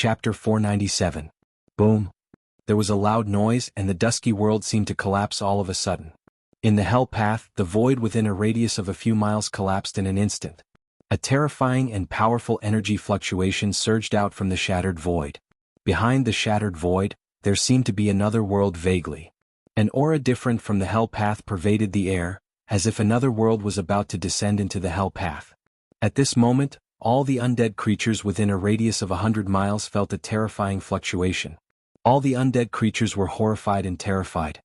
Chapter 497. Boom. There was a loud noise and the dusky world seemed to collapse all of a sudden. In the hell path, the void within a radius of a few miles collapsed in an instant. A terrifying and powerful energy fluctuation surged out from the shattered void. Behind the shattered void, there seemed to be another world vaguely. An aura different from the hell path pervaded the air, as if another world was about to descend into the hell path. At this moment, all the undead creatures within a radius of 100 miles felt a terrifying fluctuation. All the undead creatures were horrified and terrified.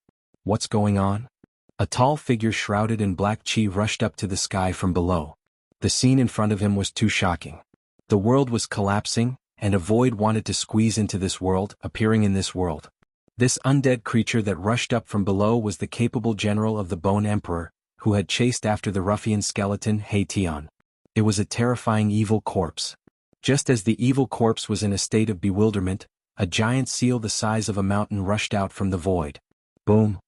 What's going on? A tall figure shrouded in black chi rushed up to the sky from below. The scene in front of him was too shocking. The world was collapsing, and a void wanted to squeeze into this world, appearing in this world. This undead creature that rushed up from below was the capable general of the Bone Emperor, who had chased after the ruffian skeleton Tian. It was a terrifying evil corpse. Just as the evil corpse was in a state of bewilderment, a giant seal the size of a mountain rushed out from the void. Boom.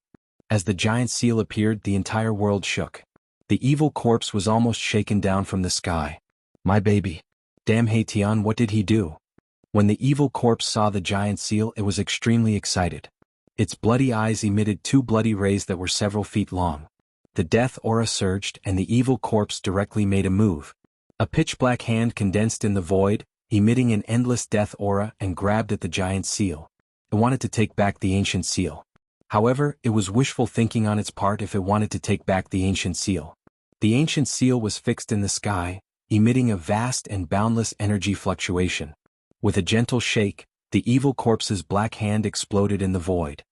As the giant seal appeared, the entire world shook. The evil corpse was almost shaken down from the sky. My baby. Damn Tian, what did he do? When the evil corpse saw the giant seal, it was extremely excited. Its bloody eyes emitted two bloody rays that were several feet long. The death aura surged and the evil corpse directly made a move. A pitch-black hand condensed in the void, emitting an endless death aura, and grabbed at the giant seal. It wanted to take back the ancient seal. However, it was wishful thinking on its part if it wanted to take back the ancient seal. The ancient seal was fixed in the sky, emitting a vast and boundless energy fluctuation. With a gentle shake, the evil corpse's black hand exploded in the void.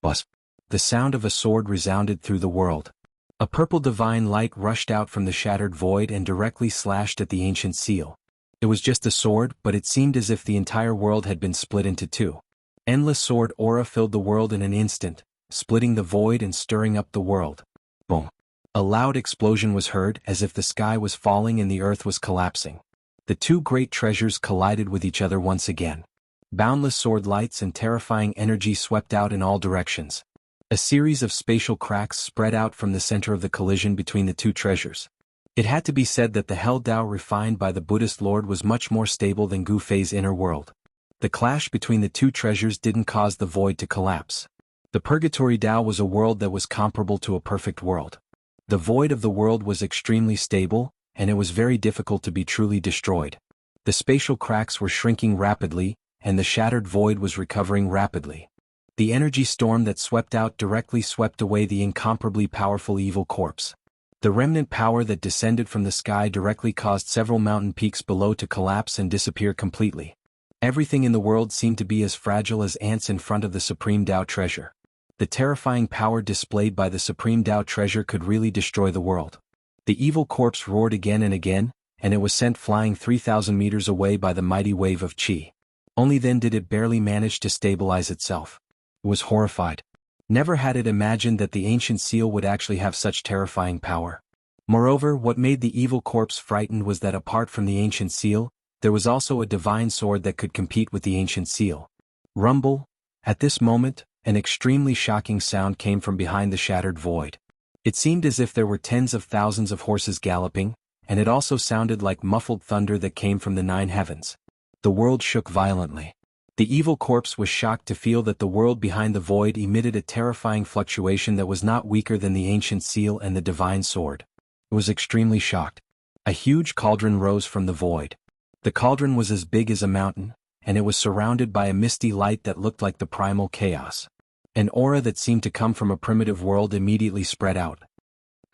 Buzz! The sound of a sword resounded through the world. A purple divine light rushed out from the shattered void and directly slashed at the ancient seal. It was just a sword, but it seemed as if the entire world had been split into two. Endless sword aura filled the world in an instant, splitting the void and stirring up the world. Boom! A loud explosion was heard, as if the sky was falling and the earth was collapsing. The two great treasures collided with each other once again. Boundless sword lights and terrifying energy swept out in all directions. A series of spatial cracks spread out from the center of the collision between the two treasures. It had to be said that the Hell Dao refined by the Buddhist Lord was much more stable than Gu Fei's inner world. The clash between the two treasures didn't cause the void to collapse. The Purgatory Dao was a world that was comparable to a perfect world. The void of the world was extremely stable, and it was very difficult to be truly destroyed. The spatial cracks were shrinking rapidly, and the shattered void was recovering rapidly. The energy storm that swept out directly swept away the incomparably powerful evil corpse. The remnant power that descended from the sky directly caused several mountain peaks below to collapse and disappear completely. Everything in the world seemed to be as fragile as ants in front of the Supreme Dao treasure. The terrifying power displayed by the Supreme Dao treasure could really destroy the world. The evil corpse roared again and again, and it was sent flying 3,000 meters away by the mighty wave of chi. Only then did it barely manage to stabilize itself. It was horrified. Never had it imagined that the ancient seal would actually have such terrifying power. Moreover, what made the evil corpse frightened was that apart from the ancient seal, there was also a divine sword that could compete with the ancient seal. Rumble! At this moment, an extremely shocking sound came from behind the shattered void. It seemed as if there were tens of thousands of horses galloping, and it also sounded like muffled thunder that came from the nine heavens. The world shook violently. The evil corpse was shocked to feel that the world behind the void emitted a terrifying fluctuation that was not weaker than the ancient seal and the divine sword. It was extremely shocked. A huge cauldron rose from the void. The cauldron was as big as a mountain, and it was surrounded by a misty light that looked like the primal chaos. An aura that seemed to come from a primitive world immediately spread out.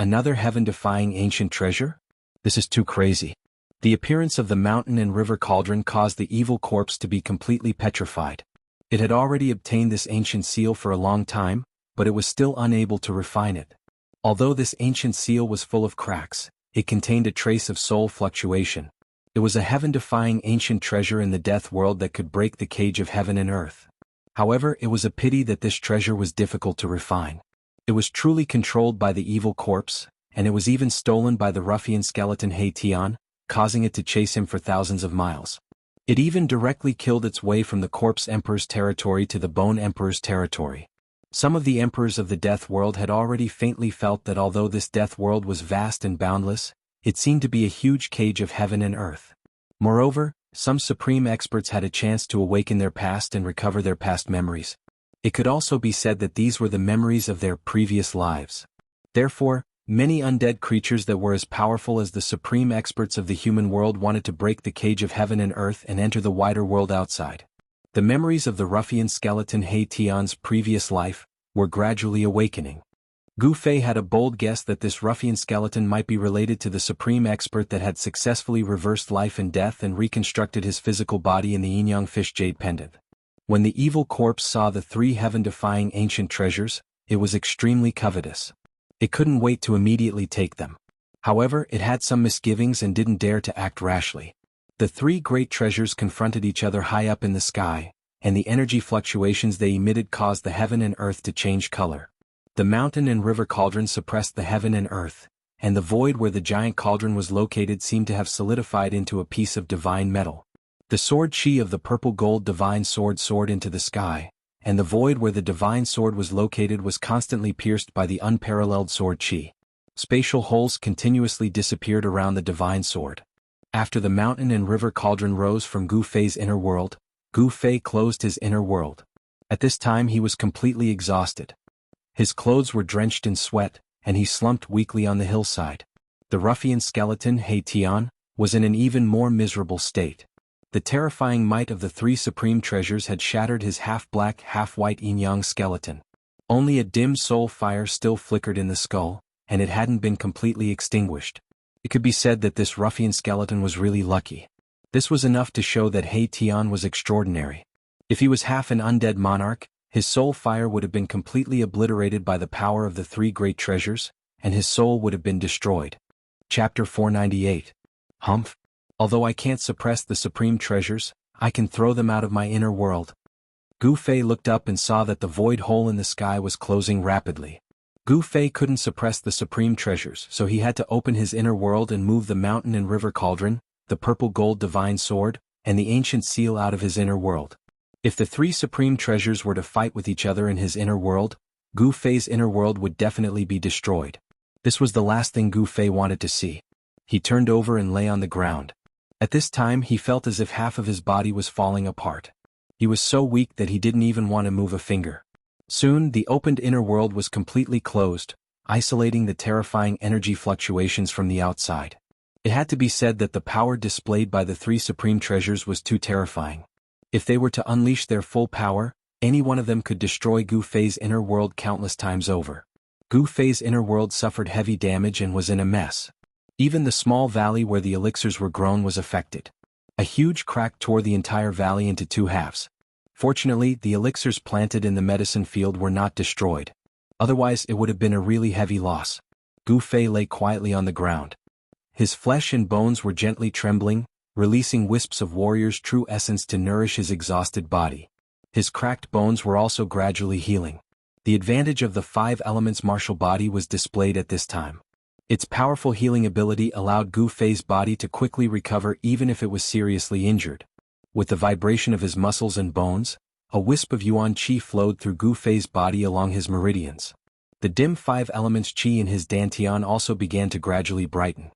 Another heaven-defying ancient treasure? This is too crazy. The appearance of the mountain and river cauldron caused the evil corpse to be completely petrified. It had already obtained this ancient seal for a long time, but it was still unable to refine it. Although this ancient seal was full of cracks, it contained a trace of soul fluctuation. It was a heaven-defying ancient treasure in the death world that could break the cage of heaven and earth. However, it was a pity that this treasure was difficult to refine. It was truly controlled by the evil corpse, and it was even stolen by the ruffian skeleton Tian, causing it to chase him for thousands of miles. It even directly killed its way from the Corpse Emperor's territory to the Bone Emperor's territory. Some of the emperors of the death world had already faintly felt that although this death world was vast and boundless, it seemed to be a huge cage of heaven and earth. Moreover, some supreme experts had a chance to awaken their past and recover their past memories. It could also be said that these were the memories of their previous lives. Therefore, many undead creatures that were as powerful as the supreme experts of the human world wanted to break the cage of heaven and earth and enter the wider world outside. The memories of the ruffian skeleton He Tian's previous life were gradually awakening. Gu Fei had a bold guess that this ruffian skeleton might be related to the supreme expert that had successfully reversed life and death and reconstructed his physical body in the yin-yang fish jade pendant. When the evil corpse saw the 3 heaven-defying ancient treasures, it was extremely covetous. It couldn't wait to immediately take them. However, it had some misgivings and didn't dare to act rashly. The 3 great treasures confronted each other high up in the sky, and the energy fluctuations they emitted caused the heaven and earth to change color. The mountain and river cauldron suppressed the heaven and earth, and the void where the giant cauldron was located seemed to have solidified into a piece of divine metal. The sword chi of the purple gold divine sword soared into the sky, and the void where the divine sword was located was constantly pierced by the unparalleled sword chi. Spatial holes continuously disappeared around the divine sword. After the mountain and river cauldron rose from Gu Fei's inner world, Gu Fei closed his inner world. At this time he was completely exhausted. His clothes were drenched in sweat, and he slumped weakly on the hillside. The ruffian skeleton He Tian was in an even more miserable state. The terrifying might of the 3 supreme treasures had shattered his half-black, half-white yin-yang skeleton. Only a dim soul fire still flickered in the skull, and it hadn't been completely extinguished. It could be said that this ruffian skeleton was really lucky. This was enough to show that He Tian was extraordinary. If he was half an undead monarch, his soul fire would have been completely obliterated by the power of the 3 great treasures, and his soul would have been destroyed. Chapter 498. Humph. Although I can't suppress the supreme treasures, I can throw them out of my inner world. Gu Fei looked up and saw that the void hole in the sky was closing rapidly. Gu Fei couldn't suppress the supreme treasures, so he had to open his inner world and move the mountain and river cauldron, the purple gold divine sword, and the ancient seal out of his inner world. If the 3 supreme treasures were to fight with each other in his inner world, Gu Fei's inner world would definitely be destroyed. This was the last thing Gu Fei wanted to see. He turned over and lay on the ground. At this time he felt as if half of his body was falling apart. He was so weak that he didn't even want to move a finger. Soon the opened inner world was completely closed, isolating the terrifying energy fluctuations from the outside. It had to be said that the power displayed by the 3 supreme treasures was too terrifying. If they were to unleash their full power, any one of them could destroy Gu Fei's inner world countless times over. Gu Fei's inner world suffered heavy damage and was in a mess. Even the small valley where the elixirs were grown was affected. A huge crack tore the entire valley into 2 halves. Fortunately, the elixirs planted in the medicine field were not destroyed. Otherwise it would have been a really heavy loss. Gu Fei lay quietly on the ground. His flesh and bones were gently trembling, releasing wisps of warrior's true essence to nourish his exhausted body. His cracked bones were also gradually healing. The advantage of the 5 elements martial body was displayed at this time. Its powerful healing ability allowed Gu Fei's body to quickly recover even if it was seriously injured. With the vibration of his muscles and bones, a wisp of yuan qi flowed through Gu Fei's body along his meridians. The dim 5 elements qi in his dantian also began to gradually brighten.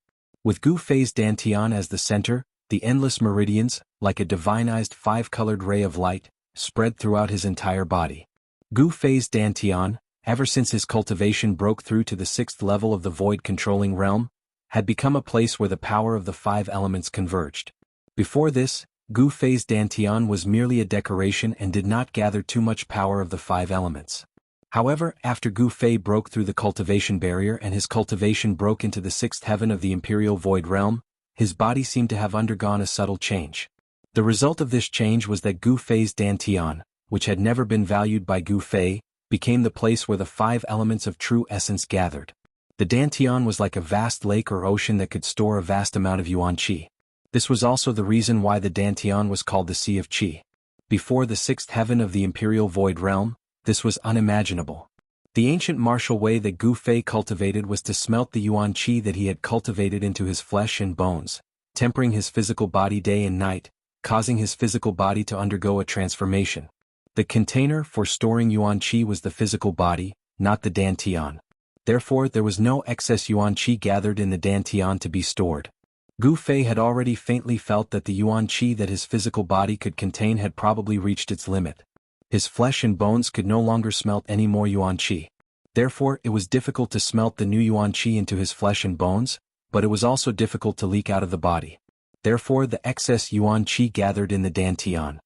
With Gu Fei's dantian as the center, the endless meridians, like a divinized 5-colored ray of light, spread throughout his entire body. Gu Fei's dantian, ever since his cultivation broke through to the 6th level of the void-controlling realm, had become a place where the power of the 5 elements converged. Before this, Gu Fei's dantian was merely a decoration and did not gather too much power of the 5 elements. However, after Gu Fei broke through the cultivation barrier and his cultivation broke into the 6th heaven of the imperial void realm, his body seemed to have undergone a subtle change. The result of this change was that Gu Fei's dantian, which had never been valued by Gu Fei, became the place where the 5 elements of true essence gathered. The dantian was like a vast lake or ocean that could store a vast amount of yuan qi. This was also the reason why the dantian was called the Sea of Qi. Before the 6th heaven of the imperial void realm, this was unimaginable. The ancient martial way that Gu Fei cultivated was to smelt the yuan qi that he had cultivated into his flesh and bones, tempering his physical body day and night, causing his physical body to undergo a transformation. The container for storing yuan qi was the physical body, not the dantian. Therefore, there was no excess yuan qi gathered in the dantian to be stored. Gu Fei had already faintly felt that the yuan qi that his physical body could contain had probably reached its limit. His flesh and bones could no longer smelt any more yuan qi. Therefore, it was difficult to smelt the new yuan qi into his flesh and bones, but it was also difficult to leak out of the body. Therefore, the excess yuan qi gathered in the dantian.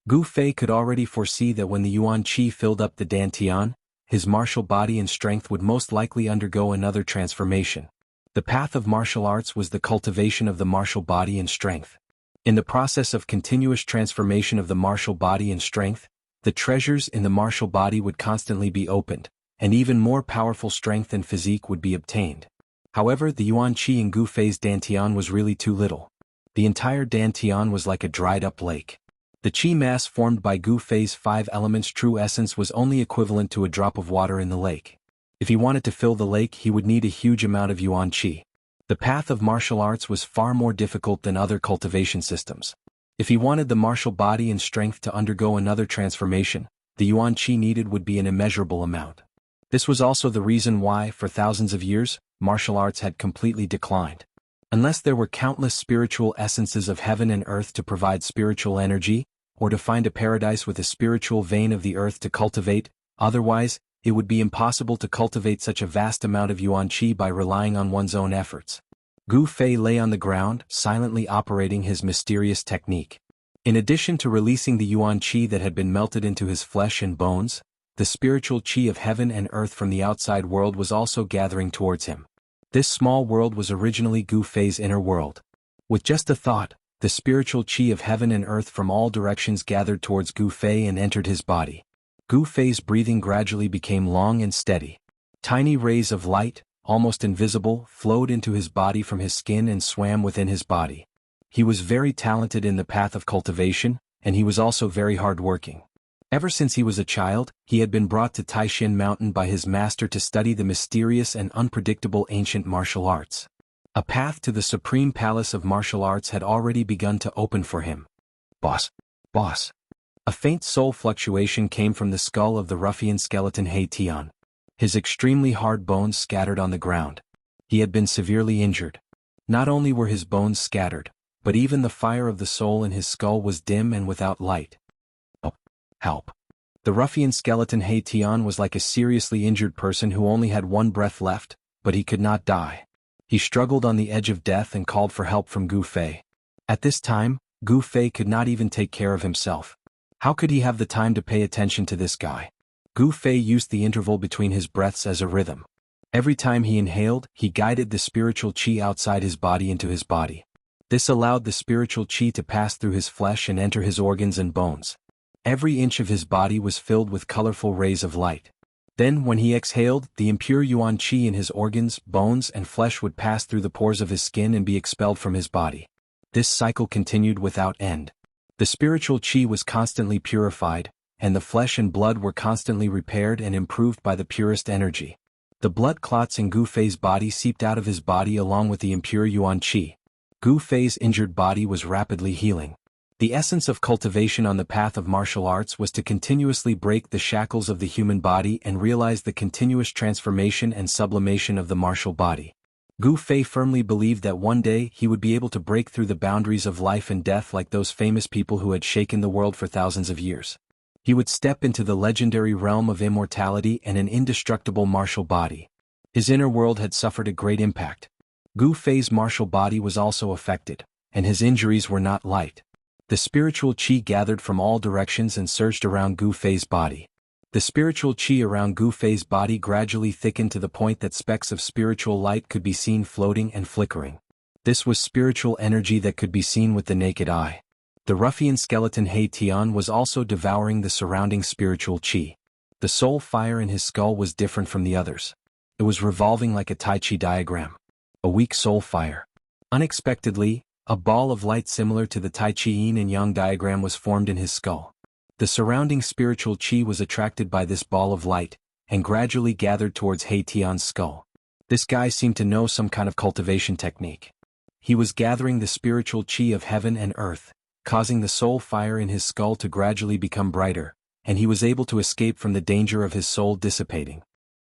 Gu Fei could already foresee that when the yuan qi filled up the dantian, his martial body and strength would most likely undergo another transformation. The path of martial arts was the cultivation of the martial body and strength. In the process of continuous transformation of the martial body and strength, the treasures in the martial body would constantly be opened, and even more powerful strength and physique would be obtained. However, the yuan qi in Gu Fei's dantian was really too little. The entire dantian was like a dried-up lake. The qi mass formed by Gu Fei's 5 elements' true essence was only equivalent to a drop of water in the lake. If he wanted to fill the lake, he would need a huge amount of yuan qi. The path of martial arts was far more difficult than other cultivation systems. If he wanted the martial body and strength to undergo another transformation, the yuan qi needed would be an immeasurable amount. This was also the reason why, for thousands of years, martial arts had completely declined. Unless there were countless spiritual essences of heaven and earth to provide spiritual energy, or to find a paradise with a spiritual vein of the earth to cultivate, otherwise, it would be impossible to cultivate such a vast amount of yuan qi by relying on one's own efforts. Gu Fei lay on the ground, silently operating his mysterious technique. In addition to releasing the yuan qi that had been melted into his flesh and bones, the spiritual qi of heaven and earth from the outside world was also gathering towards him. This small world was originally Gu Fei's inner world. With just a thought, the spiritual qi of heaven and earth from all directions gathered towards Gu Fei and entered his body. Gu Fei's breathing gradually became long and steady. Tiny rays of light, almost invisible, flowed into his body from his skin and swam within his body. He was very talented in the path of cultivation, and he was also very hardworking. Ever since he was a child, he had been brought to Taishin Mountain by his master to study the mysterious and unpredictable ancient martial arts. A path to the supreme palace of martial arts had already begun to open for him. Boss. Boss. A faint soul fluctuation came from the skull of the ruffian skeleton He Tian. His extremely hard bones scattered on the ground. He had been severely injured. Not only were his bones scattered, but even the fire of the soul in his skull was dim and without light. Oh, help. The ruffian skeleton He Tian was like a seriously injured person who only had one breath left, but he could not die. He struggled on the edge of death and called for help from Gu Fei. At this time, Gu Fei could not even take care of himself. How could he have the time to pay attention to this guy? Gu Fei used the interval between his breaths as a rhythm. Every time he inhaled, he guided the spiritual qi outside his body into his body. This allowed the spiritual qi to pass through his flesh and enter his organs and bones. Every inch of his body was filled with colorful rays of light. Then, when he exhaled, the impure yuan qi in his organs, bones, and flesh would pass through the pores of his skin and be expelled from his body. This cycle continued without end. The spiritual qi was constantly purified, and the flesh and blood were constantly repaired and improved by the purest energy. The blood clots in Gu Fei's body seeped out of his body along with the impure yuan qi. Gu Fei's injured body was rapidly healing. The essence of cultivation on the path of martial arts was to continuously break the shackles of the human body and realize the continuous transformation and sublimation of the martial body. Gu Fei firmly believed that one day he would be able to break through the boundaries of life and death like those famous people who had shaken the world for thousands of years. He would step into the legendary realm of immortality and an indestructible martial body. His inner world had suffered a great impact. Gu Fei's martial body was also affected, and his injuries were not light. The spiritual qi gathered from all directions and surged around Gu Fei's body. The spiritual qi around Gu Fei's body gradually thickened to the point that specks of spiritual light could be seen floating and flickering. This was spiritual energy that could be seen with the naked eye. The ruffian skeleton He Tian was also devouring the surrounding spiritual qi. The soul fire in his skull was different from the others. It was revolving like a Tai Chi diagram. A weak soul fire. Unexpectedly, a ball of light similar to the Tai Chi yin and yang diagram was formed in his skull. The surrounding spiritual qi was attracted by this ball of light, and gradually gathered towards He Tian's skull. This guy seemed to know some kind of cultivation technique. He was gathering the spiritual qi of heaven and earth, causing the soul fire in his skull to gradually become brighter, and he was able to escape from the danger of his soul dissipating.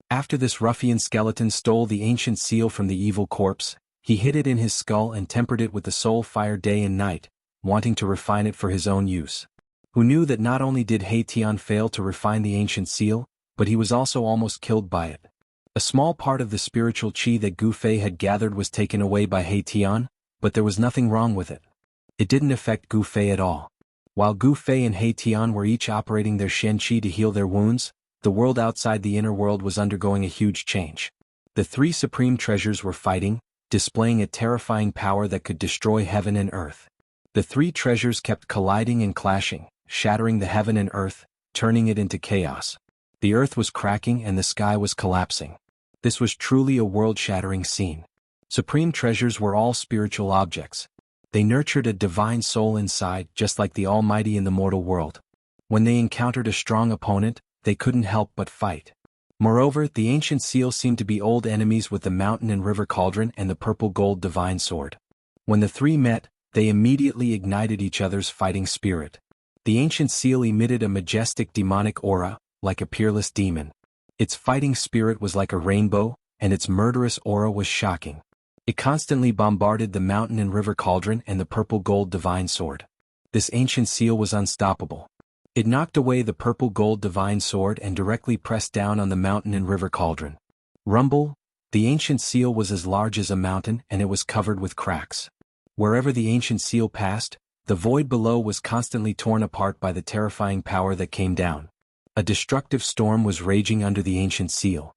After this ruffian skeleton stole the ancient seal from the evil corpse, He hid it in his skull and tempered it with the soul fire day and night, wanting to refine it for his own use. Who knew that not only did He Tian fail to refine the ancient seal, but he was also almost killed by it. A small part of the spiritual qi that Gu Fei had gathered was taken away by He Tian, but there was nothing wrong with it. It didn't affect Gu Fei at all. While Gu Fei and He Tian were each operating their Shen Qi to heal their wounds, the world outside the inner world was undergoing a huge change. The three supreme treasures were fighting, displaying a terrifying power that could destroy heaven and earth. The three treasures kept colliding and clashing, shattering the heaven and earth, turning it into chaos. The earth was cracking and the sky was collapsing. This was truly a world-shattering scene. Supreme treasures were all spiritual objects. They nurtured a divine soul inside, just like the Almighty in the mortal world. When they encountered a strong opponent, they couldn't help but fight. Moreover, the ancient seal seemed to be old enemies with the mountain and river cauldron and the purple gold divine sword. When the three met, they immediately ignited each other's fighting spirit. The ancient seal emitted a majestic demonic aura, like a peerless demon. Its fighting spirit was like a rainbow, and its murderous aura was shocking. It constantly bombarded the mountain and river cauldron and the purple gold divine sword. This ancient seal was unstoppable. It knocked away the purple gold divine sword and directly pressed down on the mountain and river cauldron. Rumble, the ancient seal was as large as a mountain and it was covered with cracks. Wherever the ancient seal passed, the void below was constantly torn apart by the terrifying power that came down. A destructive storm was raging under the ancient seal.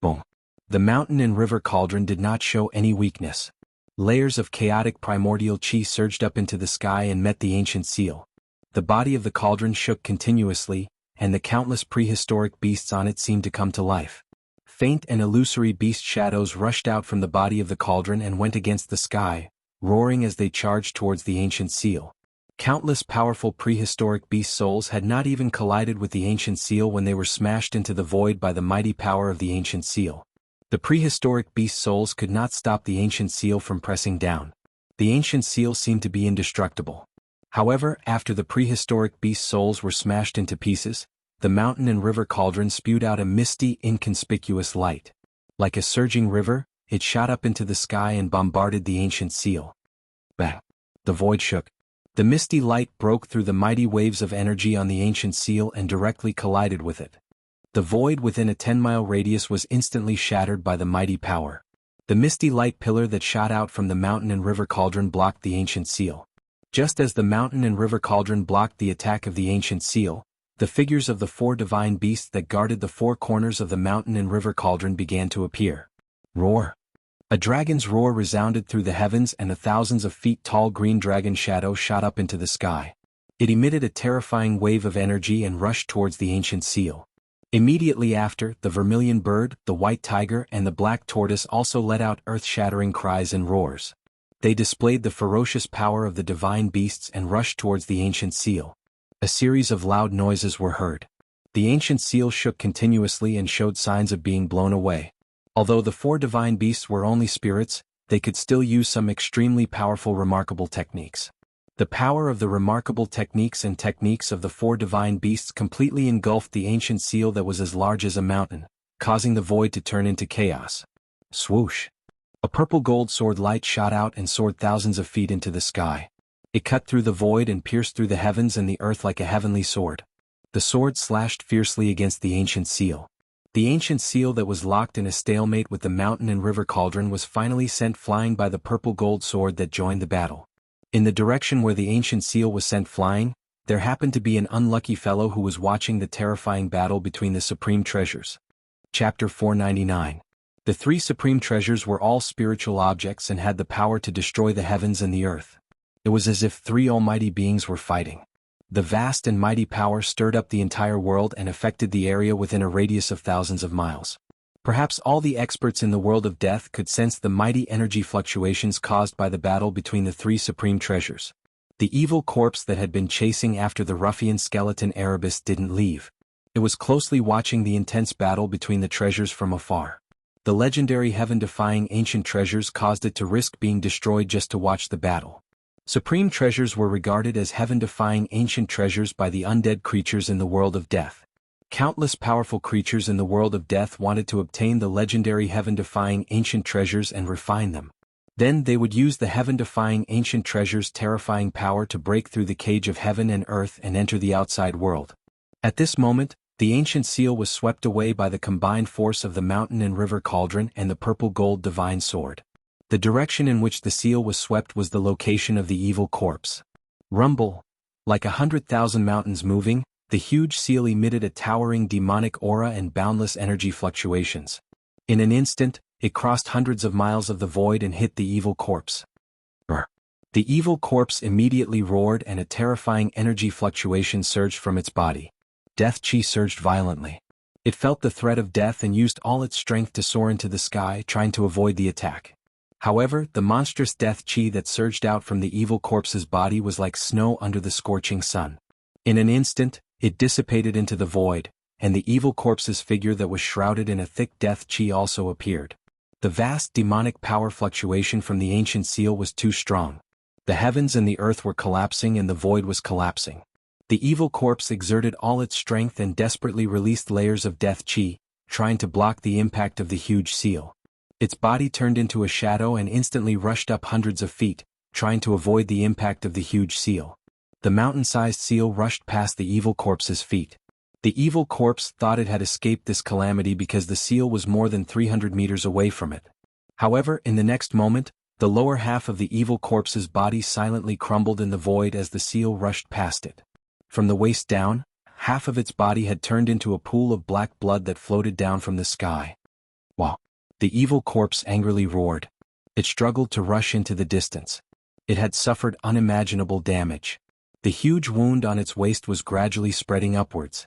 Boom. The mountain and river cauldron did not show any weakness. Layers of chaotic primordial qi surged up into the sky and met the ancient seal. The body of the cauldron shook continuously, and the countless prehistoric beasts on it seemed to come to life. Faint and illusory beast shadows rushed out from the body of the cauldron and went against the sky, roaring as they charged towards the ancient seal. Countless powerful prehistoric beast souls had not even collided with the ancient seal when they were smashed into the void by the mighty power of the ancient seal. The prehistoric beast souls could not stop the ancient seal from pressing down. The ancient seal seemed to be indestructible. However, after the prehistoric beast souls were smashed into pieces, the mountain and river cauldron spewed out a misty, inconspicuous light. Like a surging river, it shot up into the sky and bombarded the ancient seal. Bang! The void shook. The misty light broke through the mighty waves of energy on the ancient seal and directly collided with it. The void within a 10-mile radius was instantly shattered by the mighty power. The misty light pillar that shot out from the mountain and river cauldron blocked the ancient seal. Just as the mountain and river cauldron blocked the attack of the ancient seal, the figures of the four divine beasts that guarded the four corners of the mountain and river cauldron began to appear. Roar! A dragon's roar resounded through the heavens and a thousands of feet tall green dragon shadow shot up into the sky. It emitted a terrifying wave of energy and rushed towards the ancient seal. Immediately after, the vermilion bird, the white tiger and the black tortoise also let out earth-shattering cries and roars. They displayed the ferocious power of the divine beasts and rushed towards the ancient seal. A series of loud noises were heard. The ancient seal shook continuously and showed signs of being blown away. Although the four divine beasts were only spirits, they could still use some extremely powerful remarkable techniques. The power of the remarkable techniques of the four divine beasts completely engulfed the ancient seal that was as large as a mountain, causing the void to turn into chaos. Swoosh! A purple gold sword light shot out and soared thousands of feet into the sky. It cut through the void and pierced through the heavens and the earth like a heavenly sword. The sword slashed fiercely against the ancient seal. The ancient seal that was locked in a stalemate with the mountain and river cauldron was finally sent flying by the purple gold sword that joined the battle. In the direction where the ancient seal was sent flying, there happened to be an unlucky fellow who was watching the terrifying battle between the supreme treasures. Chapter 499. The three supreme treasures were all spiritual objects and had the power to destroy the heavens and the earth. It was as if three almighty beings were fighting. The vast and mighty power stirred up the entire world and affected the area within a radius of thousands of miles. Perhaps all the experts in the world of death could sense the mighty energy fluctuations caused by the battle between the three supreme treasures. The evil corpse that had been chasing after the ruffian skeleton Erebus didn't leave. It was closely watching the intense battle between the treasures from afar. The legendary heaven-defying ancient treasures caused it to risk being destroyed just to watch the battle. Supreme treasures were regarded as heaven-defying ancient treasures by the undead creatures in the world of death. Countless powerful creatures in the world of death wanted to obtain the legendary heaven-defying ancient treasures and refine them. Then they would use the heaven-defying ancient treasure's terrifying power to break through the cage of heaven and earth and enter the outside world. At this moment, the ancient seal was swept away by the combined force of the mountain and river cauldron and the purple-gold divine sword. The direction in which the seal was swept was the location of the evil corpse. Rumble. Like 100,000 mountains moving, the huge seal emitted a towering demonic aura and boundless energy fluctuations. In an instant, it crossed hundreds of miles of the void and hit the evil corpse. The evil corpse immediately roared and a terrifying energy fluctuation surged from its body. Death chi surged violently. It felt the threat of death and used all its strength to soar into the sky, trying to avoid the attack. However, the monstrous death chi that surged out from the evil corpse's body was like snow under the scorching sun. In an instant, it dissipated into the void, and the evil corpse's figure that was shrouded in a thick death chi also appeared. The vast demonic power fluctuation from the ancient seal was too strong. The heavens and the earth were collapsing and the void was collapsing. The evil corpse exerted all its strength and desperately released layers of death chi, trying to block the impact of the huge seal. Its body turned into a shadow and instantly rushed up hundreds of feet, trying to avoid the impact of the huge seal. The mountain-sized seal rushed past the evil corpse's feet. The evil corpse thought it had escaped this calamity because the seal was more than 300 meters away from it. However, in the next moment, the lower half of the evil corpse's body silently crumbled in the void as the seal rushed past it. From the waist down, half of its body had turned into a pool of black blood that floated down from the sky. Wow! The evil corpse angrily roared. It struggled to rush into the distance. It had suffered unimaginable damage. The huge wound on its waist was gradually spreading upwards.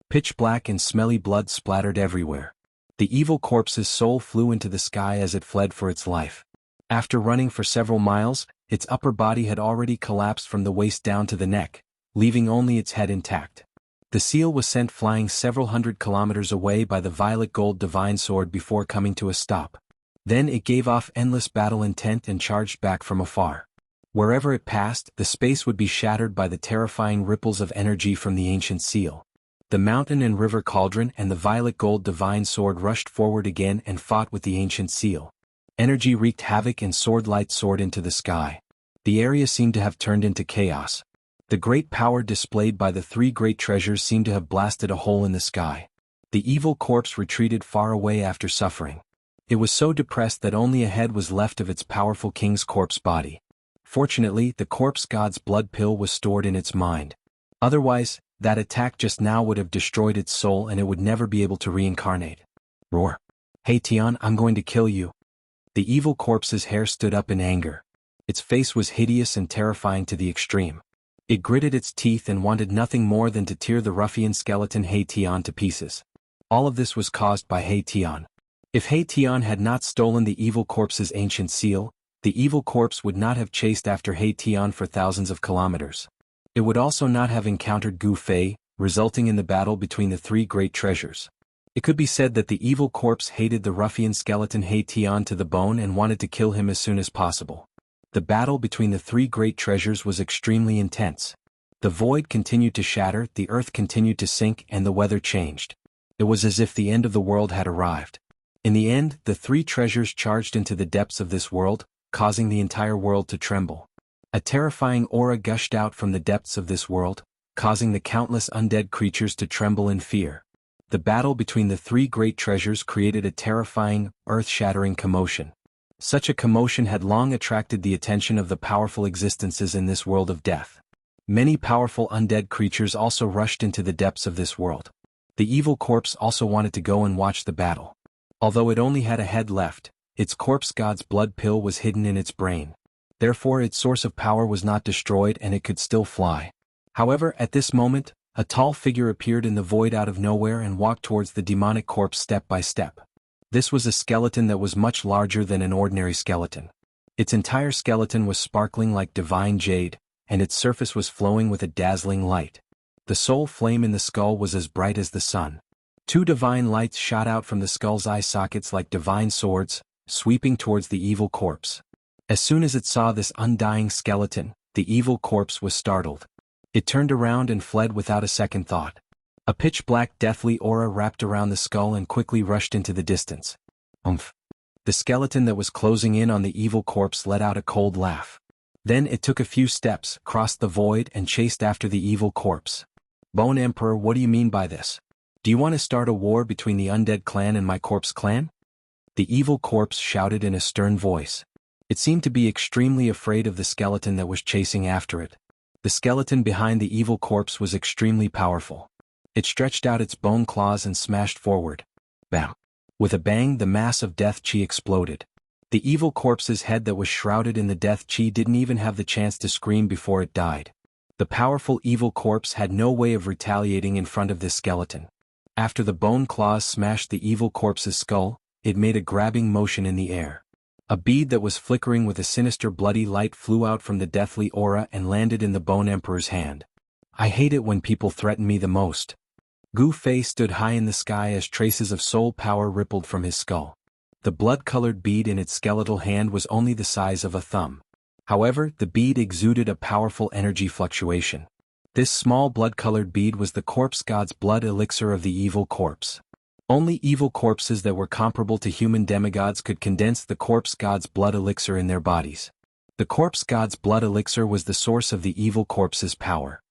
Pitch black and smelly blood splattered everywhere. The evil corpse's soul flew into the sky as it fled for its life. After running for several miles, its upper body had already collapsed from the waist down to the neck, leaving only its head intact. The seal was sent flying several hundred kilometers away by the violet gold divine sword before coming to a stop. Then it gave off endless battle intent and charged back from afar. Wherever it passed, the space would be shattered by the terrifying ripples of energy from the ancient seal. The mountain and river cauldron and the violet gold divine sword rushed forward again and fought with the ancient seal. Energy wreaked havoc and sword-light soared into the sky. The area seemed to have turned into chaos. The great power displayed by the three great treasures seemed to have blasted a hole in the sky. The evil corpse retreated far away after suffering. It was so depressed that only a head was left of its powerful king's corpse body. Fortunately, the corpse god's blood pill was stored in its mind. Otherwise, that attack just now would have destroyed its soul and it would never be able to reincarnate. Roar! Hey Tian, I'm going to kill you. The evil corpse's hair stood up in anger. Its face was hideous and terrifying to the extreme. It gritted its teeth and wanted nothing more than to tear the ruffian skeleton He Tian to pieces. All of this was caused by He Tian. If He Tian had not stolen the evil corpse's ancient seal, the evil corpse would not have chased after He Tian for thousands of kilometers. It would also not have encountered Gu Fei, resulting in the battle between the three great treasures. It could be said that the evil corpse hated the ruffian skeleton He Tian to the bone and wanted to kill him as soon as possible. The battle between the three great treasures was extremely intense. The void continued to shatter, the earth continued to sink, and the weather changed. It was as if the end of the world had arrived. In the end, the three treasures charged into the depths of this world, causing the entire world to tremble. A terrifying aura gushed out from the depths of this world, causing the countless undead creatures to tremble in fear. The battle between the three great treasures created a terrifying, earth-shattering commotion. Such a commotion had long attracted the attention of the powerful existences in this world of death. Many powerful undead creatures also rushed into the depths of this world. The evil corpse also wanted to go and watch the battle. Although it only had a head left, its corpse god's blood pill was hidden in its brain. Therefore its source of power was not destroyed and it could still fly. However, at this moment, a tall figure appeared in the void out of nowhere and walked towards the demonic corpse step by step. This was a skeleton that was much larger than an ordinary skeleton. Its entire skeleton was sparkling like divine jade, and its surface was flowing with a dazzling light. The soul flame in the skull was as bright as the sun. Two divine lights shot out from the skull's eye sockets like divine swords, sweeping towards the evil corpse. As soon as it saw this undying skeleton, the evil corpse was startled. It turned around and fled without a second thought. A pitch-black deathly aura wrapped around the skull and quickly rushed into the distance. Umph! The skeleton that was closing in on the evil corpse let out a cold laugh. Then it took a few steps, crossed the void and chased after the evil corpse. Bone Emperor, what do you mean by this? Do you want to start a war between the undead clan and my corpse clan? The evil corpse shouted in a stern voice. It seemed to be extremely afraid of the skeleton that was chasing after it. The skeleton behind the evil corpse was extremely powerful. It stretched out its bone claws and smashed forward. Bam! With a bang, the mass of death chi exploded. The evil corpse's head that was shrouded in the death chi didn't even have the chance to scream before it died. The powerful evil corpse had no way of retaliating in front of this skeleton. After the bone claws smashed the evil corpse's skull, it made a grabbing motion in the air. A bead that was flickering with a sinister bloody light flew out from the deathly aura and landed in the Bone Emperor's hand. I hate it when people threaten me the most. Gu Fei stood high in the sky as traces of soul power rippled from his skull. The blood-colored bead in its skeletal hand was only the size of a thumb. However, the bead exuded a powerful energy fluctuation. This small blood-colored bead was the corpse god's blood elixir of the evil corpse. Only evil corpses that were comparable to human demigods could condense the corpse god's blood elixir in their bodies. The corpse god's blood elixir was the source of the evil corpse's power.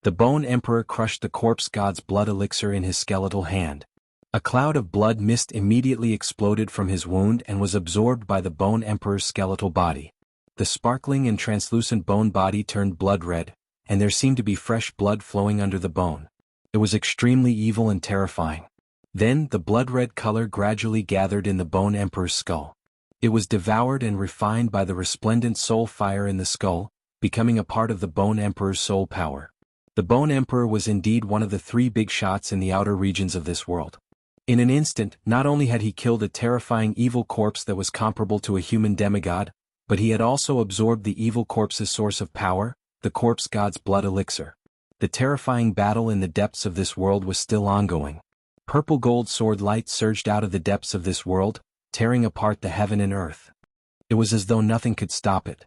The Bone Emperor crushed the corpse god's blood elixir in his skeletal hand. A cloud of blood mist immediately exploded from his wound and was absorbed by the Bone Emperor's skeletal body. The sparkling and translucent bone body turned blood red, and there seemed to be fresh blood flowing under the bone. It was extremely evil and terrifying. Then, the blood-red color gradually gathered in the Bone Emperor's skull. It was devoured and refined by the resplendent soul fire in the skull, becoming a part of the Bone Emperor's soul power. The Bone Emperor was indeed one of the three big shots in the outer regions of this world. In an instant, not only had he killed a terrifying evil corpse that was comparable to a human demigod, but he had also absorbed the evil corpse's source of power, the corpse god's blood elixir. The terrifying battle in the depths of this world was still ongoing. Purple gold sword light surged out of the depths of this world, tearing apart the heaven and earth. It was as though nothing could stop it.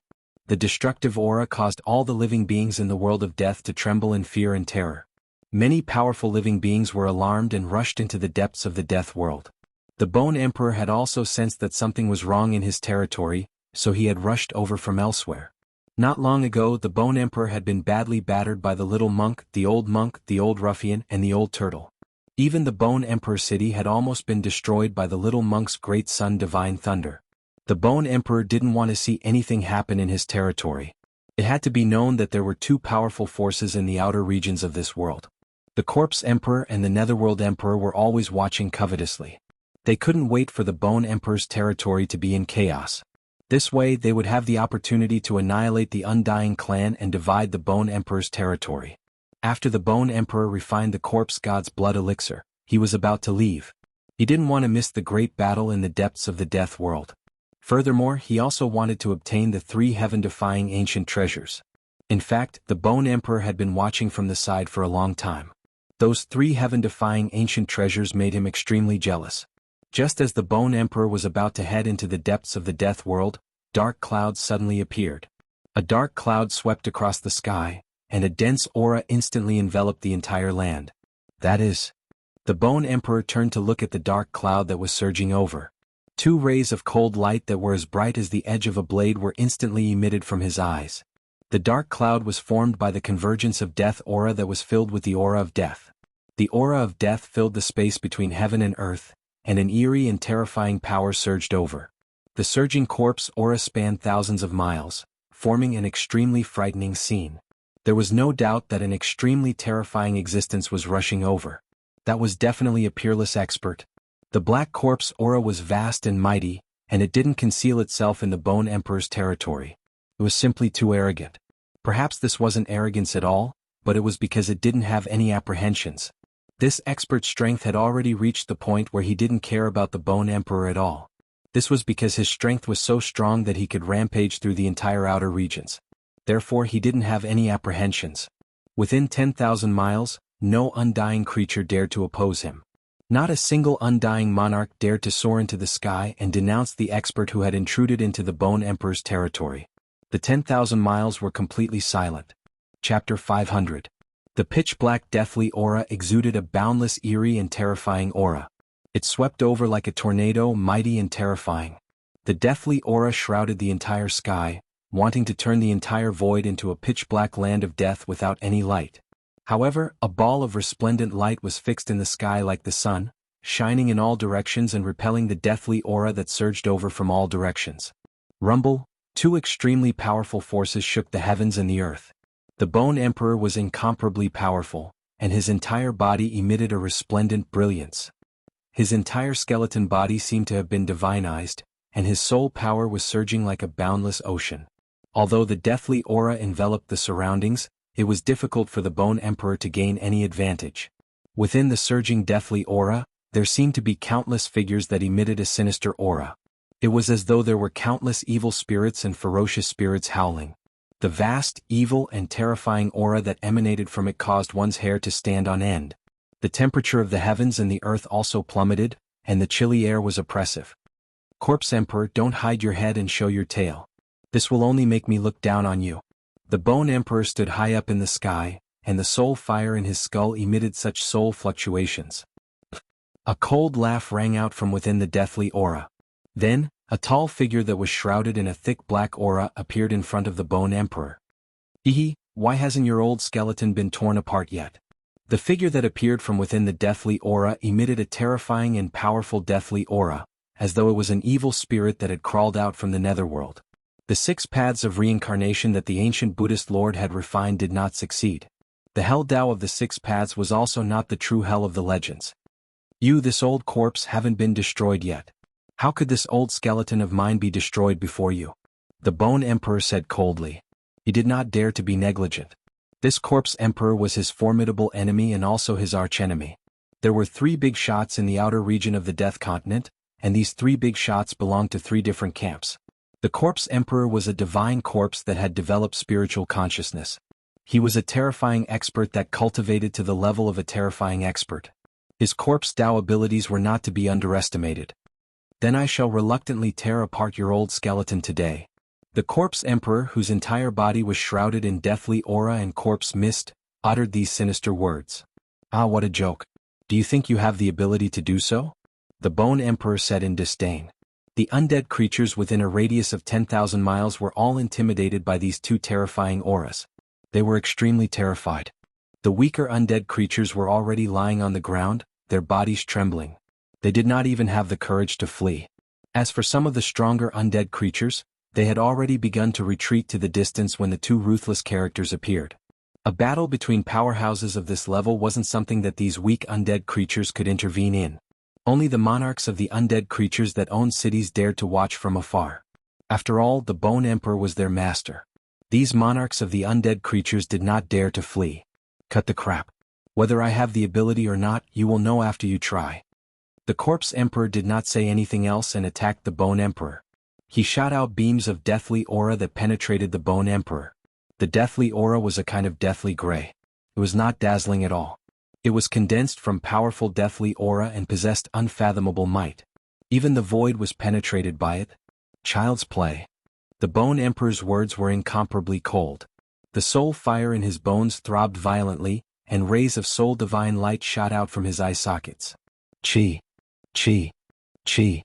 The destructive aura caused all the living beings in the world of death to tremble in fear and terror. Many powerful living beings were alarmed and rushed into the depths of the death world. The Bone Emperor had also sensed that something was wrong in his territory, so he had rushed over from elsewhere. Not long ago, the Bone Emperor had been badly battered by the little monk, the old ruffian, and the old turtle. Even the Bone Emperor city had almost been destroyed by the little monk's great son Divine Thunder. The Bone Emperor didn't want to see anything happen in his territory. It had to be known that there were two powerful forces in the outer regions of this world. The Corpse Emperor and the Netherworld Emperor were always watching covetously. They couldn't wait for the Bone Emperor's territory to be in chaos. This way they would have the opportunity to annihilate the Undying clan and divide the Bone Emperor's territory. After the Bone Emperor refined the corpse god's blood elixir, he was about to leave. He didn't want to miss the great battle in the depths of the death world. Furthermore, he also wanted to obtain the three heaven-defying ancient treasures. In fact, the Bone Emperor had been watching from the side for a long time. Those three heaven-defying ancient treasures made him extremely jealous. Just as the Bone Emperor was about to head into the depths of the death world, dark clouds suddenly appeared. A dark cloud swept across the sky, and a dense aura instantly enveloped the entire land. That is, the Bone Emperor turned to look at the dark cloud that was surging over. Two rays of cold light that were as bright as the edge of a blade were instantly emitted from his eyes. The dark cloud was formed by the convergence of death aura that was filled with the aura of death. The aura of death filled the space between heaven and earth, and an eerie and terrifying power surged over. The surging corpse aura spanned thousands of miles, forming an extremely frightening scene. There was no doubt that an extremely terrifying existence was rushing over. That was definitely a peerless expert. The black corpse aura was vast and mighty, and it didn't conceal itself in the Bone Emperor's territory. It was simply too arrogant. Perhaps this wasn't arrogance at all, but it was because it didn't have any apprehensions. This expert's strength had already reached the point where he didn't care about the Bone Emperor at all. This was because his strength was so strong that he could rampage through the entire outer regions. Therefore he didn't have any apprehensions. Within 10,000 miles, no undying creature dared to oppose him. Not a single undying monarch dared to soar into the sky and denounce the expert who had intruded into the Bone Emperor's territory. The 10,000 miles were completely silent. Chapter 500. The pitch-black deathly aura exuded a boundless, eerie and terrifying aura. It swept over like a tornado, mighty and terrifying. The deathly aura shrouded the entire sky, wanting to turn the entire void into a pitch-black land of death without any light. However, a ball of resplendent light was fixed in the sky like the sun, shining in all directions and repelling the deathly aura that surged over from all directions. Rumble, two extremely powerful forces shook the heavens and the earth. The Bone Emperor was incomparably powerful, and his entire body emitted a resplendent brilliance. His entire skeleton body seemed to have been divinized, and his soul power was surging like a boundless ocean. Although the deathly aura enveloped the surroundings, it was difficult for the Bone Emperor to gain any advantage. Within the surging deathly aura, there seemed to be countless figures that emitted a sinister aura. It was as though there were countless evil spirits and ferocious spirits howling. The vast, evil and terrifying aura that emanated from it caused one's hair to stand on end. The temperature of the heavens and the earth also plummeted, and the chilly air was oppressive. Corpse Emperor, don't hide your head and show your tail. This will only make me look down on you. The Bone Emperor stood high up in the sky, and the soul fire in his skull emitted such soul fluctuations. A cold laugh rang out from within the deathly aura. Then, a tall figure that was shrouded in a thick black aura appeared in front of the Bone Emperor. Why hasn't your old skeleton been torn apart yet? The figure that appeared from within the deathly aura emitted a terrifying and powerful deathly aura, as though it was an evil spirit that had crawled out from the netherworld. The 6 paths of reincarnation that the ancient Buddhist Lord had refined did not succeed. The Hell Tao of the 6 paths was also not the true hell of the legends. You, this old corpse, haven't been destroyed yet. How could this old skeleton of mine be destroyed before you? The Bone Emperor said coldly. He did not dare to be negligent. This Corpse Emperor was his formidable enemy and also his archenemy. There were 3 big shots in the outer region of the Death Continent, and these 3 big shots belonged to 3 different camps. The Corpse Emperor was a divine corpse that had developed spiritual consciousness. He was a terrifying expert that cultivated to the level of a terrifying expert. His Corpse Tao abilities were not to be underestimated. Then I shall reluctantly tear apart your old skeleton today. The Corpse Emperor, whose entire body was shrouded in deathly aura and corpse mist, uttered these sinister words. Ah, what a joke. Do you think you have the ability to do so? The Bone Emperor said in disdain. The undead creatures within a radius of 10,000 miles were all intimidated by these 2 terrifying auras. They were extremely terrified. The weaker undead creatures were already lying on the ground, their bodies trembling. They did not even have the courage to flee. As for some of the stronger undead creatures, they had already begun to retreat to the distance when the 2 ruthless characters appeared. A battle between powerhouses of this level wasn't something that these weak undead creatures could intervene in. Only the monarchs of the undead creatures that owned cities dared to watch from afar. After all, the Bone Emperor was their master. These monarchs of the undead creatures did not dare to flee. Cut the crap. Whether I have the ability or not, you will know after you try. The Corpse Emperor did not say anything else and attacked the Bone Emperor. He shot out beams of deathly aura that penetrated the Bone Emperor. The deathly aura was a kind of deathly gray. It was not dazzling at all. It was condensed from powerful deathly aura and possessed unfathomable might. Even the void was penetrated by it. Child's play. The Bone Emperor's words were incomparably cold. The soul fire in his bones throbbed violently, and rays of soul divine light shot out from his eye sockets. Chi. Chi. Chi.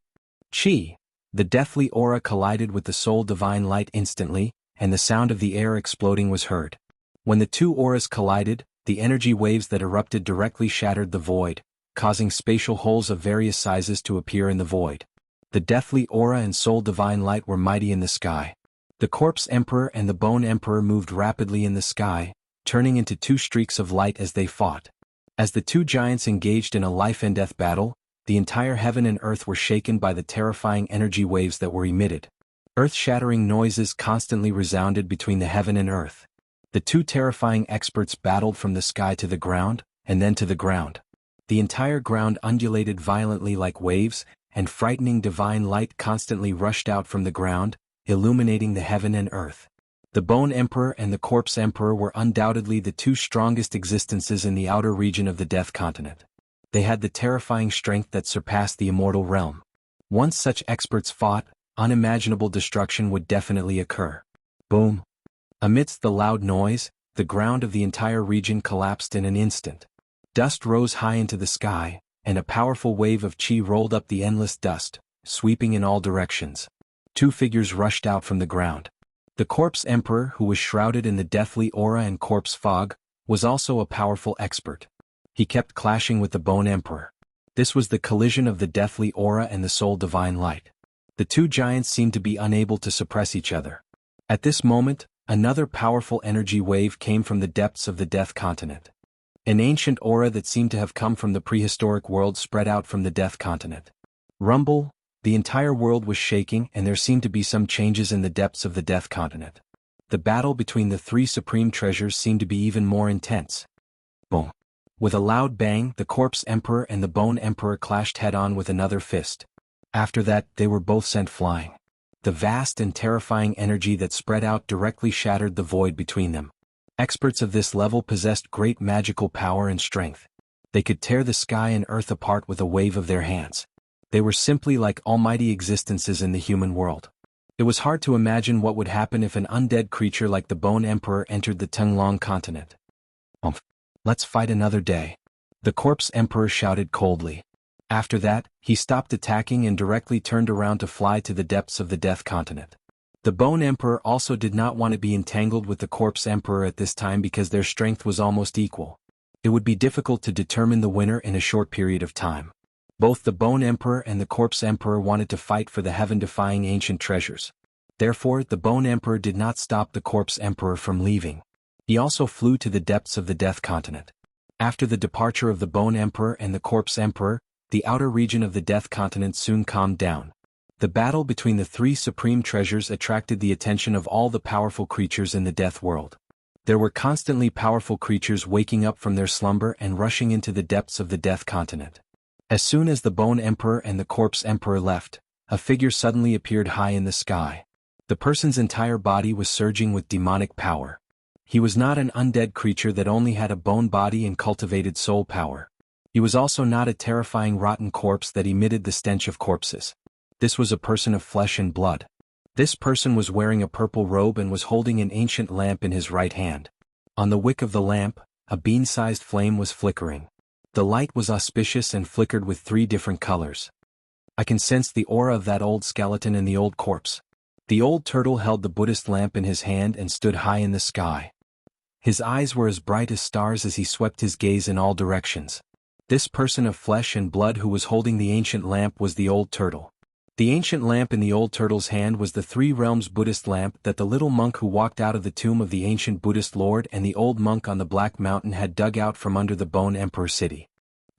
Chi. The deathly aura collided with the soul divine light instantly, and the sound of the air exploding was heard. When the 2 auras collided, the energy waves that erupted directly shattered the void, causing spatial holes of various sizes to appear in the void. The deathly aura and soul divine light were mighty in the sky. The Corpse Emperor and the Bone Emperor moved rapidly in the sky, turning into 2 streaks of light as they fought. As the 2 giants engaged in a life-and-death battle, the entire heaven and earth were shaken by the terrifying energy waves that were emitted. Earth-shattering noises constantly resounded between the heaven and earth. The 2 terrifying experts battled from the sky to the ground, and then to the ground. The entire ground undulated violently like waves, and frightening divine light constantly rushed out from the ground, illuminating the heaven and earth. The Bone Emperor and the Corpse Emperor were undoubtedly the 2 strongest existences in the outer region of the Death Continent. They had the terrifying strength that surpassed the immortal realm. Once such experts fought, unimaginable destruction would definitely occur. Boom. Amidst the loud noise, the ground of the entire region collapsed in an instant. Dust rose high into the sky, and a powerful wave of chi rolled up the endless dust, sweeping in all directions. Two figures rushed out from the ground. The Corpse Emperor, who was shrouded in the deathly aura and corpse fog, was also a powerful expert. He kept clashing with the Bone Emperor. This was the collision of the deathly aura and the soul divine light. The two giants seemed to be unable to suppress each other. At this moment, another powerful energy wave came from the depths of the Death Continent. An ancient aura that seemed to have come from the prehistoric world spread out from the Death Continent. Rumble, the entire world was shaking and there seemed to be some changes in the depths of the Death Continent. The battle between the three supreme treasures seemed to be even more intense. Boom. With a loud bang, the Corpse Emperor and the Bone Emperor clashed head-on with another fist. After that, they were both sent flying. The vast and terrifying energy that spread out directly shattered the void between them. Experts of this level possessed great magical power and strength. They could tear the sky and earth apart with a wave of their hands. They were simply like almighty existences in the human world. It was hard to imagine what would happen if an undead creature like the Bone Emperor entered the Tenglong continent. Let's fight another day. The Corpse Emperor shouted coldly. After that, he stopped attacking and directly turned around to fly to the depths of the Death Continent. The Bone Emperor also did not want to be entangled with the Corpse Emperor at this time because their strength was almost equal. It would be difficult to determine the winner in a short period of time. Both the Bone Emperor and the Corpse Emperor wanted to fight for the heaven-defying ancient treasures. Therefore, the Bone Emperor did not stop the Corpse Emperor from leaving. He also flew to the depths of the Death Continent. After the departure of the Bone Emperor and the Corpse Emperor, the outer region of the Death Continent soon calmed down. The battle between the three supreme treasures attracted the attention of all the powerful creatures in the Death World. There were constantly powerful creatures waking up from their slumber and rushing into the depths of the Death Continent. As soon as the Bone Emperor and the Corpse Emperor left, a figure suddenly appeared high in the sky. The person's entire body was surging with demonic power. He was not an undead creature that only had a bone body and cultivated soul power. He was also not a terrifying rotten corpse that emitted the stench of corpses. This was a person of flesh and blood. This person was wearing a purple robe and was holding an ancient lamp in his right hand. On the wick of the lamp, a bean-sized flame was flickering. The light was auspicious and flickered with 3 different colors. I can sense the aura of that old skeleton and the old corpse. The old turtle held the Buddhist lamp in his hand and stood high in the sky. His eyes were as bright as stars as he swept his gaze in all directions. This person of flesh and blood who was holding the ancient lamp was the old turtle. The ancient lamp in the old turtle's hand was the 3 realms Buddhist lamp that the little monk who walked out of the tomb of the ancient Buddhist lord and the old monk on the Black Mountain had dug out from under the Bone Emperor city.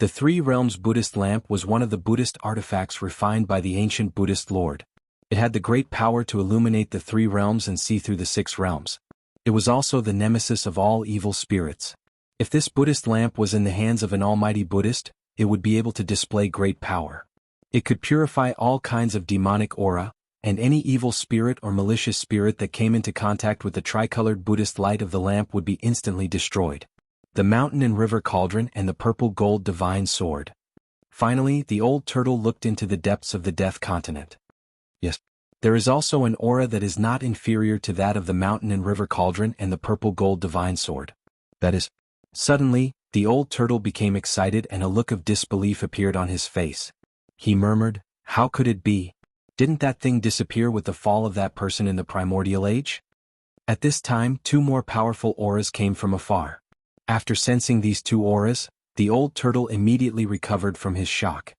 The 3 realms Buddhist lamp was one of the Buddhist artifacts refined by the ancient Buddhist lord. It had the great power to illuminate the 3 realms and see through the 6 realms. It was also the nemesis of all evil spirits. If this Buddhist lamp was in the hands of an almighty Buddhist, it would be able to display great power. It could purify all kinds of demonic aura, and any evil spirit or malicious spirit that came into contact with the tricolored Buddhist light of the lamp would be instantly destroyed. The mountain and river cauldron and the purple gold divine sword. Finally, the old turtle looked into the depths of the Death Continent. Yes. There is also an aura that is not inferior to that of the mountain and river cauldron and the purple gold divine sword. That is. Suddenly, the old turtle became excited and a look of disbelief appeared on his face. He murmured, "How could it be? Didn't that thing disappear with the fall of that person in the primordial age?" At this time, 2 more powerful auras came from afar. After sensing these 2 auras, the old turtle immediately recovered from his shock.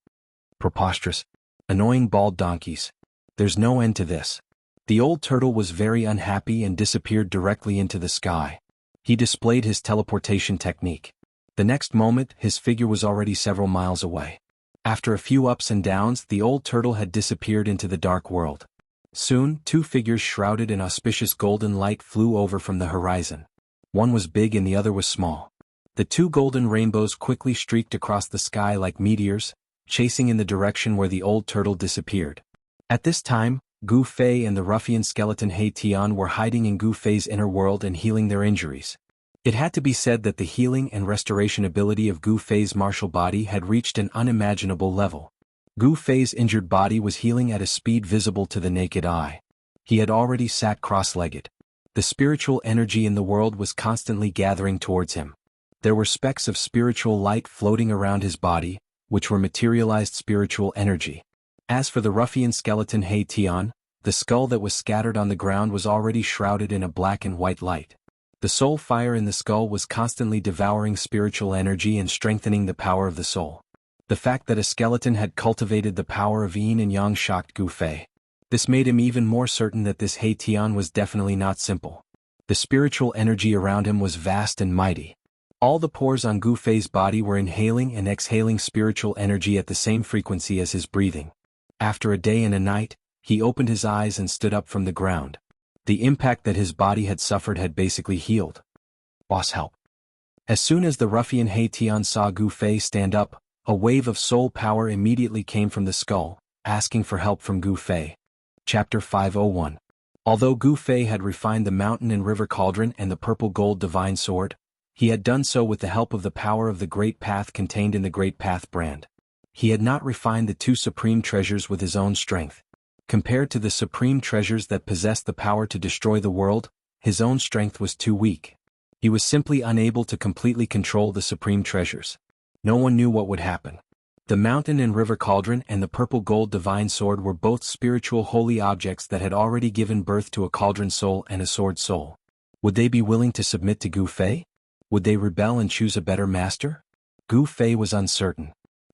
Preposterous. Annoying bald donkeys. There's no end to this. The old turtle was very unhappy and disappeared directly into the sky. He displayed his teleportation technique. The next moment, his figure was already several miles away. After a few ups and downs, the old turtle had disappeared into the dark world. Soon, 2 figures shrouded in auspicious golden light flew over from the horizon. One was big and the other was small. The 2 golden rainbows quickly streaked across the sky like meteors, chasing in the direction where the old turtle disappeared. At this time, Gu Fei and the ruffian skeleton He Tian were hiding in Gu Fei's inner world and healing their injuries. It had to be said that the healing and restoration ability of Gu Fei's martial body had reached an unimaginable level. Gu Fei's injured body was healing at a speed visible to the naked eye. He had already sat cross-legged. The spiritual energy in the world was constantly gathering towards him. There were specks of spiritual light floating around his body, which were materialized spiritual energy. As for the ruffian skeleton He Tian, the skull that was scattered on the ground was already shrouded in a black and white light. The soul fire in the skull was constantly devouring spiritual energy and strengthening the power of the soul. The fact that a skeleton had cultivated the power of yin and yang shocked Gu Fei. This made him even more certain that this He Tian was definitely not simple. The spiritual energy around him was vast and mighty. All the pores on Gu Fei's body were inhaling and exhaling spiritual energy at the same frequency as his breathing. After a day and a night, he opened his eyes and stood up from the ground. The impact that his body had suffered had basically healed. Boss, help. As soon as the ruffian He Tian saw Gu Fei stand up, a wave of soul power immediately came from the skull, asking for help from Gu Fei. Chapter 501. Although Gu Fei had refined the mountain and river cauldron and the purple gold divine sword, he had done so with the help of the power of the Great Path contained in the Great Path brand. He had not refined the two supreme treasures with his own strength. Compared to the supreme treasures that possessed the power to destroy the world, his own strength was too weak. He was simply unable to completely control the supreme treasures. No one knew what would happen. The mountain and river cauldron and the purple gold divine sword were both spiritual holy objects that had already given birth to a cauldron soul and a sword soul. Would they be willing to submit to Gu Fei? Would they rebel and choose a better master? Gu Fei was uncertain.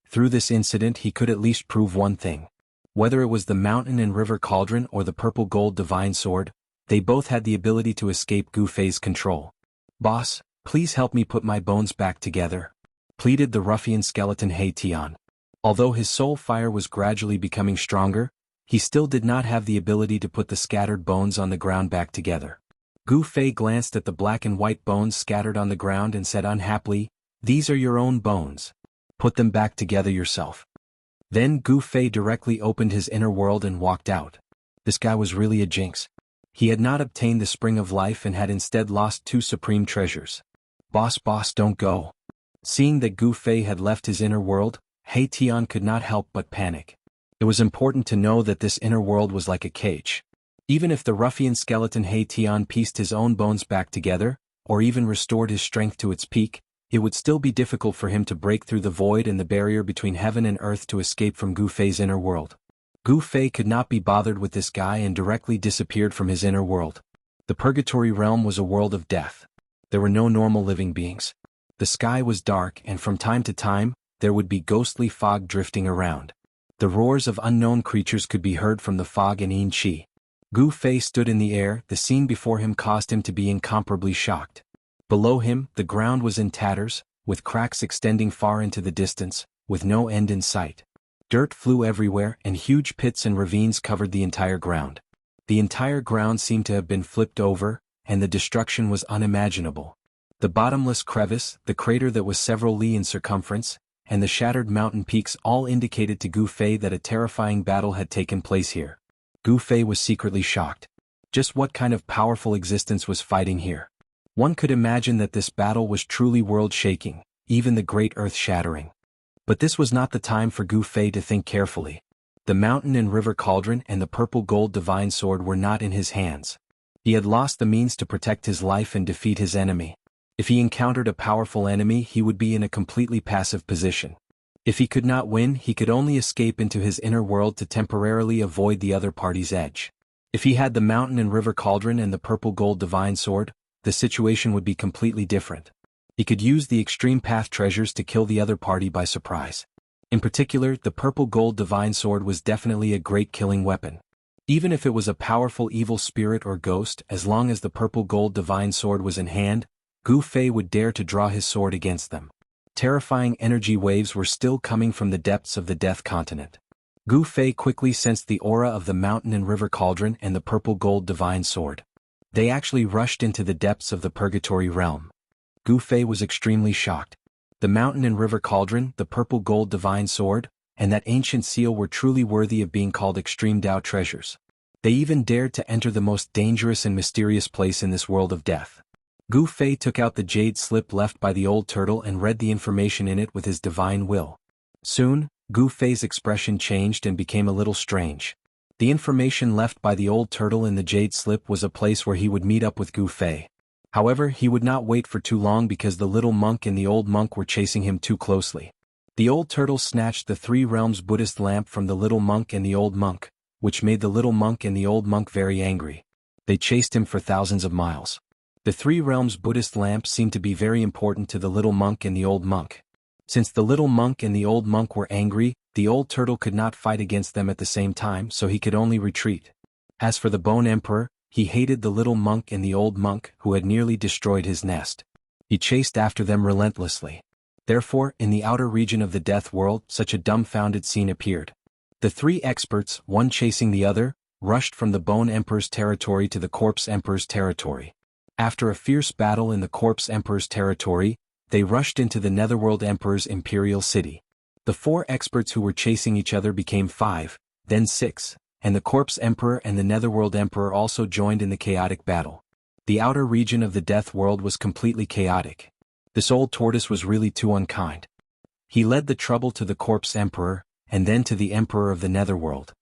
Through this incident he could at least prove one thing. Whether it was the mountain and river cauldron or the purple gold divine sword, they both had the ability to escape Gu Fei's control. Boss, please help me put my bones back together, pleaded the ruffian skeleton He Tian. Although his soul fire was gradually becoming stronger, he still did not have the ability to put the scattered bones on the ground back together. Gu Fei glanced at the black and white bones scattered on the ground and said unhappily, "These are your own bones. Put them back together yourself." Then Gu Fei directly opened his inner world and walked out. This guy was really a jinx. He had not obtained the spring of life and had instead lost two supreme treasures. Boss, don't go. Seeing that Gu Fei had left his inner world, He Tian could not help but panic. It was important to know that this inner world was like a cage. Even if the ruffian skeleton He Tian pieced his own bones back together, or even restored his strength to its peak, it would still be difficult for him to break through the void and the barrier between heaven and earth to escape from Gu Fei's inner world. Gu Fei could not be bothered with this guy and directly disappeared from his inner world. The purgatory realm was a world of death. There were no normal living beings. The sky was dark and from time to time, there would be ghostly fog drifting around. The roars of unknown creatures could be heard from the fog and Yin Qi. Gu Fei stood in the air. The scene before him caused him to be incomparably shocked. Below him, the ground was in tatters, with cracks extending far into the distance, with no end in sight. Dirt flew everywhere and huge pits and ravines covered the entire ground. The entire ground seemed to have been flipped over, and the destruction was unimaginable. The bottomless crevice, the crater that was several li in circumference, and the shattered mountain peaks all indicated to Gu Fei that a terrifying battle had taken place here. Gu Fei was secretly shocked. Just what kind of powerful existence was fighting here? One could imagine that this battle was truly world-shaking, even the great earth-shattering. But this was not the time for Gu Fei to think carefully. The mountain and river cauldron and the purple gold divine sword were not in his hands. He had lost the means to protect his life and defeat his enemy. If he encountered a powerful enemy, he would be in a completely passive position. If he could not win, he could only escape into his inner world to temporarily avoid the other party's edge. If he had the mountain and river cauldron and the purple gold divine sword, the situation would be completely different. He could use the extreme path treasures to kill the other party by surprise. In particular, the purple gold divine sword was definitely a great killing weapon. Even if it was a powerful evil spirit or ghost, as long as the purple gold divine sword was in hand, Gu Fei would dare to draw his sword against them. Terrifying energy waves were still coming from the depths of the Death Continent. Gu Fei quickly sensed the aura of the mountain and river cauldron and the purple gold divine sword. They actually rushed into the depths of the purgatory realm. Gu Fei was extremely shocked. The mountain and river cauldron, the purple gold divine sword, and that ancient seal were truly worthy of being called extreme Dao treasures. They even dared to enter the most dangerous and mysterious place in this world of death. Gu Fei took out the jade slip left by the old turtle and read the information in it with his divine will. Soon, Gu Fei's expression changed and became a little strange. The information left by the old turtle in the jade slip was a place where he would meet up with Gu Fei. However, he would not wait for too long because the little monk and the old monk were chasing him too closely. The old turtle snatched the three realms Buddhist lamp from the little monk and the old monk, which made the little monk and the old monk very angry. They chased him for thousands of miles. The three realms Buddhist lamp seemed to be very important to the little monk and the old monk. Since the little monk and the old monk were angry, the old turtle could not fight against them at the same time, so he could only retreat. As for the Bone Emperor, he hated the little monk and the old monk who had nearly destroyed his nest. He chased after them relentlessly. Therefore, in the outer region of the death world, such a dumbfounded scene appeared. The three experts, one chasing the other, rushed from the Bone Emperor's territory to the Corpse Emperor's territory. After a fierce battle in the Corpse Emperor's territory, they rushed into the Netherworld Emperor's imperial city. The four experts who were chasing each other became 5, then 6, and the Corpse Emperor and the Netherworld Emperor also joined in the chaotic battle. The outer region of the death world was completely chaotic. This old tortoise was really too unkind. He led the trouble to the Corpse Emperor, and then to the Emperor of the Netherworld.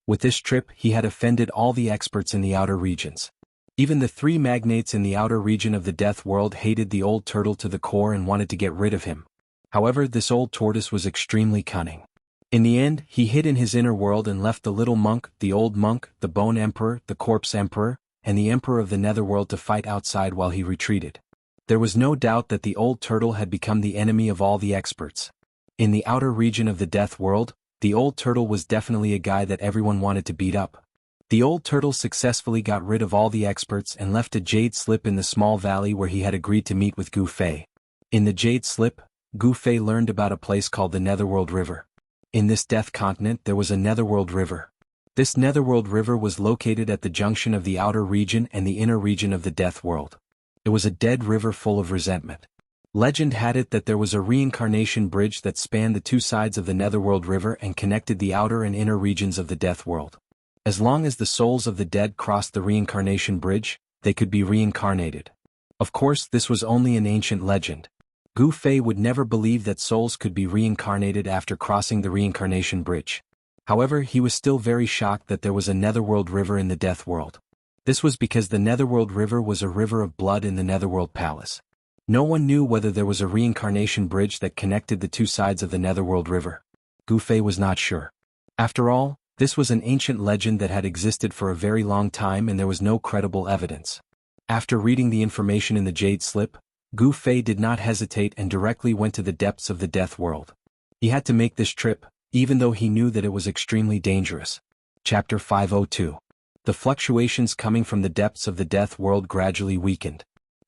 With this trip he had offended all the experts in the outer regions. Even the three magnates in the outer region of the death world hated the old turtle to the core and wanted to get rid of him. However, this old tortoise was extremely cunning. In the end, he hid in his inner world and left the little monk, the old monk, the Bone Emperor, the Corpse Emperor, and the Emperor of the Netherworld to fight outside while he retreated. There was no doubt that the old turtle had become the enemy of all the experts. In the outer region of the death world, the old turtle was definitely a guy that everyone wanted to beat up. The old turtle successfully got rid of all the experts and left a jade slip in the small valley where he had agreed to meet with Gu Fei. In the jade slip, Gu Fei learned about a place called the Netherworld River. In this death continent there was a Netherworld River. This Netherworld River was located at the junction of the outer region and the inner region of the death world. It was a dead river full of resentment. Legend had it that there was a reincarnation bridge that spanned the two sides of the Netherworld River and connected the outer and inner regions of the death world. As long as the souls of the dead crossed the reincarnation bridge, they could be reincarnated. Of course, this was only an ancient legend. Gu Fei would never believe that souls could be reincarnated after crossing the reincarnation bridge. However, he was still very shocked that there was a Netherworld River in the death world. This was because the Netherworld River was a river of blood in the Netherworld Palace. No one knew whether there was a reincarnation bridge that connected the two sides of the Netherworld River. Gu Fei was not sure. After all, this was an ancient legend that had existed for a very long time and there was no credible evidence. After reading the information in the jade slip, Gu Fei did not hesitate and directly went to the depths of the death world. He had to make this trip, even though he knew that it was extremely dangerous. Chapter 502. The fluctuations coming from the depths of the death world gradually weakened.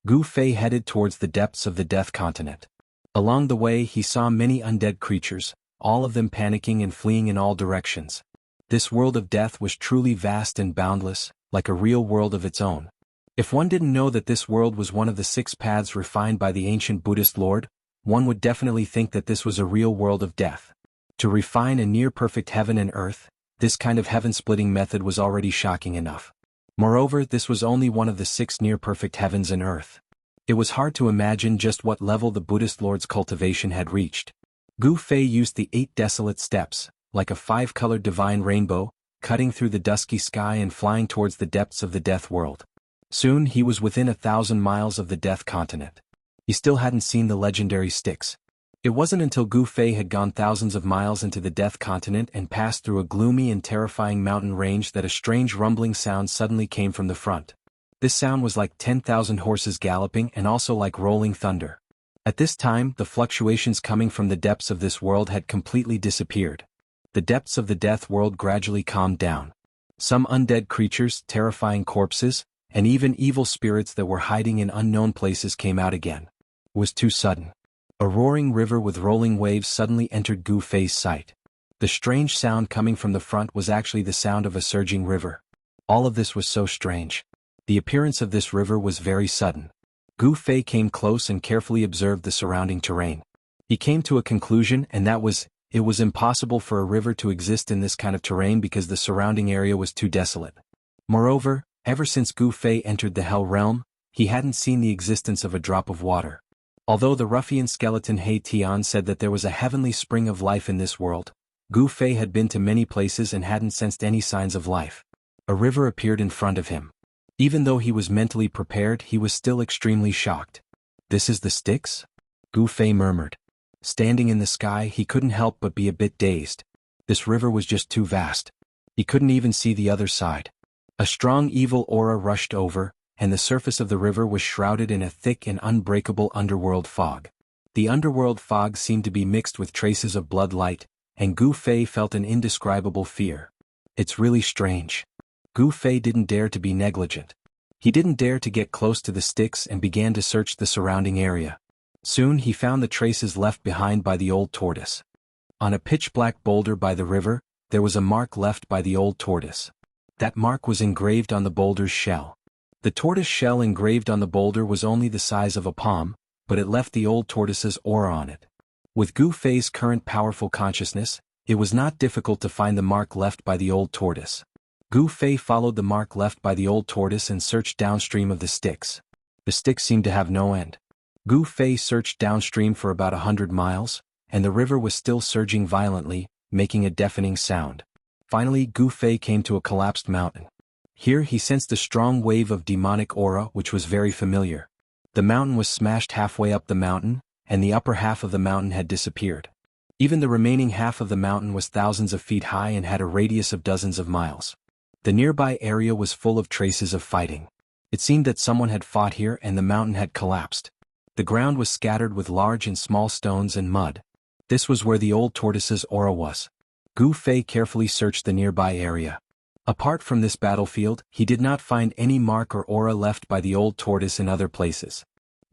Gu Fei headed towards the depths of the death continent. Along the way he saw many undead creatures, all of them panicking and fleeing in all directions. This world of death was truly vast and boundless, like a real world of its own. If one didn't know that this world was one of the 6 paths refined by the ancient Buddhist Lord, one would definitely think that this was a real world of death. To refine a near-perfect heaven and earth, this kind of heaven-splitting method was already shocking enough. Moreover, this was only one of the 6 near-perfect heavens and earth. It was hard to imagine just what level the Buddhist Lord's cultivation had reached. Gu Fei used the 8 desolate steps, like a 5-colored divine rainbow, cutting through the dusky sky and flying towards the depths of the death world. Soon he was within 1,000 miles of the death continent. He still hadn't seen the legendary sticks. It wasn't until Gu Fei had gone thousands of miles into the death continent and passed through a gloomy and terrifying mountain range that a strange rumbling sound suddenly came from the front. This sound was like 10,000 horses galloping and also like rolling thunder. At this time, the fluctuations coming from the depths of this world had completely disappeared. The depths of the death world gradually calmed down. Some undead creatures, terrifying corpses, and even evil spirits that were hiding in unknown places came out again. It was too sudden. A roaring river with rolling waves suddenly entered Gu Fei's sight. The strange sound coming from the front was actually the sound of a surging river. All of this was so strange. The appearance of this river was very sudden. Gu Fei came close and carefully observed the surrounding terrain. He came to a conclusion, and that was, it was impossible for a river to exist in this kind of terrain because the surrounding area was too desolate. Moreover, ever since Gu Fei entered the Hell Realm, he hadn't seen the existence of a drop of water. Although the ruffian skeleton He Tian said that there was a heavenly spring of life in this world, Gu Fei had been to many places and hadn't sensed any signs of life. A river appeared in front of him. Even though he was mentally prepared, he was still extremely shocked. "This is the Styx?" Gu Fei murmured. Standing in the sky, he couldn't help but be a bit dazed. This river was just too vast. He couldn't even see the other side. A strong evil aura rushed over, and the surface of the river was shrouded in a thick and unbreakable underworld fog. The underworld fog seemed to be mixed with traces of blood light, and Gu Fei felt an indescribable fear. It's really strange. Gu Fei didn't dare to be negligent. He didn't dare to get close to the sticks and began to search the surrounding area. Soon he found the traces left behind by the old tortoise. On a pitch-black boulder by the river, there was a mark left by the old tortoise. That mark was engraved on the boulder's shell. The tortoise shell engraved on the boulder was only the size of a palm, but it left the old tortoise's aura on it. With Gu Fei's current powerful consciousness, it was not difficult to find the mark left by the old tortoise. Gu Fei followed the mark left by the old tortoise and searched downstream of the sticks. The sticks seemed to have no end. Gu Fei searched downstream for about 100 miles, and the river was still surging violently, making a deafening sound. Finally, Gu Fei came to a collapsed mountain. Here he sensed a strong wave of demonic aura which was very familiar. The mountain was smashed halfway up the mountain, and the upper half of the mountain had disappeared. Even the remaining half of the mountain was thousands of feet high and had a radius of dozens of miles. The nearby area was full of traces of fighting. It seemed that someone had fought here and the mountain had collapsed. The ground was scattered with large and small stones and mud. This was where the old tortoise's aura was. Gu Fei carefully searched the nearby area. Apart from this battlefield, he did not find any mark or aura left by the old tortoise in other places.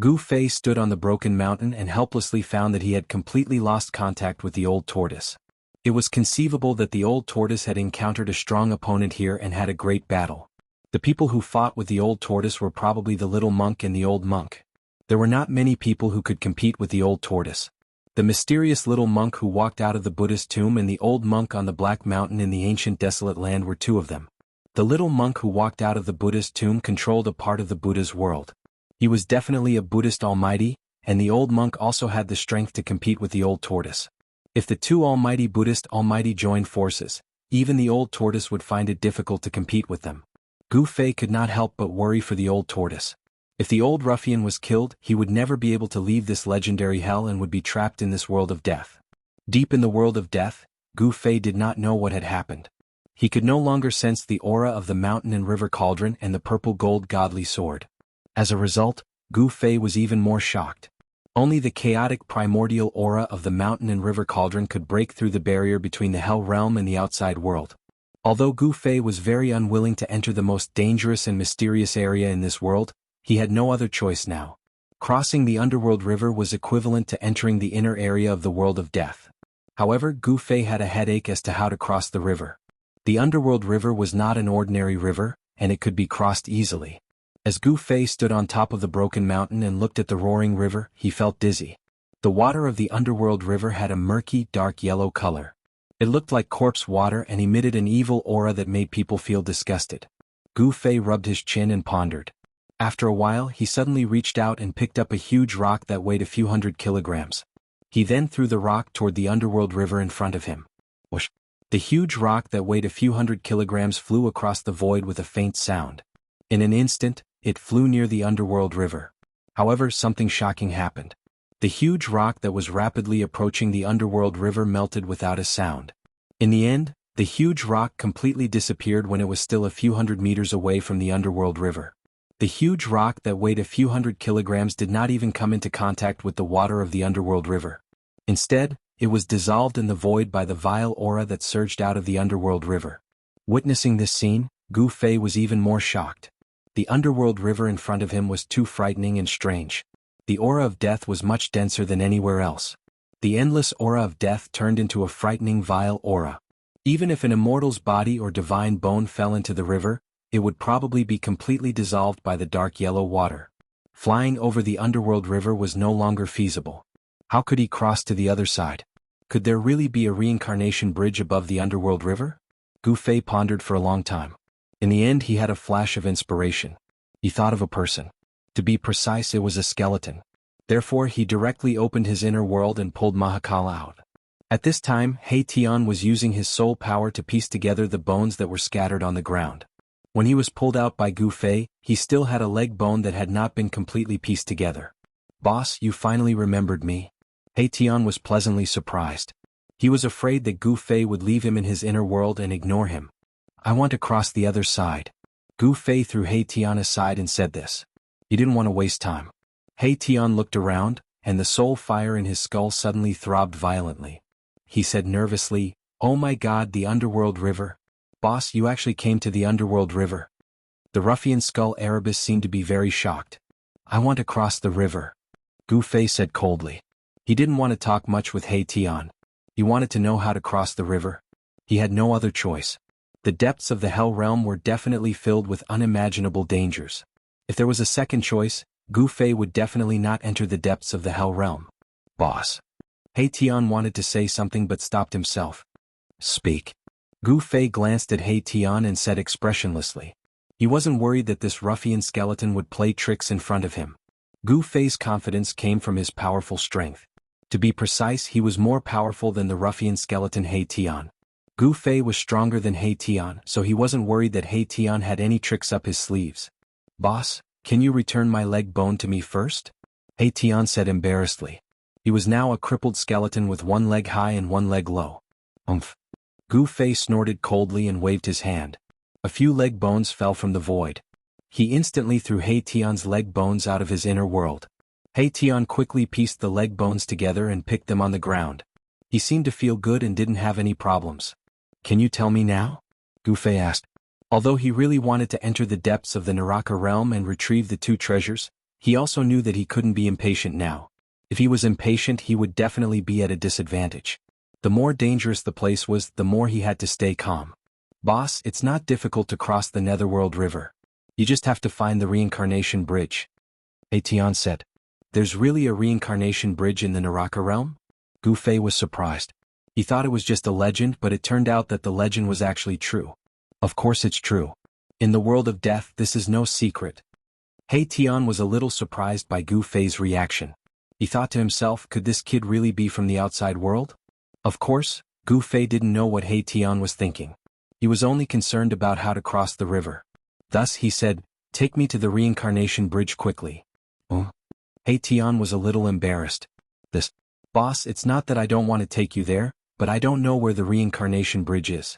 Gu Fei stood on the broken mountain and helplessly found that he had completely lost contact with the old tortoise. It was conceivable that the old tortoise had encountered a strong opponent here and had a great battle. The people who fought with the old tortoise were probably the little monk and the old monk. There were not many people who could compete with the old tortoise. The mysterious little monk who walked out of the Buddhist tomb and the old monk on the Black Mountain in the ancient desolate land were two of them. The little monk who walked out of the Buddhist tomb controlled a part of the Buddha's world. He was definitely a Buddhist almighty, and the old monk also had the strength to compete with the old tortoise. If the two almighty Buddhist almighty joined forces, even the old tortoise would find it difficult to compete with them. Gu Fei could not help but worry for the old tortoise. If the old ruffian was killed, he would never be able to leave this legendary hell and would be trapped in this world of death. Deep in the world of death, Gu Fei did not know what had happened. He could no longer sense the aura of the mountain and river cauldron and the purple gold godly sword. As a result, Gu Fei was even more shocked. Only the chaotic primordial aura of the mountain and river cauldron could break through the barrier between the hell realm and the outside world. Although Gu Fei was very unwilling to enter the most dangerous and mysterious area in this world, he had no other choice now. Crossing the underworld river was equivalent to entering the inner area of the world of death. However, Gu Fei had a headache as to how to cross the river. The underworld river was not an ordinary river, and it could be crossed easily. As Gu Fei stood on top of the broken mountain and looked at the roaring river, he felt dizzy. The water of the underworld river had a murky, dark yellow color. It looked like corpse water and emitted an evil aura that made people feel disgusted. Gu Fei rubbed his chin and pondered. After a while, he suddenly reached out and picked up a huge rock that weighed a few hundred kilograms. He then threw the rock toward the underworld river in front of him. Whoosh! The huge rock that weighed a few hundred kilograms flew across the void with a faint sound. In an instant, it flew near the underworld river. However, something shocking happened. The huge rock that was rapidly approaching the underworld river melted without a sound. In the end, the huge rock completely disappeared when it was still a few hundred meters away from the underworld river. The huge rock that weighed a few hundred kilograms did not even come into contact with the water of the underworld river. Instead, it was dissolved in the void by the vile aura that surged out of the underworld river. Witnessing this scene, Gu Fei was even more shocked. The underworld river in front of him was too frightening and strange. The aura of death was much denser than anywhere else. The endless aura of death turned into a frightening vile aura. Even if an immortal's body or divine bone fell into the river, it would probably be completely dissolved by the dark yellow water. Flying over the underworld river was no longer feasible. How could he cross to the other side? Could there really be a reincarnation bridge above the underworld river? Gu Fei pondered for a long time. In the end, he had a flash of inspiration. He thought of a person. To be precise, it was a skeleton. Therefore, he directly opened his inner world and pulled Mahakala out. At this time, He Tian was using his soul power to piece together the bones that were scattered on the ground. When he was pulled out by Gu Fei, he still had a leg bone that had not been completely pieced together. "Boss, you finally remembered me." Tian was pleasantly surprised. He was afraid that Gu Fei would leave him in his inner world and ignore him. I want to cross the other side. Gu Fei threw Tian aside and said this. He didn't want to waste time. Tian looked around, and the soul fire in his skull suddenly throbbed violently. He said nervously, "Oh my God, the underworld river. Boss, you actually came to the underworld river." The ruffian skull Erebus seemed to be very shocked. I want to cross the river, Gu Fei said coldly. He didn't want to talk much with Tian. He wanted to know how to cross the river. He had no other choice. The depths of the Hell Realm were definitely filled with unimaginable dangers. If there was a second choice, Gu Fei would definitely not enter the depths of the Hell Realm. Boss. Tian wanted to say something but stopped himself. Speak. Gu Fei glanced at Tian and said expressionlessly. He wasn't worried that this ruffian skeleton would play tricks in front of him. Gu Fei's confidence came from his powerful strength. To be precise, he was more powerful than the ruffian skeleton Tian. Gu Fei was stronger than Tian, so he wasn't worried that Tian had any tricks up his sleeves. Boss, can you return my leg bone to me first? Tian said embarrassedly. He was now a crippled skeleton with one leg high and one leg low. Umph. Gu Fei snorted coldly and waved his hand. A few leg bones fell from the void. He instantly threw Tian's leg bones out of his inner world. Tian quickly pieced the leg bones together and picked them on the ground. He seemed to feel good and didn't have any problems. Can you tell me now? Gu Fei asked. Although he really wanted to enter the depths of the Naraka realm and retrieve the two treasures, he also knew that he couldn't be impatient now. If he was impatient, he would definitely be at a disadvantage. The more dangerous the place was, the more he had to stay calm. Boss, it's not difficult to cross the Netherworld River. You just have to find the reincarnation bridge. Tian said. There's really a reincarnation bridge in the Naraka realm? Gu Fei was surprised. He thought it was just a legend, but it turned out that the legend was actually true. Of course it's true. In the world of death, this is no secret. Tian was a little surprised by Gu Fei's reaction. He thought to himself, could this kid really be from the outside world? Of course, Gu Fei didn't know what Tian was thinking. He was only concerned about how to cross the river. Thus he said, take me to the reincarnation bridge quickly. Tian was a little embarrassed. Boss, it's not that I don't want to take you there, but I don't know where the reincarnation bridge is.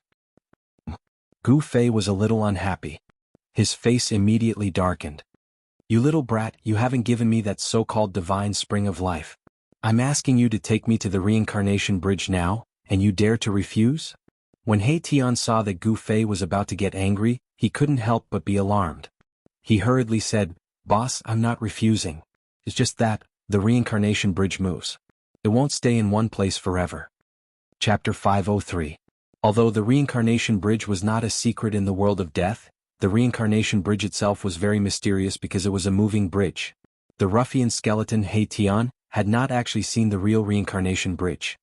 Gu Fei was a little unhappy. His face immediately darkened. You little brat, you haven't given me that so-called divine spring of life. I'm asking you to take me to the reincarnation bridge now, and you dare to refuse? When Tian saw that Gu Fei was about to get angry, he couldn't help but be alarmed. He hurriedly said, Boss, I'm not refusing. It's just that, the reincarnation bridge moves. It won't stay in one place forever. Chapter 503. Although the reincarnation bridge was not a secret in the world of death, the reincarnation bridge itself was very mysterious because it was a moving bridge. The ruffian skeleton Tian had not actually seen the real reincarnation bridge.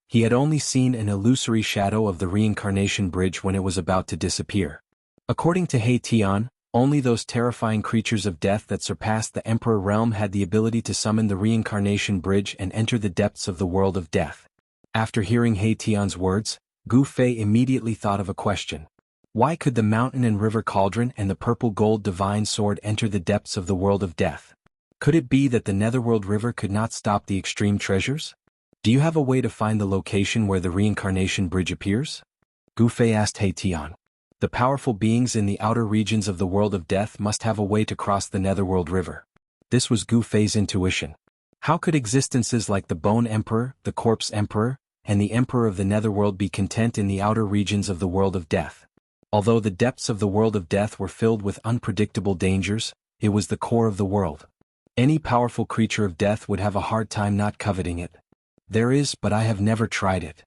He had only seen an illusory shadow of the reincarnation bridge when it was about to disappear. According to Tian, only those terrifying creatures of death that surpassed the Emperor realm had the ability to summon the reincarnation bridge and enter the depths of the world of death. After hearing Tian's words, Gu Fei immediately thought of a question. Why could the mountain and river cauldron and the purple gold divine sword enter the depths of the world of death? Could it be that the Netherworld River could not stop the extreme treasures? Do you have a way to find the location where the reincarnation bridge appears? Gu Fei asked Tian. The powerful beings in the outer regions of the world of death must have a way to cross the Netherworld River. This was Gu Fei's intuition. How could existences like the Bone Emperor, the Corpse Emperor, and the Emperor of the Netherworld be content in the outer regions of the world of death? Although the depths of the world of death were filled with unpredictable dangers, it was the core of the world. Any powerful creature of death would have a hard time not coveting it. There is, but I have never tried it.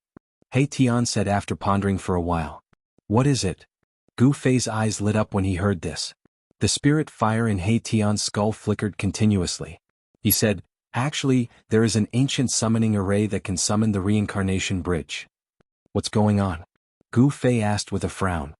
Tian said after pondering for a while. What is it? Gu Fei's eyes lit up when he heard this. The spirit fire in Tian's skull flickered continuously. He said, actually, there is an ancient summoning array that can summon the reincarnation bridge. What's going on? Gu Fei asked with a frown.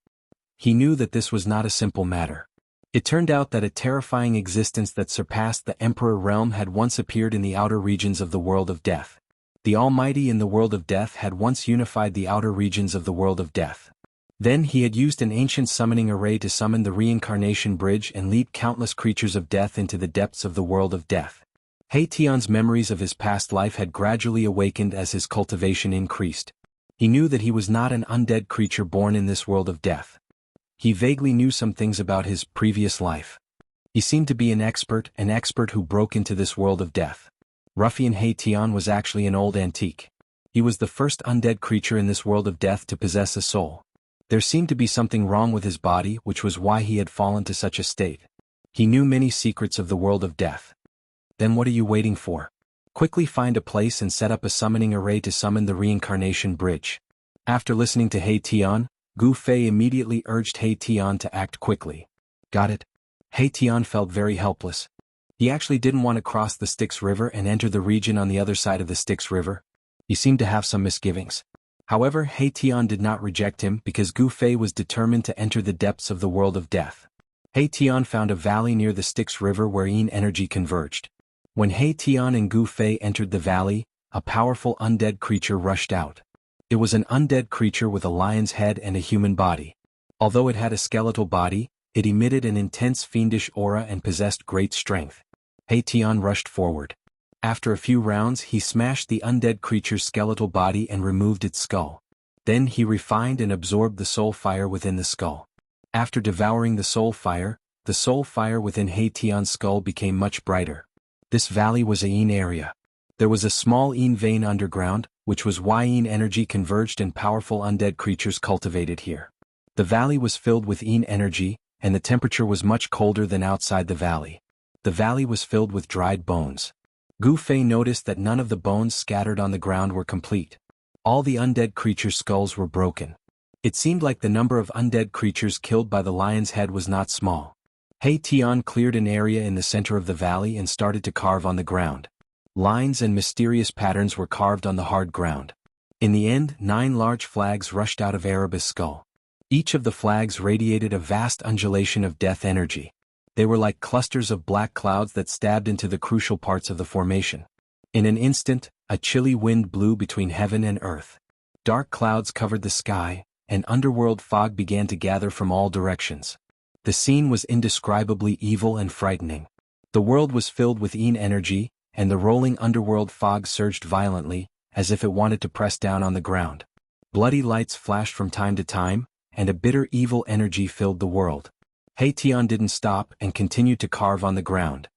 He knew that this was not a simple matter. It turned out that a terrifying existence that surpassed the Emperor realm had once appeared in the outer regions of the world of death. The Almighty in the world of death had once unified the outer regions of the world of death. Then he had used an ancient summoning array to summon the reincarnation bridge and lead countless creatures of death into the depths of the world of death. He Tian's memories of his past life had gradually awakened as his cultivation increased. He knew that he was not an undead creature born in this world of death. He vaguely knew some things about his previous life. He seemed to be an expert who broke into this world of death. Ruffian He Tian was actually an old antique. He was the first undead creature in this world of death to possess a soul. There seemed to be something wrong with his body, which was why he had fallen to such a state. He knew many secrets of the world of death. Then what are you waiting for? Quickly find a place and set up a summoning array to summon the reincarnation bridge. After listening to He Tian, Gu Fei immediately urged He Tian to act quickly. Got it? He Tian felt very helpless. He actually didn't want to cross the Styx River and enter the region on the other side of the Styx River. He seemed to have some misgivings. However, He Tian did not reject him because Gu Fei was determined to enter the depths of the world of death. He Tian found a valley near the Styx River where yin energy converged. When He Tian and Gu Fei entered the valley, a powerful undead creature rushed out. It was an undead creature with a lion's head and a human body. Although it had a skeletal body, it emitted an intense fiendish aura and possessed great strength. He Tian rushed forward. After a few rounds he smashed the undead creature's skeletal body and removed its skull. Then he refined and absorbed the soul fire within the skull. After devouring the soul fire within He Tian's skull became much brighter. This valley was a yin area. There was a small yin vein underground, which was why yin energy converged and powerful undead creatures cultivated here. The valley was filled with yin energy, and the temperature was much colder than outside the valley. The valley was filled with dried bones. Gu Fei noticed that none of the bones scattered on the ground were complete. All the undead creatures' skulls were broken. It seemed like the number of undead creatures killed by the lion's head was not small. He Tian cleared an area in the center of the valley and started to carve on the ground. Lines and mysterious patterns were carved on the hard ground. In the end, 9 large flags rushed out of Erebus' skull. Each of the flags radiated a vast undulation of death energy. They were like clusters of black clouds that stabbed into the crucial parts of the formation. In an instant, a chilly wind blew between heaven and earth. Dark clouds covered the sky, and underworld fog began to gather from all directions. The scene was indescribably evil and frightening. The world was filled with yin energy, and the rolling underworld fog surged violently, as if it wanted to press down on the ground. Bloody lights flashed from time to time, and a bitter evil energy filled the world. He Tian didn't stop and continued to carve on the ground.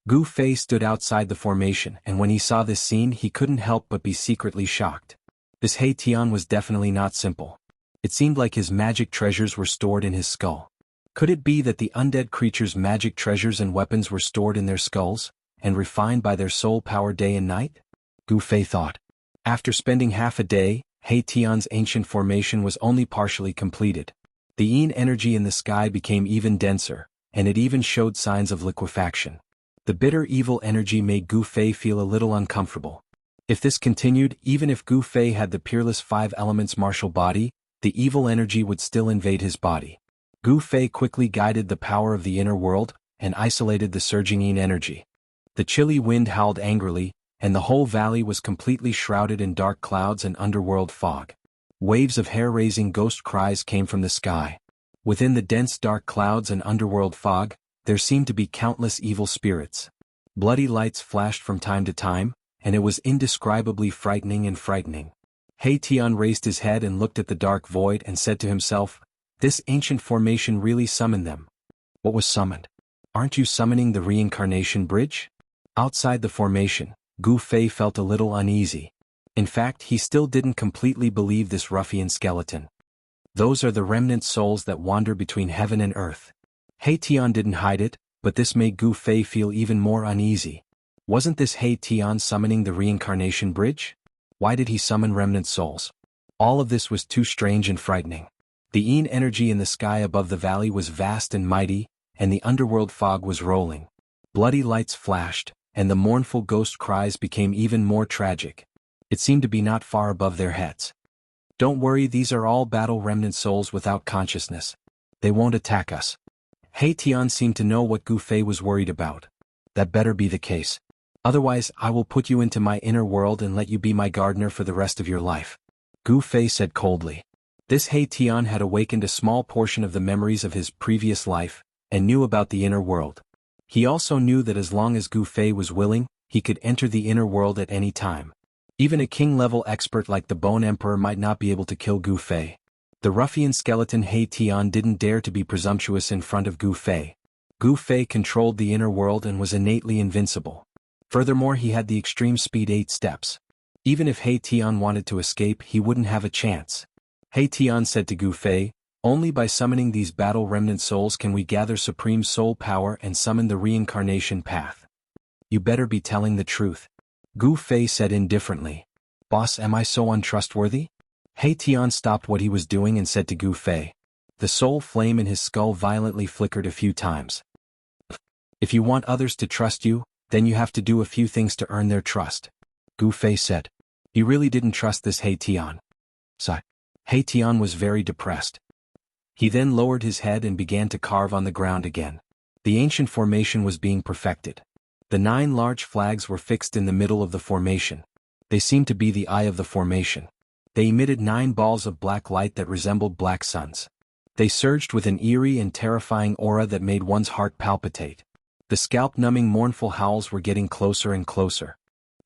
Gu Fei stood outside the formation, and when he saw this scene he couldn't help but be secretly shocked. This He Tian was definitely not simple. It seemed like his magic treasures were stored in his skull. Could it be that the undead creature's magic treasures and weapons were stored in their skulls, and refined by their soul power day and night? Gu Fei thought. After spending half a day, He Tian's ancient formation was only partially completed. The yin energy in the sky became even denser, and it even showed signs of liquefaction. The bitter evil energy made Gu Fei feel a little uncomfortable. If this continued, even if Gu Fei had the peerless 5 elements martial body, the evil energy would still invade his body. Gu Fei quickly guided the power of the inner world, and isolated the surging yin energy. The chilly wind howled angrily, and the whole valley was completely shrouded in dark clouds and underworld fog. Waves of hair-raising ghost cries came from the sky. Within the dense dark clouds and underworld fog, there seemed to be countless evil spirits. Bloody lights flashed from time to time, and it was indescribably frightening. He Tian raised his head and looked at the dark void and said to himself, "This ancient formation really summoned them." What was summoned? Aren't you summoning the reincarnation bridge? Outside the formation, Gu Fei felt a little uneasy. In fact, he still didn't completely believe this ruffian skeleton. Those are the remnant souls that wander between heaven and earth. He Tian didn't hide it, but this made Gu Fei feel even more uneasy. Wasn't this He Tian summoning the reincarnation bridge? Why did he summon remnant souls? All of this was too strange and frightening. The yin energy in the sky above the valley was vast and mighty, and the underworld fog was rolling. Bloody lights flashed, and the mournful ghost cries became even more tragic. It seemed to be not far above their heads. Don't worry, these are all battle remnant souls without consciousness. They won't attack us. He Tian seemed to know what Gu Fei was worried about. That better be the case. Otherwise, I will put you into my inner world and let you be my gardener for the rest of your life. Gu Fei said coldly. This He Tian had awakened a small portion of the memories of his previous life, and knew about the inner world. He also knew that as long as Gu Fei was willing, he could enter the inner world at any time. Even a king-level expert like the Bone Emperor might not be able to kill Gu Fei. The ruffian skeleton He Tian didn't dare to be presumptuous in front of Gu Fei. Gu Fei controlled the inner world and was innately invincible. Furthermore, he had the extreme speed 8 steps. Even if He Tian wanted to escape, he wouldn't have a chance. He Tian said to Gu Fei, "Only by summoning these battle remnant souls can we gather supreme soul power and summon the reincarnation path." "You better be telling the truth," Gu Fei said indifferently. "Boss, am I so untrustworthy?" He Tian stopped what he was doing and said to Gu Fei. The soul flame in his skull violently flickered a few times. "If you want others to trust you, then you have to do a few things to earn their trust," Gu Fei said. He really didn't trust this He Tian. So, He Tian was very depressed. He then lowered his head and began to carve on the ground again. The ancient formation was being perfected. The 9 large flags were fixed in the middle of the formation. They seemed to be the eye of the formation. They emitted 9 balls of black light that resembled black suns. They surged with an eerie and terrifying aura that made one's heart palpitate. The scalp-numbing mournful howls were getting closer and closer.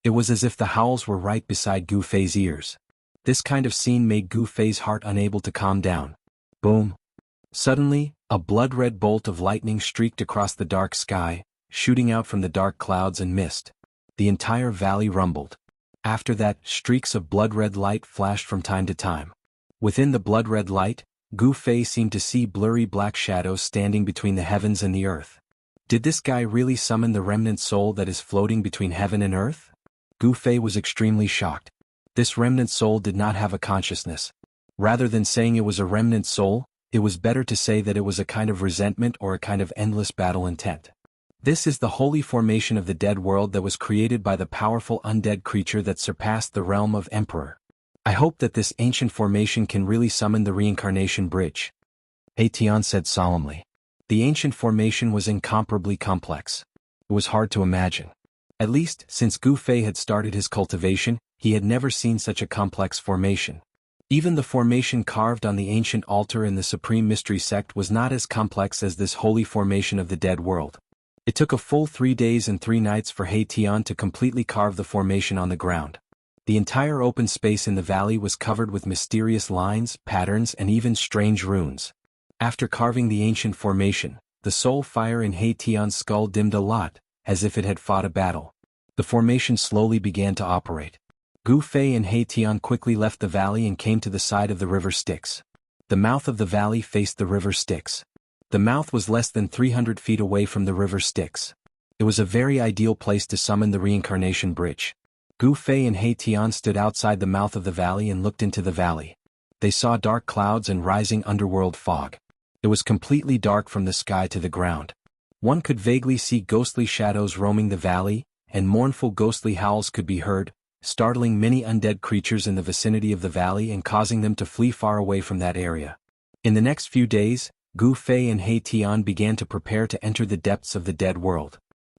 It was as if the howls were right beside Gu Fei's ears. This kind of scene made Gu Fei's heart unable to calm down. Boom! Suddenly, a blood-red bolt of lightning streaked across the dark sky, shooting out from the dark clouds and mist. The entire valley rumbled. After that, streaks of blood-red light flashed from time to time. Within the blood-red light, Gu Fei seemed to see blurry black shadows standing between the heavens and the earth. Did this guy really summon the remnant soul that is floating between heaven and earth? Gu Fei was extremely shocked. This remnant soul did not have a consciousness. Rather than saying it was a remnant soul, it was better to say that it was a kind of resentment or a kind of endless battle intent. This is the holy formation of the dead world that was created by the powerful undead creature that surpassed the realm of Emperor. I hope that this ancient formation can really summon the reincarnation bridge, He Tian said solemnly. The ancient formation was incomparably complex. It was hard to imagine. At least, since Gu Fei had started his cultivation, he had never seen such a complex formation. Even the formation carved on the ancient altar in the Supreme Mystery Sect was not as complex as this holy formation of the dead world. It took a full 3 days and 3 nights for He Tian to completely carve the formation on the ground. The entire open space in the valley was covered with mysterious lines, patterns, and even strange runes. After carving the ancient formation, the soul fire in He Tian's skull dimmed a lot, as if it had fought a battle. The formation slowly began to operate. Gu Fei and He Tian quickly left the valley and came to the side of the river Styx. The mouth of the valley faced the river Styx. The mouth was less than 300 feet away from the river Styx. It was a very ideal place to summon the reincarnation bridge. Gu Fei and He Tian stood outside the mouth of the valley and looked into the valley. They saw dark clouds and rising underworld fog. It was completely dark from the sky to the ground. One could vaguely see ghostly shadows roaming the valley, and mournful ghostly howls could be heard, startling many undead creatures in the vicinity of the valley and causing them to flee far away from that area. In the next few days, Gu Fei and He Tian began to prepare to enter the depths of the dead world.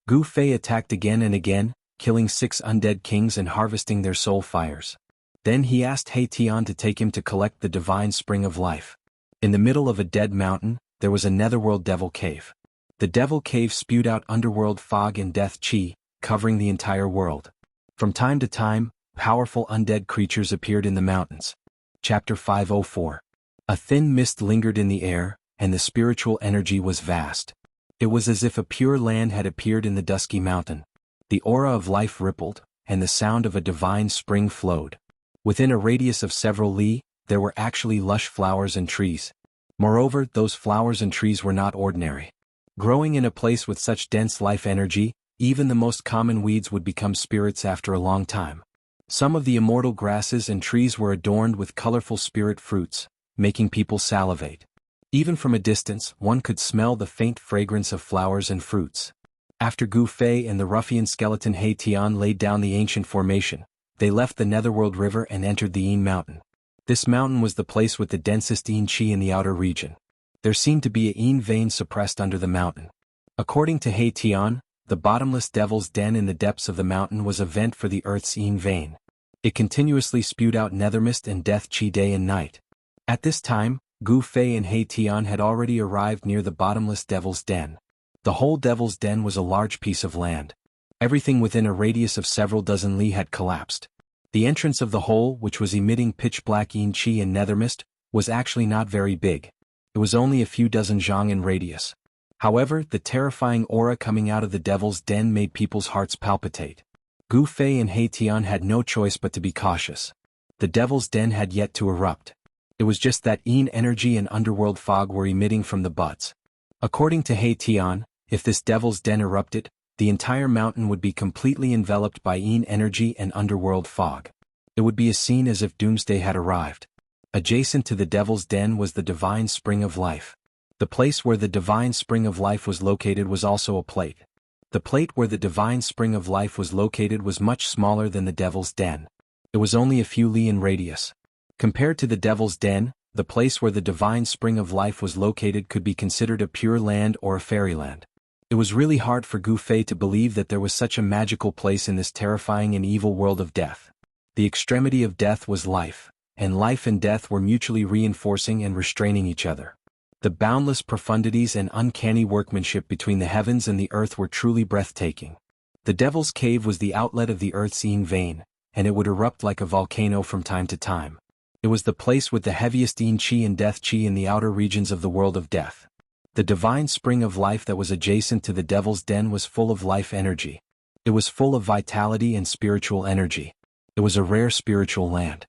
Gu Fei attacked again and again, killing 6 undead kings and harvesting their soul fires. Then he asked He Tian to take him to collect the divine spring of life. In the middle of a dead mountain, there was a netherworld devil cave. The devil cave spewed out underworld fog and death chi, covering the entire world. From time to time, powerful undead creatures appeared in the mountains. Chapter 504. A thin mist lingered in the air, and the spiritual energy was vast. It was as if a pure land had appeared in the dusky mountain. The aura of life rippled, and the sound of a divine spring flowed. Within a radius of several li, there were actually lush flowers and trees. Moreover, those flowers and trees were not ordinary. Growing in a place with such dense life energy, even the most common weeds would become spirits after a long time. Some of the immortal grasses and trees were adorned with colorful spirit fruits, making people salivate. Even from a distance, one could smell the faint fragrance of flowers and fruits. After Gu Fei and the ruffian skeleton He Tian laid down the ancient formation, they left the Netherworld River and entered the Yin Mountain. This mountain was the place with the densest Yin Qi in the outer region. There seemed to be a Yin vein suppressed under the mountain. According to He Tian, the bottomless devil's den in the depths of the mountain was a vent for the earth's Yin vein. It continuously spewed out nethermist and death chi day and night. At this time, Gu Fei and He Tian had already arrived near the bottomless devil's den. The whole devil's den was a large piece of land. Everything within a radius of several dozen li had collapsed. The entrance of the hole, which was emitting pitch-black yin qi and nether mist, was actually not very big. It was only a few dozen zhang in radius. However, the terrifying aura coming out of the devil's den made people's hearts palpitate. Gu Fei and He Tian had no choice but to be cautious. The devil's den had yet to erupt. It was just that yin energy and underworld fog were emitting from the buds. According to He Tian, if this devil's den erupted, the entire mountain would be completely enveloped by yin energy and underworld fog. It would be a scene as if doomsday had arrived. Adjacent to the devil's den was the divine spring of life. The place where the divine spring of life was located was also a plate. The plate where the divine spring of life was located was much smaller than the devil's den. It was only a few li in radius. Compared to the devil's den, the place where the divine spring of life was located could be considered a pure land or a fairyland. It was really hard for Gu Fei to believe that there was such a magical place in this terrifying and evil world of death. The extremity of death was life, and life and death were mutually reinforcing and restraining each other. The boundless profundities and uncanny workmanship between the heavens and the earth were truly breathtaking. The Devil's Cave was the outlet of the earth's yin vein, and it would erupt like a volcano from time to time. It was the place with the heaviest yin qi and death qi in the outer regions of the world of death. The divine spring of life that was adjacent to the Devil's Den was full of life energy. It was full of vitality and spiritual energy. It was a rare spiritual land.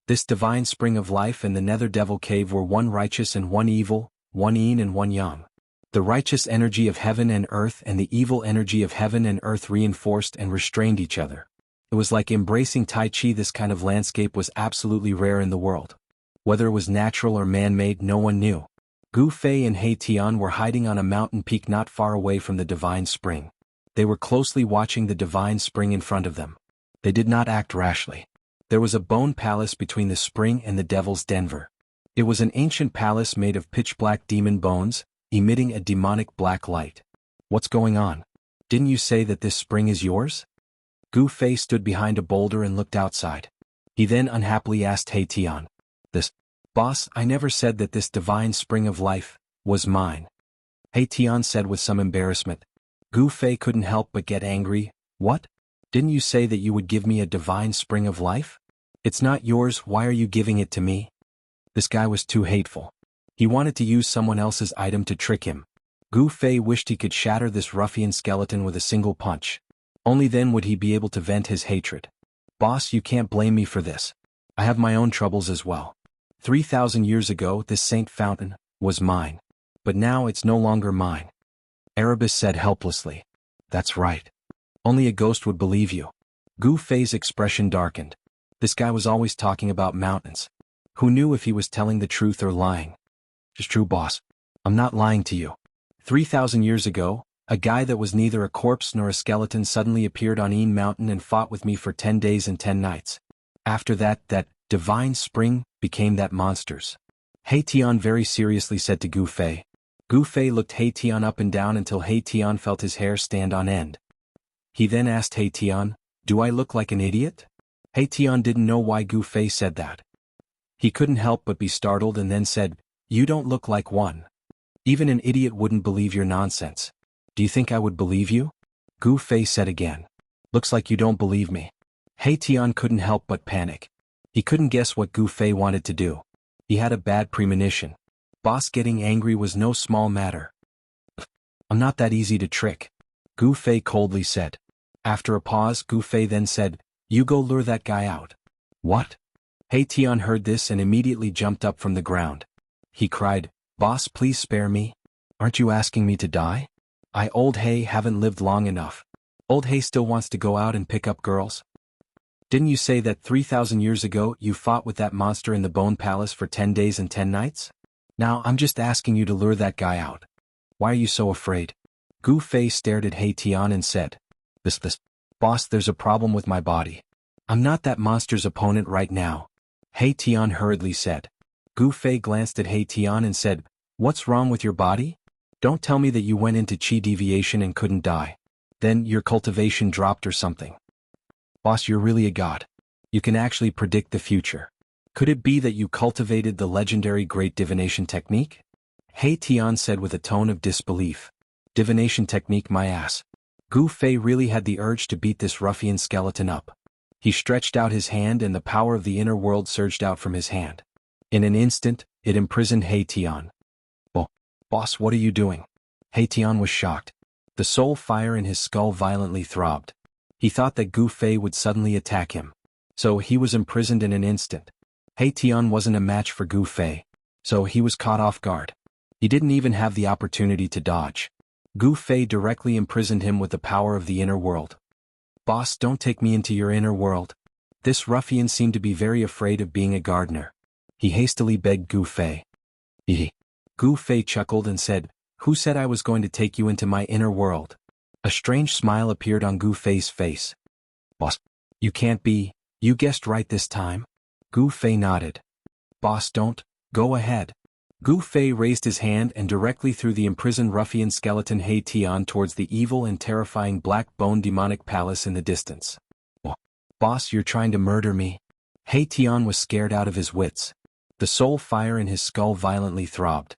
This divine spring of life and the Nether Devil Cave were one righteous and one evil, one yin and one yang. The righteous energy of heaven and earth and the evil energy of heaven and earth reinforced and restrained each other. It was like embracing Tai Chi. This kind of landscape was absolutely rare in the world. Whether it was natural or man-made, no one knew. Gu Fei and He Tian were hiding on a mountain peak not far away from the divine spring. They were closely watching the divine spring in front of them. They did not act rashly. There was a bone palace between the spring and the Devil's Den. It was an ancient palace made of pitch-black demon bones, emitting a demonic black light. What's going on? Didn't you say that this spring is yours? Gu Fei stood behind a boulder and looked outside. He then unhappily asked He Tian. This, boss, I never said that this divine spring of life was mine. He Tian said with some embarrassment. Gu Fei couldn't help but get angry. What? Didn't you say that you would give me a divine spring of life? It's not yours, why are you giving it to me? This guy was too hateful. He wanted to use someone else's item to trick him. Gu Fei wished he could shatter this ruffian skeleton with a single punch. Only then would he be able to vent his hatred. Boss, you can't blame me for this. I have my own troubles as well. 3,000 years ago, this saint fountain was mine. But now it's no longer mine. Erebus said helplessly. That's right. Only a ghost would believe you. Gu Fei's expression darkened. This guy was always talking about mountains. Who knew if he was telling the truth or lying? It's true, boss. I'm not lying to you. 3,000 years ago, a guy that was neither a corpse nor a skeleton suddenly appeared on Yin Mountain and fought with me for 10 days and 10 nights. After that divine spring became that monster's. He Tian very seriously said to Gu Fei. Gu Fei looked He Tian up and down until He Tian felt his hair stand on end. He then asked He Tian, do I look like an idiot? He Tian didn't know why Gu Fei said that. He couldn't help but be startled and then said, you don't look like one. Even an idiot wouldn't believe your nonsense. Do you think I would believe you? Gu Fei said again. Looks like you don't believe me. He Tian couldn't help but panic. He couldn't guess what Gu Fei wanted to do. He had a bad premonition. Boss getting angry was no small matter. I'm not that easy to trick. Gu Fei coldly said. After a pause, Gu Fei then said, you go lure that guy out. What? He Tian heard this and immediately jumped up from the ground. He cried, boss, please spare me. Aren't you asking me to die? Old He haven't lived long enough. Old He still wants to go out and pick up girls. Didn't you say that 3,000 years ago you fought with that monster in the Bone Palace for 10 days and 10 nights? Now I'm just asking you to lure that guy out. Why are you so afraid? Gu Fei stared at He Tian and said, This, boss, there's a problem with my body. I'm not that monster's opponent right now. He Tian hurriedly said. Gu Fei glanced at He Tian and said, what's wrong with your body? Don't tell me that you went into chi deviation and couldn't die. Then your cultivation dropped or something. Boss, you're really a god. You can actually predict the future. Could it be that you cultivated the legendary great divination technique? He Tian said with a tone of disbelief. Divination technique, my ass. Gu Fei really had the urge to beat this ruffian skeleton up. He stretched out his hand and the power of the inner world surged out from his hand. In an instant, it imprisoned He Tian. Boss, what are you doing? He Tian was shocked. The soul fire in his skull violently throbbed. He thought that Gu Fei would suddenly attack him. So he was imprisoned in an instant. He Tian wasn't a match for Gu Fei. So he was caught off guard. He didn't even have the opportunity to dodge. Gu Fei directly imprisoned him with the power of the inner world. Boss, don't take me into your inner world. This ruffian seemed to be very afraid of being a gardener. He hastily begged Gu Fei. Gu Fei chuckled and said, "Who said I was going to take you into my inner world?" A strange smile appeared on Gu Fei's face. Boss, you can't be, you guessed right this time? Gu Fei nodded. Boss, don't, go ahead. Gu Fei raised his hand and directly threw the imprisoned ruffian skeleton He Tian towards the evil and terrifying black bone demonic palace in the distance. Boss, you're trying to murder me? He Tian was scared out of his wits. The soul fire in his skull violently throbbed.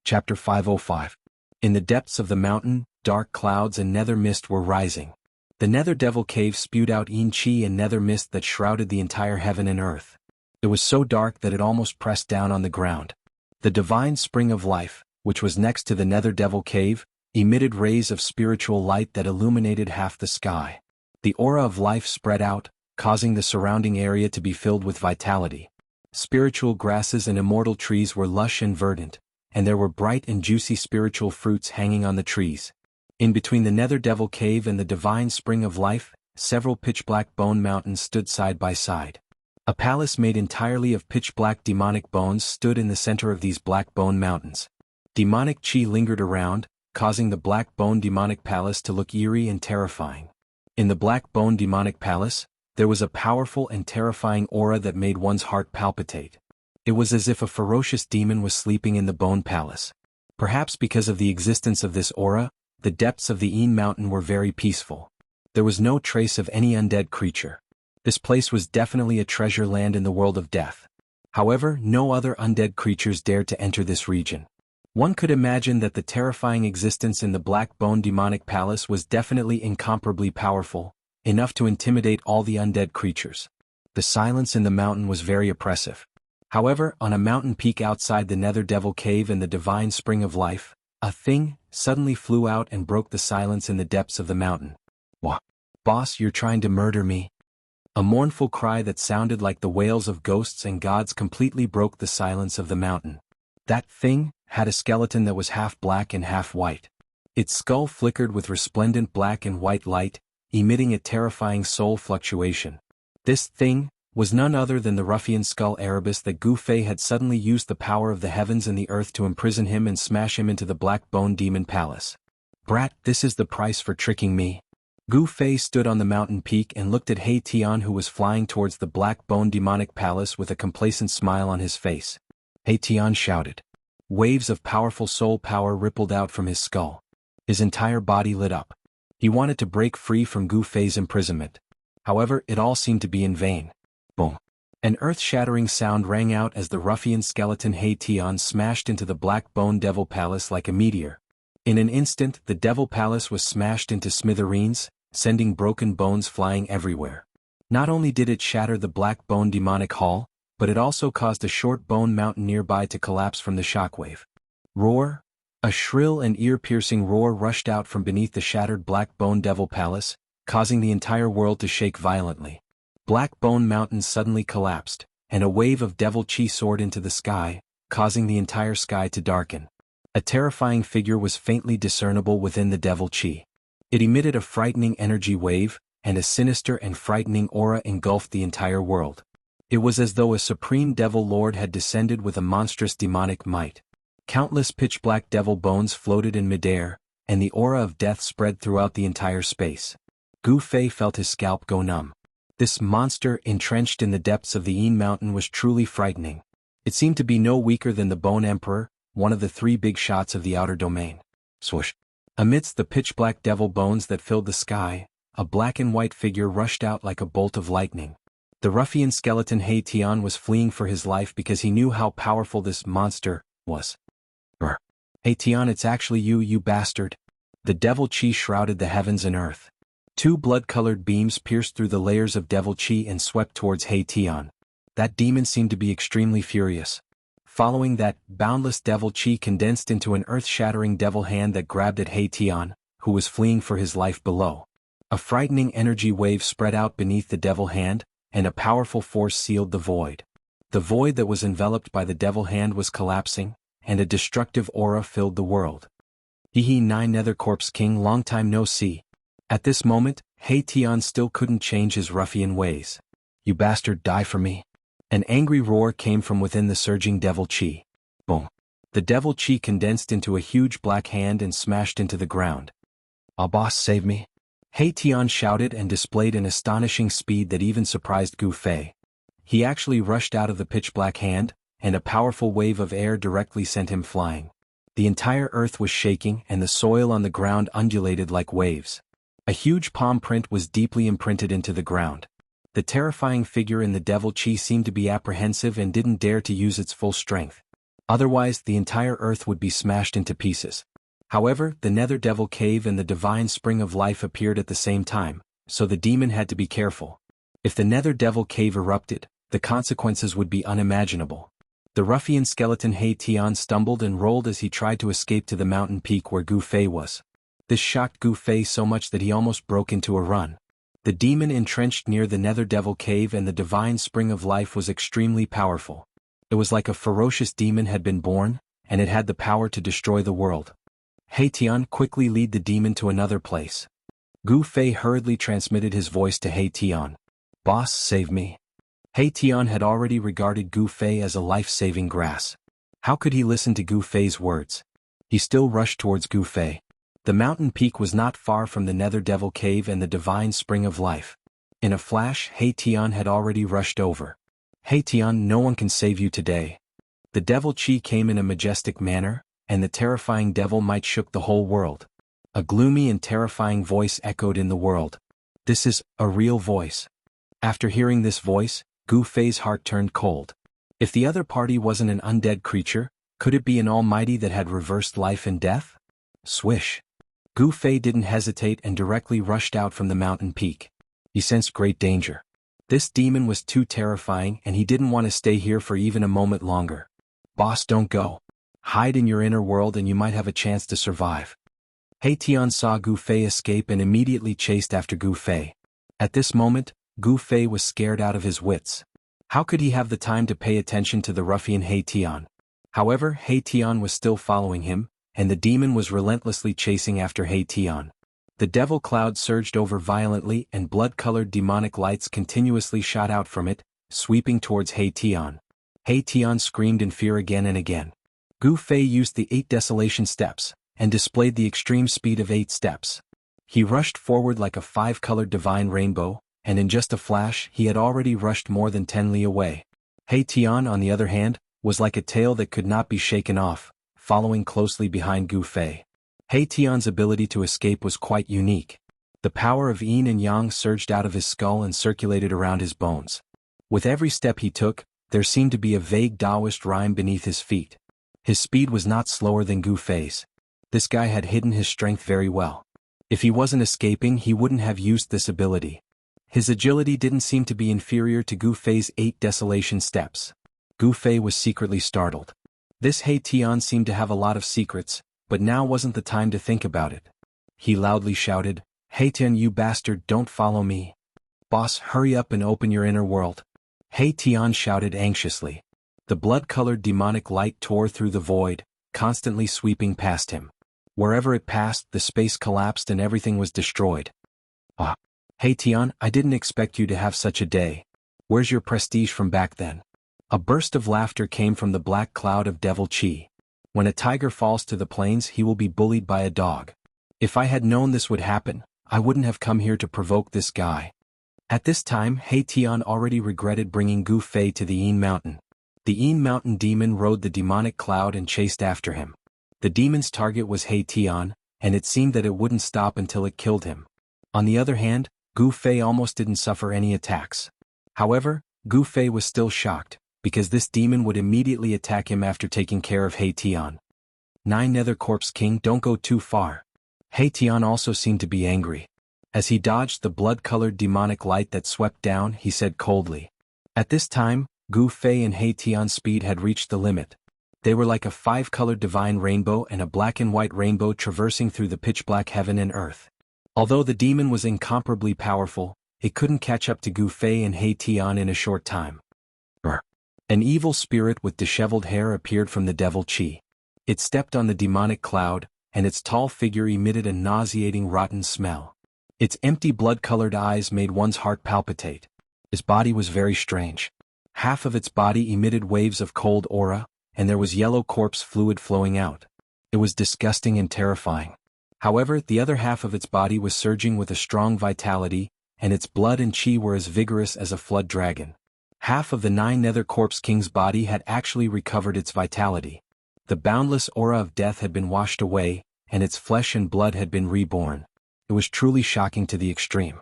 Chapter 505. In the depths of the mountain, dark clouds and nether mist were rising. The nether devil cave spewed out yin qi and nether mist that shrouded the entire heaven and earth. It was so dark that it almost pressed down on the ground. The divine spring of life, which was next to the nether devil cave, emitted rays of spiritual light that illuminated half the sky. The aura of life spread out, causing the surrounding area to be filled with vitality. Spiritual grasses and immortal trees were lush and verdant, and there were bright and juicy spiritual fruits hanging on the trees. In between the nether devil cave and the divine spring of life, several pitch-black bone mountains stood side by side. A palace made entirely of pitch-black demonic bones stood in the center of these black bone mountains. Demonic chi lingered around, causing the black bone demonic palace to look eerie and terrifying. In the black bone demonic palace, there was a powerful and terrifying aura that made one's heart palpitate. It was as if a ferocious demon was sleeping in the bone palace. Perhaps because of the existence of this aura, the depths of the Yin mountain were very peaceful. There was no trace of any undead creature. This place was definitely a treasure land in the world of death. However, no other undead creatures dared to enter this region. One could imagine that the terrifying existence in the black bone demonic palace was definitely incomparably powerful, enough to intimidate all the undead creatures. The silence in the mountain was very oppressive. However, on a mountain peak outside the nether devil cave and the divine spring of life, a thing suddenly flew out and broke the silence in the depths of the mountain. What? Boss, you're trying to murder me? A mournful cry that sounded like the wails of ghosts and gods completely broke the silence of the mountain. That thing had a skeleton that was half black and half white. Its skull flickered with resplendent black and white light, emitting a terrifying soul fluctuation. This thing was none other than the ruffian skull Erebus that Gu Fei had suddenly used the power of the heavens and the earth to imprison him and smash him into the black bone demon palace. Brat, this is the price for tricking me. Gu Fei stood on the mountain peak and looked at He Tian, who was flying towards the black bone demonic palace with a complacent smile on his face. He Tian shouted. Waves of powerful soul power rippled out from his skull. His entire body lit up. He wanted to break free from Gu Fei's imprisonment. However, it all seemed to be in vain. Boom. An earth-shattering sound rang out as the ruffian skeleton He Tian smashed into the black bone devil palace like a meteor. In an instant, the devil palace was smashed into smithereens, sending broken bones flying everywhere. Not only did it shatter the black bone demonic hall, but it also caused a short bone mountain nearby to collapse from the shockwave. Roar! A shrill and ear-piercing roar rushed out from beneath the shattered black bone devil palace, causing the entire world to shake violently. Black Bone Mountain suddenly collapsed, and a wave of devil chi soared into the sky, causing the entire sky to darken. A terrifying figure was faintly discernible within the devil chi. It emitted a frightening energy wave, and a sinister and frightening aura engulfed the entire world. It was as though a supreme devil lord had descended with a monstrous demonic might. Countless pitch-black devil bones floated in midair, and the aura of death spread throughout the entire space. Gu Fei felt his scalp go numb. This monster entrenched in the depths of the Yin mountain was truly frightening. It seemed to be no weaker than the Bone Emperor, one of the three big shots of the outer domain. Swoosh! Amidst the pitch-black devil bones that filled the sky, a black and white figure rushed out like a bolt of lightning. The ruffian skeleton He Tian was fleeing for his life because he knew how powerful this monster was. He Tian, it's actually you, you bastard. The devil chi shrouded the heavens and earth. Two blood-colored beams pierced through the layers of devil chi and swept towards He Tian. That demon seemed to be extremely furious. Following that, boundless devil chi condensed into an earth-shattering devil hand that grabbed at He Tian, who was fleeing for his life below. A frightening energy wave spread out beneath the devil hand, and a powerful force sealed the void. The void that was enveloped by the devil hand was collapsing, and a destructive aura filled the world. Hehe, 9 Nether Corpse King, long time no see. At this moment, He Tian still couldn't change his ruffian ways. You bastard, die for me. An angry roar came from within the surging devil chi. Boom. The devil chi condensed into a huge black hand and smashed into the ground. Ah, boss, save me. He Tian shouted and displayed an astonishing speed that even surprised Gu Fei. He actually rushed out of the pitch-black hand, and a powerful wave of air directly sent him flying. The entire earth was shaking and the soil on the ground undulated like waves. A huge palm print was deeply imprinted into the ground. The terrifying figure in the devil chi seemed to be apprehensive and didn't dare to use its full strength. Otherwise, the entire earth would be smashed into pieces. However, the Nether Devil Cave and the Divine Spring of Life appeared at the same time, so the demon had to be careful. If the Nether Devil Cave erupted, the consequences would be unimaginable. The ruffian skeleton He Tian stumbled and rolled as he tried to escape to the mountain peak where Gu Fei was. This shocked Gu Fei so much that he almost broke into a run. The demon entrenched near the Nether Devil Cave and the Divine Spring of Life was extremely powerful. It was like a ferocious demon had been born, and it had the power to destroy the world. He Tian, quickly lead the demon to another place. Gu Fei hurriedly transmitted his voice to He Tian. Boss, save me. He Tian had already regarded Gu Fei as a life-saving grass. How could he listen to Gu Fei's words? He still rushed towards Gu Fei. The mountain peak was not far from the Nether Devil Cave and the Divine Spring of Life. In a flash, He Tian had already rushed over. He Tian, no one can save you today. The devil chi came in a majestic manner, and the terrifying devil might shook the whole world. A gloomy and terrifying voice echoed in the world. This is a real voice. After hearing this voice, Gu Fei's heart turned cold. If the other party wasn't an undead creature, could it be an almighty that had reversed life and death? Swish. Gu Fei didn't hesitate and directly rushed out from the mountain peak. He sensed great danger. This demon was too terrifying and he didn't want to stay here for even a moment longer. Boss, don't go. Hide in your inner world and you might have a chance to survive. He Tian saw Gu Fei escape and immediately chased after Gu Fei. At this moment, Gu Fei was scared out of his wits. How could he have the time to pay attention to the ruffian He Tian? However, He Tian was still following him, and the demon was relentlessly chasing after He Tian. The devil cloud surged over violently and blood-colored demonic lights continuously shot out from it, sweeping towards He Tian. He Tian screamed in fear again and again. Gu Fei used the 8 desolation steps, and displayed the extreme speed of 8 steps. He rushed forward like a 5-colored divine rainbow, and in just a flash he had already rushed more than 10 li away. He Tian, on the other hand, was like a tail that could not be shaken off, following closely behind Gu Fei. He Tian's ability to escape was quite unique. The power of yin and yang surged out of his skull and circulated around his bones. With every step he took, there seemed to be a vague Taoist rhyme beneath his feet. His speed was not slower than Gu Fei's. This guy had hidden his strength very well. If he wasn't escaping, he wouldn't have used this ability. His agility didn't seem to be inferior to Gu Fei's 8 desolation steps. Gu Fei was secretly startled. This He Tian seemed to have a lot of secrets, but now wasn't the time to think about it. He loudly shouted, He Tian, you bastard, don't follow me. Boss, hurry up and open your inner world. He Tian shouted anxiously. The blood-colored demonic light tore through the void, constantly sweeping past him. Wherever it passed, the space collapsed and everything was destroyed. Ah. He Tian, I didn't expect you to have such a day. Where's your prestige from back then? A burst of laughter came from the black cloud of devil chi. When a tiger falls to the plains, he will be bullied by a dog. If I had known this would happen, I wouldn't have come here to provoke this guy. At this time, He Tian already regretted bringing Gu Fei to the Yin Mountain. The Yin Mountain demon rode the demonic cloud and chased after him. The demon's target was He Tian, and it seemed that it wouldn't stop until it killed him. On the other hand, Gu Fei almost didn't suffer any attacks. However, Gu Fei was still shocked, because this demon would immediately attack him after taking care of He Tian. 9 Nether Corpse King, don't go too far. Tian also seemed to be angry. As he dodged the blood-colored demonic light that swept down, he said coldly. At this time, Gu Fei and Tian's speed had reached the limit. They were like a five-colored divine rainbow and a black and white rainbow traversing through the pitch-black heaven and earth. Although the demon was incomparably powerful, it couldn't catch up to Gu Fei and Tian in a short time. An evil spirit with disheveled hair appeared from the devil Qi. It stepped on the demonic cloud, and its tall figure emitted a nauseating rotten smell. Its empty blood-colored eyes made one's heart palpitate. Its body was very strange. Half of its body emitted waves of cold aura, and there was yellow corpse fluid flowing out. It was disgusting and terrifying. However, the other half of its body was surging with a strong vitality, and its blood and qi were as vigorous as a flood dragon. Half of the Nine Nether Corpse King's body had actually recovered its vitality. The boundless aura of death had been washed away, and its flesh and blood had been reborn. It was truly shocking to the extreme.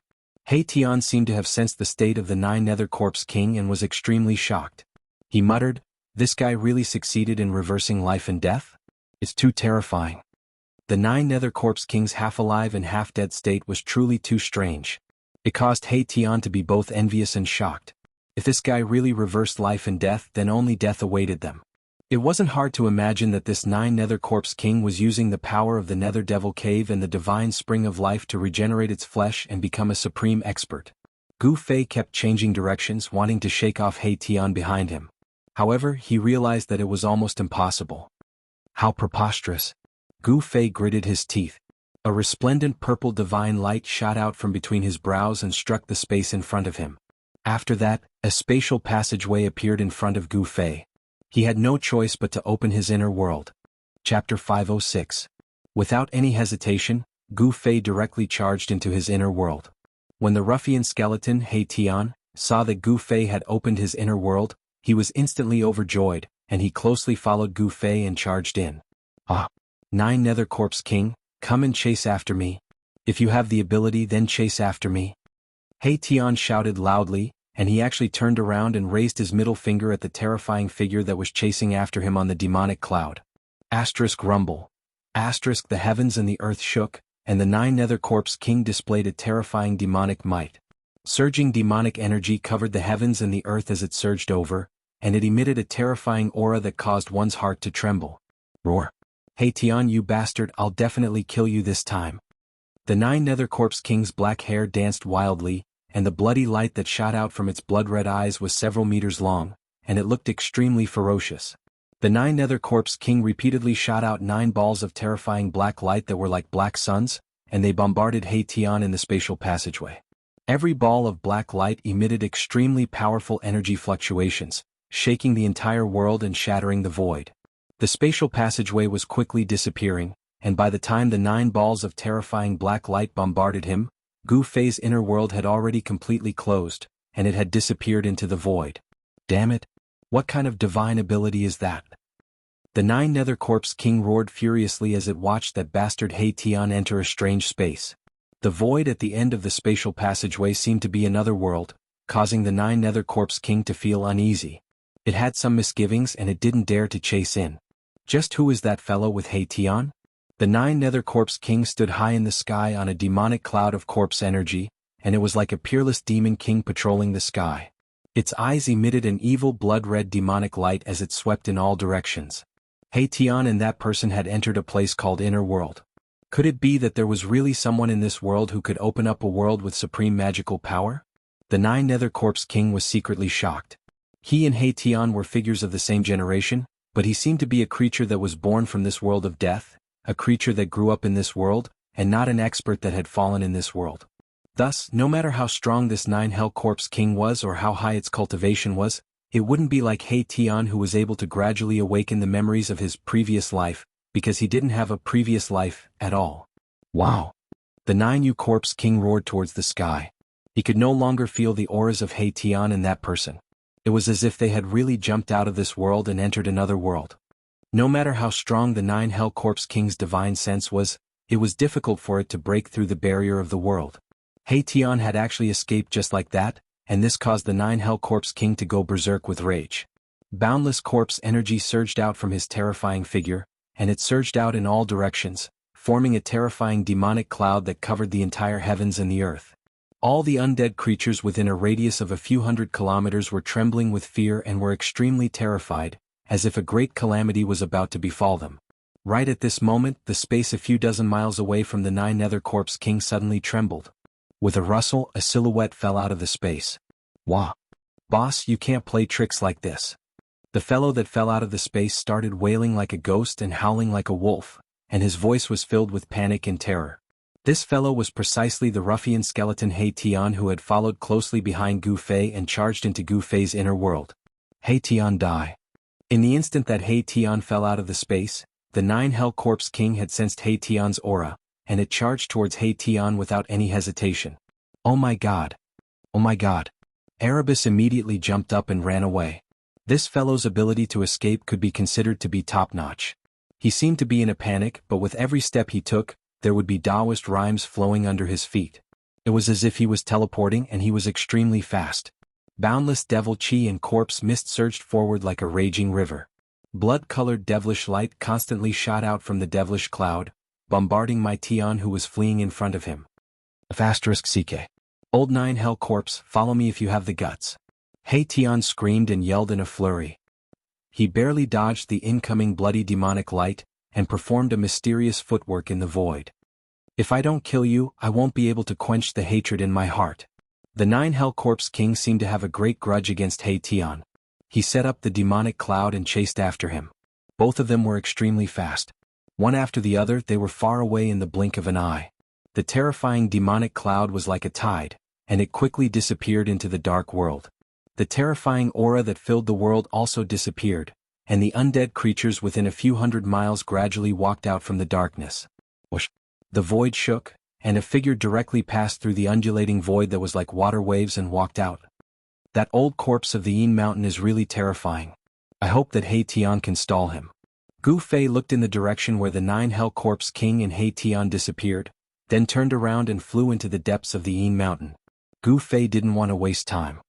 Tian seemed to have sensed the state of the Nine Nether Corpse King and was extremely shocked. He muttered, "This guy really succeeded in reversing life and death? It's too terrifying." The Nine Nether Corpse King's half-alive and half-dead state was truly too strange. It caused Tian to be both envious and shocked. If this guy really reversed life and death, then only death awaited them. It wasn't hard to imagine that this Nine Nether Corpse King was using the power of the Nether Devil Cave and the divine spring of life to regenerate its flesh and become a supreme expert. Gu Fei kept changing directions, wanting to shake off Tian behind him. However, he realized that it was almost impossible. How preposterous. Gu Fei gritted his teeth. A resplendent purple divine light shot out from between his brows and struck the space in front of him. After that, a spatial passageway appeared in front of Gu Fei. He had no choice but to open his inner world. Chapter 506. Without any hesitation, Gu Fei directly charged into his inner world. When the ruffian skeleton Tian saw that Gu Fei had opened his inner world, he was instantly overjoyed, and he closely followed Gu Fei and charged in. "Ah! Nine Nether Corpse King, come and chase after me. If you have the ability, then chase after me." Tian shouted loudly, and he actually turned around and raised his middle finger at the terrifying figure that was chasing after him on the demonic cloud. Asterisk rumble. Asterisk the heavens and the earth shook, and the Nine Nether Corpse King displayed a terrifying demonic might. Surging demonic energy covered the heavens and the earth as it surged over, and it emitted a terrifying aura that caused one's heart to tremble. Roar. Tian, you bastard, I'll definitely kill you this time. The Nine Nether Corpse King's black hair danced wildly, and the bloody light that shot out from its blood-red eyes was several meters long, and it looked extremely ferocious. The Nine Nether Corpse King repeatedly shot out 9 balls of terrifying black light that were like black suns, and they bombarded Tian in the spatial passageway. Every ball of black light emitted extremely powerful energy fluctuations, shaking the entire world and shattering the void. The spatial passageway was quickly disappearing, and by the time the 9 balls of terrifying black light bombarded him, Gu Fei's inner world had already completely closed, and it had disappeared into the void. Damn it! What kind of divine ability is that? The Nine Nether Corpse King roared furiously as it watched that bastard Tian enter a strange space. The void at the end of the spatial passageway seemed to be another world, causing the Nine Nether Corpse King to feel uneasy. It had some misgivings and it didn't dare to chase in. Just who is that fellow with Tian? The Nine Nether Corpse King stood high in the sky on a demonic cloud of corpse energy, and it was like a peerless demon king patrolling the sky. Its eyes emitted an evil blood-red demonic light as it swept in all directions. Tian and that person had entered a place called Inner World. Could it be that there was really someone in this world who could open up a world with supreme magical power? The Nine Nether Corpse King was secretly shocked. He and Tian were figures of the same generation, but he seemed to be a creature that was born from this world of death, a creature that grew up in this world, and not an expert that had fallen in this world. Thus, no matter how strong this Nine Hell Corpse King was or how high its cultivation was, it wouldn't be like Tian who was able to gradually awaken the memories of his previous life, because he didn't have a previous life at all. Wow! The Nine Corpse King roared towards the sky. He could no longer feel the auras of Tian and that person. It was as if they had really jumped out of this world and entered another world. No matter how strong the Nine Hell Corpse King's divine sense was, it was difficult for it to break through the barrier of the world. Tian had actually escaped just like that, and this caused the Nine Hell Corpse King to go berserk with rage. Boundless corpse energy surged out from his terrifying figure, and it surged out in all directions, forming a terrifying demonic cloud that covered the entire heavens and the earth. All the undead creatures within a radius of a few hundred kilometers were trembling with fear and were extremely terrified, as if a great calamity was about to befall them. Right at this moment, the space a few dozen miles away from the 9 Nether Corpse King suddenly trembled. With a rustle, a silhouette fell out of the space. Wah! Boss, you can't play tricks like this. The fellow that fell out of the space started wailing like a ghost and howling like a wolf, and his voice was filled with panic and terror. This fellow was precisely the ruffian skeleton He Tian who had followed closely behind Gu Fei and charged into Gu Fei's inner world. He Tian die. In the instant that He Tian fell out of the space, the 9 Hell Corpse King had sensed He Tian's aura, and it charged towards He Tian without any hesitation. Oh my god! Oh my god! Erebus immediately jumped up and ran away. This fellow's ability to escape could be considered to be top-notch. He seemed to be in a panic, but with every step he took, there would be Taoist rhymes flowing under his feet. It was as if he was teleporting and he was extremely fast. Boundless devil chi and corpse mist surged forward like a raging river. Blood-colored devilish light constantly shot out from the devilish cloud, bombarding my Tian who was fleeing in front of him. *CK. Old 9 Hell Corpse, follow me if you have the guts. He Tian screamed and yelled in a flurry. He barely dodged the incoming bloody demonic light, and performed a mysterious footwork in the void. If I don't kill you, I won't be able to quench the hatred in my heart. The 9 Hell Corpse King seemed to have a great grudge against He Tian. He set up the demonic cloud and chased after him. Both of them were extremely fast. One after the other, they were far away in the blink of an eye. The terrifying demonic cloud was like a tide, and it quickly disappeared into the dark world. The terrifying aura that filled the world also disappeared, and the undead creatures within a few hundred miles gradually walked out from the darkness. Whoosh! The void shook, and a figure directly passed through the undulating void that was like water waves and walked out. That old corpse of the Yin Mountain is really terrifying. I hope that He Tian can stall him. Gu Fei looked in the direction where the 9 Hell Corpse King and He Tian disappeared, then turned around and flew into the depths of the Yin Mountain. Gu Fei didn't want to waste time.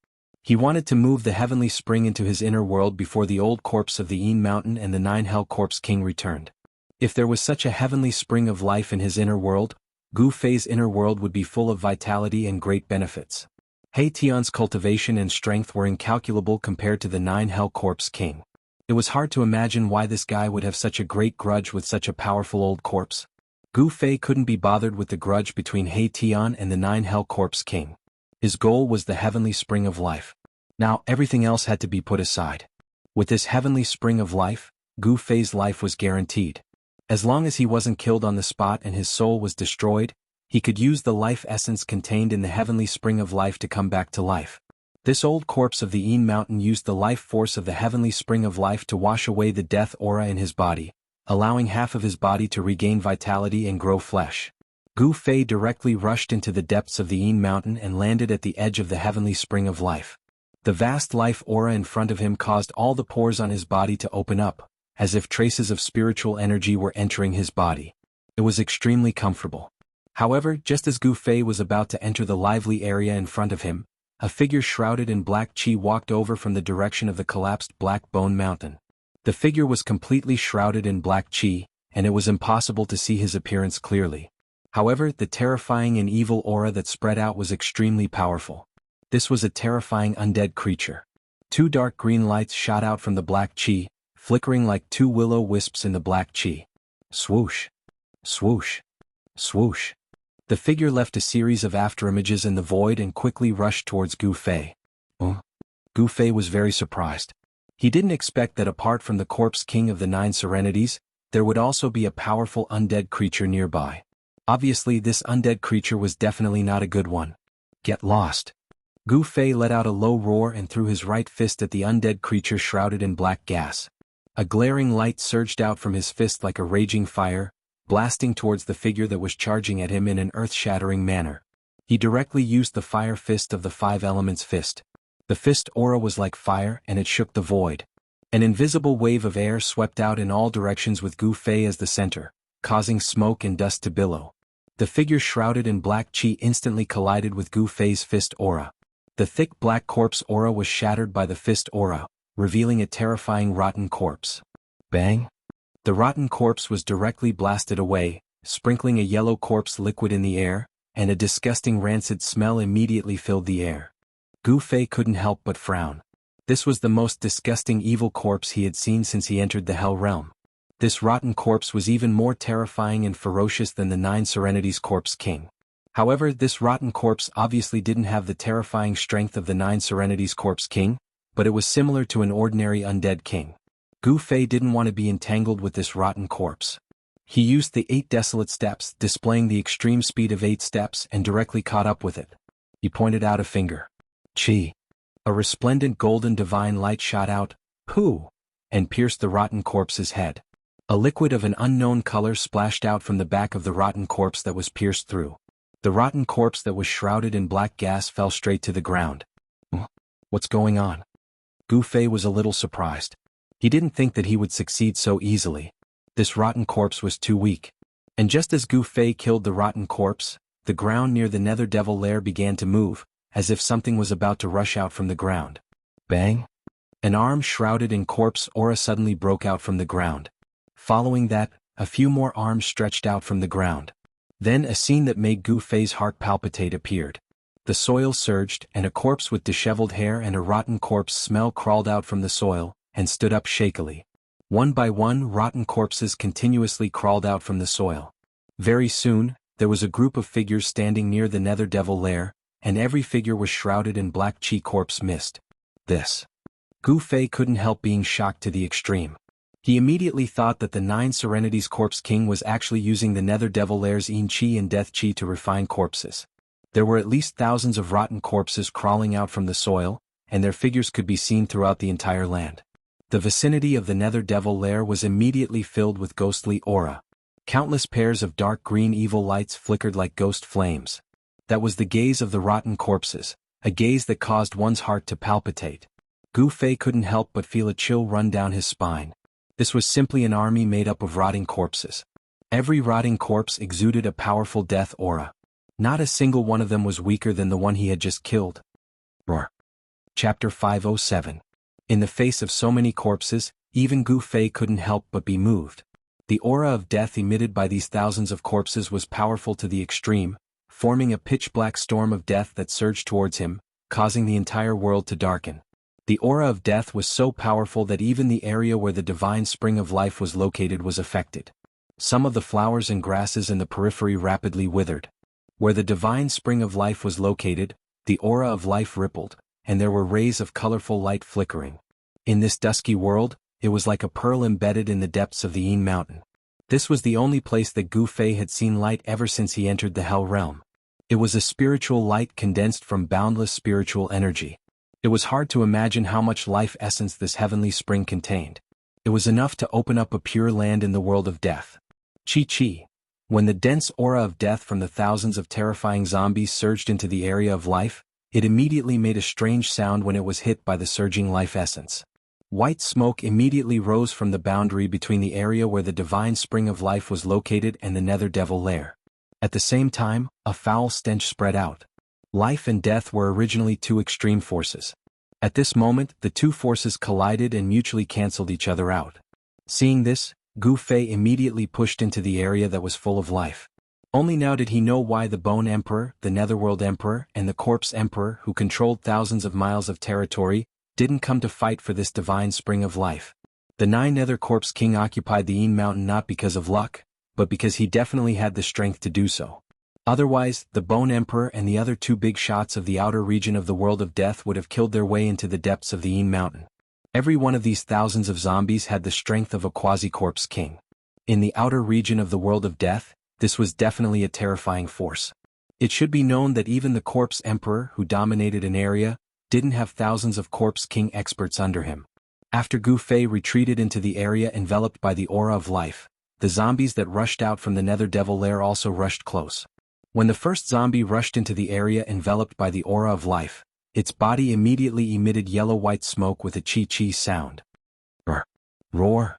He wanted to move the heavenly spring into his inner world before the old corpse of the Yin Mountain and the 9 Hell Corpse King returned. If there was such a heavenly spring of life in his inner world, Gu Fei's inner world would be full of vitality and great benefits. He Tian's cultivation and strength were incalculable compared to the 9 Hell Corpse King. It was hard to imagine why this guy would have such a great grudge with such a powerful old corpse. Gu Fei couldn't be bothered with the grudge between He Tian and the 9 Hell Corpse King. His goal was the heavenly spring of life. Now everything else had to be put aside. With this heavenly spring of life, Gu Fei's life was guaranteed. As long as he wasn't killed on the spot and his soul was destroyed, he could use the life essence contained in the heavenly spring of life to come back to life. This old corpse of the Yin Mountain used the life force of the heavenly spring of life to wash away the death aura in his body, allowing half of his body to regain vitality and grow flesh. Gu Fei directly rushed into the depths of the Yin Mountain and landed at the edge of the heavenly spring of life. The vast life aura in front of him caused all the pores on his body to open up, as if traces of spiritual energy were entering his body. It was extremely comfortable. However, just as Gu Fei was about to enter the lively area in front of him, a figure shrouded in black chi walked over from the direction of the collapsed Black Bone Mountain. The figure was completely shrouded in black chi, and it was impossible to see his appearance clearly. However, the terrifying and evil aura that spread out was extremely powerful. This was a terrifying undead creature. 2 dark green lights shot out from the black chi, flickering like 2 willow wisps in the black chi. Swoosh! Swoosh! Swoosh! The figure left a series of afterimages in the void and quickly rushed towards Gu Fei. Gu Fei was very surprised. He didn't expect that apart from the Corpse King of the 9 Serenities, there would also be a powerful undead creature nearby. Obviously, this undead creature was definitely not a good one. Get lost! Gu Fei let out a low roar and threw his right fist at the undead creature shrouded in black gas. A glaring light surged out from his fist like a raging fire, blasting towards the figure that was charging at him in an earth-shattering manner. He directly used the fire fist of the 5 elements fist. The fist aura was like fire and it shook the void. An invisible wave of air swept out in all directions with Gu Fei as the center, causing smoke and dust to billow. The figure shrouded in black chi instantly collided with Gu Fei's fist aura. The thick black corpse aura was shattered by the fist aura, revealing a terrifying rotten corpse. Bang! The rotten corpse was directly blasted away, sprinkling a yellow corpse liquid in the air, and a disgusting rancid smell immediately filled the air. Gu Fei couldn't help but frown. This was the most disgusting evil corpse he had seen since he entered the Hell Realm. This rotten corpse was even more terrifying and ferocious than the 9 Serenities Corpse King. However, this rotten corpse obviously didn't have the terrifying strength of the 9 Serenities Corpse King, but it was similar to an ordinary undead king. Gu Fei didn't want to be entangled with this rotten corpse. He used the 8 desolate steps, displaying the extreme speed of 8 steps, and directly caught up with it. He pointed out a finger. Chi. A resplendent golden divine light shot out, pooh, and pierced the rotten corpse's head. A liquid of an unknown color splashed out from the back of the rotten corpse that was pierced through. The rotten corpse that was shrouded in black gas fell straight to the ground. What's going on? Gu Fei was a little surprised. He didn't think that he would succeed so easily. This rotten corpse was too weak. And just as Gu Fei killed the rotten corpse, the ground near the Nether Devil lair began to move, as if something was about to rush out from the ground. Bang! An arm shrouded in corpse aura suddenly broke out from the ground. Following that, a few more arms stretched out from the ground. Then a scene that made Gu Fei's heart palpitate appeared. The soil surged, and a corpse with disheveled hair and a rotten corpse smell crawled out from the soil, and stood up shakily. One by one, rotten corpses continuously crawled out from the soil. Very soon, there was a group of figures standing near the Nether Devil lair, and every figure was shrouded in black chi corpse mist. This. Gu Fei couldn't help being shocked to the extreme. He immediately thought that the 9 Serenities Corpse King was actually using the Nether Devil lair's Yin Chi and Death Chi to refine corpses. There were at least thousands of rotten corpses crawling out from the soil, and their figures could be seen throughout the entire land. The vicinity of the Nether Devil lair was immediately filled with ghostly aura. Countless pairs of dark green evil lights flickered like ghost flames. That was the gaze of the rotten corpses, a gaze that caused one's heart to palpitate. Gu Fei couldn't help but feel a chill run down his spine. This was simply an army made up of rotting corpses. Every rotting corpse exuded a powerful death aura. Not a single one of them was weaker than the one he had just killed. Roar. Chapter 507. In the face of so many corpses, even Gu Fei couldn't help but be moved. The aura of death emitted by these thousands of corpses was powerful to the extreme, forming a pitch-black storm of death that surged towards him, causing the entire world to darken. The aura of death was so powerful that even the area where the divine spring of life was located was affected. Some of the flowers and grasses in the periphery rapidly withered. Where the divine spring of life was located, the aura of life rippled, and there were rays of colorful light flickering. In this dusky world, it was like a pearl embedded in the depths of the Yin Mountain. This was the only place that Gu Fei had seen light ever since he entered the Hell Realm. It was a spiritual light condensed from boundless spiritual energy. It was hard to imagine how much life essence this heavenly spring contained. It was enough to open up a pure land in the world of death. Chi. When the dense aura of death from the thousands of terrifying zombies surged into the area of life, it immediately made a strange sound when it was hit by the surging life essence. White smoke immediately rose from the boundary between the area where the divine spring of life was located and the Nether Devil lair. At the same time, a foul stench spread out. Life and death were originally two extreme forces. At this moment, the two forces collided and mutually cancelled each other out. Seeing this, Gu Fei immediately pushed into the area that was full of life. Only now did he know why the Bone Emperor, the Netherworld Emperor, and the Corpse Emperor, who controlled thousands of miles of territory, didn't come to fight for this divine spring of life. The 9 Nether Corpse King occupied the Yin Mountain not because of luck, but because he definitely had the strength to do so. Otherwise, the Bone Emperor and the other 2 big shots of the outer region of the world of death would have killed their way into the depths of the Yin Mountain. Every one of these thousands of zombies had the strength of a quasi-corpse king. In the outer region of the world of death, this was definitely a terrifying force. It should be known that even the Corpse Emperor, who dominated an area, didn't have thousands of Corpse King experts under him. After Gu Fei retreated into the area enveloped by the aura of life, the zombies that rushed out from the Nether Devil lair also rushed close. When the first zombie rushed into the area enveloped by the aura of life, its body immediately emitted yellow-white smoke with a chi-chi sound. Brr. Roar.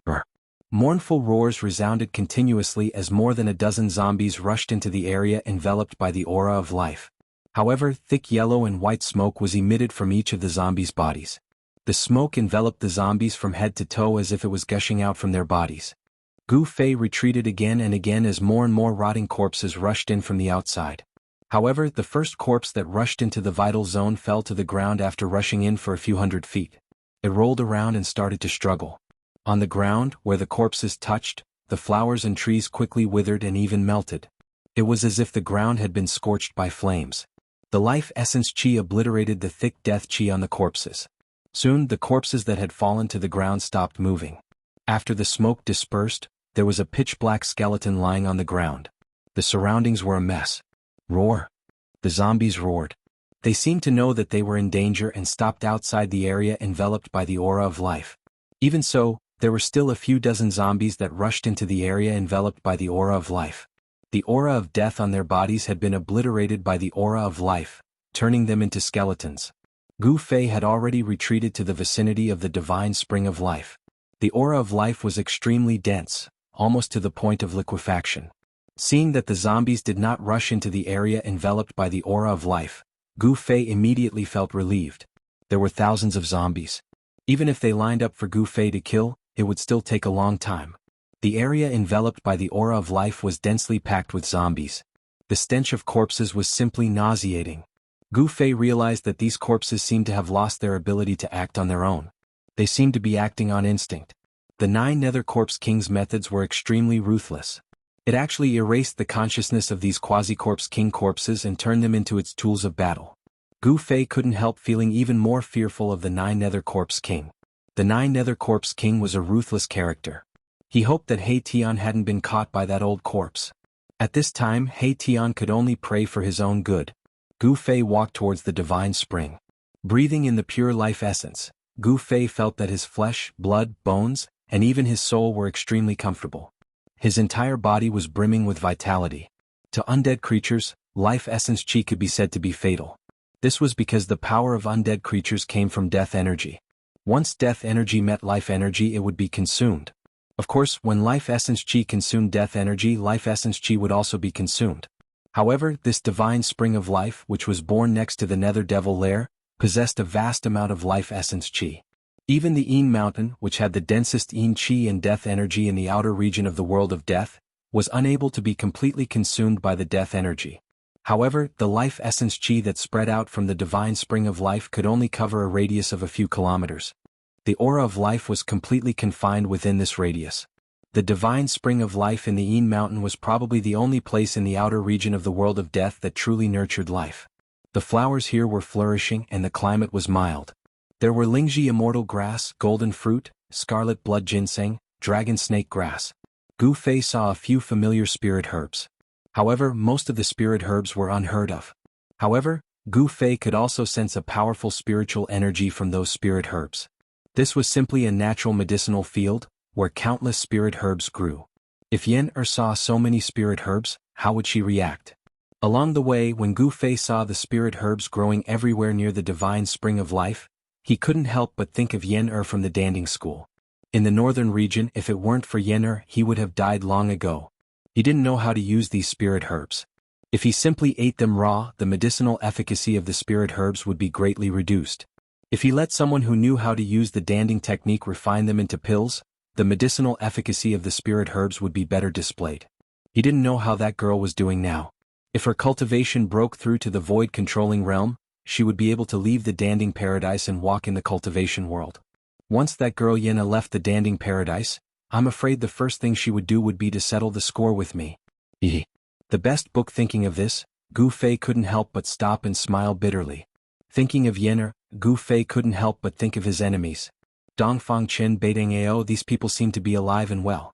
Brr. Mournful roars resounded continuously as more than a dozen zombies rushed into the area enveloped by the aura of life. However, thick yellow and white smoke was emitted from each of the zombies' bodies. The smoke enveloped the zombies from head to toe as if it was gushing out from their bodies. Gu Fei retreated again and again as more and more rotting corpses rushed in from the outside. However, the first corpse that rushed into the vital zone fell to the ground after rushing in for a few hundred feet. It rolled around and started to struggle. On the ground, where the corpses touched, the flowers and trees quickly withered and even melted. It was as if the ground had been scorched by flames. The life essence chi obliterated the thick death chi on the corpses. Soon, the corpses that had fallen to the ground stopped moving. After the smoke dispersed, there was a pitch-black skeleton lying on the ground. The surroundings were a mess. Roar! The zombies roared. They seemed to know that they were in danger and stopped outside the area enveloped by the aura of life. Even so, there were still a few dozen zombies that rushed into the area enveloped by the aura of life. The aura of death on their bodies had been obliterated by the aura of life, turning them into skeletons. Gu Fei had already retreated to the vicinity of the divine spring of life. The aura of life was extremely dense, almost to the point of liquefaction. Seeing that the zombies did not rush into the area enveloped by the aura of life, Gu Fei immediately felt relieved. There were thousands of zombies. Even if they lined up for Gu Fei to kill, it would still take a long time. The area enveloped by the aura of life was densely packed with zombies. The stench of corpses was simply nauseating. Gu Fei realized that these corpses seemed to have lost their ability to act on their own. They seemed to be acting on instinct. The 9 Nether Corpse King's methods were extremely ruthless. It actually erased the consciousness of these quasi-corpse king corpses and turned them into its tools of battle. Gu Fei couldn't help feeling even more fearful of the 9 Nether Corpse King. The 9 Nether Corpse King was a ruthless character. He hoped that He Tian hadn't been caught by that old corpse. At this time, He Tian could only pray for his own good. Gu Fei walked towards the divine spring. Breathing in the pure life essence, Gu Fei felt that his flesh, blood, bones, and even his soul were extremely comfortable. His entire body was brimming with vitality. To undead creatures, life essence chi could be said to be fatal. This was because the power of undead creatures came from death energy. Once death energy met life energy, it would be consumed. Of course, when life essence chi consumed death energy, life essence chi would also be consumed. However, this divine spring of life, which was born next to the Nether Devil Lair, possessed a vast amount of life essence chi. Even the Yin Mountain, which had the densest Yin chi and death energy in the outer region of the world of death, was unable to be completely consumed by the death energy. However, the life essence chi that spread out from the divine spring of life could only cover a radius of a few kilometers. The aura of life was completely confined within this radius. The divine spring of life in the Yin Mountain was probably the only place in the outer region of the world of death that truly nurtured life. The flowers here were flourishing and the climate was mild. There were Lingji immortal grass, golden fruit, scarlet blood ginseng, dragon snake grass. Gu Fei saw a few familiar spirit herbs. However, most of the spirit herbs were unheard of. However, Gu Fei could also sense a powerful spiritual energy from those spirit herbs. This was simply a natural medicinal field, where countless spirit herbs grew. If Yen saw so many spirit herbs, how would she react? Along the way, when Gu Fei saw the spirit herbs growing everywhere near the divine spring of life, he couldn't help but think of Yen from the Danding School. In the northern region, if it weren't for Yen, he would have died long ago. He didn't know how to use these spirit herbs. If he simply ate them raw, the medicinal efficacy of the spirit herbs would be greatly reduced. If he let someone who knew how to use the Danding technique refine them into pills, the medicinal efficacy of the spirit herbs would be better displayed. He didn't know how that girl was doing now. If her cultivation broke through to the void-controlling realm, she would be able to leave the Danding paradise and walk in the cultivation world. Once that girl Yena left the Danding paradise, I'm afraid the first thing she would do would be to settle the score with me. The best book. Thinking of this, Gu Fei couldn't help but stop and smile bitterly. Thinking of Yenner, Gu Fei couldn't help but think of his enemies. Dongfang Chen Beidang Ao, these people seem to be alive and well.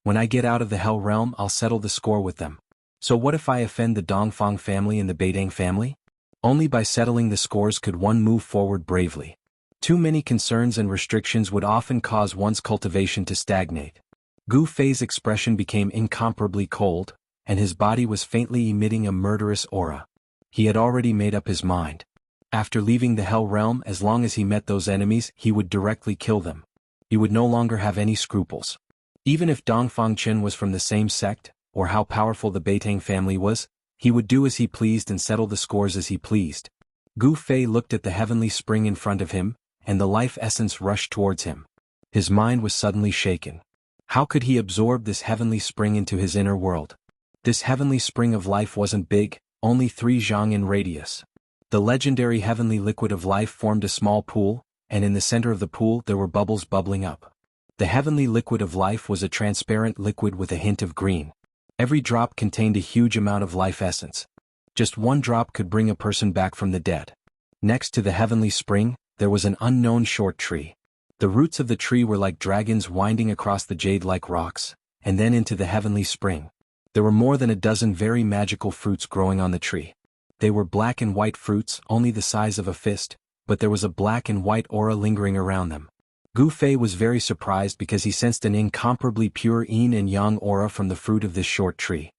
When I get out of the Hell Realm, I'll settle the score with them. So what if I offend the Dongfang family and the Beidang family? Only by settling the scores could one move forward bravely. Too many concerns and restrictions would often cause one's cultivation to stagnate. Gu Fei's expression became incomparably cold, and his body was faintly emitting a murderous aura. He had already made up his mind. After leaving the Hell Realm, as long as he met those enemies, he would directly kill them. He would no longer have any scruples. Even if Dongfang Chen was from the same sect, or how powerful the Beitang family was, he would do as he pleased and settle the scores as he pleased. Gu Fei looked at the heavenly spring in front of him, and the life essence rushed towards him. His mind was suddenly shaken. How could he absorb this heavenly spring into his inner world? This heavenly spring of life wasn't big, only 3 zhang in radius. The legendary heavenly liquid of life formed a small pool, and in the center of the pool there were bubbles bubbling up. The heavenly liquid of life was a transparent liquid with a hint of green. Every drop contained a huge amount of life essence. Just one drop could bring a person back from the dead. Next to the heavenly spring, there was an unknown short tree. The roots of the tree were like dragons winding across the jade-like rocks, and then into the heavenly spring. There were more than a dozen very magical fruits growing on the tree. They were black and white fruits, only the size of a fist, but there was a black and white aura lingering around them. Gu Fei was very surprised because he sensed an incomparably pure yin and yang aura from the fruit of this short tree.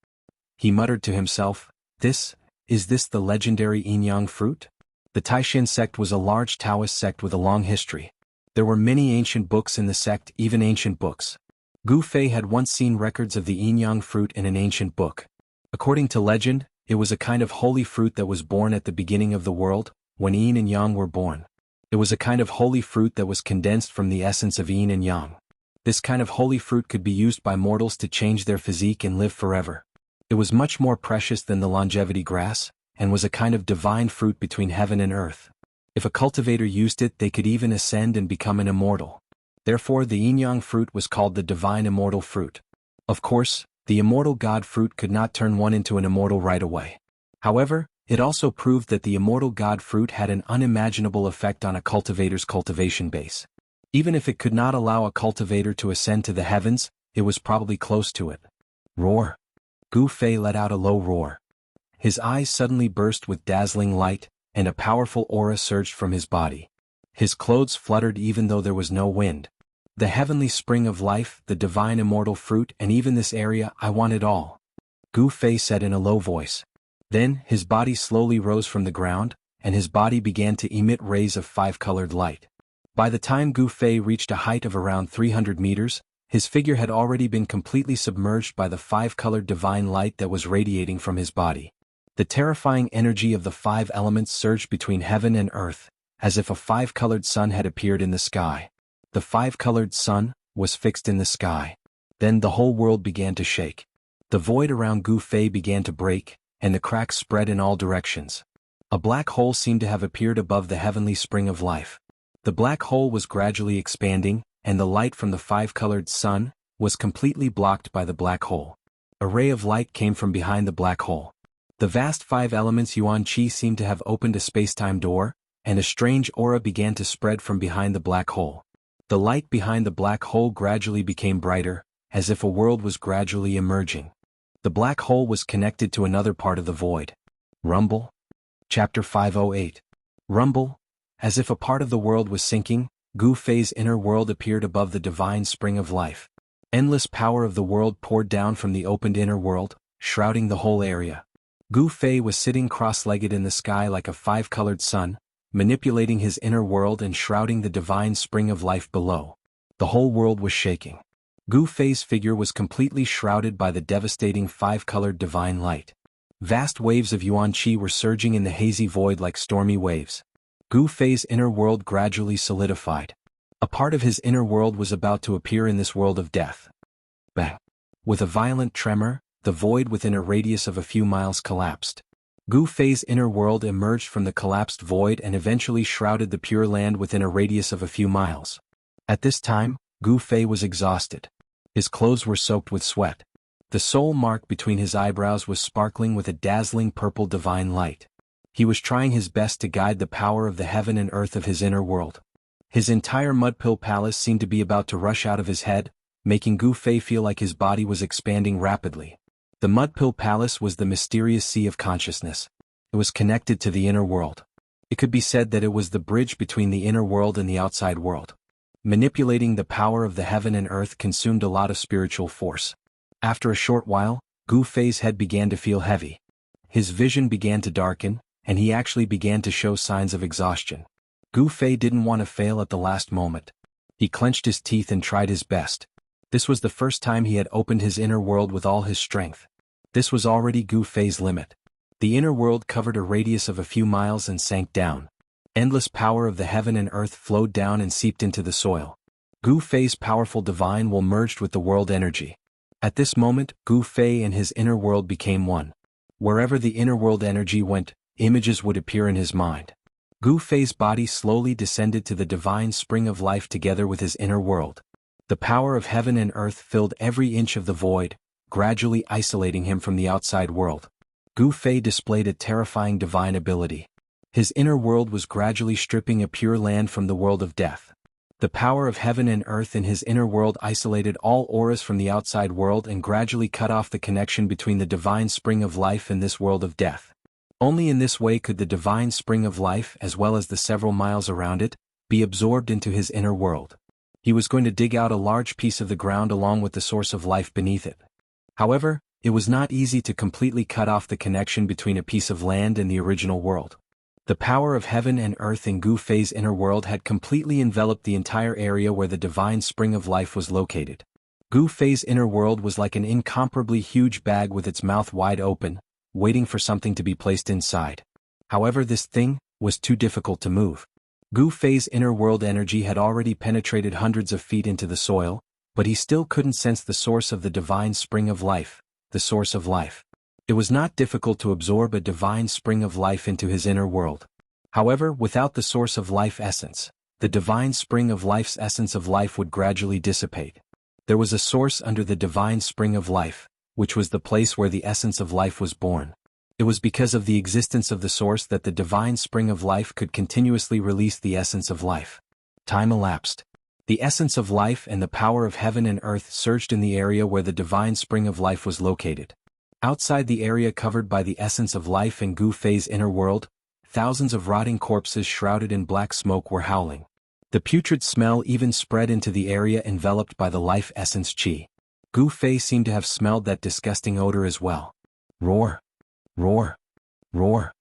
He muttered to himself, Is this the legendary yin-yang fruit? The Taishan sect was a large Taoist sect with a long history. There were many ancient books in the sect, even ancient books. Gu Fei had once seen records of the yin-yang fruit in an ancient book. According to legend, it was a kind of holy fruit that was born at the beginning of the world, when yin and yang were born. It was a kind of holy fruit that was condensed from the essence of yin and yang. This kind of holy fruit could be used by mortals to change their physique and live forever. It was much more precious than the longevity grass, and was a kind of divine fruit between heaven and earth. If a cultivator used it, they could even ascend and become an immortal. Therefore the yin-yang fruit was called the divine immortal fruit. Of course, the immortal god fruit could not turn one into an immortal right away. However, it also proved that the immortal god fruit had an unimaginable effect on a cultivator's cultivation base. Even if it could not allow a cultivator to ascend to the heavens, it was probably close to it. Roar! Gu Fei let out a low roar. His eyes suddenly burst with dazzling light, and a powerful aura surged from his body. His clothes fluttered even though there was no wind. The heavenly spring of life, the divine immortal fruit, and even this area, I want it all. Gu Fei said in a low voice. Then, his body slowly rose from the ground, and his body began to emit rays of 5-colored light. By the time Gu Fei reached a height of around 300 meters, his figure had already been completely submerged by the 5-colored divine light that was radiating from his body. The terrifying energy of the 5 elements surged between heaven and earth, as if a 5-colored sun had appeared in the sky. The 5-colored sun was fixed in the sky. Then the whole world began to shake. The void around Gu Fei began to break, and the cracks spread in all directions. A black hole seemed to have appeared above the heavenly spring of life. The black hole was gradually expanding, and the light from the 5-colored sun was completely blocked by the black hole. A ray of light came from behind the black hole. The vast 5 elements Yuan Qi seemed to have opened a space-time door, and a strange aura began to spread from behind the black hole. The light behind the black hole gradually became brighter, as if a world was gradually emerging. The black hole was connected to another part of the void. Rumble? Chapter 508. Rumble? As if a part of the world was sinking, Gu Fei's inner world appeared above the divine spring of life. Endless power of the world poured down from the opened inner world, shrouding the whole area. Gu Fei was sitting cross-legged in the sky like a 5-colored sun, manipulating his inner world and shrouding the divine spring of life below. The whole world was shaking. Gu Fei's figure was completely shrouded by the devastating 5-colored divine light. Vast waves of Yuan Qi were surging in the hazy void like stormy waves. Gu Fei's inner world gradually solidified. A part of his inner world was about to appear in this world of death. Bang! With a violent tremor, the void within a radius of a few miles collapsed. Gu Fei's inner world emerged from the collapsed void and eventually shrouded the Pure Land within a radius of a few miles. At this time, Gu Fei was exhausted. His clothes were soaked with sweat. The soul mark between his eyebrows was sparkling with a dazzling purple divine light. He was trying his best to guide the power of the heaven and earth of his inner world. His entire mud-pill palace seemed to be about to rush out of his head, making Gu Fei feel like his body was expanding rapidly. The mud-pill palace was the mysterious sea of consciousness. It was connected to the inner world. It could be said that it was the bridge between the inner world and the outside world. Manipulating the power of the heaven and earth consumed a lot of spiritual force. After a short while, Gu Fei's head began to feel heavy. His vision began to darken, and he actually began to show signs of exhaustion. Gu Fei didn't want to fail at the last moment. He clenched his teeth and tried his best. This was the first time he had opened his inner world with all his strength. This was already Gu Fei's limit. The inner world covered a radius of a few miles and sank down. Endless power of the heaven and earth flowed down and seeped into the soil. Gu Fei's powerful divine will merged with the world energy. At this moment, Gu Fei and his inner world became one. Wherever the inner world energy went, images would appear in his mind. Gu Fei's body slowly descended to the divine spring of life together with his inner world. The power of heaven and earth filled every inch of the void, gradually isolating him from the outside world. Gu Fei displayed a terrifying divine ability. His inner world was gradually stripping a pure land from the world of death. The power of heaven and earth in his inner world isolated all auras from the outside world and gradually cut off the connection between the divine spring of life and this world of death. Only in this way could the divine spring of life, as well as the several miles around it, be absorbed into his inner world. He was going to dig out a large piece of the ground along with the source of life beneath it. However, it was not easy to completely cut off the connection between a piece of land and the original world. The power of heaven and earth in Gu Fei's inner world had completely enveloped the entire area where the divine spring of life was located. Gu Fei's inner world was like an incomparably huge bag with its mouth wide open, waiting for something to be placed inside. However, this thing was too difficult to move. Gu Fei's inner world energy had already penetrated hundreds of feet into the soil, but he still couldn't sense the source of the divine spring of life, the source of life. It was not difficult to absorb a divine spring of life into his inner world. However, without the source of life essence, the divine spring of life's essence of life would gradually dissipate. There was a source under the divine spring of life, which was the place where the essence of life was born. It was because of the existence of the source that the divine spring of life could continuously release the essence of life. Time elapsed. The essence of life and the power of heaven and earth surged in the area where the divine spring of life was located. Outside the area covered by the essence of life in Gu Fei's inner world, thousands of rotting corpses shrouded in black smoke were howling. The putrid smell even spread into the area enveloped by the life essence qi. Gu Fei seemed to have smelled that disgusting odor as well. Roar! Roar! Roar!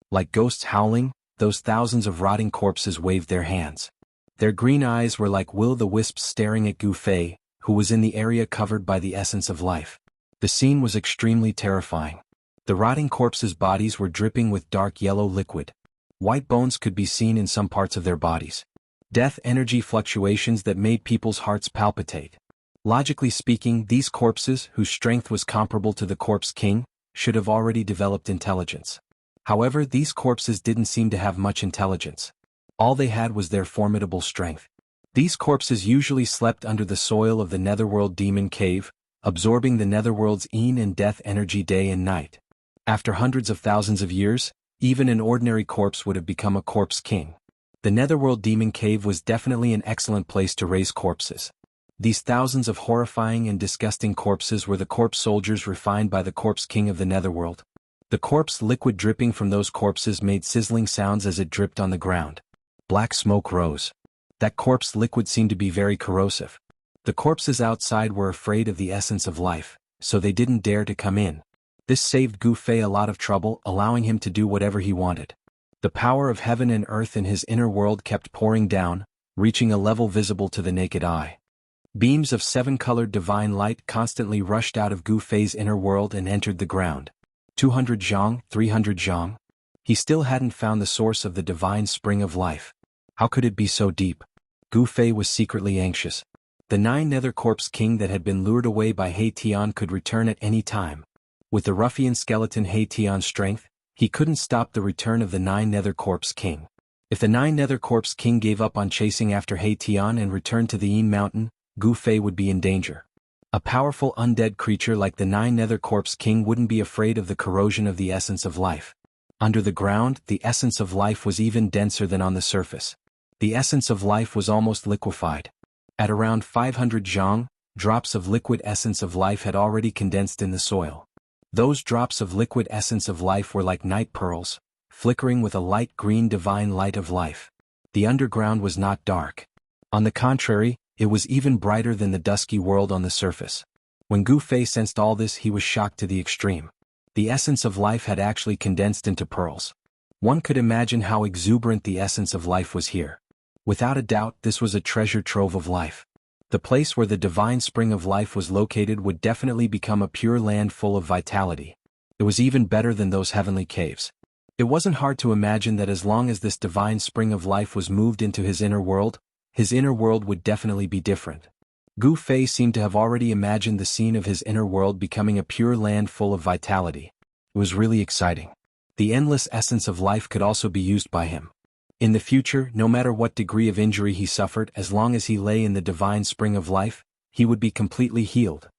Like ghosts howling, those thousands of rotting corpses waved their hands. Their green eyes were like will-o'-the-wisps staring at Gu Fei, who was in the area covered by the essence of life. The scene was extremely terrifying. The rotting corpses' bodies were dripping with dark yellow liquid. White bones could be seen in some parts of their bodies. Death energy fluctuations that made people's hearts palpitate. Logically speaking, these corpses, whose strength was comparable to the corpse king, should have already developed intelligence. However, these corpses didn't seem to have much intelligence. All they had was their formidable strength. These corpses usually slept under the soil of the Netherworld Demon Cave, absorbing the Netherworld's yin and death energy day and night. After hundreds of thousands of years, even an ordinary corpse would have become a corpse king. The Netherworld Demon Cave was definitely an excellent place to raise corpses. These thousands of horrifying and disgusting corpses were the corpse soldiers refined by the corpse king of the Netherworld. The corpse liquid dripping from those corpses made sizzling sounds as it dripped on the ground. Black smoke rose. That corpse liquid seemed to be very corrosive. The corpses outside were afraid of the essence of life, so they didn't dare to come in. This saved Gu Fei a lot of trouble, allowing him to do whatever he wanted. The power of heaven and earth in his inner world kept pouring down, reaching a level visible to the naked eye. Beams of seven-colored divine light constantly rushed out of Gu Fei's inner world and entered the ground. 200 zhang, 300 zhang. He still hadn't found the source of the divine spring of life. How could it be so deep? Gu Fei was secretly anxious. The 9 Nether Corpse King that had been lured away by He Tian could return at any time. With the ruffian skeleton He Tian's strength, he couldn't stop the return of the 9 Nether Corpse King. If the 9 Nether Corpse King gave up on chasing after He Tian and returned to the Yin Mountain, Gu Fei would be in danger. A powerful undead creature like the 9 Nether Corpse King wouldn't be afraid of the corrosion of the essence of life. Under the ground, the essence of life was even denser than on the surface. The essence of life was almost liquefied. At around 500 zhang, drops of liquid essence of life had already condensed in the soil. Those drops of liquid essence of life were like night pearls, flickering with a light green divine light of life. The underground was not dark. On the contrary, it was even brighter than the dusky world on the surface. When Gu Fei sensed all this, he was shocked to the extreme. The essence of life had actually condensed into pearls. One could imagine how exuberant the essence of life was here. Without a doubt, this was a treasure trove of life. The place where the divine spring of life was located would definitely become a pure land full of vitality. It was even better than those heavenly caves. It wasn't hard to imagine that as long as this divine spring of life was moved into his inner world, his inner world would definitely be different. Gu Fei seemed to have already imagined the scene of his inner world becoming a pure land full of vitality. It was really exciting. The endless essence of life could also be used by him. In the future, no matter what degree of injury he suffered, as long as he lay in the divine spring of life, he would be completely healed.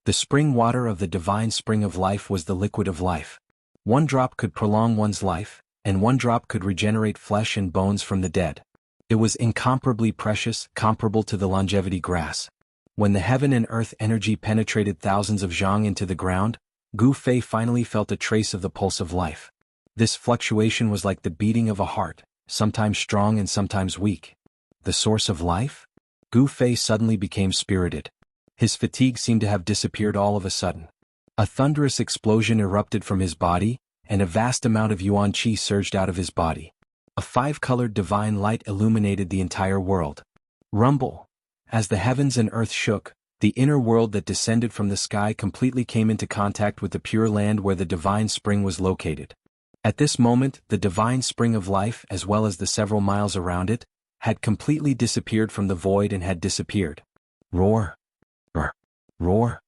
The spring water of the divine spring of life was the liquid of life. One drop could prolong one's life, and one drop could regenerate flesh and bones from the dead. It was incomparably precious, comparable to the longevity grass. When the heaven and earth energy penetrated thousands of zhang into the ground, Gu Fei finally felt a trace of the pulse of life. This fluctuation was like the beating of a heart, sometimes strong and sometimes weak. The source of life? Gu Fei suddenly became spirited. His fatigue seemed to have disappeared all of a sudden. A thunderous explosion erupted from his body, and a vast amount of yuan qi surged out of his body. A five-colored divine light illuminated the entire world. Rumble. As the heavens and earth shook, the inner world that descended from the sky completely came into contact with the pure land where the divine spring was located. At this moment, the divine spring of life, as well as the several miles around it, had completely disappeared from the void and had disappeared. Roar. Roar.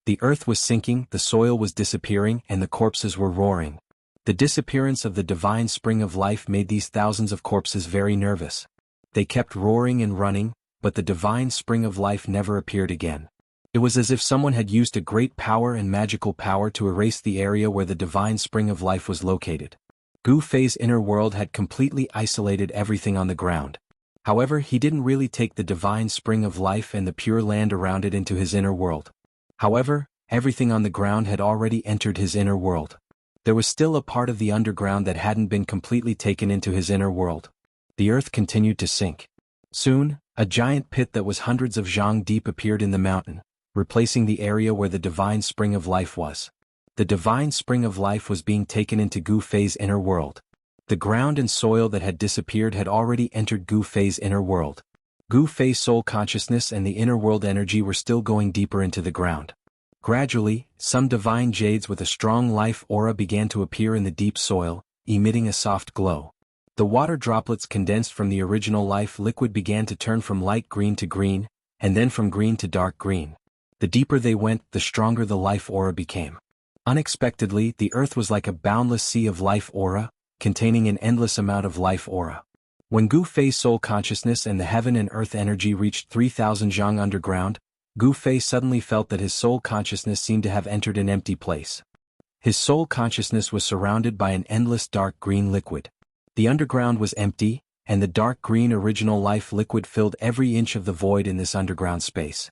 The earth was sinking, the soil was disappearing, and the corpses were roaring. The disappearance of the divine spring of life made these thousands of corpses very nervous. They kept roaring and running, but the divine spring of life never appeared again. It was as if someone had used a great power and magical power to erase the area where the divine spring of life was located. Gu Fei's inner world had completely isolated everything on the ground. However, he didn't really take the divine spring of life and the pure land around it into his inner world. However, everything on the ground had already entered his inner world. There was still a part of the underground that hadn't been completely taken into his inner world. The earth continued to sink. Soon, a giant pit that was hundreds of zhang deep appeared in the mountain, replacing the area where the divine spring of life was. The divine spring of life was being taken into Gu Fei's inner world. The ground and soil that had disappeared had already entered Gu Fei's inner world. Gu Fei's soul consciousness and the inner world energy were still going deeper into the ground. Gradually, some divine jades with a strong life aura began to appear in the deep soil, emitting a soft glow. The water droplets condensed from the original life liquid began to turn from light green to green, and then from green to dark green. The deeper they went, the stronger the life aura became. Unexpectedly, the earth was like a boundless sea of life aura, containing an endless amount of life aura. When Gu Fei's soul consciousness and the heaven and earth energy reached 3,000 zhang underground, Gu Fei suddenly felt that his soul consciousness seemed to have entered an empty place. His soul consciousness was surrounded by an endless dark green liquid. The underground was empty, and the dark green original life liquid filled every inch of the void in this underground space.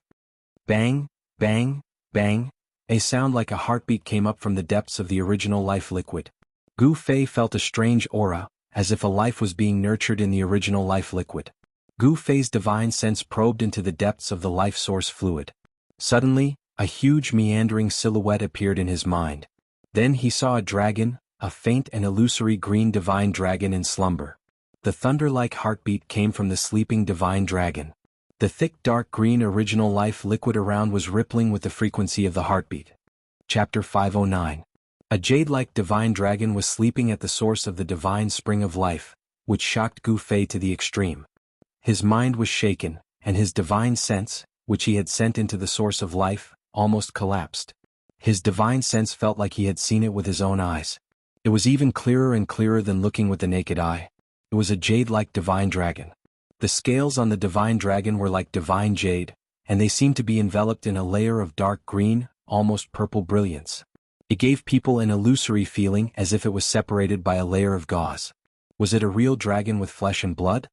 Bang, bang, bang, a sound like a heartbeat came up from the depths of the original life liquid. Gu Fei felt a strange aura, as if a life was being nurtured in the original life liquid. Gu Fei's divine sense probed into the depths of the life source fluid. Suddenly, a huge meandering silhouette appeared in his mind. Then he saw a dragon, a faint and illusory green divine dragon in slumber. The thunder-like heartbeat came from the sleeping divine dragon. The thick dark green original life liquid around was rippling with the frequency of the heartbeat. Chapter 509. A jade-like divine dragon was sleeping at the source of the divine spring of life, which shocked Gu Fei to the extreme. His mind was shaken, and his divine sense, which he had sent into the source of life, almost collapsed. His divine sense felt like he had seen it with his own eyes. It was even clearer and clearer than looking with the naked eye. It was a jade-like divine dragon. The scales on the divine dragon were like divine jade, and they seemed to be enveloped in a layer of dark green, almost purple brilliance. It gave people an illusory feeling as if it was separated by a layer of gauze. Was it a real dragon with flesh and blood?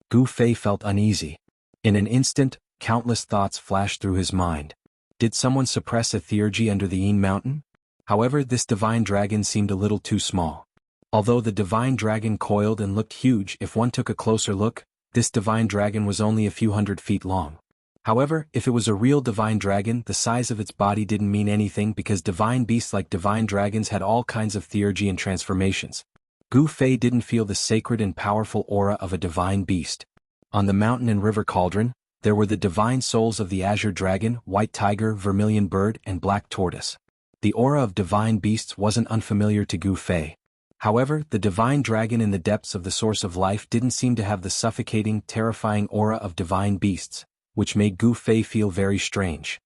Gu Fei felt uneasy. In an instant, countless thoughts flashed through his mind. Did someone suppress a theurgy under the Yin Mountain? However, this divine dragon seemed a little too small. Although the divine dragon coiled and looked huge, if one took a closer look, this divine dragon was only a few hundred feet long. However, if it was a real divine dragon, the size of its body didn't mean anything because divine beasts like divine dragons had all kinds of theurgy and transformations. Gu Fei didn't feel the sacred and powerful aura of a divine beast. On the mountain and river cauldron, there were the divine souls of the azure dragon, white tiger, vermilion bird, and black tortoise. The aura of divine beasts wasn't unfamiliar to Gu Fei. However, the divine dragon in the depths of the source of life didn't seem to have the suffocating, terrifying aura of divine beasts, which made Gu Fei feel very strange.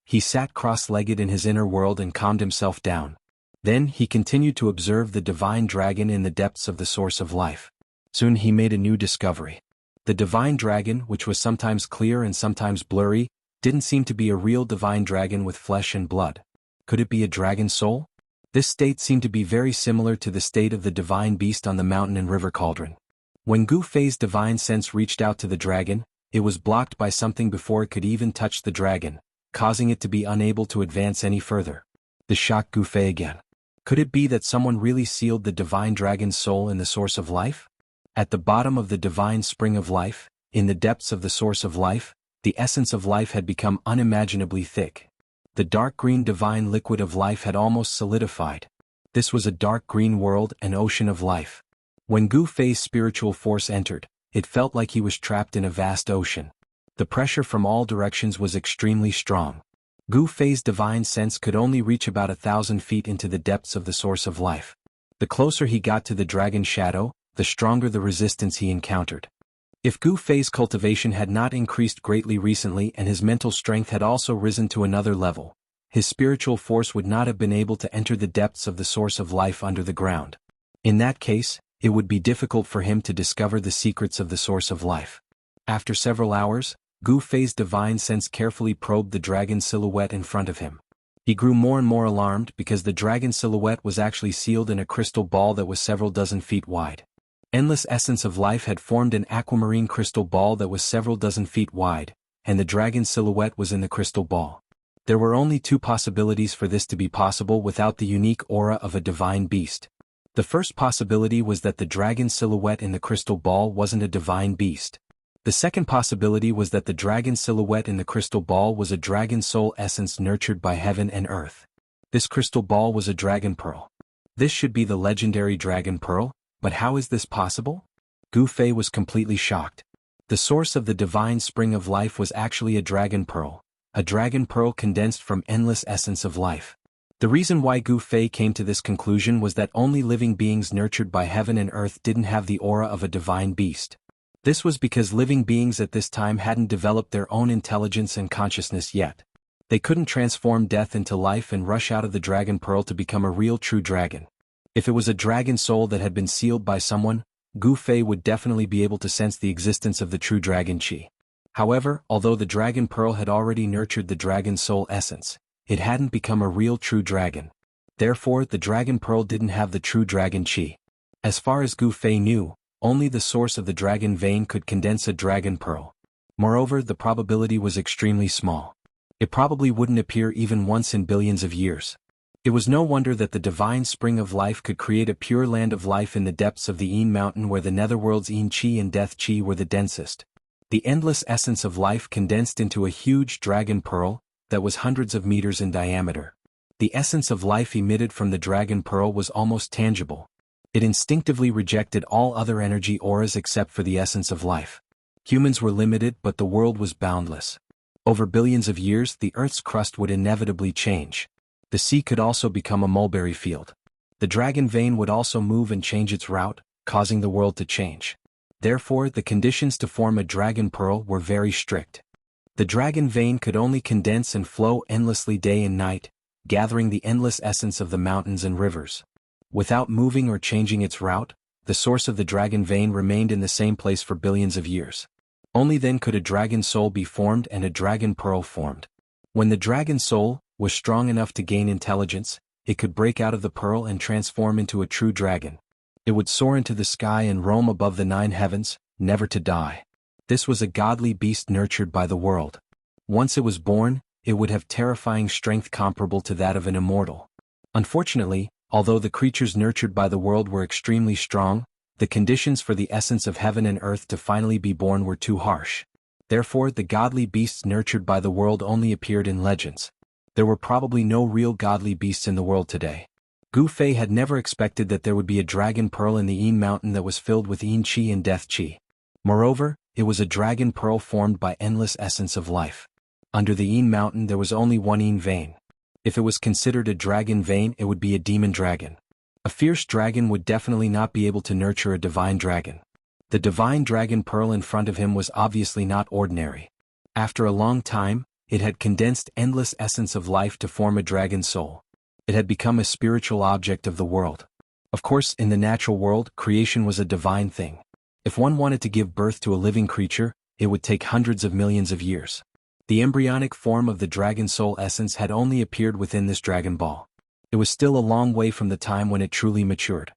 He sat cross-legged in his inner world and calmed himself down. Then he continued to observe the divine dragon in the depths of the source of life. Soon he made a new discovery. The divine dragon, which was sometimes clear and sometimes blurry, didn't seem to be a real divine dragon with flesh and blood. Could it be a dragon soul? This state seemed to be very similar to the state of the divine beast on the mountain and river cauldron. When Gu Fei's divine sense reached out to the dragon, it was blocked by something before it could even touch the dragon, causing it to be unable to advance any further. This shocked Gu Fei again. Could it be that someone really sealed the divine dragon's soul in the source of life? At the bottom of the divine spring of life, in the depths of the source of life, the essence of life had become unimaginably thick. The dark green divine liquid of life had almost solidified. This was a dark green world, an ocean of life. When Gu Fei's spiritual force entered, it felt like he was trapped in a vast ocean. The pressure from all directions was extremely strong. Gu Fei's divine sense could only reach about 1,000 feet into the depths of the source of life. The closer he got to the dragon's shadow, the stronger the resistance he encountered. If Gu Fei's cultivation had not increased greatly recently and his mental strength had also risen to another level, his spiritual force would not have been able to enter the depths of the source of life under the ground. In that case, it would be difficult for him to discover the secrets of the source of life. After several hours, Gu Fei's divine sense carefully probed the dragon silhouette in front of him. He grew more and more alarmed because the dragon silhouette was actually sealed in a crystal ball that was several dozen feet wide. Endless essence of life had formed an aquamarine crystal ball that was several dozen feet wide, and the dragon silhouette was in the crystal ball. There were only two possibilities for this to be possible without the unique aura of a divine beast. The first possibility was that the dragon silhouette in the crystal ball wasn't a divine beast. The second possibility was that the dragon silhouette in the crystal ball was a dragon soul essence nurtured by heaven and earth. This crystal ball was a dragon pearl. This should be the legendary dragon pearl. But how is this possible? Gu Fei was completely shocked. The source of the divine spring of life was actually a dragon pearl condensed from endless essence of life. The reason why Gu Fei came to this conclusion was that only living beings nurtured by heaven and earth didn't have the aura of a divine beast. This was because living beings at this time hadn't developed their own intelligence and consciousness yet. They couldn't transform death into life and rush out of the dragon pearl to become a real true dragon. If it was a dragon soul that had been sealed by someone, Gu Fei would definitely be able to sense the existence of the true dragon qi. However, although the dragon pearl had already nurtured the dragon soul essence, it hadn't become a real true dragon. Therefore, the dragon pearl didn't have the true dragon qi. As far as Gu Fei knew, only the source of the dragon vein could condense a dragon pearl. Moreover, the probability was extremely small. It probably wouldn't appear even once in billions of years. It was no wonder that the divine spring of life could create a pure land of life in the depths of the Yin mountain where the netherworld's Yin Qi and Death Qi were the densest. The endless essence of life condensed into a huge dragon pearl that was hundreds of meters in diameter. The essence of life emitted from the dragon pearl was almost tangible. It instinctively rejected all other energy auras except for the essence of life. Humans were limited, but the world was boundless. Over billions of years, the Earth's crust would inevitably change. The sea could also become a mulberry field. The dragon vein would also move and change its route, causing the world to change. Therefore, the conditions to form a dragon pearl were very strict. The dragon vein could only condense and flow endlessly day and night, gathering the endless essence of the mountains and rivers. Without moving or changing its route, the source of the dragon vein remained in the same place for billions of years. Only then could a dragon soul be formed and a dragon pearl formed. When the dragon soul was strong enough to gain intelligence, it could break out of the pearl and transform into a true dragon. It would soar into the sky and roam above the 9 heavens, never to die. This was a godly beast nurtured by the world. Once it was born, it would have terrifying strength comparable to that of an immortal. Unfortunately, although the creatures nurtured by the world were extremely strong, the conditions for the essence of heaven and earth to finally be born were too harsh. Therefore, the godly beasts nurtured by the world only appeared in legends. There were probably no real godly beasts in the world today. Gu Fei had never expected that there would be a dragon pearl in the Yin mountain that was filled with Yin Qi and Death Qi. Moreover, it was a dragon pearl formed by endless essence of life. Under the Yin mountain there was only one Yin vein. If it was considered a dragon vein, it would be a demon dragon. A fierce dragon would definitely not be able to nurture a divine dragon. The divine dragon pearl in front of him was obviously not ordinary. After a long time, it had condensed endless essence of life to form a dragon soul. It had become a spiritual object of the world. Of course, in the natural world, creation was a divine thing. If one wanted to give birth to a living creature, it would take hundreds of millions of years. The embryonic form of the dragon soul essence had only appeared within this dragon ball. It was still a long way from the time when it truly matured.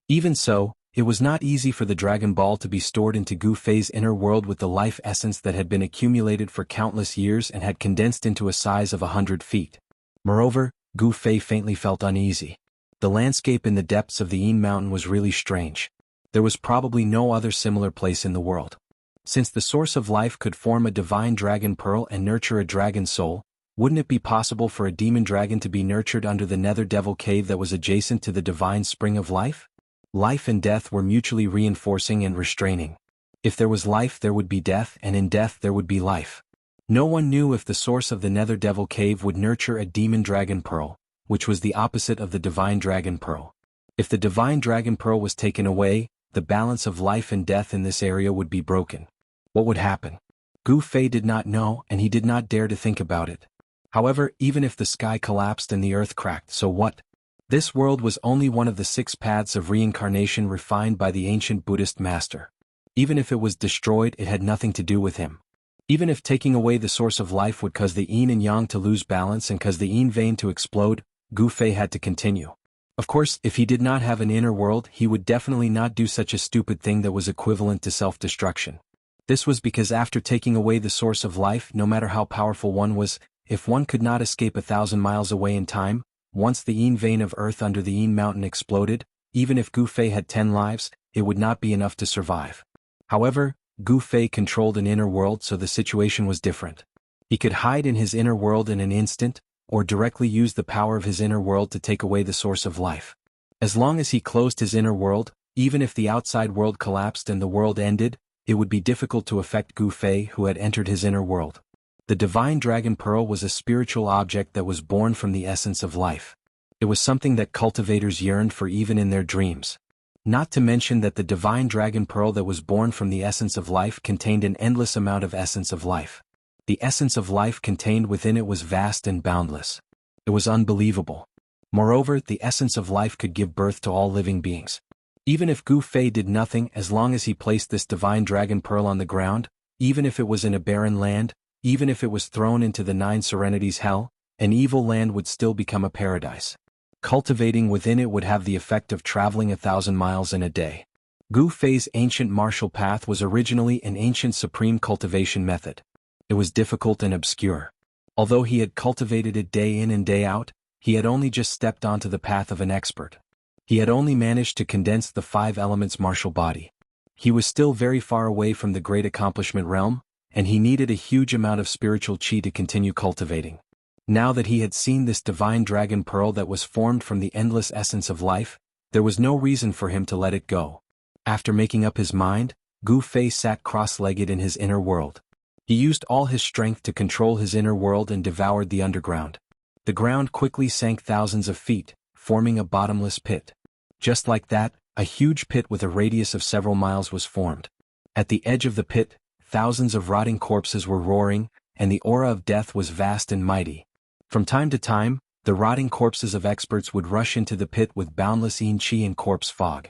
Even so, it was not easy for the dragon ball to be stored into Gu Fei's inner world with the life essence that had been accumulated for countless years and had condensed into a size of 100 feet. Moreover, Gu Fei faintly felt uneasy. The landscape in the depths of the Yin Mountain was really strange. There was probably no other similar place in the world. Since the source of life could form a divine dragon pearl and nurture a dragon soul, wouldn't it be possible for a demon dragon to be nurtured under the nether devil cave that was adjacent to the divine spring of life? Life and death were mutually reinforcing and restraining. If there was life there would be death, and in death there would be life. No one knew if the source of the nether devil cave would nurture a demon dragon pearl, which was the opposite of the divine dragon pearl. If the divine dragon pearl was taken away, the balance of life and death in this area would be broken. What would happen? Gu Fei did not know, and he did not dare to think about it. However, even if the sky collapsed and the earth cracked, so what? This world was only one of the 6 paths of reincarnation refined by the ancient Buddhist master. Even if it was destroyed, it had nothing to do with him. Even if taking away the source of life would cause the yin and yang to lose balance and cause the yin vein to explode, Gu Fei had to continue. Of course, if he did not have an inner world, he would definitely not do such a stupid thing that was equivalent to self-destruction. This was because after taking away the source of life, no matter how powerful one was, if one could not escape 1,000 miles away in time, once the yin vein of earth under the yin mountain exploded, even if Gu Fei had 10 lives, it would not be enough to survive. However, Gu Fei controlled an inner world, so the situation was different. He could hide in his inner world in an instant, or directly use the power of his inner world to take away the source of life. As long as he closed his inner world, even if the outside world collapsed and the world ended, it would be difficult to affect Gu Fei who had entered his inner world. The divine dragon pearl was a spiritual object that was born from the essence of life. It was something that cultivators yearned for even in their dreams. Not to mention that the divine dragon pearl that was born from the essence of life contained an endless amount of essence of life. The essence of life contained within it was vast and boundless. It was unbelievable. Moreover, the essence of life could give birth to all living beings. Even if Gu Fei did nothing, as long as he placed this divine dragon pearl on the ground, even if it was in a barren land, even if it was thrown into the 9 serenities hell, an evil land would still become a paradise. Cultivating within it would have the effect of traveling 1,000 miles in a day. Gu Fei's ancient martial path was originally an ancient supreme cultivation method. It was difficult and obscure. Although he had cultivated it day in and day out, he had only just stepped onto the path of an expert. He had only managed to condense the 5 elements martial body. He was still very far away from the great accomplishment realm, and he needed a huge amount of spiritual chi to continue cultivating. Now that he had seen this divine dragon pearl that was formed from the endless essence of life, there was no reason for him to let it go. After making up his mind, Gu Fei sat cross-legged in his inner world. He used all his strength to control his inner world and devoured the underground. The ground quickly sank thousands of feet, forming a bottomless pit. Just like that, a huge pit with a radius of several miles was formed. At the edge of the pit, thousands of rotting corpses were roaring, and the aura of death was vast and mighty. From time to time, the rotting corpses of experts would rush into the pit with boundless yin chi and corpse fog.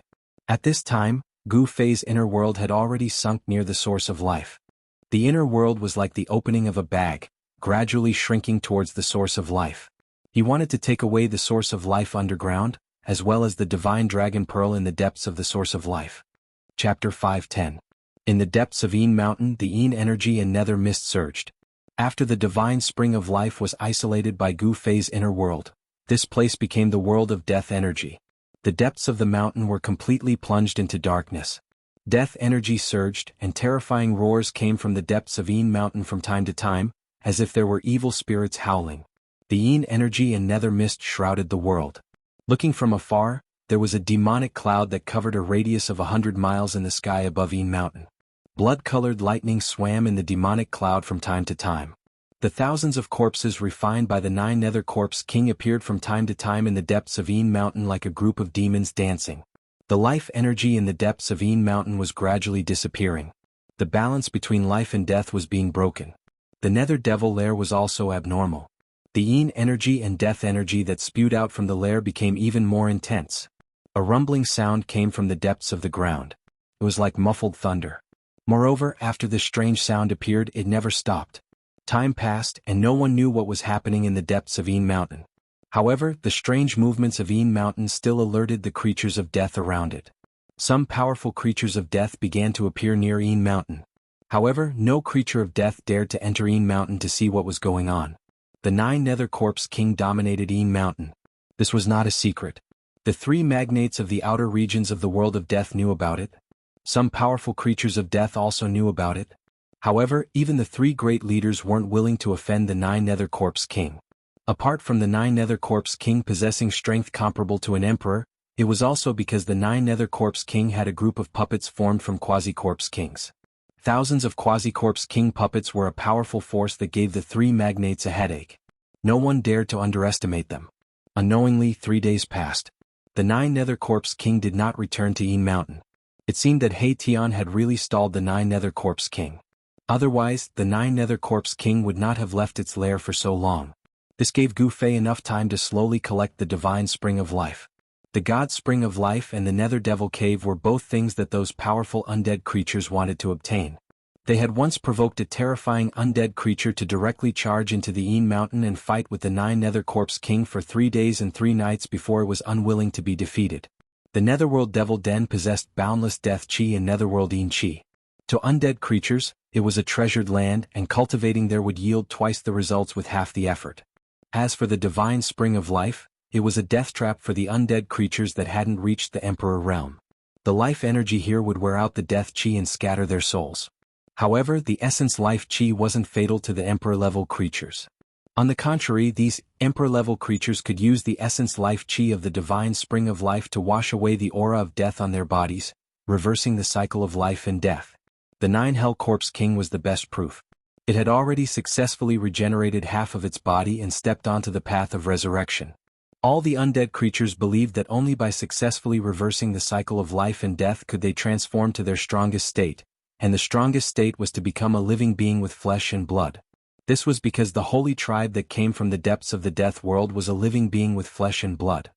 At this time, Gu Fei's inner world had already sunk near the source of life. The inner world was like the opening of a bag, gradually shrinking towards the source of life. He wanted to take away the source of life underground, as well as the divine dragon pearl in the depths of the source of life. Chapter 5:10. In the depths of Yin Mountain, the Yin energy and nether mist surged. After the divine spring of life was isolated by Gu Fei's inner world, this place became the world of death energy. The depths of the mountain were completely plunged into darkness. Death energy surged, and terrifying roars came from the depths of Yin Mountain from time to time, as if there were evil spirits howling. The Yin energy and nether mist shrouded the world. Looking from afar, there was a demonic cloud that covered a radius of 100 miles in the sky above Yin Mountain. Blood-colored lightning swam in the demonic cloud from time to time. The thousands of corpses refined by the 9 Nether Corpse King appeared from time to time in the depths of Een Mountain like a group of demons dancing. The life energy in the depths of Een Mountain was gradually disappearing. The balance between life and death was being broken. The Nether Devil lair was also abnormal. The Een energy and death energy that spewed out from the lair became even more intense. A rumbling sound came from the depths of the ground. It was like muffled thunder. Moreover, after this strange sound appeared, it never stopped. Time passed, and no one knew what was happening in the depths of Een Mountain. However, the strange movements of Een Mountain still alerted the creatures of death around it. Some powerful creatures of death began to appear near Een Mountain. However, no creature of death dared to enter Een Mountain to see what was going on. The 9 Nether Corpse King dominated Een Mountain. This was not a secret. The 3 magnates of the outer regions of the world of death knew about it. Some powerful creatures of death also knew about it. However, even the 3 great leaders weren't willing to offend the 9 Nether Corpse King. Apart from the 9 Nether Corpse King possessing strength comparable to an emperor, it was also because the 9 Nether Corpse King had a group of puppets formed from Quasi-Corpse Kings. Thousands of Quasi-Corpse King puppets were a powerful force that gave the 3 magnates a headache. No one dared to underestimate them. Unknowingly, 3 days passed. The 9 Nether Corpse King did not return to Een Mountain. It seemed that He Tian had really stalled the 9 Nether Corpse King. Otherwise, the 9 Nether Corpse King would not have left its lair for so long. This gave Gu Fei enough time to slowly collect the divine spring of life. The God Spring of Life and the Nether Devil Cave were both things that those powerful undead creatures wanted to obtain. They had once provoked a terrifying undead creature to directly charge into the Een Mountain and fight with the 9 Nether Corpse King for 3 days and 3 nights before it was unwilling to be defeated. The Netherworld Devil Den possessed boundless death chi and Netherworld Een chi. To undead creatures, it was a treasured land, and cultivating there would yield twice the results with half the effort. As for the divine spring of life, it was a death trap for the undead creatures that hadn't reached the Emperor realm. The life energy here would wear out the death chi and scatter their souls. However, the essence life chi wasn't fatal to the Emperor-level creatures. On the contrary, these Emperor-level creatures could use the essence life chi of the divine spring of life to wash away the aura of death on their bodies, reversing the cycle of life and death. The 9 Hell Corpse King was the best proof. It had already successfully regenerated half of its body and stepped onto the path of resurrection. All the undead creatures believed that only by successfully reversing the cycle of life and death could they transform to their strongest state, and the strongest state was to become a living being with flesh and blood. This was because the holy tribe that came from the depths of the death world was a living being with flesh and blood.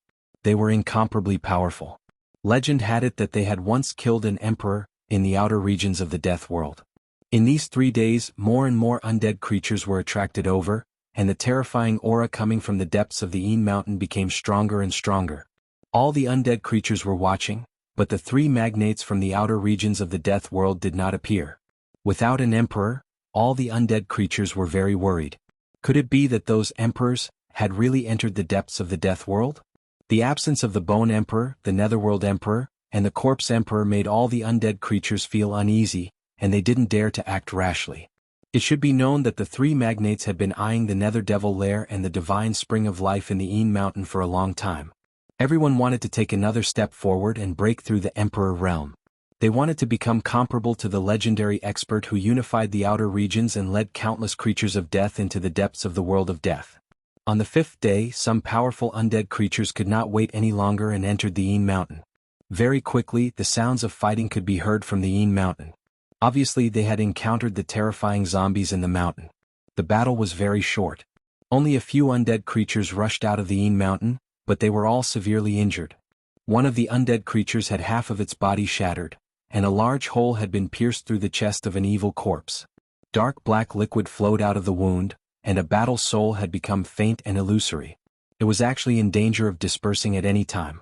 They were incomparably powerful. Legend had it that they had once killed an emperor in the outer regions of the death world. In these 3 days, more and more undead creatures were attracted over, and the terrifying aura coming from the depths of the Een Mountain became stronger and stronger. All the undead creatures were watching, but the 3 magnates from the outer regions of the death world did not appear. Without an emperor, all the undead creatures were very worried. Could it be that those emperors had really entered the depths of the death world? The absence of the Bone Emperor, the Netherworld Emperor, and the Corpse Emperor made all the undead creatures feel uneasy, and they didn't dare to act rashly. It should be known that the 3 magnates had been eyeing the Nether Devil lair and the divine spring of life in the Een Mountain for a long time. Everyone wanted to take another step forward and break through the Emperor realm. They wanted to become comparable to the legendary expert who unified the outer regions and led countless creatures of death into the depths of the world of death. On the 5th day, some powerful undead creatures could not wait any longer and entered the Een Mountain. Very quickly, the sounds of fighting could be heard from the Een Mountain. Obviously, they had encountered the terrifying zombies in the mountain. The battle was very short. Only a few undead creatures rushed out of the Een Mountain, but they were all severely injured. One of the undead creatures had half of its body shattered, and a large hole had been pierced through the chest of an evil corpse. Dark black liquid flowed out of the wound, and a battle soul had become faint and illusory. It was actually in danger of dispersing at any time.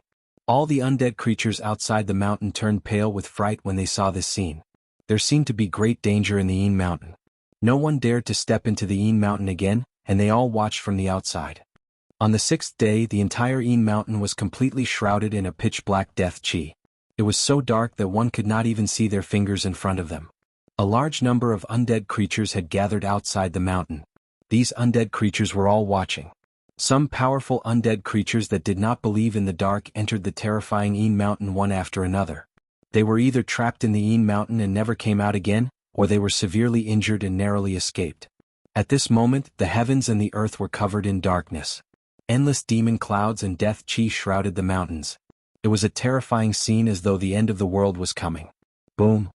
All the undead creatures outside the mountain turned pale with fright when they saw this scene. There seemed to be great danger in the Een Mountain. No one dared to step into the Een Mountain again, and they all watched from the outside. On the 6th day, the entire Een Mountain was completely shrouded in a pitch-black death chi. It was so dark that one could not even see their fingers in front of them. A large number of undead creatures had gathered outside the mountain. These undead creatures were all watching. Some powerful undead creatures that did not believe in the dark entered the terrifying Een Mountain one after another. They were either trapped in the Een Mountain and never came out again, or they were severely injured and narrowly escaped. At this moment, the heavens and the earth were covered in darkness. Endless demon clouds and death chi shrouded the mountains. It was a terrifying scene, as though the end of the world was coming. Boom!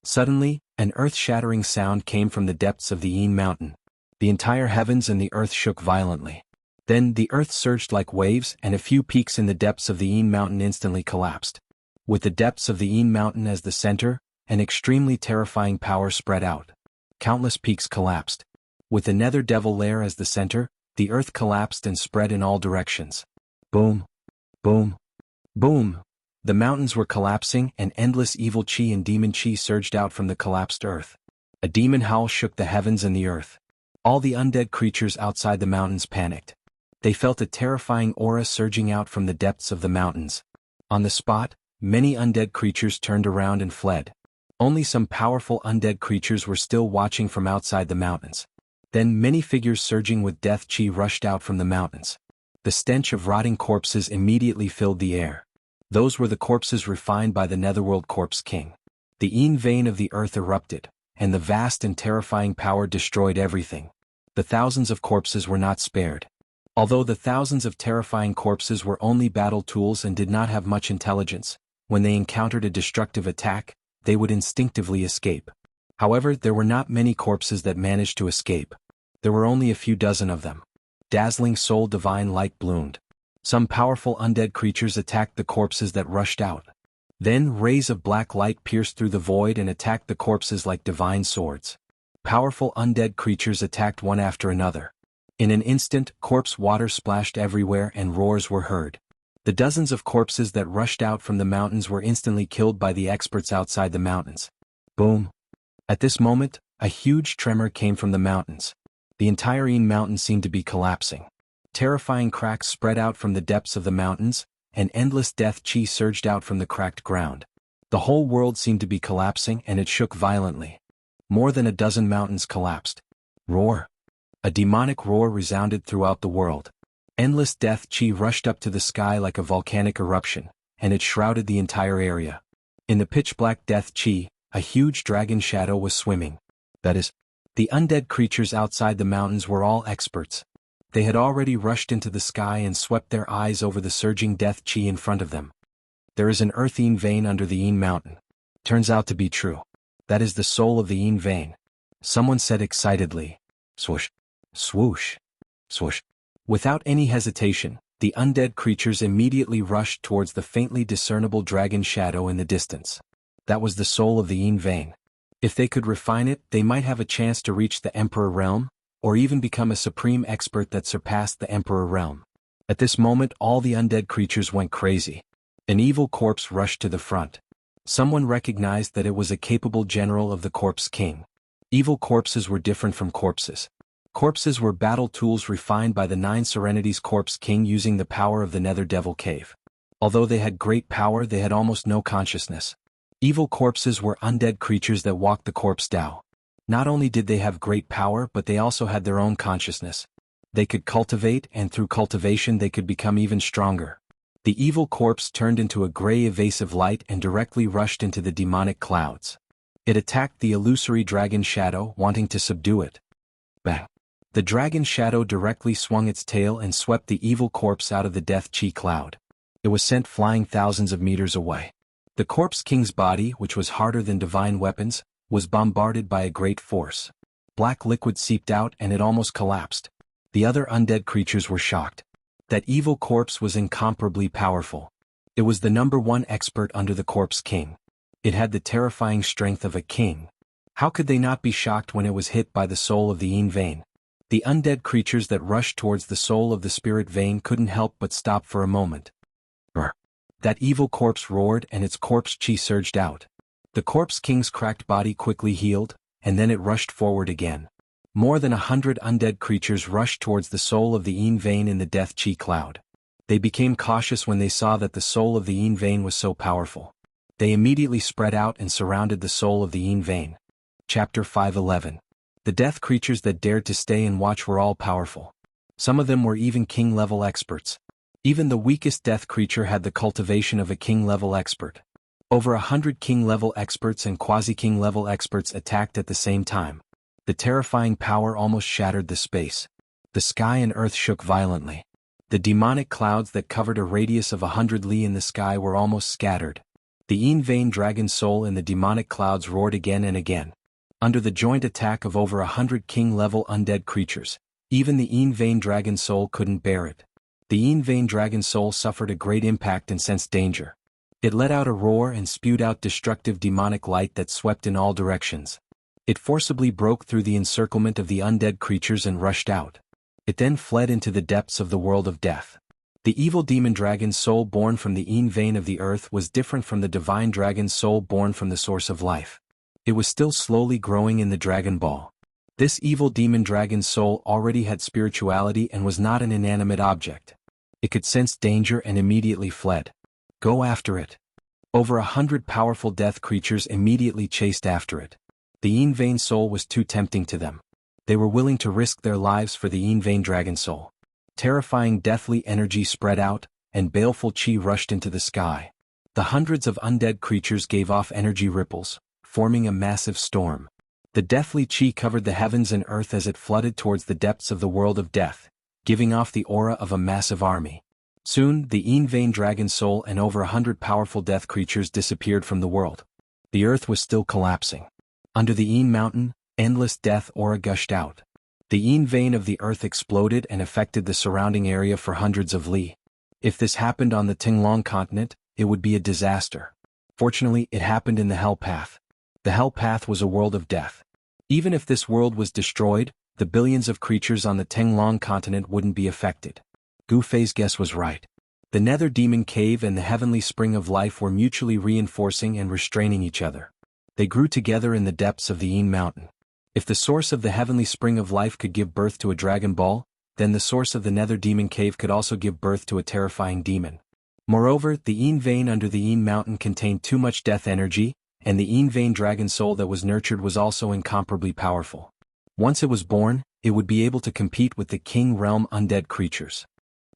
Suddenly, an earth-shattering sound came from the depths of the Yin mountain. The entire heavens and the earth shook violently. Then the earth surged like waves, and a few peaks in the depths of the Yin mountain instantly collapsed. With the depths of the Yin mountain as the center, an extremely terrifying power spread out. Countless peaks collapsed. With the nether devil lair as the center, the earth collapsed and spread in all directions. Boom! Boom! Boom! The mountains were collapsing, and endless evil chi and demon chi surged out from the collapsed earth. A demon howl shook the heavens and the earth. All the undead creatures outside the mountains panicked. They felt a terrifying aura surging out from the depths of the mountains. On the spot, many undead creatures turned around and fled. Only some powerful undead creatures were still watching from outside the mountains. Then many figures surging with death chi rushed out from the mountains. The stench of rotting corpses immediately filled the air. Those were the corpses refined by the Netherworld Corpse King. The Yin vein of the earth erupted, and the vast and terrifying power destroyed everything. The thousands of corpses were not spared. Although the thousands of terrifying corpses were only battle tools and did not have much intelligence, when they encountered a destructive attack, they would instinctively escape. However, there were not many corpses that managed to escape. There were only a few dozen of them. Dazzling soul divine light bloomed. Some powerful undead creatures attacked the corpses that rushed out. Then rays of black light pierced through the void and attacked the corpses like divine swords. Powerful undead creatures attacked one after another. In an instant, corpse water splashed everywhere and roars were heard. The dozens of corpses that rushed out from the mountains were instantly killed by the experts outside the mountains. Boom! At this moment, a huge tremor came from the mountains. The entire Yin mountain seemed to be collapsing. Terrifying cracks spread out from the depths of the mountains, and endless death chi surged out from the cracked ground. The whole world seemed to be collapsing, and it shook violently. More than a dozen mountains collapsed. Roar! A demonic roar resounded throughout the world. Endless death chi rushed up to the sky like a volcanic eruption, and it shrouded the entire area. In the pitch-black death chi, a huge dragon shadow was swimming. That is, the undead creatures outside the mountains were all experts. They had already rushed into the sky and swept their eyes over the surging death chi in front of them. There is an earth Yin vein under the Yin mountain. Turns out to be true. That is the soul of the Yin vein. Someone said excitedly. Swoosh. Swoosh. Swoosh. Without any hesitation, the undead creatures immediately rushed towards the faintly discernible dragon shadow in the distance. That was the soul of the Yin vein. If they could refine it, they might have a chance to reach the Emperor realm, or even become a supreme expert that surpassed the Emperor realm. At this moment, all the undead creatures went crazy. An evil corpse rushed to the front. Someone recognized that it was a capable general of the Corpse King. Evil corpses were different from corpses. Corpses were battle tools refined by the Nine Serenities Corpse King using the power of the Nether Devil Cave. Although they had great power, they had almost no consciousness. Evil corpses were undead creatures that walked the corpse Tao. Not only did they have great power, but they also had their own consciousness. They could cultivate, and through cultivation they could become even stronger. The evil corpse turned into a gray evasive light and directly rushed into the demonic clouds. It attacked the illusory dragon shadow, wanting to subdue it. Bang! The dragon shadow directly swung its tail and swept the evil corpse out of the death chi cloud. It was sent flying thousands of meters away. The Corpse King's body, which was harder than divine weapons, was bombarded by a great force. Black liquid seeped out and it almost collapsed. The other undead creatures were shocked. That evil corpse was incomparably powerful. It was the #1 expert under the Corpse King. It had the terrifying strength of a king. How could they not be shocked when it was hit by the soul of the Yin vein? The undead creatures that rushed towards the soul of the spirit vein couldn't help but stop for a moment. Brr! That evil corpse roared and its corpse chi surged out. The Corpse King's cracked body quickly healed, and then it rushed forward again. More than 100 undead creatures rushed towards the soul of the Yin vein in the death chi cloud. They became cautious when they saw that the soul of the Yin vein was so powerful. They immediately spread out and surrounded the soul of the Yin vein. Chapter 5:11. The death creatures that dared to stay and watch were all powerful. Some of them were even king-level experts. Even the weakest death creature had the cultivation of a king-level expert. Over 100 king-level experts and quasi-king-level experts attacked at the same time. The terrifying power almost shattered the space. The sky and earth shook violently. The demonic clouds that covered a radius of 100 li in the sky were almost scattered. The vain dragon soul in the demonic clouds roared again and again. Under the joint attack of over 100 king-level undead creatures, even the vain dragon soul couldn't bear it. The vain dragon soul suffered a great impact and sensed danger. It let out a roar and spewed out destructive demonic light that swept in all directions. It forcibly broke through the encirclement of the undead creatures and rushed out. It then fled into the depths of the world of death. The evil demon dragon soul born from the vein of the earth was different from the divine dragon soul born from the source of life. It was still slowly growing in the Dragon Ball. This evil demon dragon soul already had spirituality and was not an inanimate object. It could sense danger and immediately fled. Go after it. Over 100 powerful death creatures immediately chased after it. The vain soul was too tempting to them. They were willing to risk their lives for the vain dragon soul. Terrifying deathly energy spread out, and baleful chi rushed into the sky. The hundreds of undead creatures gave off energy ripples, forming a massive storm. The deathly chi covered the heavens and earth as it flooded towards the depths of the world of death, giving off the aura of a massive army. Soon, the vain dragon soul and over 100 powerful death creatures disappeared from the world. The earth was still collapsing. Under the mountain, endless death aura gushed out. The vein of the earth exploded and affected the surrounding area for hundreds of li. If this happened on the Tinglong continent, it would be a disaster. Fortunately, it happened in the Hell Path. The Hell Path was a world of death. Even if this world was destroyed, the billions of creatures on the Tinglong continent wouldn't be affected. Gu Fei's guess was right. The Nether Demon Cave and the Heavenly Spring of Life were mutually reinforcing and restraining each other. They grew together in the depths of the mountain. If the source of the Heavenly Spring of Life could give birth to a Dragon Ball, then the source of the Nether Demon Cave could also give birth to a terrifying demon. Moreover, the vein under the mountain contained too much death energy, and the vein dragon soul that was nurtured was also incomparably powerful. Once it was born, it would be able to compete with the King Realm undead creatures.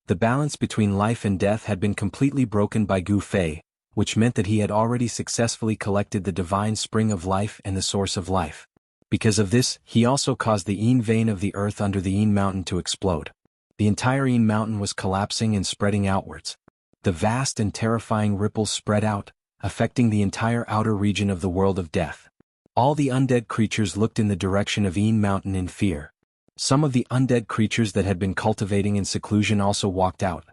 The balance between life and death had been completely broken by Gu Fei, which meant that he had already successfully collected the divine spring of life and the source of life. Because of this, he also caused the vein of the earth under the mountain to explode. The entire mountain was collapsing and spreading outwards. The vast and terrifying ripples spread out, affecting the entire outer region of the world of death. All the undead creatures looked in the direction of mountain in fear. Some of the undead creatures that had been cultivating in seclusion also walked out.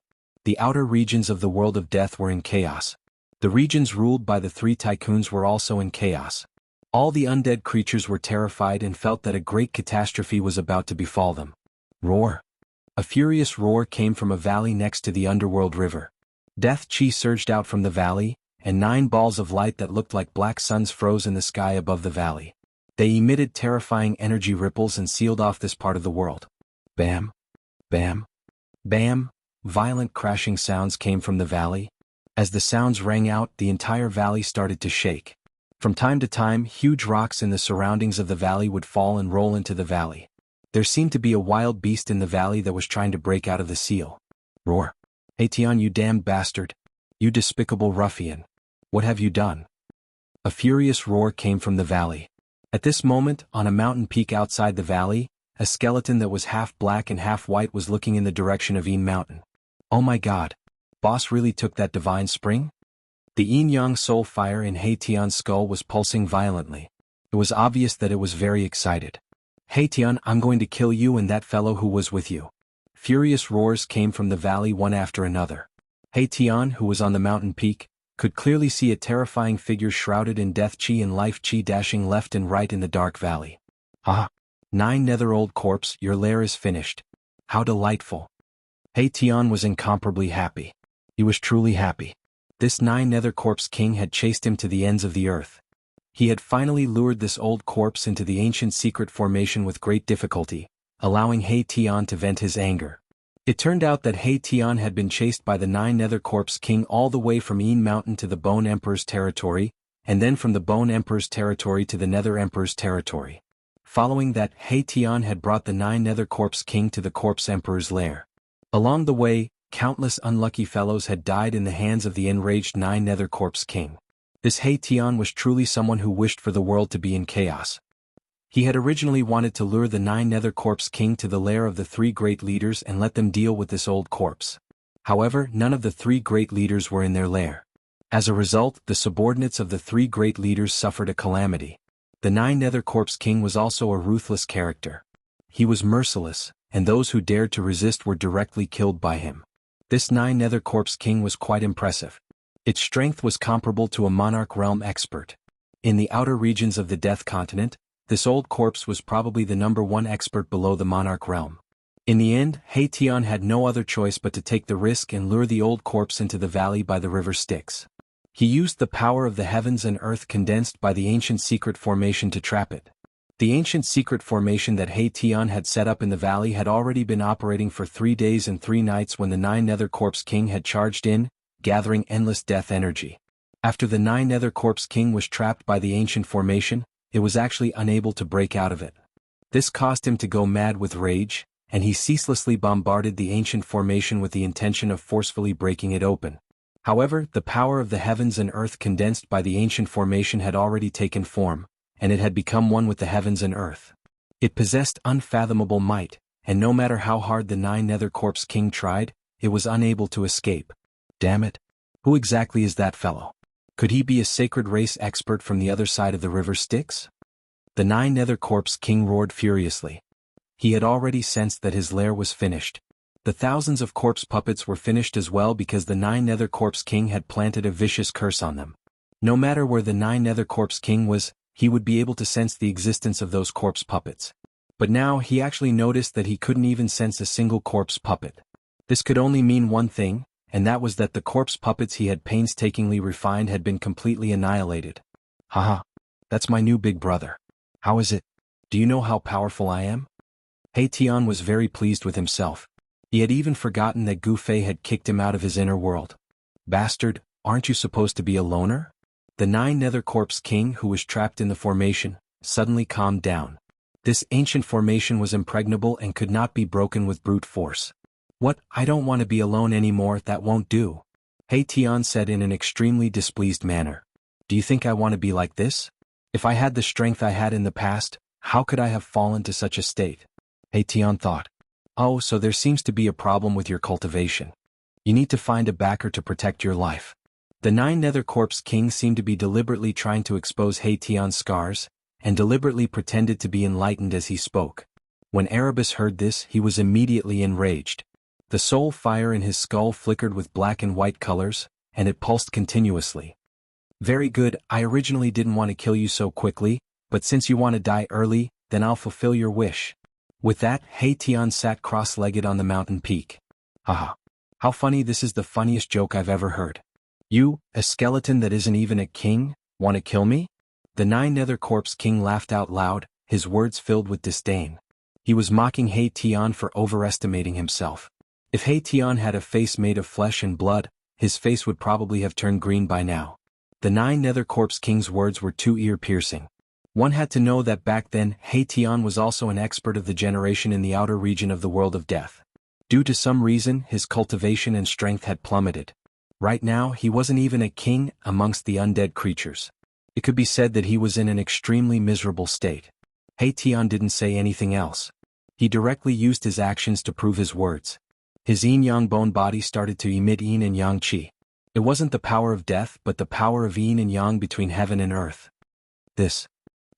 The outer regions of the world of death were in chaos. The regions ruled by the three tycoons were also in chaos. All the undead creatures were terrified and felt that a great catastrophe was about to befall them. Roar! A furious roar came from a valley next to the underworld river. Death chi surged out from the valley, and 9 balls of light that looked like black suns froze in the sky above the valley. They emitted terrifying energy ripples and sealed off this part of the world. Bam! Bam! Bam! Violent crashing sounds came from the valley. As the sounds rang out, the entire valley started to shake. From time to time, huge rocks in the surroundings of the valley would fall and roll into the valley. There seemed to be a wild beast in the valley that was trying to break out of the seal. Roar! Hey Tian, you damned bastard! You despicable ruffian! What have you done? A furious roar came from the valley. At this moment, on a mountain peak outside the valley, a skeleton that was half black and half white was looking in the direction of mountain. Oh my god! Boss really took that divine spring? The yin-yang soul fire in He Tian's skull was pulsing violently. It was obvious that it was very excited. He Tian, I'm going to kill you and that fellow who was with you. Furious roars came from the valley one after another. He Tian, who was on the mountain peak, could clearly see a terrifying figure shrouded in death chi and life chi dashing left and right in the dark valley. Ah! 9 nether-old corpse, your lair is finished. How delightful! He Tian was incomparably happy. He was truly happy. This 9 nether corpse king had chased him to the ends of the earth. He had finally lured this old corpse into the ancient secret formation with great difficulty, allowing He Tian to vent his anger. It turned out that He Tian had been chased by the 9 nether corpse king all the way from Mountain to the Bone Emperor's territory, and then from the Bone Emperor's territory to the Nether Emperor's territory. Following that, He Tian had brought the 9 nether corpse king to the Corpse Emperor's lair. Along the way, countless unlucky fellows had died in the hands of the enraged 9 nether corpse king. This He Tian was truly someone who wished for the world to be in chaos. He had originally wanted to lure the 9 Nether Corpse King to the lair of the 3 great leaders and let them deal with this old corpse. However, none of the 3 great leaders were in their lair. As a result, the subordinates of the 3 great leaders suffered a calamity. The 9 Nether Corpse King was also a ruthless character. He was merciless, and those who dared to resist were directly killed by him. This 9 Nether Corpse King was quite impressive. Its strength was comparable to a Monarch Realm expert. In the outer regions of the Death Continent, this old corpse was probably the #1 expert below the Monarch Realm. In the end, Tian had no other choice but to take the risk and lure the old corpse into the valley by the river Styx. He used the power of the heavens and earth condensed by the ancient secret formation to trap it. The ancient secret formation that Tian had set up in the valley had already been operating for 3 days and 3 nights when the 9 Nether Corpse King had charged in, gathering endless death energy. After the 9 Nether Corpse King was trapped by the ancient formation, it was actually unable to break out of it. This caused him to go mad with rage, and he ceaselessly bombarded the ancient formation with the intention of forcefully breaking it open. However, the power of the heavens and earth condensed by the ancient formation had already taken form, and it had become one with the heavens and earth. It possessed unfathomable might, and no matter how hard the 9 Nether Corpse King tried, it was unable to escape. Damn it! Who exactly is that fellow? Could he be a sacred race expert from the other side of the river Styx? The 9 Nether Corpse King roared furiously. He had already sensed that his lair was finished. The thousands of corpse puppets were finished as well because the 9 Nether Corpse King had planted a vicious curse on them. No matter where the 9 Nether Corpse King was, he would be able to sense the existence of those corpse puppets. But now he actually noticed that he couldn't even sense a single corpse puppet. This could only mean one thing, and that was that the corpse puppets he had painstakingly refined had been completely annihilated. Haha. That's my new big brother. How is it? Do you know how powerful I am? Tian was very pleased with himself. He had even forgotten that Gu Fei had kicked him out of his inner world. Bastard, aren't you supposed to be a loner? The 9 Nether Corpse King, who was trapped in the formation, suddenly calmed down. This ancient formation was impregnable and could not be broken with brute force. What? I don't want to be alone anymore, that won't do. Tian said in an extremely displeased manner. Do you think I want to be like this? If I had the strength I had in the past, how could I have fallen to such a state? Tian thought. Oh, so there seems to be a problem with your cultivation. You need to find a backer to protect your life. The 9 Nether Corpse King seemed to be deliberately trying to expose Tian's scars, and deliberately pretended to be enlightened as he spoke. When Erebus heard this, he was immediately enraged. The soul fire in his skull flickered with black and white colors, and it pulsed continuously. Very good, I originally didn't want to kill you so quickly, but since you want to die early, then I'll fulfill your wish. With that, Tian sat cross-legged on the mountain peak. Haha. How funny, this is the funniest joke I've ever heard. You, a skeleton that isn't even a king, want to kill me? The 9 Nether Corpse King laughed out loud, his words filled with disdain. He was mocking Tian for overestimating himself. If Tian had a face made of flesh and blood, his face would probably have turned green by now. The 9 Nether Corpse King's words were too ear-piercing. One had to know that back then, Tian was also an expert of the generation in the outer region of the world of death. Due to some reason, his cultivation and strength had plummeted. Right now, he wasn't even a king amongst the undead creatures. It could be said that he was in an extremely miserable state. Tian didn't say anything else. He directly used his actions to prove his words. His yin-yang bone body started to emit yin and yang qi. It wasn't the power of death but the power of yin and yang between heaven and earth.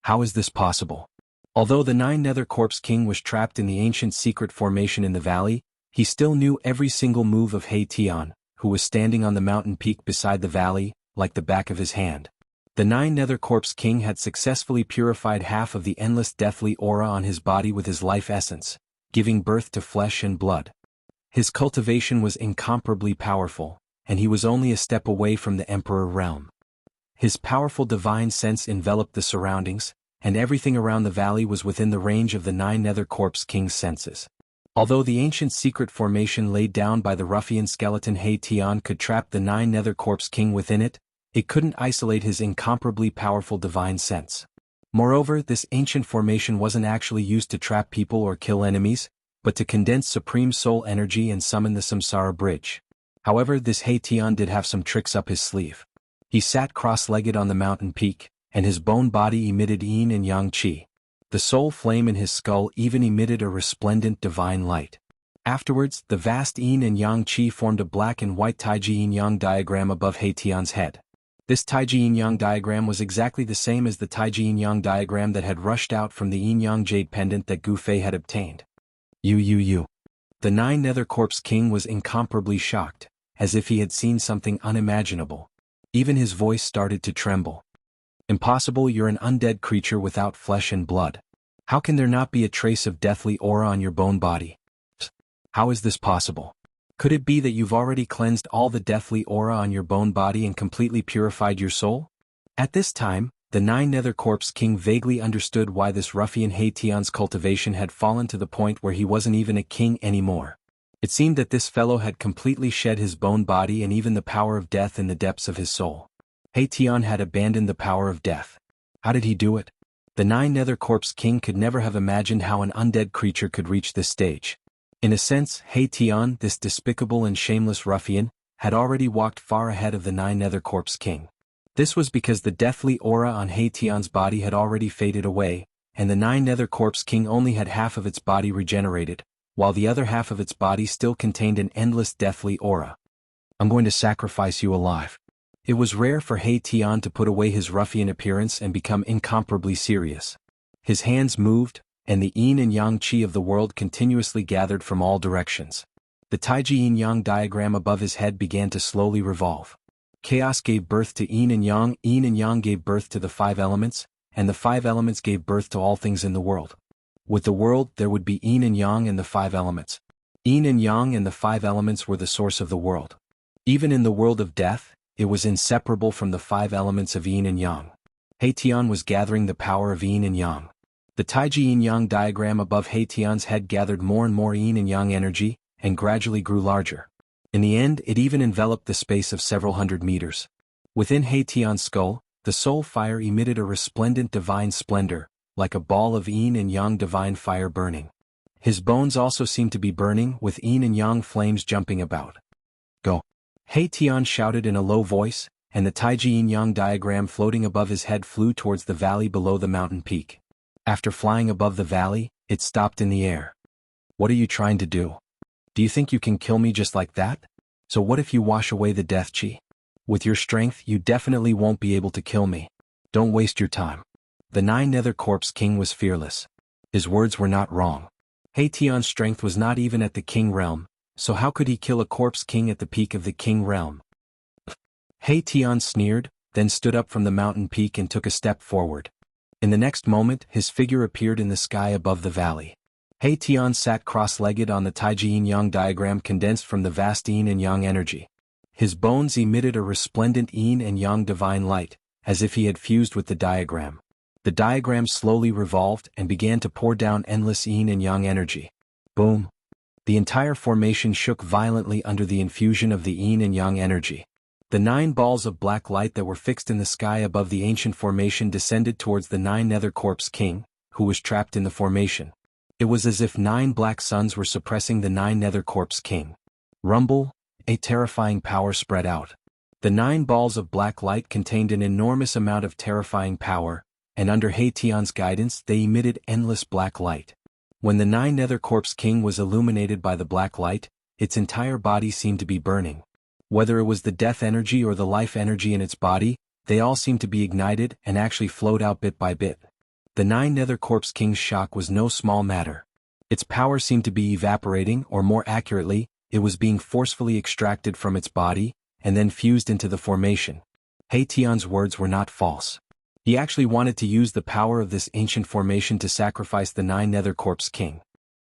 How is this possible? Although the 9 Nether Corpse King was trapped in the ancient secret formation in the valley, he still knew every single move of Tian, who was standing on the mountain peak beside the valley, like the back of his hand. The 9 Nether Corpse King had successfully purified half of the endless deathly aura on his body with his life essence, giving birth to flesh and blood. His cultivation was incomparably powerful, and he was only a step away from the Emperor realm. His powerful divine sense enveloped the surroundings, and everything around the valley was within the range of the 9 Nether Corpse King's senses. Although the ancient secret formation laid down by the ruffian skeleton Tian could trap the 9 Nether Corpse King within it, it couldn't isolate his incomparably powerful divine sense. Moreover, this ancient formation wasn't actually used to trap people or kill enemies, but to condense supreme soul energy and summon the Samsara bridge. However, this Tian did have some tricks up his sleeve. He sat cross-legged on the mountain peak, and his bone body emitted yin and yang qi. The soul flame in his skull even emitted a resplendent divine light. Afterwards, the vast yin and yang qi formed a black and white taiji yin-yang diagram above He Tian's head. This taiji yin-yang diagram was exactly the same as the taiji yin-yang diagram that had rushed out from the yin-yang jade pendant that Gu Fei had obtained. You. The Nine Nether Corpse King was incomparably shocked, as if he had seen something unimaginable. Even his voice started to tremble. Impossible, you're an undead creature without flesh and blood. How can there not be a trace of deathly aura on your bone body? How is this possible? Could it be that you've already cleansed all the deathly aura on your bone body and completely purified your soul? At this time, the Nine Nether Corpse King vaguely understood why this ruffian He Tian's cultivation had fallen to the point where he wasn't even a king anymore. It seemed that this fellow had completely shed his bone body and even the power of death in the depths of his soul. He Tian had abandoned the power of death. How did he do it? The Nine Nether Corpse King could never have imagined how an undead creature could reach this stage. In a sense, He Tian, this despicable and shameless ruffian, had already walked far ahead of the Nine Nether Corpse King. This was because the deathly aura on He Tian's body had already faded away, and the Nine Nether Corpse King only had half of its body regenerated, while the other half of its body still contained an endless deathly aura. I'm going to sacrifice you alive. It was rare for He Tian to put away his ruffian appearance and become incomparably serious. His hands moved, and the yin and yang qi of the world continuously gathered from all directions. The taiji yin-yang diagram above his head began to slowly revolve. Chaos gave birth to yin and yang gave birth to the five elements, and the five elements gave birth to all things in the world. With the world, there would be yin and yang and the five elements. Yin and yang and the five elements were the source of the world. Even in the world of death, it was inseparable from the five elements of yin and yang. He Tian was gathering the power of yin and yang. The taiji yin-yang diagram above He Tian's head gathered more and more yin and yang energy, and gradually grew larger. In the end, it even enveloped the space of several hundred meters. Within He Tian's skull, the soul fire emitted a resplendent divine splendor, like a ball of yin and yang divine fire burning. His bones also seemed to be burning, with yin and yang flames jumping about. Go! He Tian shouted in a low voice, and the taiji yin-yang diagram floating above his head flew towards the valley below the mountain peak. After flying above the valley, it stopped in the air. What are you trying to do? Do you think you can kill me just like that? So what if you wash away the death qi? With your strength, you definitely won't be able to kill me. Don't waste your time. The Nine Nether Corpse King was fearless. His words were not wrong. He Tian's strength was not even at the king realm, so how could he kill a corpse king at the peak of the king realm? He Tian sneered, then stood up from the mountain peak and took a step forward. In the next moment, his figure appeared in the sky above the valley. He Tian sat cross-legged on the taiji yin-yang diagram condensed from the vast yin and yang energy. His bones emitted a resplendent yin and yang divine light, as if he had fused with the diagram. The diagram slowly revolved and began to pour down endless yin and yang energy. Boom! The entire formation shook violently under the infusion of the yin and yang energy. The 9 balls of black light that were fixed in the sky above the ancient formation descended towards the Nine Nether Corpse King, who was trapped in the formation. It was as if 9 black suns were suppressing the Nine Nether Corpse King. Rumble, a terrifying power spread out. The 9 balls of black light contained an enormous amount of terrifying power, and under He Tian's guidance they emitted endless black light. When the Nine Nether Corpse King was illuminated by the black light, its entire body seemed to be burning. Whether it was the death energy or the life energy in its body, they all seemed to be ignited and actually flowed out bit by bit. The Nine Nether Corpse King's shock was no small matter. Its power seemed to be evaporating, or more accurately, it was being forcefully extracted from its body, and then fused into the formation. He Tian's words were not false. He actually wanted to use the power of this ancient formation to sacrifice the Nine Nether Corpse King.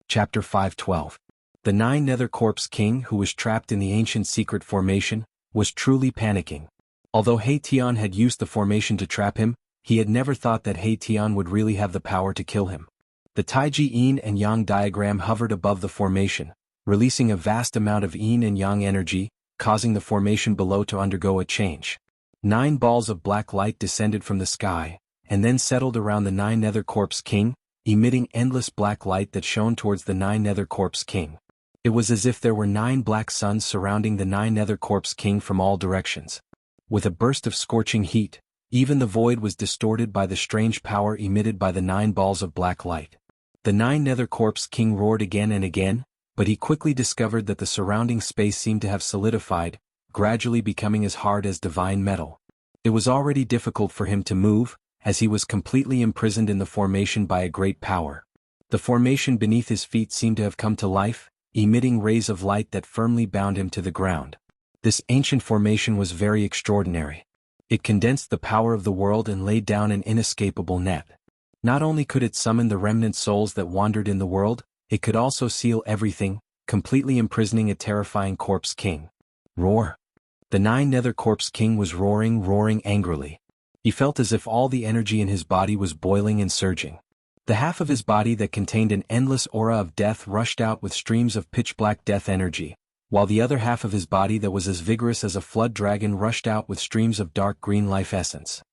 Chapter 5:12. The Nine Nether Corpse King, who was trapped in the ancient secret formation, was truly panicking. Although He Tian had used the formation to trap him, he had never thought that He Tian would really have the power to kill him. The taiji yin and yang diagram hovered above the formation, releasing a vast amount of yin and yang energy, causing the formation below to undergo a change. 9 balls of black light descended from the sky, and then settled around the Nine Nether Corpse King, emitting endless black light that shone towards the Nine Nether Corpse King. It was as if there were 9 black suns surrounding the Nine Nether Corpse King from all directions. With a burst of scorching heat, Even the void was distorted by the strange power emitted by the 9 balls of black light. The 9 Nether Corpse King roared again and again, but he quickly discovered that the surrounding space seemed to have solidified, gradually becoming as hard as divine metal. It was already difficult for him to move, as he was completely imprisoned in the formation by a great power. The formation beneath his feet seemed to have come to life, emitting rays of light that firmly bound him to the ground. This ancient formation was very extraordinary. It condensed the power of the world and laid down an inescapable net. Not only could it summon the remnant souls that wandered in the world, it could also seal everything, completely imprisoning a terrifying Corpse King. Roar! The 9 Nether Corpse King was roaring angrily. He felt as if all the energy in his body was boiling and surging. The half of his body that contained an endless aura of death rushed out with streams of pitch-black death energy, while the other half of his body that was as vigorous as a flood dragon rushed out with streams of dark green life essence.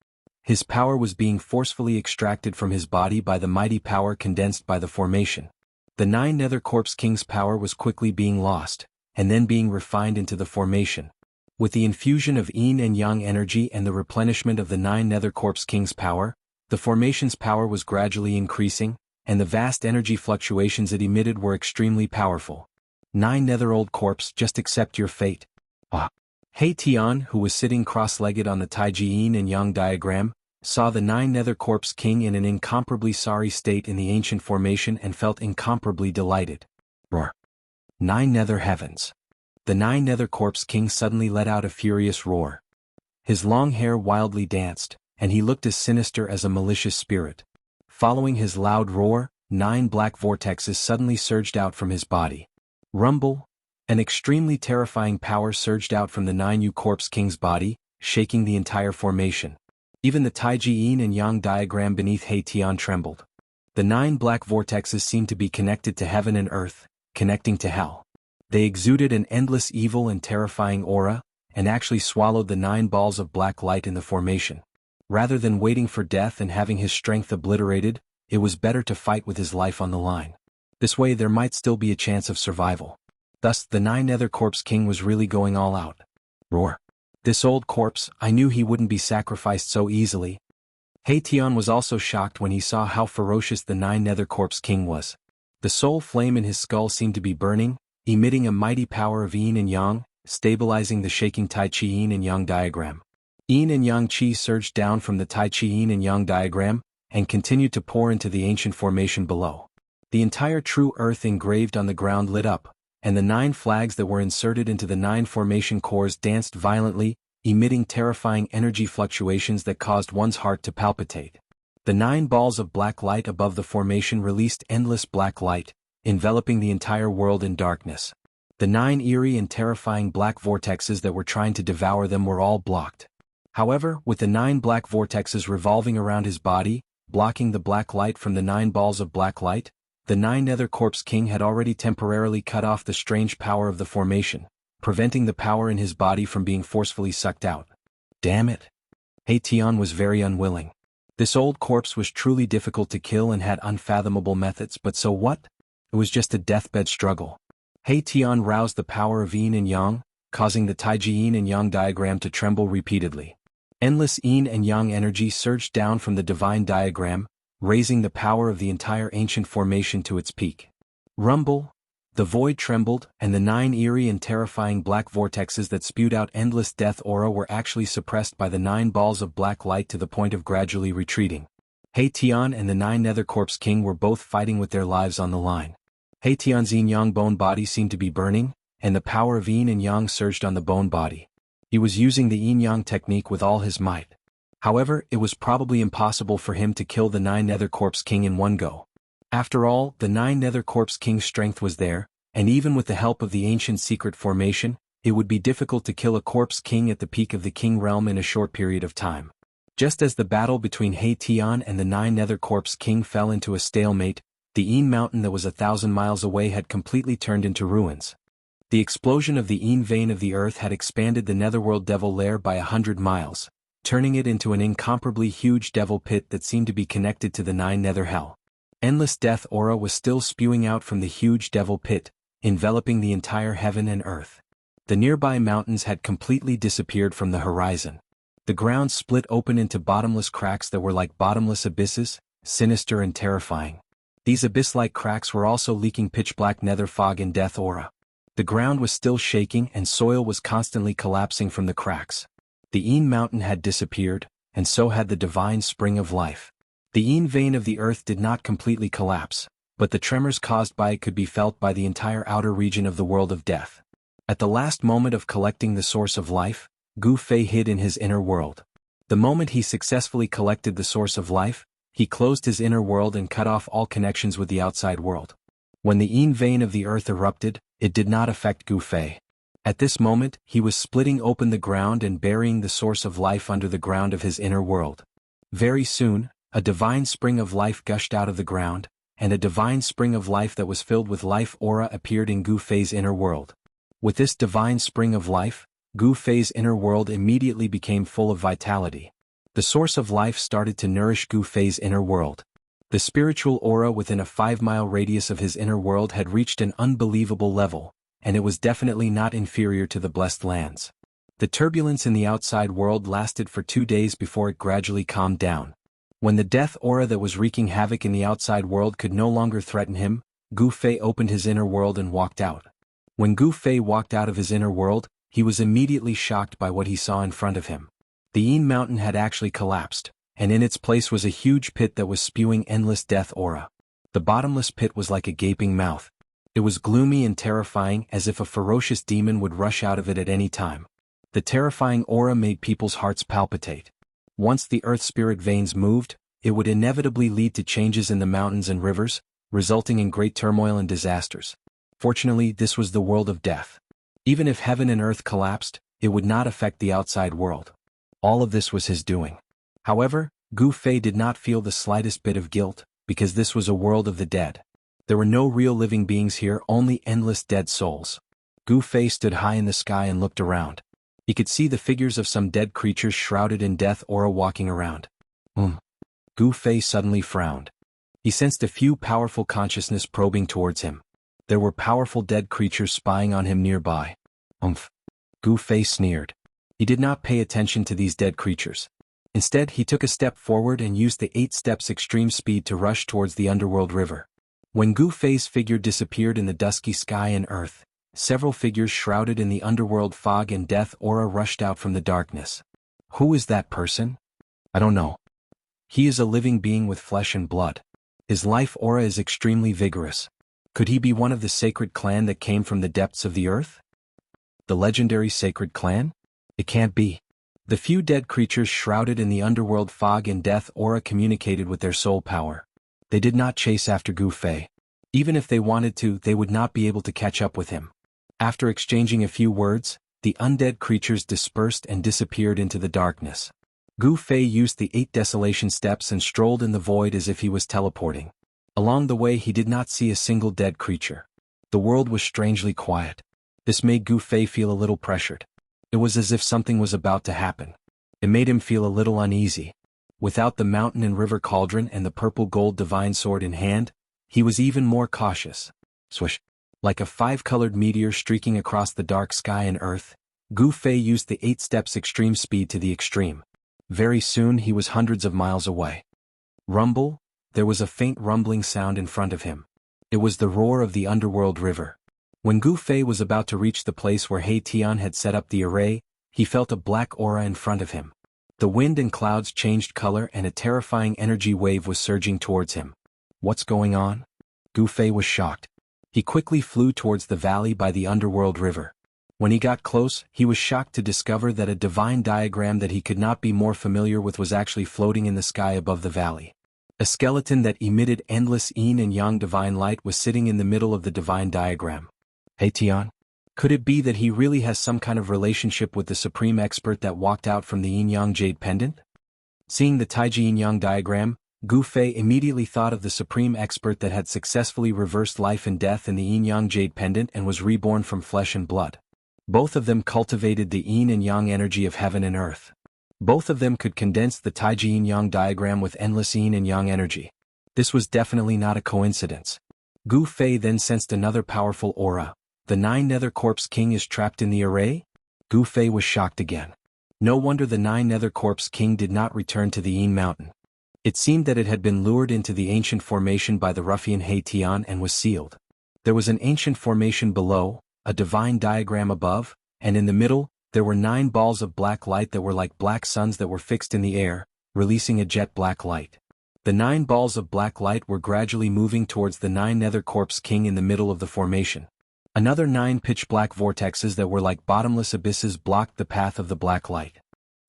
His power was being forcefully extracted from his body by the mighty power condensed by the formation. The 9 Nether Corpse King's power was quickly being lost, and then being refined into the formation. With the infusion of yin and yang energy and the replenishment of the 9 Nether Corpse King's power, the formation's power was gradually increasing, and the vast energy fluctuations it emitted were extremely powerful. 9 Nether Old Corpse, just accept your fate. Ah. He Tian, who was sitting cross-legged on the Taiji yin and yang diagram, saw the 9 Nether Corpse King in an incomparably sorry state in the ancient formation and felt incomparably delighted. Roar! 9 Nether Heavens! The 9 Nether Corpse King suddenly let out a furious roar. His long hair wildly danced, and he looked as sinister as a malicious spirit. Following his loud roar, 9 black vortexes suddenly surged out from his body. Rumble! An extremely terrifying power surged out from the 9 Corpse King's body, shaking the entire formation. Even the Taiji yin and yang diagram beneath He Tian trembled. The 9 black vortexes seemed to be connected to heaven and earth, connecting to hell. They exuded an endless evil and terrifying aura, and actually swallowed the 9 balls of black light in the formation. Rather than waiting for death and having his strength obliterated, it was better to fight with his life on the line. This way there might still be a chance of survival. Thus the 9 Nether Corpse King was really going all out. Roar! This old corpse, I knew he wouldn't be sacrificed so easily. He Tian was also shocked when he saw how ferocious the 9 Nether Corpse King was. The soul flame in his skull seemed to be burning, emitting a mighty power of yin and yang, stabilizing the shaking Tai Chi yin and yang diagram. Yin and yang chi surged down from the Tai Chi yin and yang diagram, and continued to pour into the ancient formation below. The entire true earth engraved on the ground lit up, and the 9 flags that were inserted into the 9 formation cores danced violently, emitting terrifying energy fluctuations that caused one's heart to palpitate. The 9 balls of black light above the formation released endless black light, enveloping the entire world in darkness. The 9 eerie and terrifying black vortexes that were trying to devour them were all blocked. However, with the 9 black vortexes revolving around his body, blocking the black light from the 9 balls of black light, the 9 Nether Corpse King had already temporarily cut off the strange power of the formation, preventing the power in his body from being forcefully sucked out. Damn it! He Tian was very unwilling. This old corpse was truly difficult to kill and had unfathomable methods, but so what? It was just a deathbed struggle. He Tian roused the power of yin and yang, causing the Taiji yin and yang diagram to tremble repeatedly. Endless yin and yang energy surged down from the divine diagram, raising the power of the entire ancient formation to its peak. Rumble! The void trembled, and the 9 eerie and terrifying black vortexes that spewed out endless death aura were actually suppressed by the 9 balls of black light to the point of gradually retreating. He Tian and the 9 Nether Corpse King were both fighting with their lives on the line. He Tian's yin-yang bone body seemed to be burning, and the power of yin and yang surged on the bone body. He was using the yin-yang technique with all his might. However, it was probably impossible for him to kill the 9 Nether Corpse King in one go. After all, the 9 Nether Corpse King's strength was there, and even with the help of the ancient secret formation, it would be difficult to kill a Corpse King at the peak of the King realm in a short period of time. Just as the battle between He Tian and the 9 Nether Corpse King fell into a stalemate, the Yin mountain that was 1,000 miles away had completely turned into ruins. The explosion of the Yin vein of the earth had expanded the Netherworld Devil Lair by 100 miles, turning it into an incomparably huge devil pit that seemed to be connected to the 9 Nether Hell. Endless death aura was still spewing out from the huge devil pit, enveloping the entire heaven and earth. The nearby mountains had completely disappeared from the horizon. The The ground split open into bottomless cracks that were like bottomless abysses, sinister and terrifying. These abyss-like cracks were also leaking pitch-black nether fog and death aura. The ground was still shaking and soil was constantly collapsing from the cracks. The Yin mountain had disappeared, and so had the divine spring of life. The Yin vein of the earth did not completely collapse, but the tremors caused by it could be felt by the entire outer region of the world of death. At the last moment of collecting the source of life, Gu Fei hid in his inner world. The moment he successfully collected the source of life, he closed his inner world and cut off all connections with the outside world. When the Yin vein of the earth erupted, it did not affect Gu Fei. At this moment, he was splitting open the ground and burying the source of life under the ground of his inner world. Very soon, a divine spring of life gushed out of the ground, and a divine spring of life that was filled with life aura appeared in Gu Fei's inner world. With this divine spring of life, Gu Fei's inner world immediately became full of vitality. The source of life started to nourish Gu Fei's inner world. The spiritual aura within a 5-mile radius of his inner world had reached an unbelievable level, and it was definitely not inferior to the blessed lands. The turbulence in the outside world lasted for 2 days before it gradually calmed down. When the death aura that was wreaking havoc in the outside world could no longer threaten him, Gu Fei opened his inner world and walked out. When Gu Fei walked out of his inner world, he was immediately shocked by what he saw in front of him. The Yin mountain had actually collapsed, and in its place was a huge pit that was spewing endless death aura. The bottomless pit was like a gaping mouth. It was gloomy and terrifying, as if a ferocious demon would rush out of it at any time. The terrifying aura made people's hearts palpitate. Once the earth spirit veins moved, it would inevitably lead to changes in the mountains and rivers, resulting in great turmoil and disasters. Fortunately, this was the world of death. Even if heaven and earth collapsed, it would not affect the outside world. All of this was his doing. However, Gu Fei did not feel the slightest bit of guilt, because this was a world of the dead. There were no real living beings here, only endless dead souls. Gu Fei stood high in the sky and looked around. He could see the figures of some dead creatures shrouded in death aura walking around. Gu Fei suddenly frowned. He sensed a few powerful consciousness probing towards him. There were powerful dead creatures spying on him nearby. Gu Fei sneered. He did not pay attention to these dead creatures. Instead, he took a step forward and used the 8 steps extreme speed to rush towards the underworld river. When Gu Fei's figure disappeared in the dusky sky and earth, several figures shrouded in the underworld fog and death aura rushed out from the darkness. Who is that person? I don't know. He is a living being with flesh and blood. His life aura is extremely vigorous. Could he be one of the sacred clan that came from the depths of the earth? The legendary sacred clan? It can't be. The few dead creatures shrouded in the underworld fog and death aura communicated with their soul power. They did not chase after Gu Fei. Even if they wanted to, they would not be able to catch up with him. After exchanging a few words, the undead creatures dispersed and disappeared into the darkness. Gu Fei used the 8 desolation steps and strolled in the void as if he was teleporting. Along the way he did not see a single dead creature. The world was strangely quiet. This made Gu Fei feel a little pressured. It was as if something was about to happen. It made him feel a little uneasy. Without the mountain and river cauldron and the purple gold divine sword in hand, he was even more cautious. Swish! Like a 5-colored meteor streaking across the dark sky and earth, Gu Fei used the 8 steps extreme speed to the extreme. Very soon he was hundreds of miles away. Rumble! There was a faint rumbling sound in front of him. It was the roar of the underworld river. When Gu Fei was about to reach the place where He Tian had set up the array, he felt a black aura in front of him. The wind and clouds changed color and a terrifying energy wave was surging towards him. What's going on? Gu Fei was shocked. He quickly flew towards the valley by the underworld river. When he got close, he was shocked to discover that a divine diagram that he could not be more familiar with was actually floating in the sky above the valley. A skeleton that emitted endless yin and yang divine light was sitting in the middle of the divine diagram. He Tian? Could it be that he really has some kind of relationship with the supreme expert that walked out from the yin-yang jade pendant? Seeing the Taiji yin-yang diagram, Gu Fei immediately thought of the supreme expert that had successfully reversed life and death in the yin-yang jade pendant and was reborn from flesh and blood. Both of them cultivated the yin and yang energy of heaven and earth. Both of them could condense the Taiji yin-yang diagram with endless yin and yang energy. This was definitely not a coincidence. Gu Fei then sensed another powerful aura. The 9 Nether Corpse King is trapped in the array? Gu Fei was shocked again. No wonder the Nine Nether Corpse King did not return to the Yin Mountain. It seemed that it had been lured into the ancient formation by the ruffian He Tian and was sealed. There was an ancient formation below, a divine diagram above, and in the middle, there were 9 balls of black light that were like black suns that were fixed in the air, releasing a jet black light. The 9 balls of black light were gradually moving towards the 9 Nether Corpse King in the middle of the formation. Another 9 pitch-black vortexes that were like bottomless abysses blocked the path of the black light.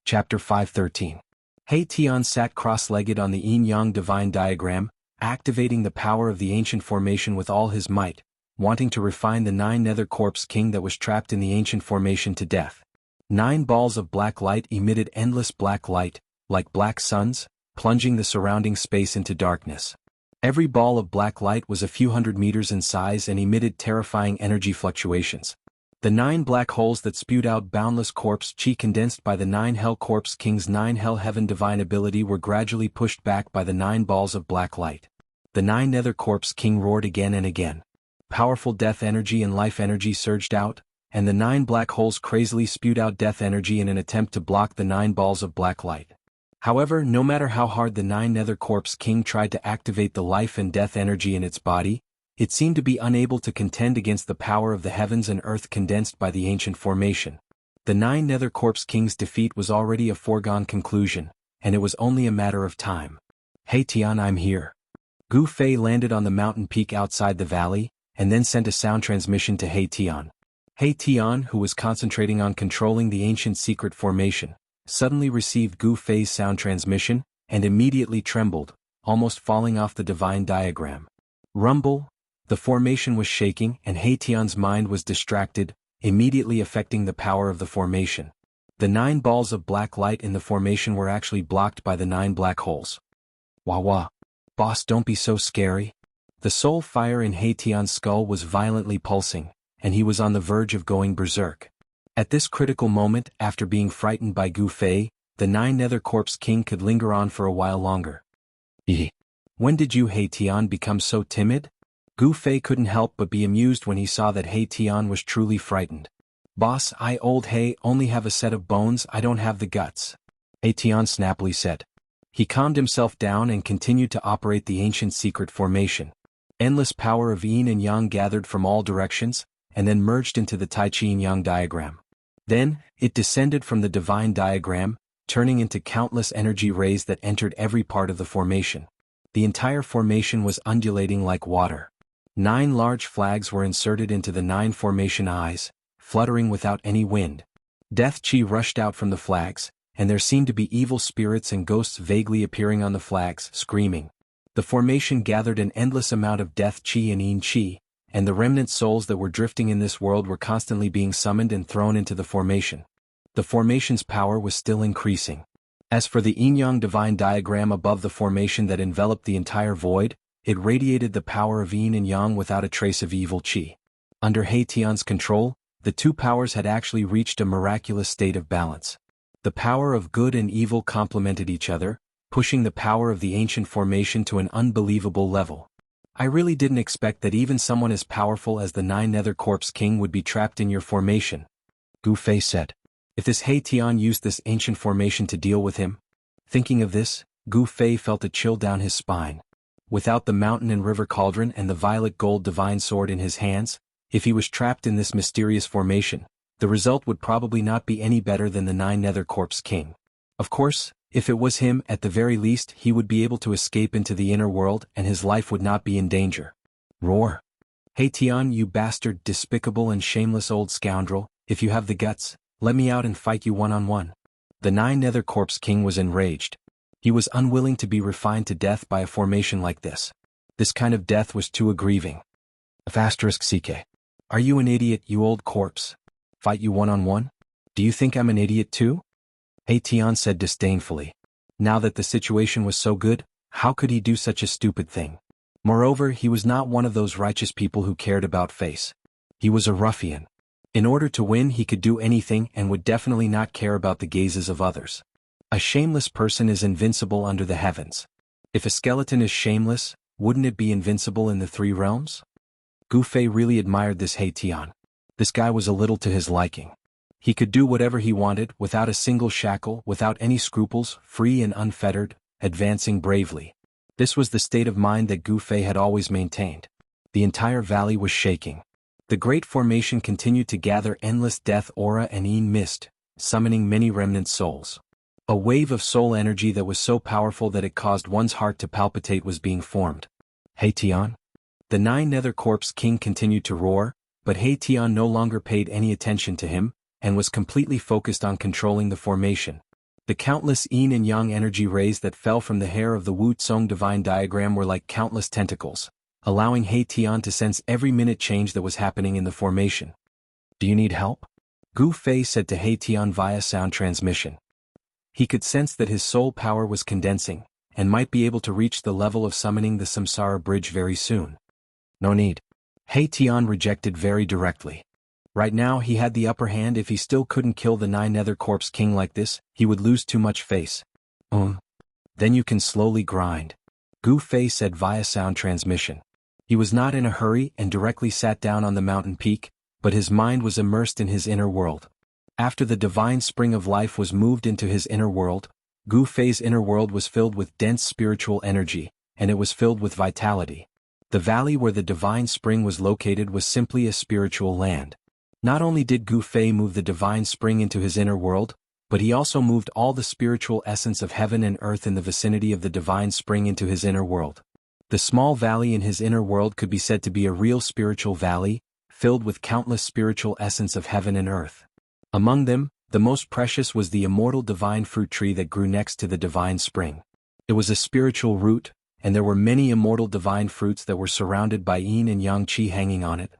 Chapter 5:13. He Tian sat cross-legged on the yin-yang divine diagram, activating the power of the ancient formation with all his might, wanting to refine the 9 Nether Corpse King that was trapped in the ancient formation to death. 9 balls of black light emitted endless black light, like black suns, plunging the surrounding space into darkness. Every ball of black light was a few hundred meters in size and emitted terrifying energy fluctuations. The 9 black holes that spewed out boundless corpse chi condensed by the 9 Hell Corpse King's 9 Hell Heaven divine ability were gradually pushed back by the 9 balls of black light. The 9 Nether Corpse King roared again and again. Powerful death energy and life energy surged out, and the 9 black holes crazily spewed out death energy in an attempt to block the 9 balls of black light. However, no matter how hard the 9 Nether Corpse King tried to activate the life and death energy in its body, it seemed to be unable to contend against the power of the heavens and earth condensed by the ancient formation. The 9 Nether Corpse King's defeat was already a foregone conclusion, and it was only a matter of time. He Tian, I'm here. Gu Fei landed on the mountain peak outside the valley, and then sent a sound transmission to He Tian. He Tian, who was concentrating on controlling the ancient secret formation, suddenly received Gu Fei's sound transmission, and immediately trembled, almost falling off the divine diagram. Rumble! The formation was shaking and He Tian's mind was distracted, immediately affecting the power of the formation. The 9 balls of black light in the formation were actually blocked by the 9 black holes. Wah wah. Boss, don't be so scary. The soul fire in He Tian's skull was violently pulsing, and he was on the verge of going berserk. At this critical moment, after being frightened by Gu Fei, the 9 Nether Corpse King could linger on for a while longer. When did you, He Tian, become so timid? Gu Fei couldn't help but be amused when he saw that He Tian was truly frightened. Boss, I old He only have a set of bones, I don't have the guts. He Tian snappily said. He calmed himself down and continued to operate the ancient secret formation. Endless power of yin and yang gathered from all directions, and then merged into the Tai Chi Yin-Yang diagram. Then, it descended from the divine diagram, turning into countless energy rays that entered every part of the formation. The entire formation was undulating like water. 9 large flags were inserted into the 9 formation eyes, fluttering without any wind. Death chi rushed out from the flags, and there seemed to be evil spirits and ghosts vaguely appearing on the flags, screaming. The formation gathered an endless amount of death chi and yin chi, and the remnant souls that were drifting in this world were constantly being summoned and thrown into the formation. The formation's power was still increasing. As for the yin-yang divine diagram above the formation that enveloped the entire void, it radiated the power of yin and yang without a trace of evil chi. Under He Tian's control, the 2 powers had actually reached a miraculous state of balance. The power of good and evil complemented each other, pushing the power of the ancient formation to an unbelievable level. I really didn't expect that even someone as powerful as the 9 Nether Corpse King would be trapped in your formation, Gu Fei said. If this He Tian used this ancient formation to deal with him? Thinking of this, Gu Fei felt a chill down his spine. Without the mountain and river cauldron and the violet gold divine sword in his hands, if he was trapped in this mysterious formation, the result would probably not be any better than the 9 Nether Corpse King. Of course, if it was him, at the very least he would be able to escape into the inner world and his life would not be in danger. Roar! He Tian, you bastard, despicable and shameless old scoundrel, if you have the guts, let me out and fight you one-on-one. The 9 Nether Corpse King was enraged. He was unwilling to be refined to death by a formation like this. This kind of death was too aggrieving. *CK. Are you an idiot, you old corpse? Fight you one-on-one? Do you think I'm an idiot too? He Tian said disdainfully. Now that the situation was so good, how could he do such a stupid thing? Moreover, he was not one of those righteous people who cared about face. He was a ruffian. In order to win, he could do anything and would definitely not care about the gazes of others. A shameless person is invincible under the heavens. If a skeleton is shameless, wouldn't it be invincible in the 3 realms? Gu Fei really admired this He Tian. This guy was a little to his liking. He could do whatever he wanted, without a single shackle, without any scruples, free and unfettered, advancing bravely. This was the state of mind that Gu Fei had always maintained. The entire valley was shaking. The great formation continued to gather endless death aura and Yin mist, summoning many remnant souls. A wave of soul energy that was so powerful that it caused one's heart to palpitate was being formed. He Tian? The Nine Nether Corpse King continued to roar, but He Tian no longer paid any attention to him, and was completely focused on controlling the formation. The countless Yin and Yang energy rays that fell from the hair of the Wu Tsong divine diagram were like countless tentacles, allowing He Tian to sense every minute change that was happening in the formation. Do you need help? Gu Fei said to He Tian via sound transmission. He could sense that his soul power was condensing, and might be able to reach the level of summoning the Samsara bridge very soon. No need. He Tian rejected very directly. Right now he had the upper hand. If he still couldn't kill the Nine Nether Corpse King like this, he would lose too much face. Then you can slowly grind. Gu Fei said via sound transmission. He was not in a hurry and directly sat down on the mountain peak, but his mind was immersed in his inner world. After the divine spring of life was moved into his inner world, Gu Fei's inner world was filled with dense spiritual energy, and it was filled with vitality. The valley where the divine spring was located was simply a spiritual land. Not only did Gu Fei move the divine spring into his inner world, but he also moved all the spiritual essence of heaven and earth in the vicinity of the divine spring into his inner world. The small valley in his inner world could be said to be a real spiritual valley, filled with countless spiritual essence of heaven and earth. Among them, the most precious was the immortal divine fruit tree that grew next to the divine spring. It was a spiritual root, and there were many immortal divine fruits that were surrounded by yin and yang qi hanging on it.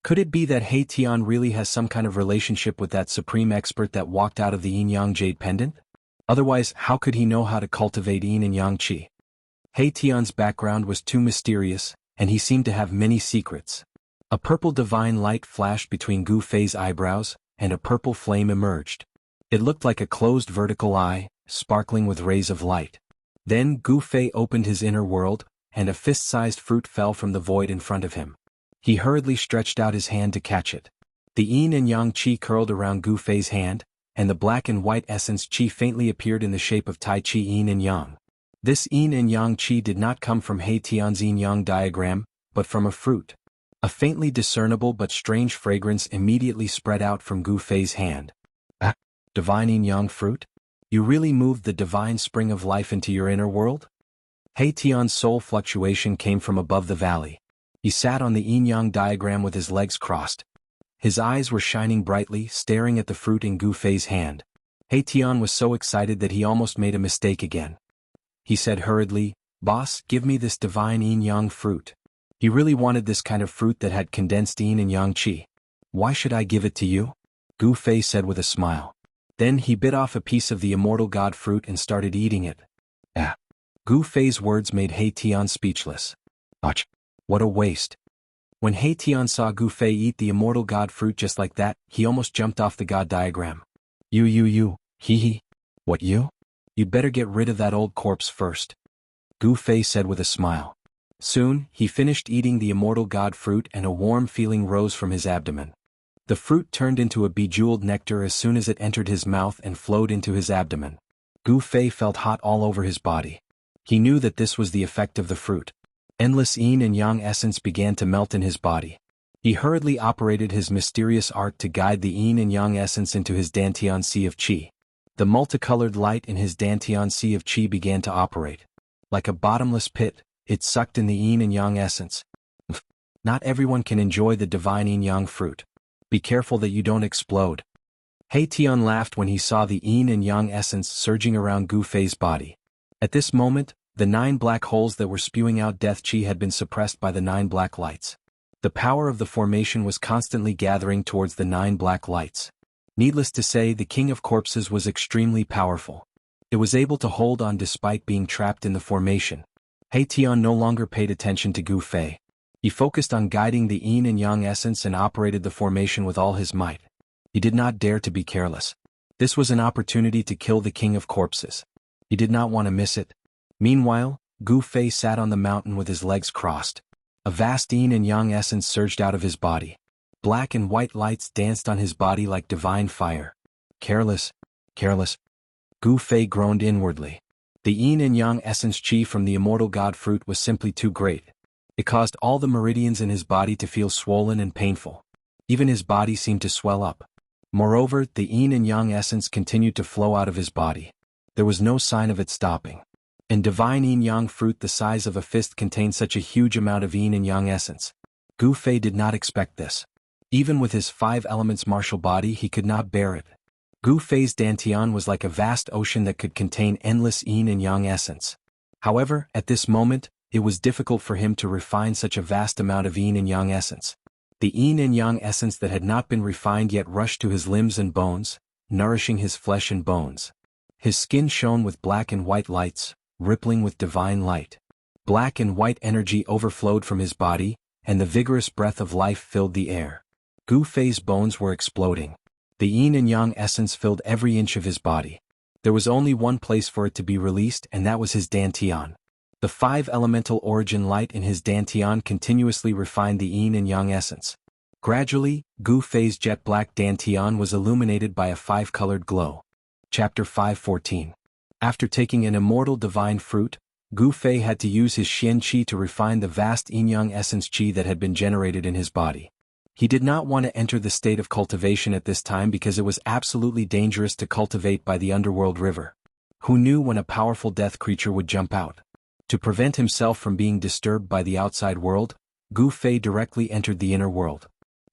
Could it be that He Tian really has some kind of relationship with that supreme expert that walked out of the yin-yang jade pendant? Otherwise, how could he know how to cultivate yin and yang qi? He Tian's background was too mysterious, and he seemed to have many secrets. A purple divine light flashed between Gu Fei's eyebrows, and a purple flame emerged. It looked like a closed vertical eye, sparkling with rays of light. Then Gu Fei opened his inner world, and a fist-sized fruit fell from the void in front of him. He hurriedly stretched out his hand to catch it. The yin and yang qi curled around Gu Fei's hand, and the black and white essence qi faintly appeared in the shape of Tai Chi yin and yang. This yin and yang qi did not come from He Tian's yin-yang diagram, but from a fruit. A faintly discernible but strange fragrance immediately spread out from Gu Fei's hand. Divine yin-yang fruit? You really moved the divine spring of life into your inner world? He Tian's soul fluctuation came from above the valley. He sat on the yin-yang diagram with his legs crossed. His eyes were shining brightly, staring at the fruit in Gu Fei's hand. He Tian was so excited that he almost made a mistake again. He said hurriedly, "Boss, give me this divine yin-yang fruit." He really wanted this kind of fruit that had condensed yin and yang qi. "Why should I give it to you?" Gu Fei said with a smile. Then he bit off a piece of the immortal god fruit and started eating it. Gu Fei's words made He Tian speechless. Ouch. What a waste. When He Tian saw Gu Fei eat the immortal god fruit just like that, he almost jumped off the god diagram. You, hee. What you? You'd better get rid of that old corpse first. Gu Fei said with a smile. Soon, he finished eating the immortal god fruit and a warm feeling rose from his abdomen. The fruit turned into a bejeweled nectar as soon as it entered his mouth and flowed into his abdomen. Gu Fei felt hot all over his body. He knew that this was the effect of the fruit. Endless yin and yang essence began to melt in his body. He hurriedly operated his mysterious art to guide the yin and yang essence into his Dantian Sea of Qi. The multicolored light in his Dantian Sea of Qi began to operate. Like a bottomless pit, it sucked in the yin and yang essence. Not everyone can enjoy the divine yin-yang fruit. Be careful that you don't explode. He Tian laughed when he saw the yin and yang essence surging around Gu Fei's body. At this moment, the 9 black holes that were spewing out death qi had been suppressed by the 9 black lights. The power of the formation was constantly gathering towards the 9 black lights. Needless to say, the King of Corpses was extremely powerful. It was able to hold on despite being trapped in the formation. He Tian no longer paid attention to Gu Fei. He focused on guiding the yin and yang essence and operated the formation with all his might. He did not dare to be careless. This was an opportunity to kill the King of Corpses. He did not want to miss it. Meanwhile, Gu Fei sat on the mountain with his legs crossed. A vast yin and yang essence surged out of his body. Black and white lights danced on his body like divine fire. Careless, careless. Gu Fei groaned inwardly. The yin and yang essence qi from the immortal god fruit was simply too great. It caused all the meridians in his body to feel swollen and painful. Even his body seemed to swell up. Moreover, the yin and yang essence continued to flow out of his body. There was no sign of it stopping. And divine yin-yang fruit the size of a fist contained such a huge amount of yin and yang essence. Gu Fei did not expect this. Even with his 5 elements martial body he could not bear it. Gu Fei's dantian was like a vast ocean that could contain endless yin and yang essence. However, at this moment, it was difficult for him to refine such a vast amount of yin and yang essence. The yin and yang essence that had not been refined yet rushed to his limbs and bones, nourishing his flesh and bones. His skin shone with black and white lights, rippling with divine light. Black and white energy overflowed from his body, and the vigorous breath of life filled the air. Gu Fei's bones were exploding. The yin and yang essence filled every inch of his body. There was only one place for it to be released, and that was his dantian. The 5 elemental origin light in his dantian continuously refined the yin and yang essence. Gradually, Gu Fei's jet black dantian was illuminated by a 5-colored glow. Chapter 5:14. After taking an immortal divine fruit, Gu Fei had to use his Xian Qi to refine the vast yin-yang essence Qi that had been generated in his body. He did not want to enter the state of cultivation at this time because it was absolutely dangerous to cultivate by the underworld river. Who knew when a powerful death creature would jump out? To prevent himself from being disturbed by the outside world, Gu Fei directly entered the inner world.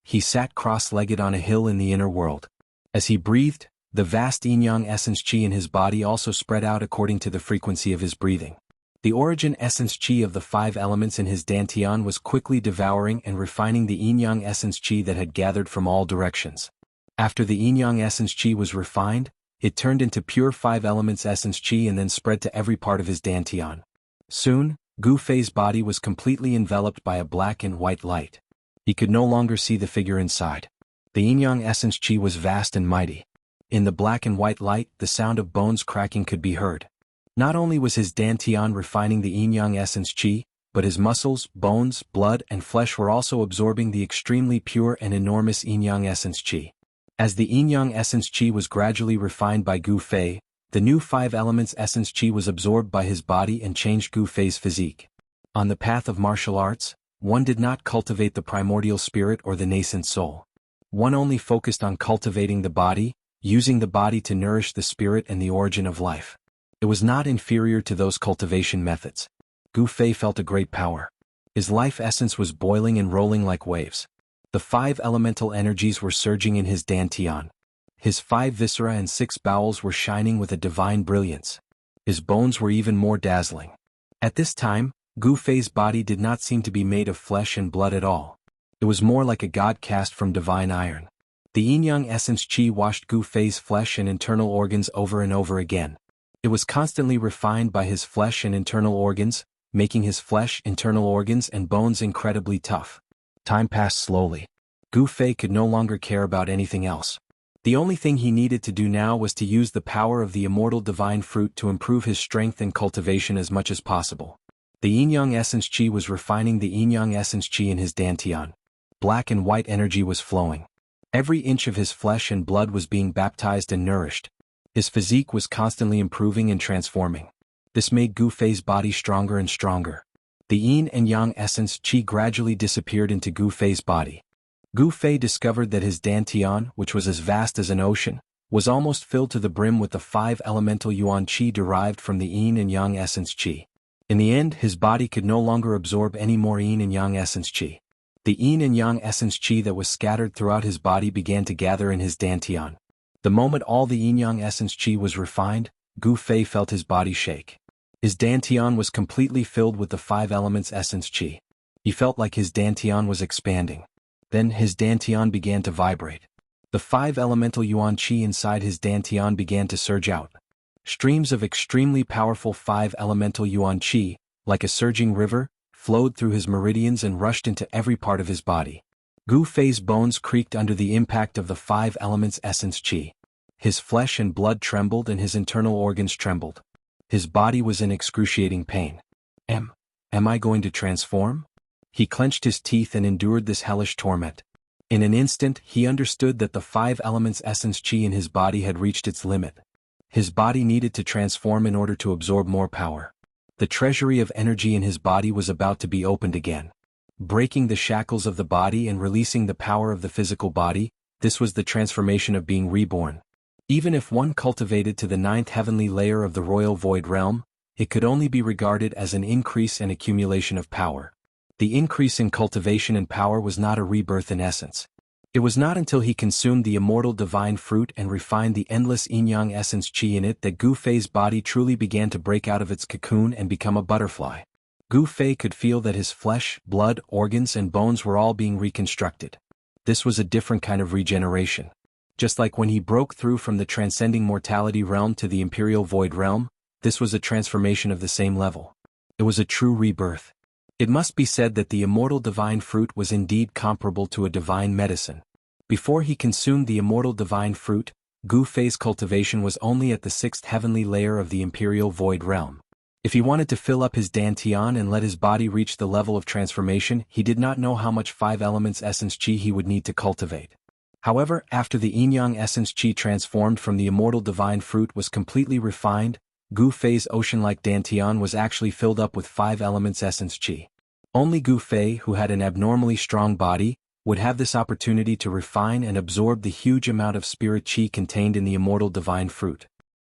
He sat cross-legged on a hill in the inner world. As he breathed, the vast yin-yang essence Qi in his body also spread out according to the frequency of his breathing. The origin essence Qi of the 5 elements in his dantian was quickly devouring and refining the yin-yang essence Qi that had gathered from all directions. After the yin-yang essence Qi was refined, it turned into pure 5 elements essence Qi and then spread to every part of his dantian. Soon, Gu Fei's body was completely enveloped by a black and white light. He could no longer see the figure inside. The yin-yang essence Qi was vast and mighty. In the black and white light, the sound of bones cracking could be heard. Not only was his dantian refining the yin-yang essence Qi, but his muscles, bones, blood, and flesh were also absorbing the extremely pure and enormous yin-yang essence Qi. As the yin-yang essence Qi was gradually refined by Gu Fei, the new 5 elements essence Qi was absorbed by his body and changed Gu Fei's physique. On the path of martial arts, one did not cultivate the primordial spirit or the nascent soul. One only focused on cultivating the body, using the body to nourish the spirit and the origin of life. It was not inferior to those cultivation methods. Gu Fei felt a great power. His life essence was boiling and rolling like waves. The 5 elemental energies were surging in his dantian. His 5 viscera and 6 bowels were shining with a divine brilliance. His bones were even more dazzling. At this time, Gu Fei's body did not seem to be made of flesh and blood at all. It was more like a god cast from divine iron. The yin-yang essence Qi washed Gu Fei's flesh and internal organs over and over again. It was constantly refined by his flesh and internal organs, making his flesh, internal organs, and bones incredibly tough. Time passed slowly. Gu Fei could no longer care about anything else. The only thing he needed to do now was to use the power of the immortal divine fruit to improve his strength and cultivation as much as possible. The yin-yang essence Qi was refining the yin-yang essence Qi in his dantian. Black and white energy was flowing. Every inch of his flesh and blood was being baptized and nourished. His physique was constantly improving and transforming. This made Gu Fei's body stronger and stronger. The yin and yang essence Qi gradually disappeared into Gu Fei's body. Gu Fei discovered that his dantian, which was as vast as an ocean, was almost filled to the brim with the 5 elemental yuan Qi derived from the yin and yang essence Qi. In the end, his body could no longer absorb any more yin and yang essence Qi. The yin and yang essence Qi that was scattered throughout his body began to gather in his dantian. The moment all the yin-yang essence Qi was refined, Gu Fei felt his body shake. His dantian was completely filled with the 5 elements essence Qi. He felt like his dantian was expanding. Then his dantian began to vibrate. The 5 elemental yuan Qi inside his dantian began to surge out. Streams of extremely powerful 5 elemental yuan Qi, like a surging river, flowed through his meridians and rushed into every part of his body. Gu Fei's bones creaked under the impact of the 5 elements essence Qi. His flesh and blood trembled and his internal organs trembled. His body was in excruciating pain. Am I going to transform? He clenched his teeth and endured this hellish torment. In an instant, he understood that the five elements essence chi in his body had reached its limit. His body needed to transform in order to absorb more power. The treasury of energy in his body was about to be opened again. Breaking the shackles of the body and releasing the power of the physical body, this was the transformation of being reborn. Even if one cultivated to the ninth heavenly layer of the royal void realm, it could only be regarded as an increase and accumulation of power. The increase in cultivation and power was not a rebirth in essence. It was not until he consumed the immortal divine fruit and refined the endless yin-yang essence chi in it that Gu Fei's body truly began to break out of its cocoon and become a butterfly. Gu Fei could feel that his flesh, blood, organs and bones were all being reconstructed. This was a different kind of regeneration. Just like when he broke through from the transcending mortality realm to the imperial void realm, this was a transformation of the same level. It was a true rebirth. It must be said that the immortal divine fruit was indeed comparable to a divine medicine. Before he consumed the immortal divine fruit, Gu Fei's cultivation was only at the sixth heavenly layer of the imperial void realm. If he wanted to fill up his dantian and let his body reach the level of transformation, he did not know how much five elements essence chi he would need to cultivate. However, after the yin-yang essence chi transformed from the immortal divine fruit was completely refined, Gu Fei's ocean-like dantian was actually filled up with five elements essence chi. Only Gu Fei, who had an abnormally strong body, would have this opportunity to refine and absorb the huge amount of spirit chi contained in the immortal divine fruit.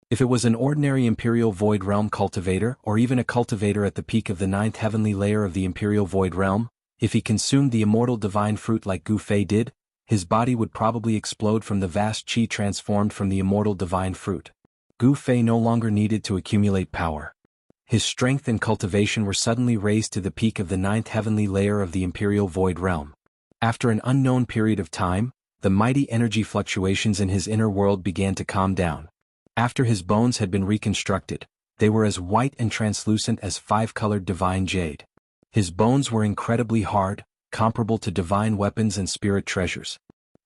If it was an ordinary imperial void realm cultivator or even a cultivator at the peak of the ninth heavenly layer of the imperial void realm, if he consumed the immortal divine fruit like Gu Fei did, his body would probably explode from the vast chi transformed from the immortal divine fruit. Gu Fei no longer needed to accumulate power. His strength and cultivation were suddenly raised to the peak of the ninth heavenly layer of the imperial void realm. After an unknown period of time, the mighty energy fluctuations in his inner world began to calm down. After his bones had been reconstructed, they were as white and translucent as five-colored divine jade. His bones were incredibly hard, comparable to divine weapons and spirit treasures.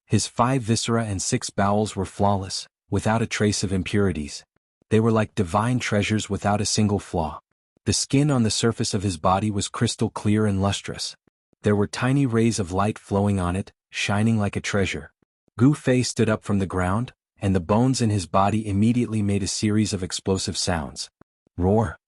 His 5 viscera and 6 bowels were flawless, without a trace of impurities. They were like divine treasures without a single flaw. The skin on the surface of his body was crystal clear and lustrous. There were tiny rays of light flowing on it, shining like a treasure. Gu Fei stood up from the ground, and the bones in his body immediately made a series of explosive sounds. Roar!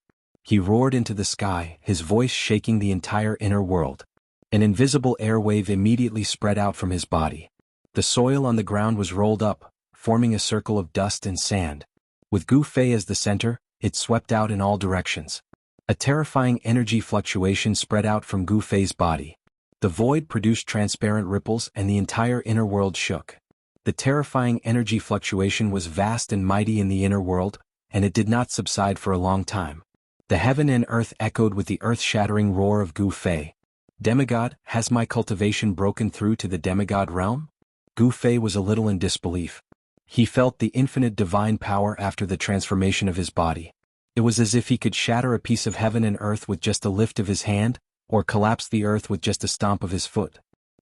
He roared into the sky, his voice shaking the entire inner world. An invisible air wave immediately spread out from his body. The soil on the ground was rolled up, forming a circle of dust and sand. With Gu Fei as the center, it swept out in all directions. A terrifying energy fluctuation spread out from Gu Fei's body. The void produced transparent ripples and the entire inner world shook. The terrifying energy fluctuation was vast and mighty in the inner world, and it did not subside for a long time. The heaven and earth echoed with the earth-shattering roar of Gu Fei. Demigod, has my cultivation broken through to the demigod realm? Gu Fei was a little in disbelief. He felt the infinite divine power after the transformation of his body. It was as if he could shatter a piece of heaven and earth with just a lift of his hand, or collapse the earth with just a stomp of his foot.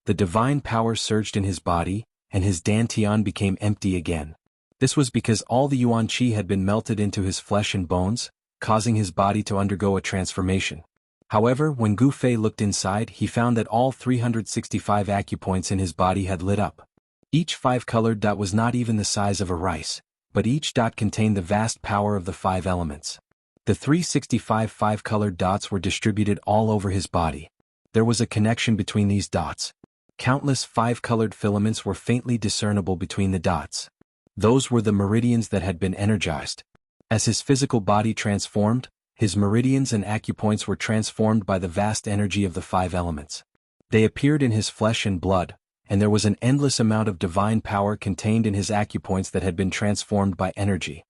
The divine power surged in his body, and his dantian became empty again. This was because all the yuan qi had been melted into his flesh and bones, causing his body to undergo a transformation. However, when Gu Fei looked inside, he found that all 365 acupoints in his body had lit up. Each 5-colored dot was not even the size of a rice, but each dot contained the vast power of the 5 elements. The 365 5-colored dots were distributed all over his body. There was a connection between these dots. Countless 5-colored filaments were faintly discernible between the dots. Those were the meridians that had been energized. As his physical body transformed, his meridians and acupoints were transformed by the vast energy of the 5 elements. They appeared in his flesh and blood, and there was an endless amount of divine power contained in his acupoints that had been transformed by energy.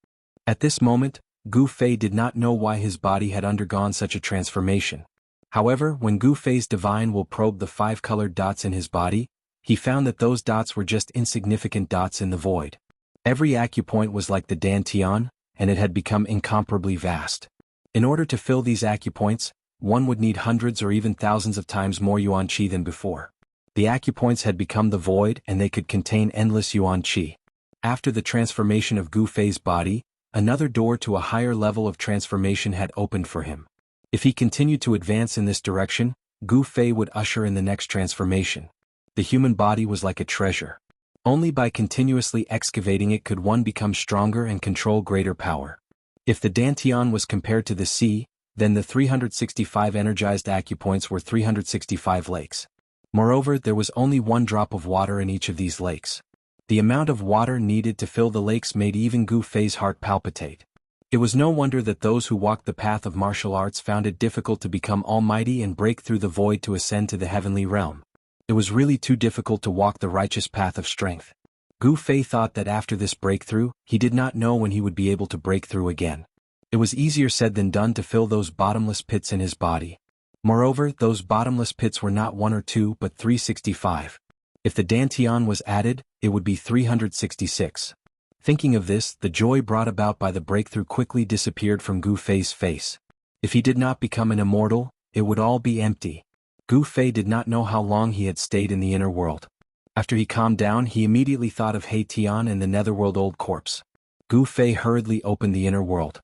At this moment, Gu Fei did not know why his body had undergone such a transformation. However, when Gu Fei's divine will probed the 5-colored dots in his body, he found that those dots were just insignificant dots in the void. Every acupoint was like the dantian, and it had become incomparably vast. In order to fill these acupoints, one would need hundreds or even thousands of times more yuan qi than before. The acupoints had become the void and they could contain endless yuan qi. After the transformation of Gu Fei's body, another door to a higher level of transformation had opened for him. If he continued to advance in this direction, Gu Fei would usher in the next transformation. The human body was like a treasure. Only by continuously excavating it could one become stronger and control greater power. If the Dantian was compared to the sea, then the 365 energized acupoints were 365 lakes. Moreover, there was only one drop of water in each of these lakes. The amount of water needed to fill the lakes made even Gu Fei's heart palpitate. It was no wonder that those who walked the path of martial arts found it difficult to become almighty and break through the void to ascend to the heavenly realm. It was really too difficult to walk the righteous path of strength. Gu Fei thought that after this breakthrough, he did not know when he would be able to break through again. It was easier said than done to fill those bottomless pits in his body. Moreover, those bottomless pits were not 1 or 2 but 365. If the Dantian was added, it would be 366. Thinking of this, the joy brought about by the breakthrough quickly disappeared from Gu Fei's face. If he did not become an immortal, it would all be empty. Gu Fei did not know how long he had stayed in the inner world. After he calmed down, he immediately thought of He Tian and the netherworld old corpse. Gu Fei hurriedly opened the inner world.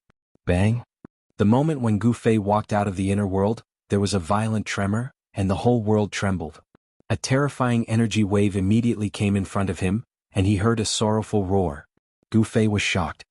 Bang! The moment when Gu Fei walked out of the inner world, there was a violent tremor, and the whole world trembled. A terrifying energy wave immediately came in front of him, and he heard a sorrowful roar. Gu Fei was shocked.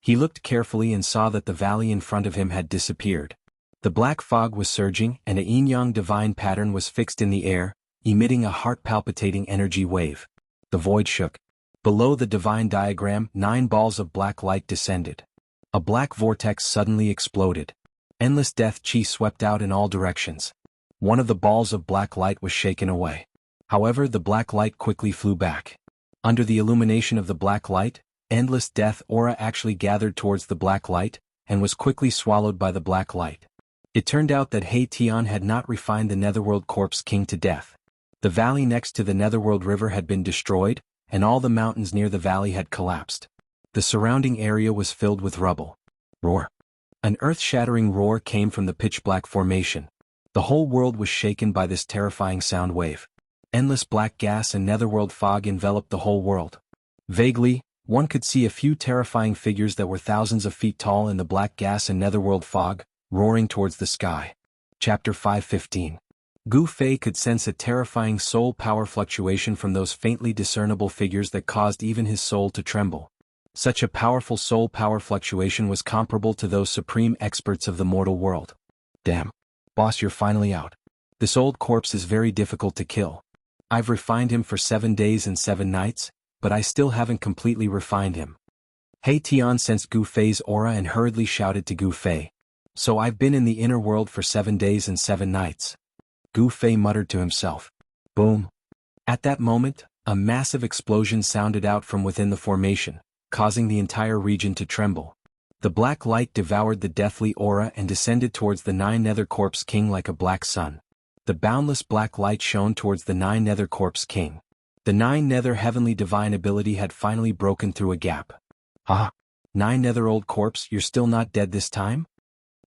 He looked carefully and saw that the valley in front of him had disappeared. The black fog was surging, and a yin-yang divine pattern was fixed in the air, emitting a heart-palpitating energy wave. The void shook. Below the divine diagram, 9 balls of black light descended. A black vortex suddenly exploded. Endless death chi swept out in all directions. One of the balls of black light was shaken away. However, the black light quickly flew back. Under the illumination of the black light, endless death aura actually gathered towards the black light, and was quickly swallowed by the black light. It turned out that He Tian had not refined the netherworld corpse king to death. The valley next to the netherworld river had been destroyed, and all the mountains near the valley had collapsed. The surrounding area was filled with rubble. Roar! An earth-shattering roar came from the pitch-black formation. The whole world was shaken by this terrifying sound wave. Endless black gas and netherworld fog enveloped the whole world. Vaguely, one could see a few terrifying figures that were thousands of feet tall in the black gas and netherworld fog, roaring towards the sky. Chapter 5:15. Gu Fei could sense a terrifying soul power fluctuation from those faintly discernible figures that caused even his soul to tremble. Such a powerful soul power fluctuation was comparable to those supreme experts of the mortal world. Damn. Boss, you're finally out. This old corpse is very difficult to kill. I've refined him for 7 days and 7 nights, but I still haven't completely refined him. He Tian sensed Gu Fei's aura and hurriedly shouted to Gu Fei. So I've been in the inner world for 7 days and 7 nights. Gu Fei muttered to himself. Boom. At that moment, a massive explosion sounded out from within the formation, causing the entire region to tremble. The black light devoured the deathly aura and descended towards the 9 nether corpse king like a black sun. The boundless black light shone towards the 9 nether corpse king. The 9 nether heavenly divine ability had finally broken through a gap. Ah! 9 nether old corpse, you're still not dead this time?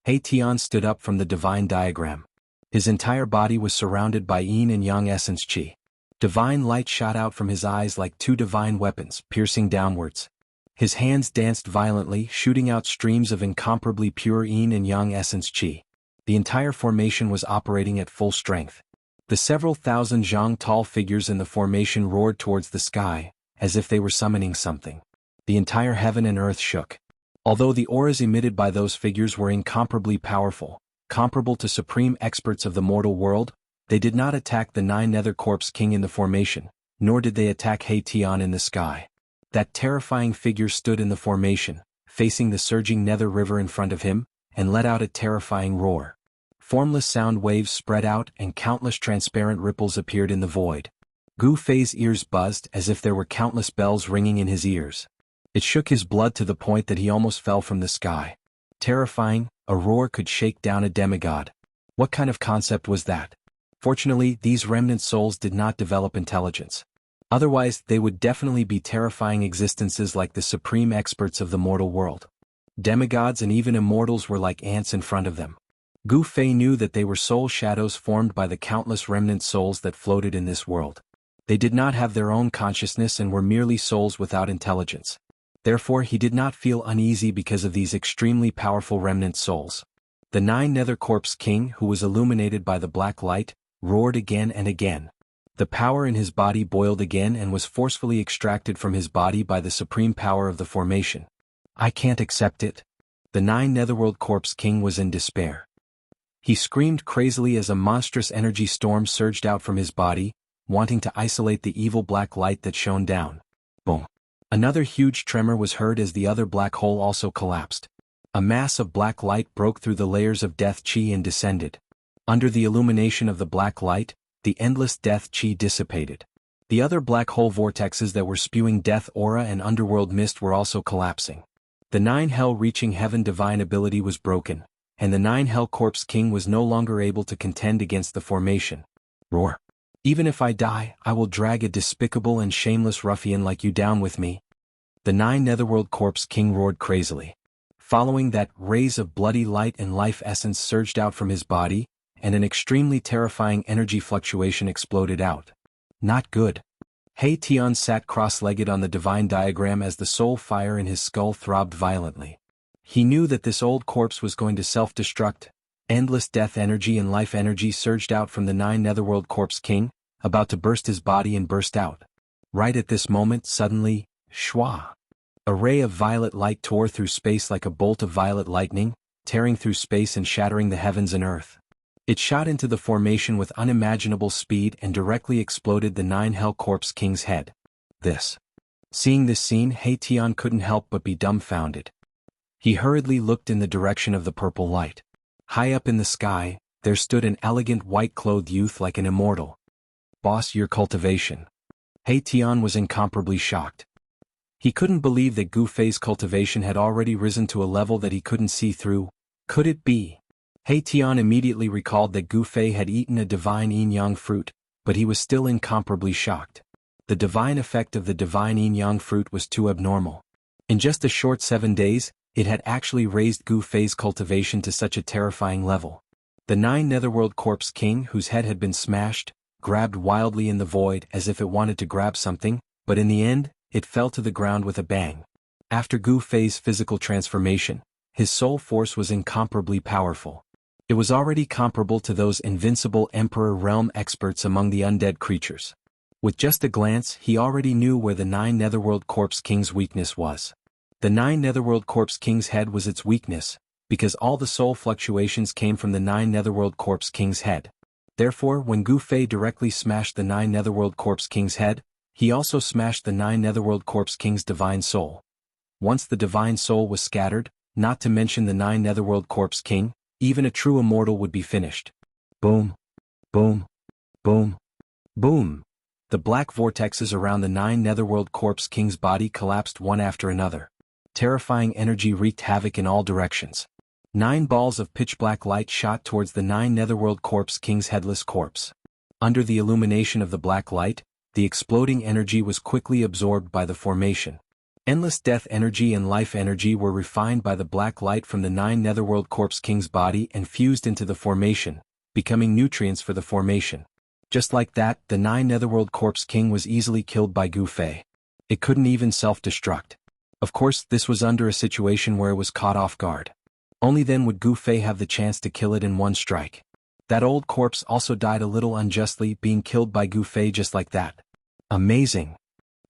He Tian stood up from the divine diagram. His entire body was surrounded by yin and yang essence chi. Divine light shot out from his eyes like 2 divine weapons, piercing downwards. His hands danced violently, shooting out streams of incomparably pure yin and yang essence chi. The entire formation was operating at full strength. The several thousand zhang tall figures in the formation roared towards the sky, as if they were summoning something. The entire heaven and earth shook. Although the auras emitted by those figures were incomparably powerful, comparable to supreme experts of the mortal world, they did not attack the 9 nether corpse king in the formation, nor did they attack He Tian in the sky. That terrifying figure stood in the formation, facing the surging nether river in front of him, and let out a terrifying roar. Formless sound waves spread out and countless transparent ripples appeared in the void. Gu Fei's ears buzzed as if there were countless bells ringing in his ears. It shook his blood to the point that he almost fell from the sky. Terrifying, a roar could shake down a demigod. What kind of concept was that? Fortunately, these remnant souls did not develop intelligence. Otherwise, they would definitely be terrifying existences like the supreme experts of the mortal world. Demigods and even immortals were like ants in front of them. Gu Fei knew that they were soul shadows formed by the countless remnant souls that floated in this world. They did not have their own consciousness and were merely souls without intelligence. Therefore, he did not feel uneasy because of these extremely powerful remnant souls. The 9 nether corpse king, who was illuminated by the black light, roared again and again. The power in his body boiled again and was forcefully extracted from his body by the supreme power of the formation. I can't accept it. The Nine Netherworld Corpse King was in despair. He screamed crazily as a monstrous energy storm surged out from his body, wanting to isolate the evil black light that shone down. Boom. Another huge tremor was heard as the other black hole also collapsed. A mass of black light broke through the layers of death chi and descended. Under the illumination of the black light, the endless death chi dissipated. The other black hole vortexes that were spewing death aura and underworld mist were also collapsing. The 9 hell-reaching heaven divine ability was broken, and the 9 Hell Corpse King was no longer able to contend against the formation. Roar. Even if I die, I will drag a despicable and shameless ruffian like you down with me. The 9 Netherworld Corpse King roared crazily. Following that, rays of bloody light and life essence surged out from his body, and an extremely terrifying energy fluctuation exploded out. Not good. Hei Tian sat cross-legged on the divine diagram as the soul fire in his skull throbbed violently. He knew that this old corpse was going to self-destruct. Endless death energy and life energy surged out from the 9 Netherworld Corpse King, about to burst his body and burst out. Right at this moment, suddenly, shwa! A ray of violet light tore through space like a bolt of violet lightning, tearing through space and shattering the heavens and earth. It shot into the formation with unimaginable speed and directly exploded the 9 Hell Corpse King's head. Seeing this scene, Hei Tian couldn't help but be dumbfounded. He hurriedly looked in the direction of the purple light. High up in the sky, there stood an elegant white-clothed youth like an immortal. Boss, your cultivation. Hei Tian was incomparably shocked. He couldn't believe that Gu Fei's cultivation had already risen to a level that he couldn't see through. Could it be? Hei Tian immediately recalled that Gu Fei had eaten a divine yin-yang fruit, but he was still incomparably shocked. The divine effect of the divine yin-yang fruit was too abnormal. In just a short 7 days, it had actually raised Gu Fei's cultivation to such a terrifying level. The 9 Netherworld Corpse King, whose head had been smashed, grabbed wildly in the void as if it wanted to grab something, but in the end, it fell to the ground with a bang. After Gu Fei's physical transformation, his soul force was incomparably powerful. It was already comparable to those invincible Emperor Realm experts among the undead creatures. With just a glance, he already knew where the 9 Netherworld Corpse King's weakness was. The 9 Netherworld Corpse King's head was its weakness, because all the soul fluctuations came from the 9 Netherworld Corpse King's head. Therefore, when Gu Fei directly smashed the 9 Netherworld Corpse King's head, he also smashed the 9 Netherworld Corpse King's divine soul. Once the divine soul was scattered, not to mention the 9 Netherworld Corpse King, even a true immortal would be finished. Boom. Boom. Boom. Boom. The black vortexes around the 9 Netherworld Corpse King's body collapsed one after another. Terrifying energy wreaked havoc in all directions. 9 balls of pitch-black light shot towards the 9 Netherworld Corpse King's headless corpse. Under the illumination of the black light, the exploding energy was quickly absorbed by the formation. Endless death energy and life energy were refined by the black light from the 9 Netherworld Corpse King's body and fused into the formation, becoming nutrients for the formation. Just like that, the 9 Netherworld Corpse King was easily killed by Gu Fei. It couldn't even self-destruct. Of course, this was under a situation where it was caught off guard. Only then would Gu Fei have the chance to kill it in one strike. That old corpse also died a little unjustly, being killed by Gu Fei just like that. Amazing.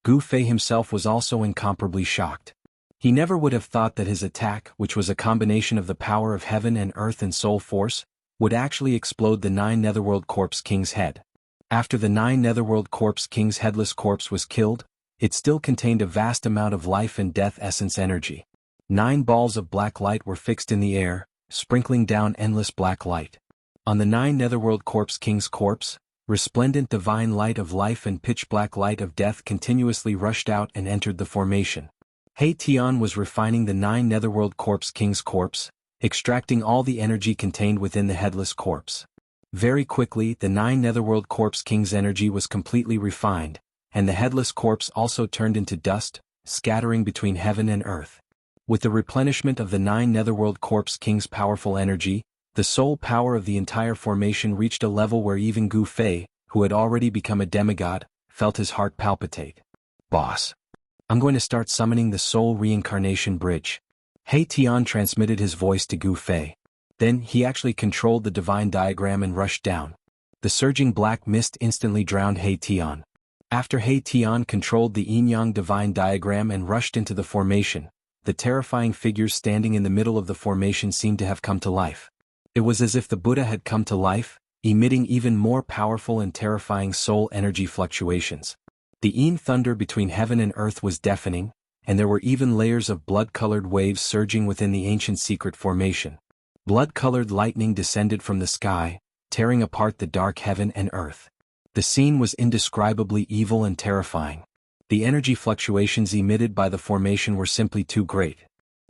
Gu Fei himself was also incomparably shocked. He never would have thought that his attack, which was a combination of the power of heaven and earth and soul force, would actually explode the 9 Netherworld Corpse King's head. After the 9 Netherworld Corpse King's headless corpse was killed, it still contained a vast amount of life and death essence energy. 9 balls of black light were fixed in the air, sprinkling down endless black light. On the 9 Netherworld Corpse King's corpse, resplendent divine light of life and pitch-black light of death continuously rushed out and entered the formation. Hei Tian was refining the 9 Netherworld Corpse King's corpse, extracting all the energy contained within the headless corpse. Very quickly, the 9 Netherworld Corpse King's energy was completely refined, and the headless corpse also turned into dust, scattering between heaven and earth. With the replenishment of the 9 Netherworld Corpse King's powerful energy, the soul power of the entire formation reached a level where even Gu Fei, who had already become a demigod, felt his heart palpitate. Boss. I'm going to start summoning the soul reincarnation bridge. Hei Tian transmitted his voice to Gu Fei. Then he actually controlled the divine diagram and rushed down. The surging black mist instantly drowned He Tian. After He Tian controlled the yin-yang divine diagram and rushed into the formation, the terrifying figures standing in the middle of the formation seemed to have come to life. It was as if the Buddha had come to life, emitting even more powerful and terrifying soul energy fluctuations. The yin thunder between heaven and earth was deafening, and there were even layers of blood-colored waves surging within the ancient secret formation. Blood-colored lightning descended from the sky, tearing apart the dark heaven and earth. The scene was indescribably evil and terrifying. The energy fluctuations emitted by the formation were simply too great.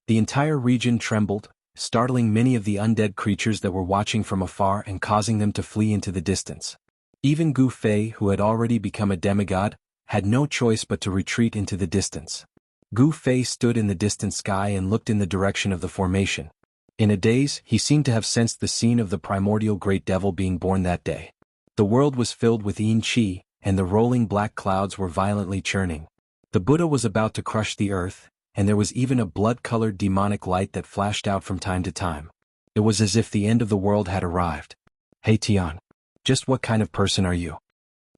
The entire region trembled, startling many of the undead creatures that were watching from afar and causing them to flee into the distance. Even Gu Fei, who had already become a demigod, had no choice but to retreat into the distance. Gu Fei stood in the distant sky and looked in the direction of the formation. In a daze, he seemed to have sensed the scene of the primordial great devil being born that day. The world was filled with yin qi, and the rolling black clouds were violently churning. The Buddha was about to crush the earth, and there was even a blood-colored demonic light that flashed out from time to time. It was as if the end of the world had arrived. He Tian, just what kind of person are you?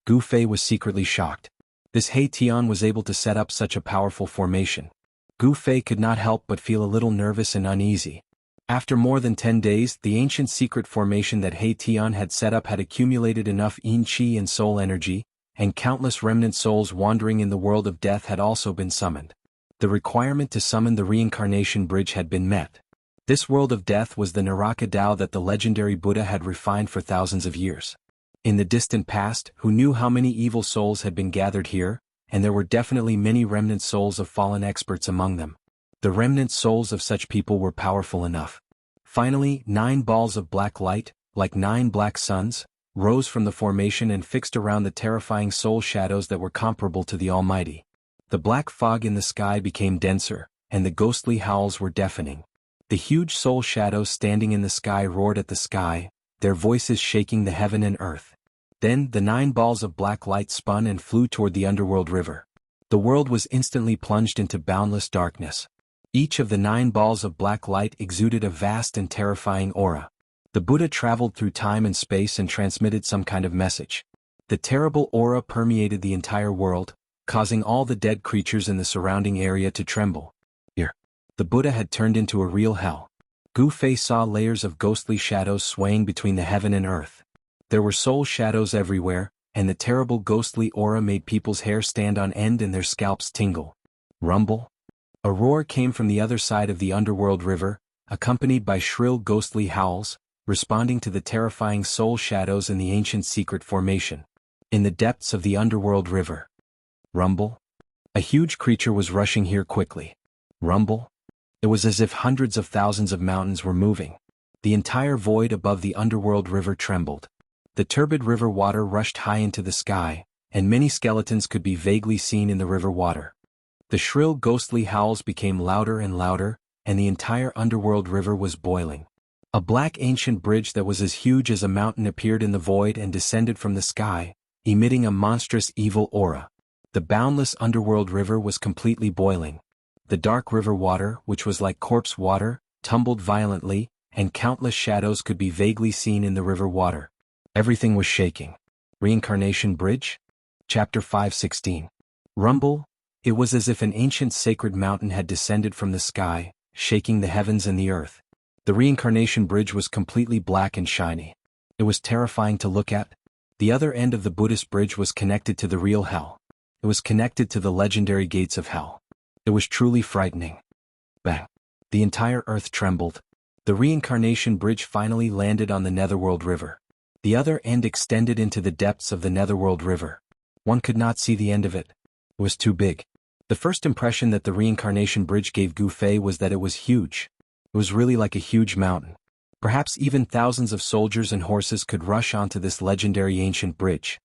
Gu Fei was secretly shocked. This He Tian was able to set up such a powerful formation. Gu Fei could not help but feel a little nervous and uneasy. After more than 10 days, the ancient secret formation that He Tian had set up had accumulated enough yin qi and soul energy, and countless remnant souls wandering in the world of death had also been summoned. The requirement to summon the reincarnation bridge had been met. This world of death was the Naraka Tao that the legendary Buddha had refined for thousands of years. In the distant past, who knew how many evil souls had been gathered here, and there were definitely many remnant souls of fallen experts among them. The remnant souls of such people were powerful enough. Finally, 9 balls of black light, like 9 black suns, rose from the formation and fixed around the terrifying soul shadows that were comparable to the Almighty. The black fog in the sky became denser, and the ghostly howls were deafening. The huge soul shadows standing in the sky roared at the sky, their voices shaking the heaven and earth. Then the 9 balls of black light spun and flew toward the underworld river. The world was instantly plunged into boundless darkness. Each of the 9 balls of black light exuded a vast and terrifying aura. The Buddha traveled through time and space and transmitted some kind of message. The terrible aura permeated the entire world, causing all the dead creatures in the surrounding area to tremble. Here, the Buddha had turned into a real hell. Gu Fei saw layers of ghostly shadows swaying between the heaven and earth. There were soul shadows everywhere, and the terrible ghostly aura made people's hair stand on end and their scalps tingle. Rumble? A roar came from the other side of the underworld river, accompanied by shrill ghostly howls, responding to the terrifying soul shadows in the ancient secret formation. In the depths of the underworld river. Rumble? A huge creature was rushing here quickly. Rumble? It was as if hundreds of thousands of mountains were moving. The entire void above the underworld river trembled. The turbid river water rushed high into the sky, and many skeletons could be vaguely seen in the river water. The shrill ghostly howls became louder and louder, and the entire underworld river was boiling. A black ancient bridge that was as huge as a mountain appeared in the void and descended from the sky, emitting a monstrous evil aura. The boundless underworld river was completely boiling. The dark river water, which was like corpse water, tumbled violently, and countless shadows could be vaguely seen in the river water. Everything was shaking. Reincarnation Bridge? Chapter 5:16. Rumble? It was as if an ancient sacred mountain had descended from the sky, shaking the heavens and the earth. The reincarnation bridge was completely black and shiny. It was terrifying to look at. The other end of the Buddhist bridge was connected to the real hell. It was connected to the legendary gates of hell. It was truly frightening. Bang! The entire earth trembled. The reincarnation bridge finally landed on the Netherworld River. The other end extended into the depths of the Netherworld River. One could not see the end of it. It was too big. The first impression that the reincarnation bridge gave Gu Fei was that it was huge. It was really like a huge mountain. Perhaps even thousands of soldiers and horses could rush onto this legendary ancient bridge.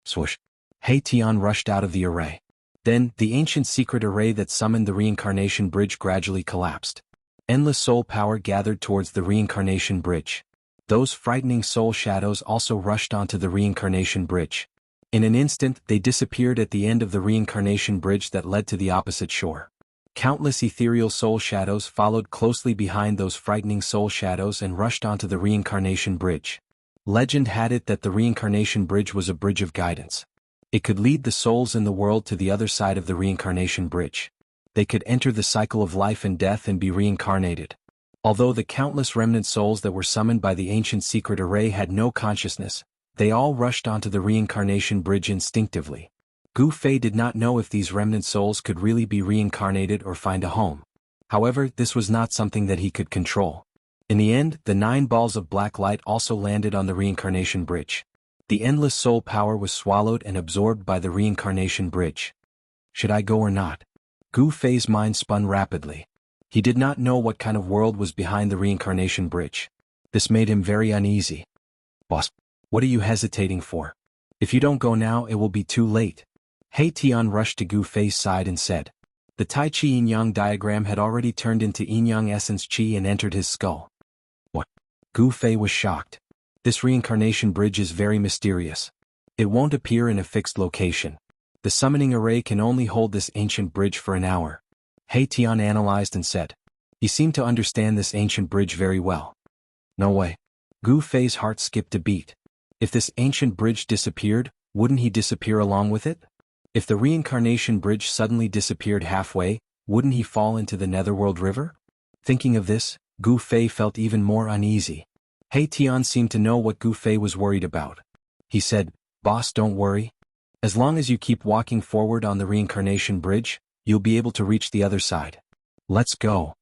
Swoosh! He Tian rushed out of the array. Then, the ancient secret array that summoned the reincarnation bridge gradually collapsed. Endless soul power gathered towards the reincarnation bridge. Those frightening soul shadows also rushed onto the reincarnation bridge. In an instant, they disappeared at the end of the reincarnation bridge that led to the opposite shore. Countless ethereal soul shadows followed closely behind those frightening soul shadows and rushed onto the reincarnation bridge. Legend had it that the reincarnation bridge was a bridge of guidance. It could lead the souls in the world to the other side of the reincarnation bridge. They could enter the cycle of life and death and be reincarnated. Although the countless remnant souls that were summoned by the ancient secret array had no consciousness, they all rushed onto the reincarnation bridge instinctively. Gu Fei did not know if these remnant souls could really be reincarnated or find a home. However, this was not something that he could control. In the end, the 9 balls of black light also landed on the reincarnation bridge. The endless soul power was swallowed and absorbed by the reincarnation bridge. Should I go or not? Gu Fei's mind spun rapidly. He did not know what kind of world was behind the reincarnation bridge. This made him very uneasy. Boss, what are you hesitating for? If you don't go now, it will be too late. He Tian rushed to Gu Fei's side and said. The Tai Chi Yin-Yang diagram had already turned into Yin-Yang essence Qi and entered his skull. What? Gu Fei was shocked. This reincarnation bridge is very mysterious. It won't appear in a fixed location. The summoning array can only hold this ancient bridge for an hour. He Tian analyzed and said. He seemed to understand this ancient bridge very well. No way. Gu Fei's heart skipped a beat. If this ancient bridge disappeared, wouldn't he disappear along with it? If the reincarnation bridge suddenly disappeared halfway, wouldn't he fall into the Netherworld River? Thinking of this, Gu Fei felt even more uneasy. He Tian seemed to know what Gu Fei was worried about. He said, Boss, don't worry. As long as you keep walking forward on the reincarnation bridge, you'll be able to reach the other side. Let's go.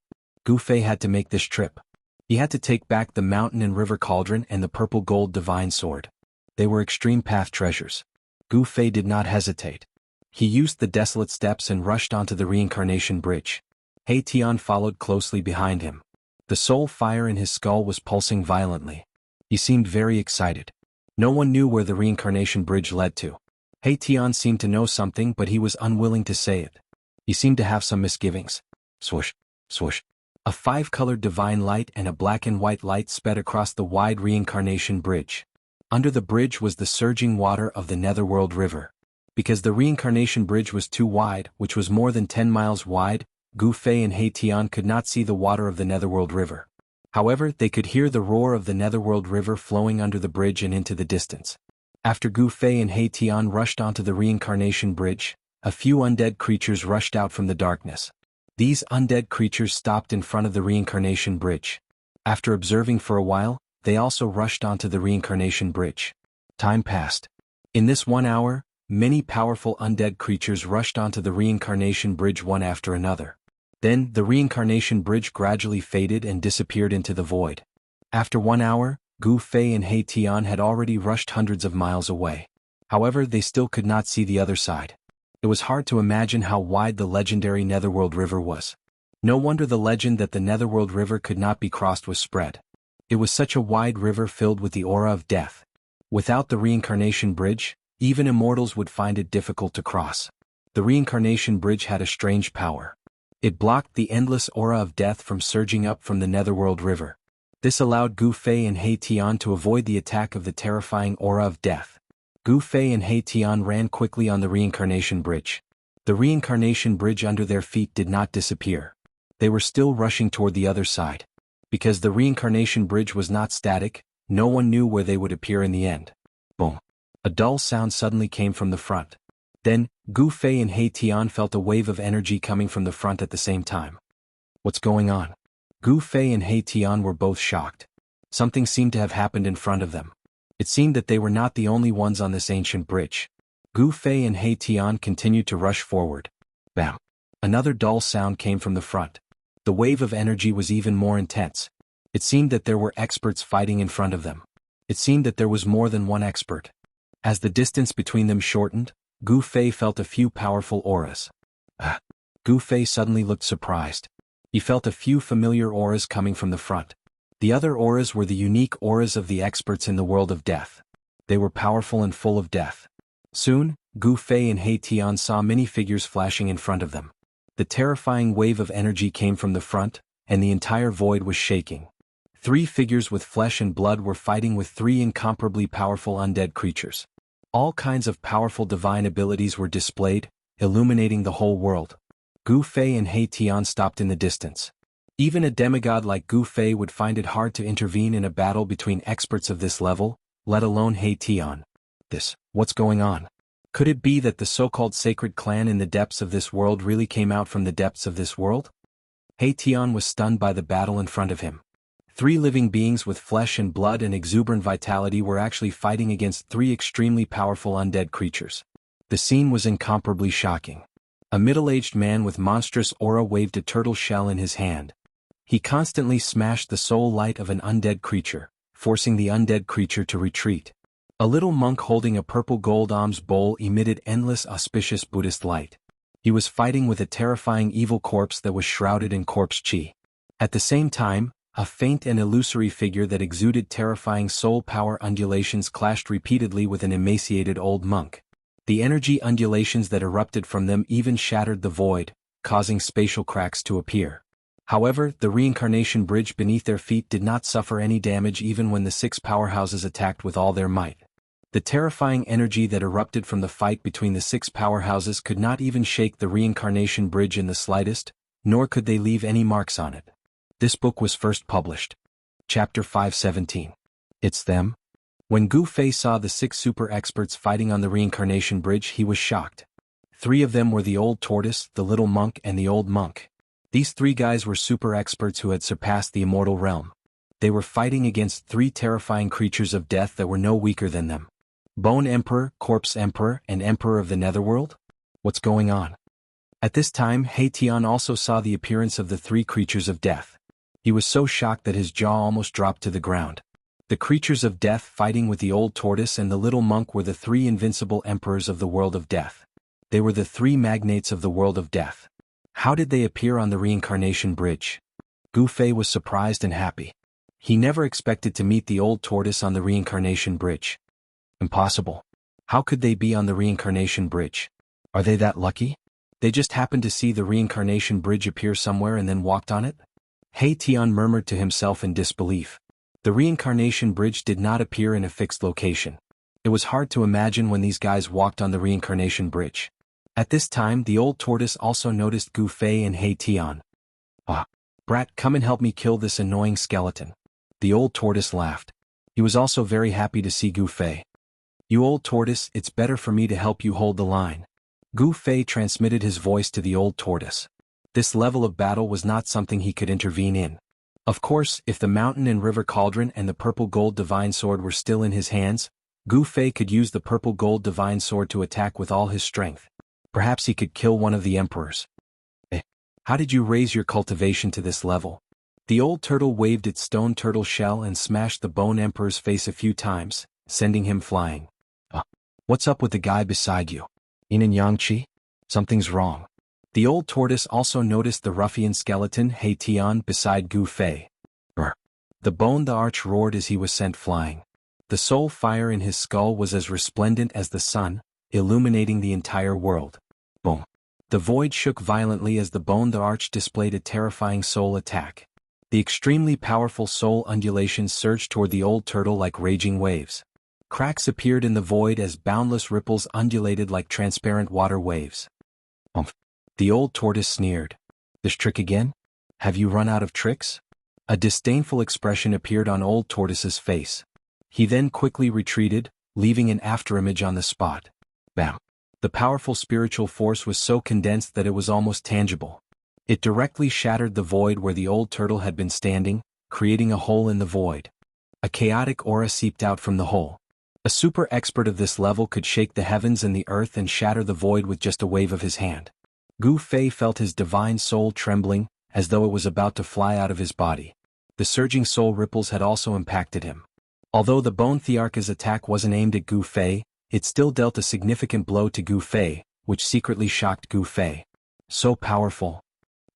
Gu Fei had to make this trip. He had to take back the mountain and river cauldron and the purple gold divine sword. They were extreme path treasures. Gu Fei did not hesitate. He used the desolate steps and rushed onto the reincarnation bridge. He Tian followed closely behind him. The soul fire in his skull was pulsing violently. He seemed very excited. No one knew where the reincarnation bridge led to. He Tian seemed to know something, but he was unwilling to say it. He seemed to have some misgivings. Swoosh, swoosh. A 5-colored divine light and a black and white light sped across the wide reincarnation bridge. Under the bridge was the surging water of the Netherworld River. Because the reincarnation bridge was too wide, which was more than 10 miles wide, Gu Fei and He Tian could not see the water of the Netherworld River. However, they could hear the roar of the Netherworld River flowing under the bridge and into the distance. After Gu Fei and He Tian rushed onto the reincarnation bridge, a few undead creatures rushed out from the darkness. These undead creatures stopped in front of the reincarnation bridge. After observing for a while, they also rushed onto the reincarnation bridge. Time passed. In this 1 hour, many powerful undead creatures rushed onto the reincarnation bridge one after another. Then, the reincarnation bridge gradually faded and disappeared into the void. After 1 hour, Gu Fei and He Tian had already rushed hundreds of miles away. However, they still could not see the other side. It was hard to imagine how wide the legendary Netherworld River was. No wonder the legend that the Netherworld River could not be crossed was spread. It was such a wide river filled with the aura of death. Without the reincarnation bridge, even immortals would find it difficult to cross. The reincarnation bridge had a strange power. It blocked the endless aura of death from surging up from the Netherworld River. This allowed Gu Fei and He Tian to avoid the attack of the terrifying aura of death. Gu Fei and He Tian ran quickly on the reincarnation bridge. The reincarnation bridge under their feet did not disappear. They were still rushing toward the other side. Because the reincarnation bridge was not static, no one knew where they would appear in the end. Boom. A dull sound suddenly came from the front. Then, Gu Fei and He Tian felt a wave of energy coming from the front at the same time. What's going on? Gu Fei and He Tian were both shocked. Something seemed to have happened in front of them. It seemed that they were not the only ones on this ancient bridge. Gu Fei and He Tian continued to rush forward. Bam! Another dull sound came from the front. The wave of energy was even more intense. It seemed that there were experts fighting in front of them. It seemed that there was more than one expert. As the distance between them shortened, Gu Fei felt a few powerful auras. Gu Fei suddenly looked surprised. He felt a few familiar auras coming from the front. The other auras were the unique auras of the experts in the world of death. They were powerful and full of death. Soon, Gu Fei and He Tian saw many figures flashing in front of them. The terrifying wave of energy came from the front, and the entire void was shaking. 3 figures with flesh and blood were fighting with 3 incomparably powerful undead creatures. All kinds of powerful divine abilities were displayed, illuminating the whole world. Gu Fei and He Tian stopped in the distance. Even a demigod like Gu Fei would find it hard to intervene in a battle between experts of this level, let alone He Tian. What's going on? Could it be that the so-called sacred clan in the depths of this world really came out from the depths of this world? He Tian was stunned by the battle in front of him. 3 living beings with flesh and blood and exuberant vitality were actually fighting against 3 extremely powerful undead creatures. The scene was incomparably shocking. A middle-aged man with monstrous aura waved a turtle shell in his hand. He constantly smashed the soul light of an undead creature, forcing the undead creature to retreat. A little monk holding a purple gold alms bowl emitted endless auspicious Buddhist light. He was fighting with a terrifying evil corpse that was shrouded in corpse chi. At the same time, a faint and illusory figure that exuded terrifying soul power undulations clashed repeatedly with an emaciated old monk. The energy undulations that erupted from them even shattered the void, causing spatial cracks to appear. However, the reincarnation bridge beneath their feet did not suffer any damage even when the 6 powerhouses attacked with all their might. The terrifying energy that erupted from the fight between the 6 powerhouses could not even shake the reincarnation bridge in the slightest, nor could they leave any marks on it. This book was first published. Chapter 517. It's them? When Gu Fei saw the 6 super experts fighting on the reincarnation bridge, he was shocked. 3 of them were the old tortoise, the little monk, and the old monk. These 3 guys were super experts who had surpassed the immortal realm. They were fighting against 3 terrifying creatures of death that were no weaker than them. Bone Emperor, Corpse Emperor, and Emperor of the Netherworld? What's going on? At this time, He Tian also saw the appearance of the 3 creatures of death. He was so shocked that his jaw almost dropped to the ground. The creatures of death fighting with the old tortoise and the little monk were the 3 invincible emperors of the world of death. They were the 3 magnates of the world of death. How did they appear on the reincarnation bridge? Gu Fei was surprised and happy. He never expected to meet the old tortoise on the reincarnation bridge. Impossible. How could they be on the reincarnation bridge? Are they that lucky? They just happened to see the reincarnation bridge appear somewhere and then walked on it? He Tian murmured to himself in disbelief. The reincarnation bridge did not appear in a fixed location. It was hard to imagine when these guys walked on the reincarnation bridge. At this time, the old tortoise also noticed Gu Fei and He Tian. "Ah, brat, come and help me kill this annoying skeleton." The old tortoise laughed. He was also very happy to see Gu Fei. "You old tortoise, it's better for me to help you hold the line." Gu Fei transmitted his voice to the old tortoise. This level of battle was not something he could intervene in. Of course, if the mountain and river cauldron and the purple gold divine sword were still in his hands, Gu Fei could use the purple gold divine sword to attack with all his strength. Perhaps he could kill one of the emperors. How did you raise your cultivation to this level? The old turtle waved its stone turtle shell and smashed the bone emperor's face a few times, sending him flying. What's up with the guy beside you? Yin and Yang Qi? Something's wrong. The old tortoise also noticed the ruffian skeleton He Tian beside Gu Fei. The bone the arch roared as he was sent flying. The soul fire in his skull was as resplendent as the sun, illuminating the entire world. Boom. The void shook violently as the bone the arch displayed a terrifying soul attack. The extremely powerful soul undulations surged toward the old turtle like raging waves. Cracks appeared in the void as boundless ripples undulated like transparent water waves. The old tortoise sneered. This trick again? Have you run out of tricks? A disdainful expression appeared on old tortoise's face. He then quickly retreated, leaving an afterimage on the spot. Bam! The powerful spiritual force was so condensed that it was almost tangible. It directly shattered the void where the old turtle had been standing, creating a hole in the void. A chaotic aura seeped out from the hole. A super expert of this level could shake the heavens and the earth and shatter the void with just a wave of his hand. Gu Fei felt his divine soul trembling, as though it was about to fly out of his body. The surging soul ripples had also impacted him. Although the Bone Thearcha's attack wasn't aimed at Gu Fei, it still dealt a significant blow to Gu Fei, which secretly shocked Gu Fei. So powerful.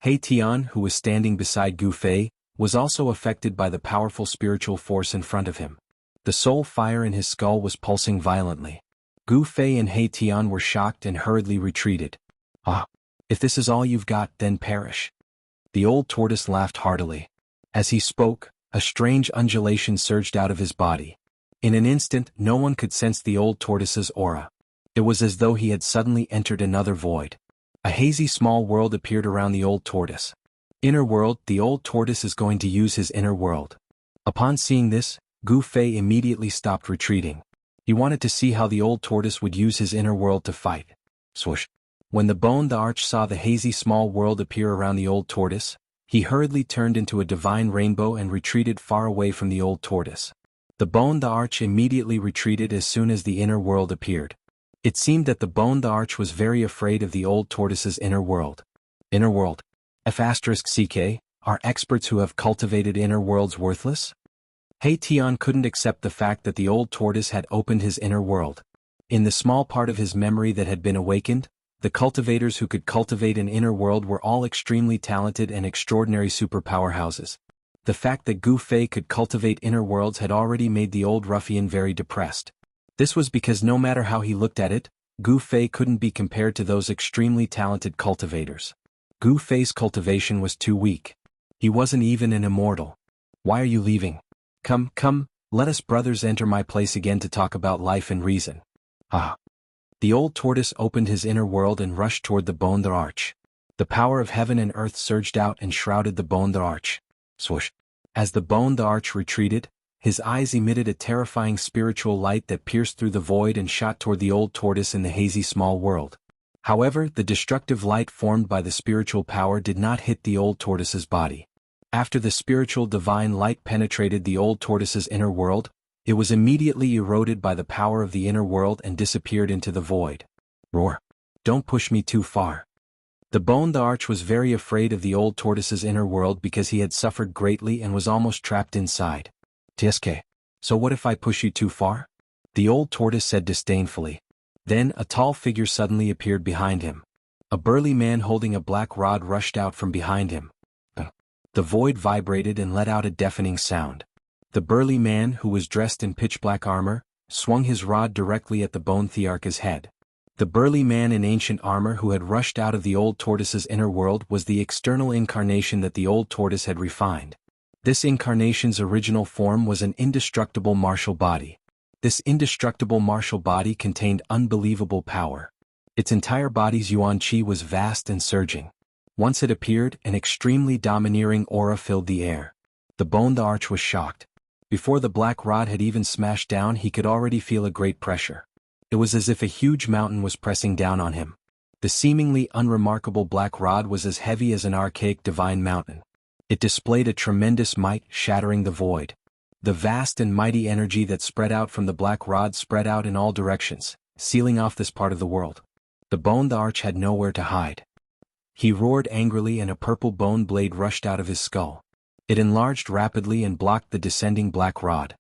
He Tian, who was standing beside Gu Fei, was also affected by the powerful spiritual force in front of him. The soul fire in his skull was pulsing violently. Gu Fei and He Tian were shocked and hurriedly retreated. If this is all you've got, then perish. The old tortoise laughed heartily. As he spoke, a strange undulation surged out of his body. In an instant, no one could sense the old tortoise's aura. It was as though he had suddenly entered another void. A hazy small world appeared around the old tortoise. Inner world, the old tortoise is going to use his inner world. Upon seeing this, Gu Fei immediately stopped retreating. He wanted to see how the old tortoise would use his inner world to fight. Swoosh. When the Bone the Arch saw the hazy small world appear around the old tortoise, he hurriedly turned into a divine rainbow and retreated far away from the old tortoise. The Bone the Arch immediately retreated as soon as the inner world appeared. It seemed that the Bone the Arch was very afraid of the old tortoise's inner world. Inner world. F***CK, are experts who have cultivated inner worlds worthless? He Tian couldn't accept the fact that the old tortoise had opened his inner world. In the small part of his memory that had been awakened, the cultivators who could cultivate an inner world were all extremely talented and extraordinary superpowerhouses. The fact that Gu Fei could cultivate inner worlds had already made the old ruffian very depressed. This was because no matter how he looked at it, Gu Fei couldn't be compared to those extremely talented cultivators. Gu Fei's cultivation was too weak. He wasn't even an immortal. Why are you leaving? Come, let us brothers enter my place again to talk about life and reason. Ah. The old tortoise opened his inner world and rushed toward the Bone the Arch. The power of heaven and earth surged out and shrouded the Bone the Arch. Swoosh. As the Bone the Arch retreated, his eyes emitted a terrifying spiritual light that pierced through the void and shot toward the old tortoise in the hazy small world. However, the destructive light formed by the spiritual power did not hit the old tortoise's body. After the spiritual divine light penetrated the old tortoise's inner world, it was immediately eroded by the power of the inner world and disappeared into the void. Roar. Don't push me too far. The Bone the Arch was very afraid of the old tortoise's inner world because he had suffered greatly and was almost trapped inside. TSK. So what if I push you too far? The old tortoise said disdainfully. Then a tall figure suddenly appeared behind him. A burly man holding a black rod rushed out from behind him. The void vibrated and let out a deafening sound. The burly man, who was dressed in pitch-black armor, swung his rod directly at the Bone Thearch's head. The burly man in ancient armor who had rushed out of the old tortoise's inner world was the external incarnation that the old tortoise had refined. This incarnation's original form was an indestructible martial body. This indestructible martial body contained unbelievable power. Its entire body's yuan qi was vast and surging. Once it appeared, an extremely domineering aura filled the air. The Bone the Arch was shocked. Before the black rod had even smashed down, he could already feel a great pressure. It was as if a huge mountain was pressing down on him. The seemingly unremarkable black rod was as heavy as an archaic divine mountain. It displayed a tremendous might, shattering the void. The vast and mighty energy that spread out from the black rod spread out in all directions, sealing off this part of the world. The Bone the Arch had nowhere to hide. He roared angrily and a purple bone blade rushed out of his skull. It enlarged rapidly and blocked the descending black rod.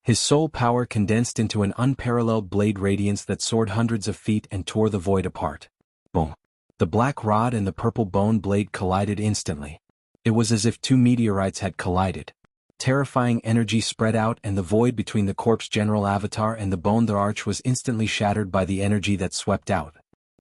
His soul power condensed into an unparalleled blade radiance that soared hundreds of feet and tore the void apart. Boom. The black rod and the purple bone blade collided instantly. It was as if two meteorites had collided. Terrifying energy spread out and the void between the corpse general avatar and the Bone the Arch was instantly shattered by the energy that swept out.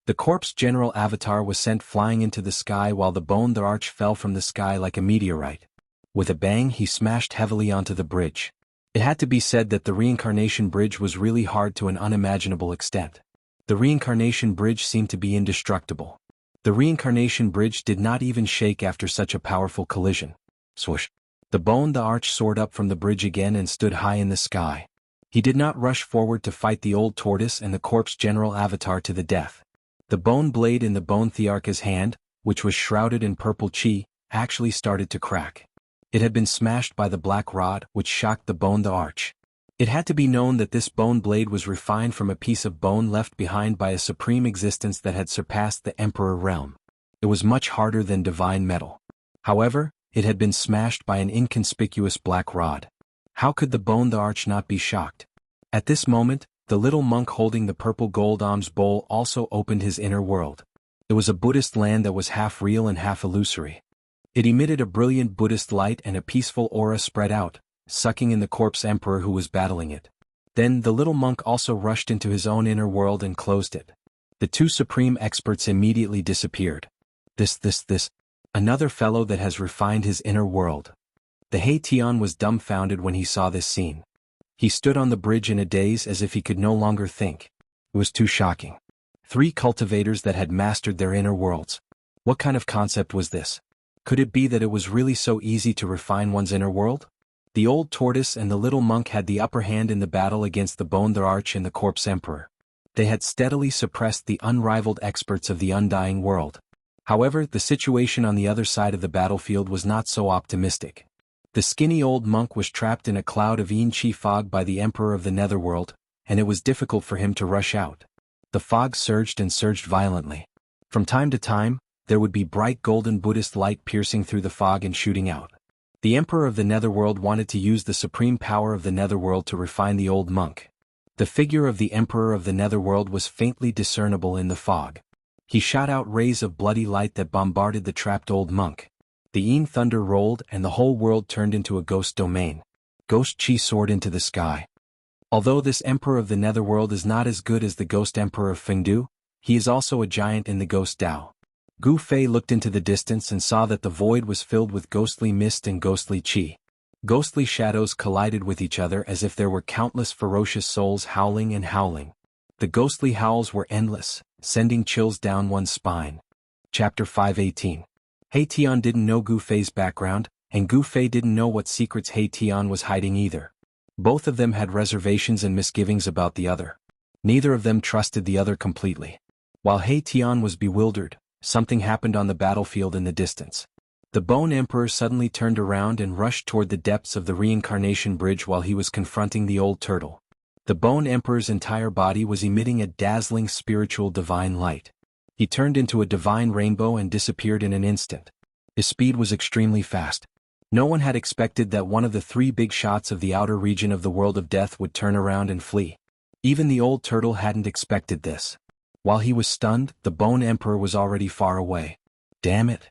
The corpse general avatar was sent flying into the sky while the Bone the Arch fell from the sky like a meteorite. With a bang, he smashed heavily onto the bridge. It had to be said that the reincarnation bridge was really hard to an unimaginable extent. The reincarnation bridge seemed to be indestructible. The reincarnation bridge did not even shake after such a powerful collision. Swoosh. The Bone the Arch soared up from the bridge again and stood high in the sky. He did not rush forward to fight the old tortoise and the corpse general avatar to the death. The bone blade in the Bone Thearch's hand, which was shrouded in purple chi, actually started to crack. It had been smashed by the black rod, which shocked the Bone the Arch. It had to be known that this bone blade was refined from a piece of bone left behind by a supreme existence that had surpassed the Emperor realm. It was much harder than divine metal. However, it had been smashed by an inconspicuous black rod. How could the Bone the Arch not be shocked? At this moment, the little monk holding the purple gold alms bowl also opened his inner world. It was a Buddhist land that was half real and half illusory. It emitted a brilliant Buddhist light and a peaceful aura spread out, sucking in the corpse emperor who was battling it. Then the little monk also rushed into his own inner world and closed it. The two supreme experts immediately disappeared. Another fellow that has refined his inner world. The He Tian was dumbfounded when he saw this scene. He stood on the bridge in a daze as if he could no longer think. It was too shocking. 3 cultivators that had mastered their inner worlds. What kind of concept was this? Could it be that it was really so easy to refine one's inner world? The old tortoise and the little monk had the upper hand in the battle against the Bone the Arch and the Corpse Emperor. They had steadily suppressed the unrivaled experts of the undying world. However, the situation on the other side of the battlefield was not so optimistic. The skinny old monk was trapped in a cloud of Yin-Chi fog by the Emperor of the Netherworld, and it was difficult for him to rush out. The fog surged and surged violently. From time to time, there would be bright golden Buddhist light piercing through the fog and shooting out. The Emperor of the Netherworld wanted to use the supreme power of the Netherworld to refine the old monk. The figure of the Emperor of the Netherworld was faintly discernible in the fog. He shot out rays of bloody light that bombarded the trapped old monk. The Yin thunder rolled and the whole world turned into a ghost domain. Ghost Chi soared into the sky. Although this Emperor of the Netherworld is not as good as the Ghost Emperor of Fengdu, he is also a giant in the Ghost Dao. Gu Fei looked into the distance and saw that the void was filled with ghostly mist and ghostly qi. Ghostly shadows collided with each other as if there were countless ferocious souls howling and howling. The ghostly howls were endless, sending chills down one's spine. Chapter 518. He Tian didn't know Gu Fei's background, and Gu Fei didn't know what secrets He Tian was hiding either. Both of them had reservations and misgivings about the other. Neither of them trusted the other completely. While He Tian was bewildered, something happened on the battlefield in the distance. The Bone Emperor suddenly turned around and rushed toward the depths of the reincarnation bridge while he was confronting the old turtle. The Bone Emperor's entire body was emitting a dazzling spiritual divine light. He turned into a divine rainbow and disappeared in an instant. His speed was extremely fast. No one had expected that one of the three big shots of the outer region of the world of death would turn around and flee. Even the old turtle hadn't expected this. While he was stunned, the Bone Emperor was already far away. Damn it!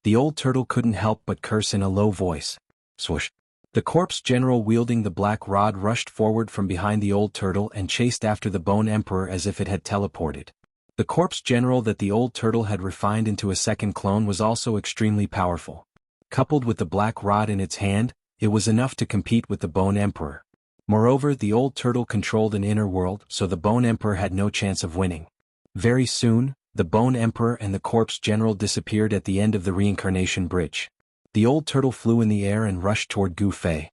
The old turtle couldn't help but curse in a low voice. Swoosh! The corpse general wielding the black rod rushed forward from behind the old turtle and chased after the Bone Emperor as if it had teleported. The corpse general that the old turtle had refined into a second clone was also extremely powerful. Coupled with the black rod in its hand, it was enough to compete with the Bone Emperor. Moreover, the old turtle controlled an inner world, so the Bone Emperor had no chance of winning. Very soon, the Bone Emperor and the corpse general disappeared at the end of the reincarnation bridge. The old turtle flew in the air and rushed toward Gu Fei.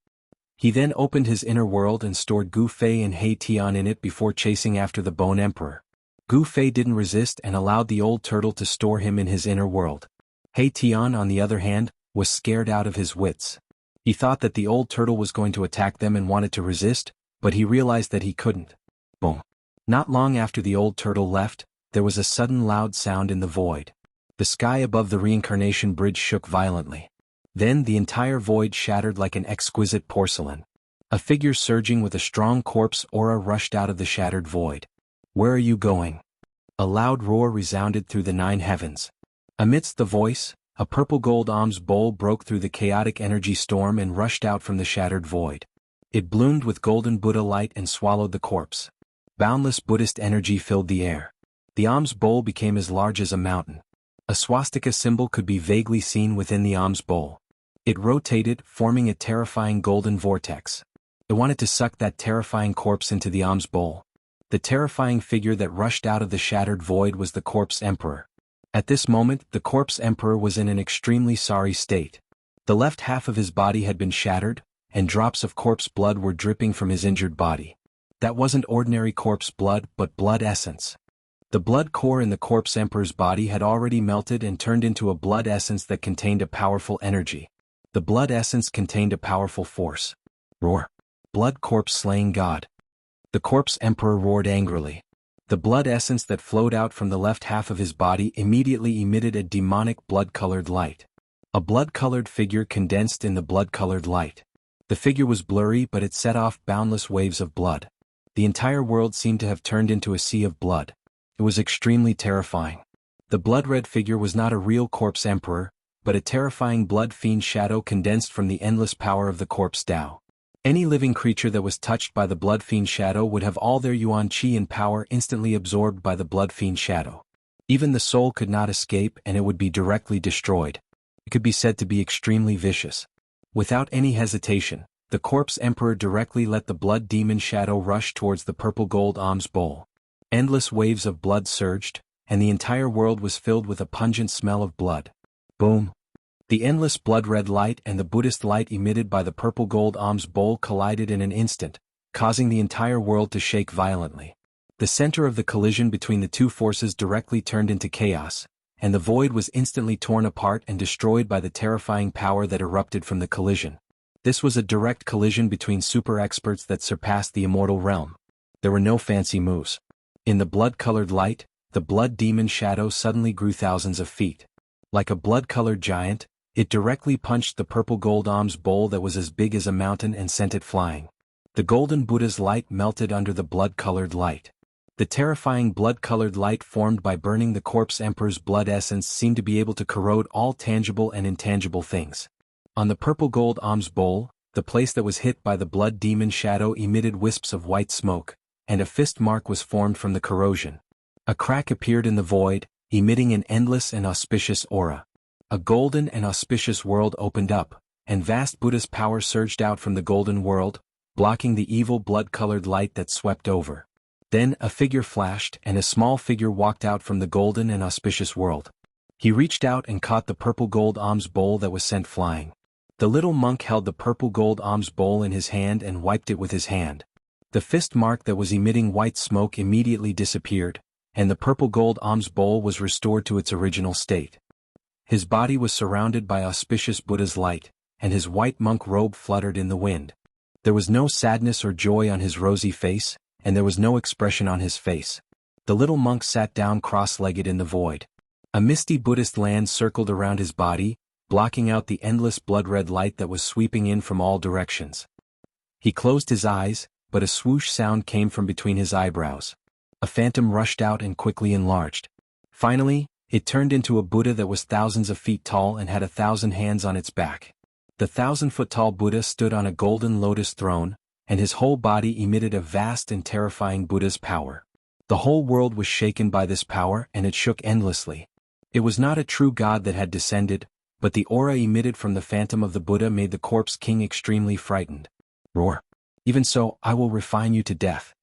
He then opened his inner world and stored Gu Fei and He Tian in it before chasing after the Bone Emperor. Gu Fei didn't resist and allowed the old turtle to store him in his inner world. He Tian, on the other hand, was scared out of his wits. He thought that the old turtle was going to attack them and wanted to resist, but he realized that he couldn't. Boom! Not long after the old turtle left, there was a sudden loud sound in the void. The sky above the reincarnation bridge shook violently. Then the entire void shattered like an exquisite porcelain. A figure surging with a strong corpse aura rushed out of the shattered void. Where are you going? A loud roar resounded through the 9 heavens. Amidst the voice, a purple gold alms bowl broke through the chaotic energy storm and rushed out from the shattered void. It bloomed with golden Buddha light and swallowed the corpse. Boundless Buddhist energy filled the air. The alms bowl became as large as a mountain. A swastika symbol could be vaguely seen within the alms bowl. It rotated, forming a terrifying golden vortex. It wanted to suck that terrifying corpse into the alms bowl. The terrifying figure that rushed out of the shattered void was the Corpse Emperor. At this moment, the Corpse Emperor was in an extremely sorry state. The left half of his body had been shattered, and drops of corpse blood were dripping from his injured body. That wasn't ordinary corpse blood, but blood essence. The blood core in the Corpse Emperor's body had already melted and turned into a blood essence that contained a powerful energy. The blood essence contained a powerful force. Roar! Blood corpse slaying God. The Corpse Emperor roared angrily. The blood essence that flowed out from the left half of his body immediately emitted a demonic blood-colored light. A blood-colored figure condensed in the blood-colored light. The figure was blurry, but it set off boundless waves of blood. The entire world seemed to have turned into a sea of blood. It was extremely terrifying. The blood-red figure was not a real Corpse Emperor, but a terrifying blood fiend shadow condensed from the endless power of the Corpse Dao. Any living creature that was touched by the blood fiend shadow would have all their yuan qi and power instantly absorbed by the blood fiend shadow. Even the soul could not escape and it would be directly destroyed. It could be said to be extremely vicious. Without any hesitation, the Corpse Emperor directly let the blood demon shadow rush towards the purple gold alms bowl. Endless waves of blood surged, and the entire world was filled with a pungent smell of blood. Boom! The endless blood-red light and the Buddhist light emitted by the purple-gold alms bowl collided in an instant, causing the entire world to shake violently. The center of the collision between the two forces directly turned into chaos, and the void was instantly torn apart and destroyed by the terrifying power that erupted from the collision. This was a direct collision between super experts that surpassed the immortal realm. There were no fancy moves. In the blood-colored light, the blood demon shadow suddenly grew thousands of feet. Like a blood-colored giant, it directly punched the purple-gold alms bowl that was as big as a mountain and sent it flying. The golden Buddha's light melted under the blood-colored light. The terrifying blood-colored light formed by burning the corpse emperor's blood essence seemed to be able to corrode all tangible and intangible things. On the purple-gold alms bowl, the place that was hit by the blood demon shadow emitted wisps of white smoke, and a fist mark was formed from the corrosion. A crack appeared in the void, emitting an endless and auspicious aura. A golden and auspicious world opened up, and vast Buddhist power surged out from the golden world, blocking the evil blood-colored light that swept over. Then a figure flashed and a small figure walked out from the golden and auspicious world. He reached out and caught the purple-gold alms bowl that was sent flying. The little monk held the purple-gold alms bowl in his hand and wiped it with his hand. The fist mark that was emitting white smoke immediately disappeared, and the purple-gold alms bowl was restored to its original state. His body was surrounded by auspicious Buddha's light, and his white monk robe fluttered in the wind. There was no sadness or joy on his rosy face, and there was no expression on his face. The little monk sat down cross-legged in the void. A misty Buddhist land circled around his body, blocking out the endless blood-red light that was sweeping in from all directions. He closed his eyes, but a swoosh sound came from between his eyebrows. A phantom rushed out and quickly enlarged. Finally, it turned into a Buddha that was thousands of feet tall and had 1,000 hands on its back. The 1,000-foot-tall Buddha stood on a golden lotus throne, and his whole body emitted a vast and terrifying Buddha's power. The whole world was shaken by this power and it shook endlessly. It was not a true god that had descended, but the aura emitted from the phantom of the Buddha made the corpse king extremely frightened. Roar. Even so, I will refine you to death.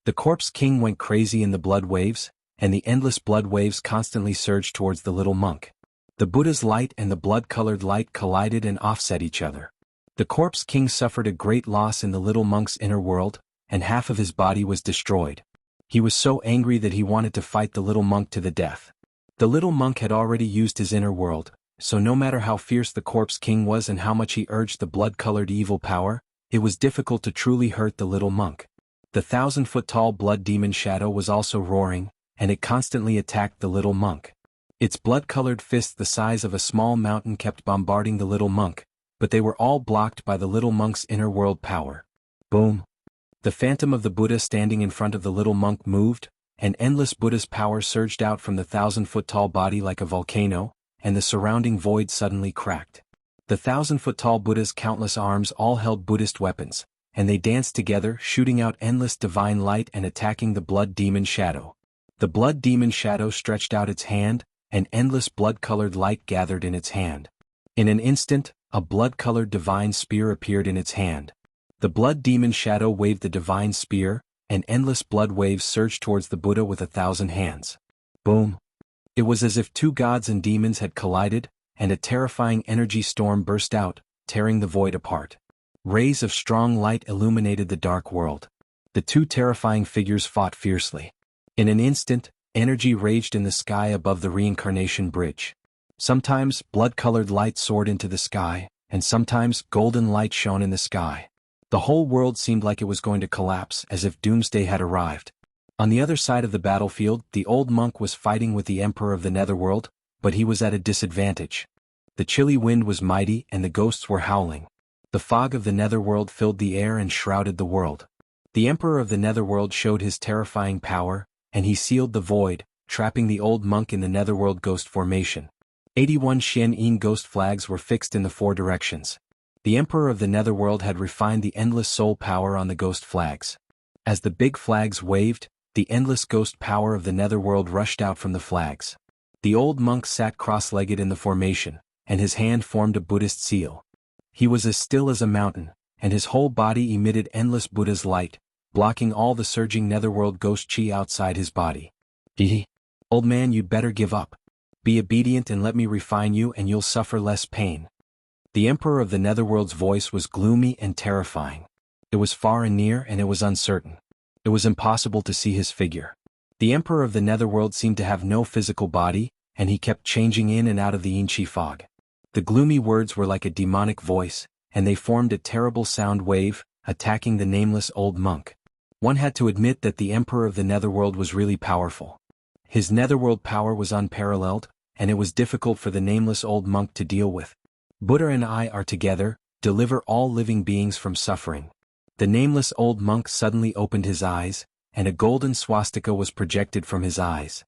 The corpse king went crazy in the blood waves, and the endless blood waves constantly surged towards the little monk. The Buddha's light and the blood-colored light collided and offset each other. The corpse king suffered a great loss in the little monk's inner world, and half of his body was destroyed. He was so angry that he wanted to fight the little monk to the death. The little monk had already used his inner world, so no matter how fierce the corpse king was and how much he urged the blood-colored evil power, it was difficult to truly hurt the little monk. The 1,000-foot-tall blood demon shadow was also roaring, and it constantly attacked the little monk. Its blood-colored fists the size of a small mountain kept bombarding the little monk, but they were all blocked by the little monk's inner world power. Boom! The phantom of the Buddha standing in front of the little monk moved, and endless Buddha's power surged out from the 1,000-foot-tall body like a volcano, and the surrounding void suddenly cracked. The 1,000-foot-tall Buddha's countless arms all held Buddhist weapons, and they danced together, shooting out endless divine light and attacking the blood demon shadow. The blood demon shadow stretched out its hand, and endless blood-colored light gathered in its hand. In an instant, a blood-colored divine spear appeared in its hand. The blood demon shadow waved the divine spear, and endless blood waves surged towards the Buddha with 1,000 hands. Boom! It was as if two gods and demons had collided, and a terrifying energy storm burst out, tearing the void apart. Rays of strong light illuminated the dark world. The two terrifying figures fought fiercely. In an instant, energy raged in the sky above the reincarnation bridge. Sometimes blood-colored light soared into the sky, and sometimes golden light shone in the sky. The whole world seemed like it was going to collapse, as if doomsday had arrived. On the other side of the battlefield, the old monk was fighting with the emperor of the netherworld, but he was at a disadvantage. The chilly wind was mighty and the ghosts were howling. The fog of the netherworld filled the air and shrouded the world. The emperor of the netherworld showed his terrifying power, and he sealed the void, trapping the old monk in the netherworld ghost formation. 81 Xian-yin ghost flags were fixed in the 4 directions. The emperor of the netherworld had refined the endless soul power on the ghost flags. As the big flags waved, the endless ghost power of the netherworld rushed out from the flags. The old monk sat cross-legged in the formation, and his hand formed a Buddhist seal. He was as still as a mountain, and his whole body emitted endless Buddha's light, blocking all the surging netherworld ghost chi outside his body. Old man, you'd better give up. Be obedient and let me refine you and you'll suffer less pain. The Emperor of the Netherworld's voice was gloomy and terrifying. It was far and near and it was uncertain. It was impossible to see his figure. The Emperor of the Netherworld seemed to have no physical body, and he kept changing in and out of the Inchi fog. The gloomy words were like a demonic voice, and they formed a terrible sound wave, attacking the nameless old monk. One had to admit that the Emperor of the Netherworld was really powerful. His Netherworld power was unparalleled, and it was difficult for the nameless old monk to deal with. Buddha and I are together, deliver all living beings from suffering. The nameless old monk suddenly opened his eyes, and a golden swastika was projected from his eyes.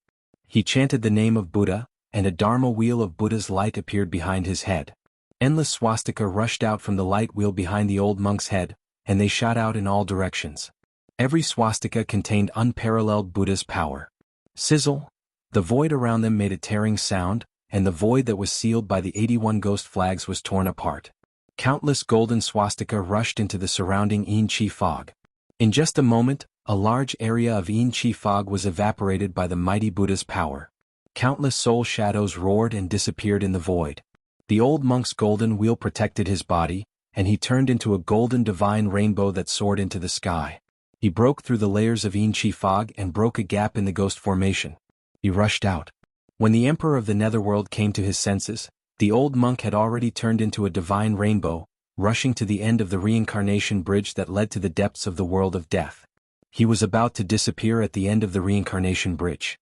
He chanted the name of Buddha, and a Dharma wheel of Buddha's light appeared behind his head. Endless swastika rushed out from the light wheel behind the old monk's head, and they shot out in all directions. Every swastika contained unparalleled Buddha's power. Sizzle! The void around them made a tearing sound, and the void that was sealed by the 81 ghost flags was torn apart. Countless golden swastika rushed into the surrounding Yin-Chi fog. In just a moment, a large area of Yin-Chi fog was evaporated by the mighty Buddha's power. Countless soul shadows roared and disappeared in the void. The old monk's golden wheel protected his body, and he turned into a golden divine rainbow that soared into the sky. He broke through the layers of Yin-Chi fog and broke a gap in the ghost formation. He rushed out. When the Emperor of the Netherworld came to his senses, the old monk had already turned into a divine rainbow, rushing to the end of the reincarnation bridge that led to the depths of the world of death. He was about to disappear at the end of the reincarnation bridge.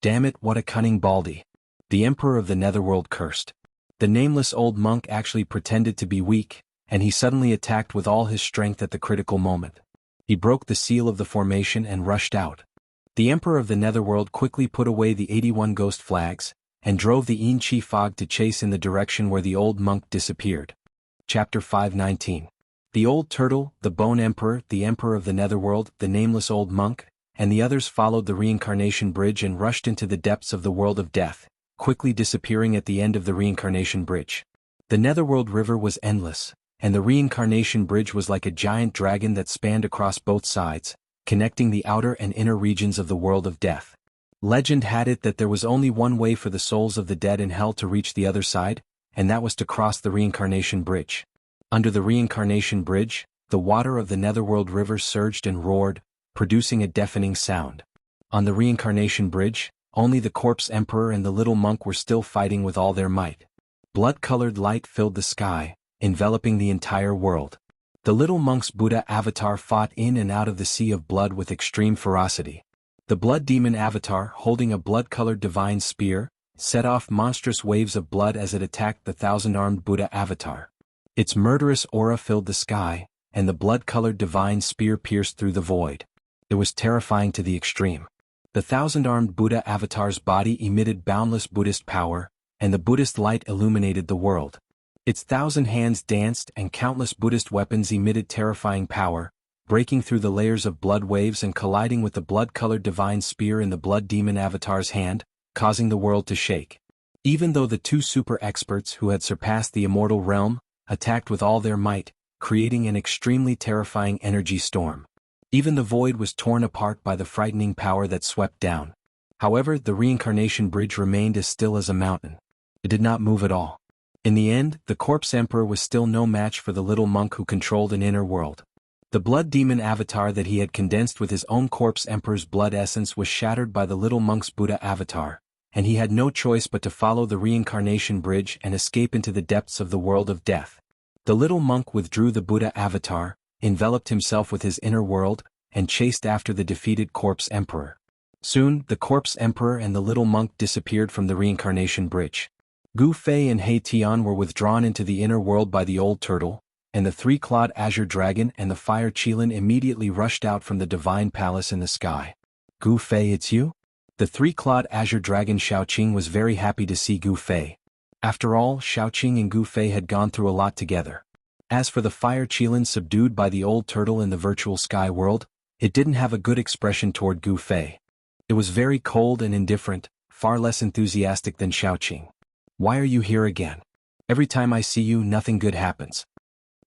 Damn it, what a cunning baldy! The Emperor of the Netherworld cursed. The nameless old monk actually pretended to be weak, and he suddenly attacked with all his strength at the critical moment. He broke the seal of the formation and rushed out. The Emperor of the Netherworld quickly put away the 81 ghost flags, and drove the Yin-Chi fog to chase in the direction where the old monk disappeared. Chapter 519. The Old Turtle, the Bone Emperor, the Emperor of the Netherworld, the nameless old monk, and the others followed the reincarnation bridge and rushed into the depths of the world of death, quickly disappearing at the end of the reincarnation bridge. The Netherworld River was endless, and the reincarnation bridge was like a giant dragon that spanned across both sides, connecting the outer and inner regions of the world of death. Legend had it that there was only one way for the souls of the dead in hell to reach the other side, and that was to cross the reincarnation bridge. Under the reincarnation bridge, the water of the Netherworld River surged and roared, producing a deafening sound. On the reincarnation bridge, only the corpse emperor and the little monk were still fighting with all their might. Blood-colored light filled the sky, enveloping the entire world. The little monk's Buddha avatar fought in and out of the sea of blood with extreme ferocity. The blood demon avatar, holding a blood-colored divine spear, set off monstrous waves of blood as it attacked the thousand-armed Buddha avatar. Its murderous aura filled the sky, and the blood-colored divine spear pierced through the void. It was terrifying to the extreme. The thousand-armed Buddha avatar's body emitted boundless Buddhist power, and the Buddhist light illuminated the world. Its 1,000 hands danced and countless Buddhist weapons emitted terrifying power, breaking through the layers of blood waves and colliding with the blood-colored divine spear in the blood demon avatar's hand, causing the world to shake. Even though the two super experts who had surpassed the immortal realm attacked with all their might, creating an extremely terrifying energy storm. Even the void was torn apart by the frightening power that swept down. However, the reincarnation bridge remained as still as a mountain. It did not move at all. In the end, the corpse emperor was still no match for the little monk who controlled an inner world. The blood demon avatar that he had condensed with his own corpse emperor's blood essence was shattered by the little monk's Buddha avatar, and he had no choice but to follow the reincarnation bridge and escape into the depths of the world of death. The little monk withdrew the Buddha avatar, enveloped himself with his inner world, and chased after the defeated corpse emperor. Soon, the corpse emperor and the little monk disappeared from the reincarnation bridge. Gu Fei and He Tian were withdrawn into the inner world by the old turtle, and the three-clawed azure dragon and the fire Qilin immediately rushed out from the divine palace in the sky. Gu Fei, it's you? The three-clawed azure dragon Shaoqing was very happy to see Gu Fei. After all, Shaoqing and Gu Fei had gone through a lot together. As for the fire Qilin subdued by the old turtle in the virtual sky world, it didn't have a good expression toward Gu Fei. It was very cold and indifferent, far less enthusiastic than Shaoqing. Why are you here again? Every time I see you, nothing good happens.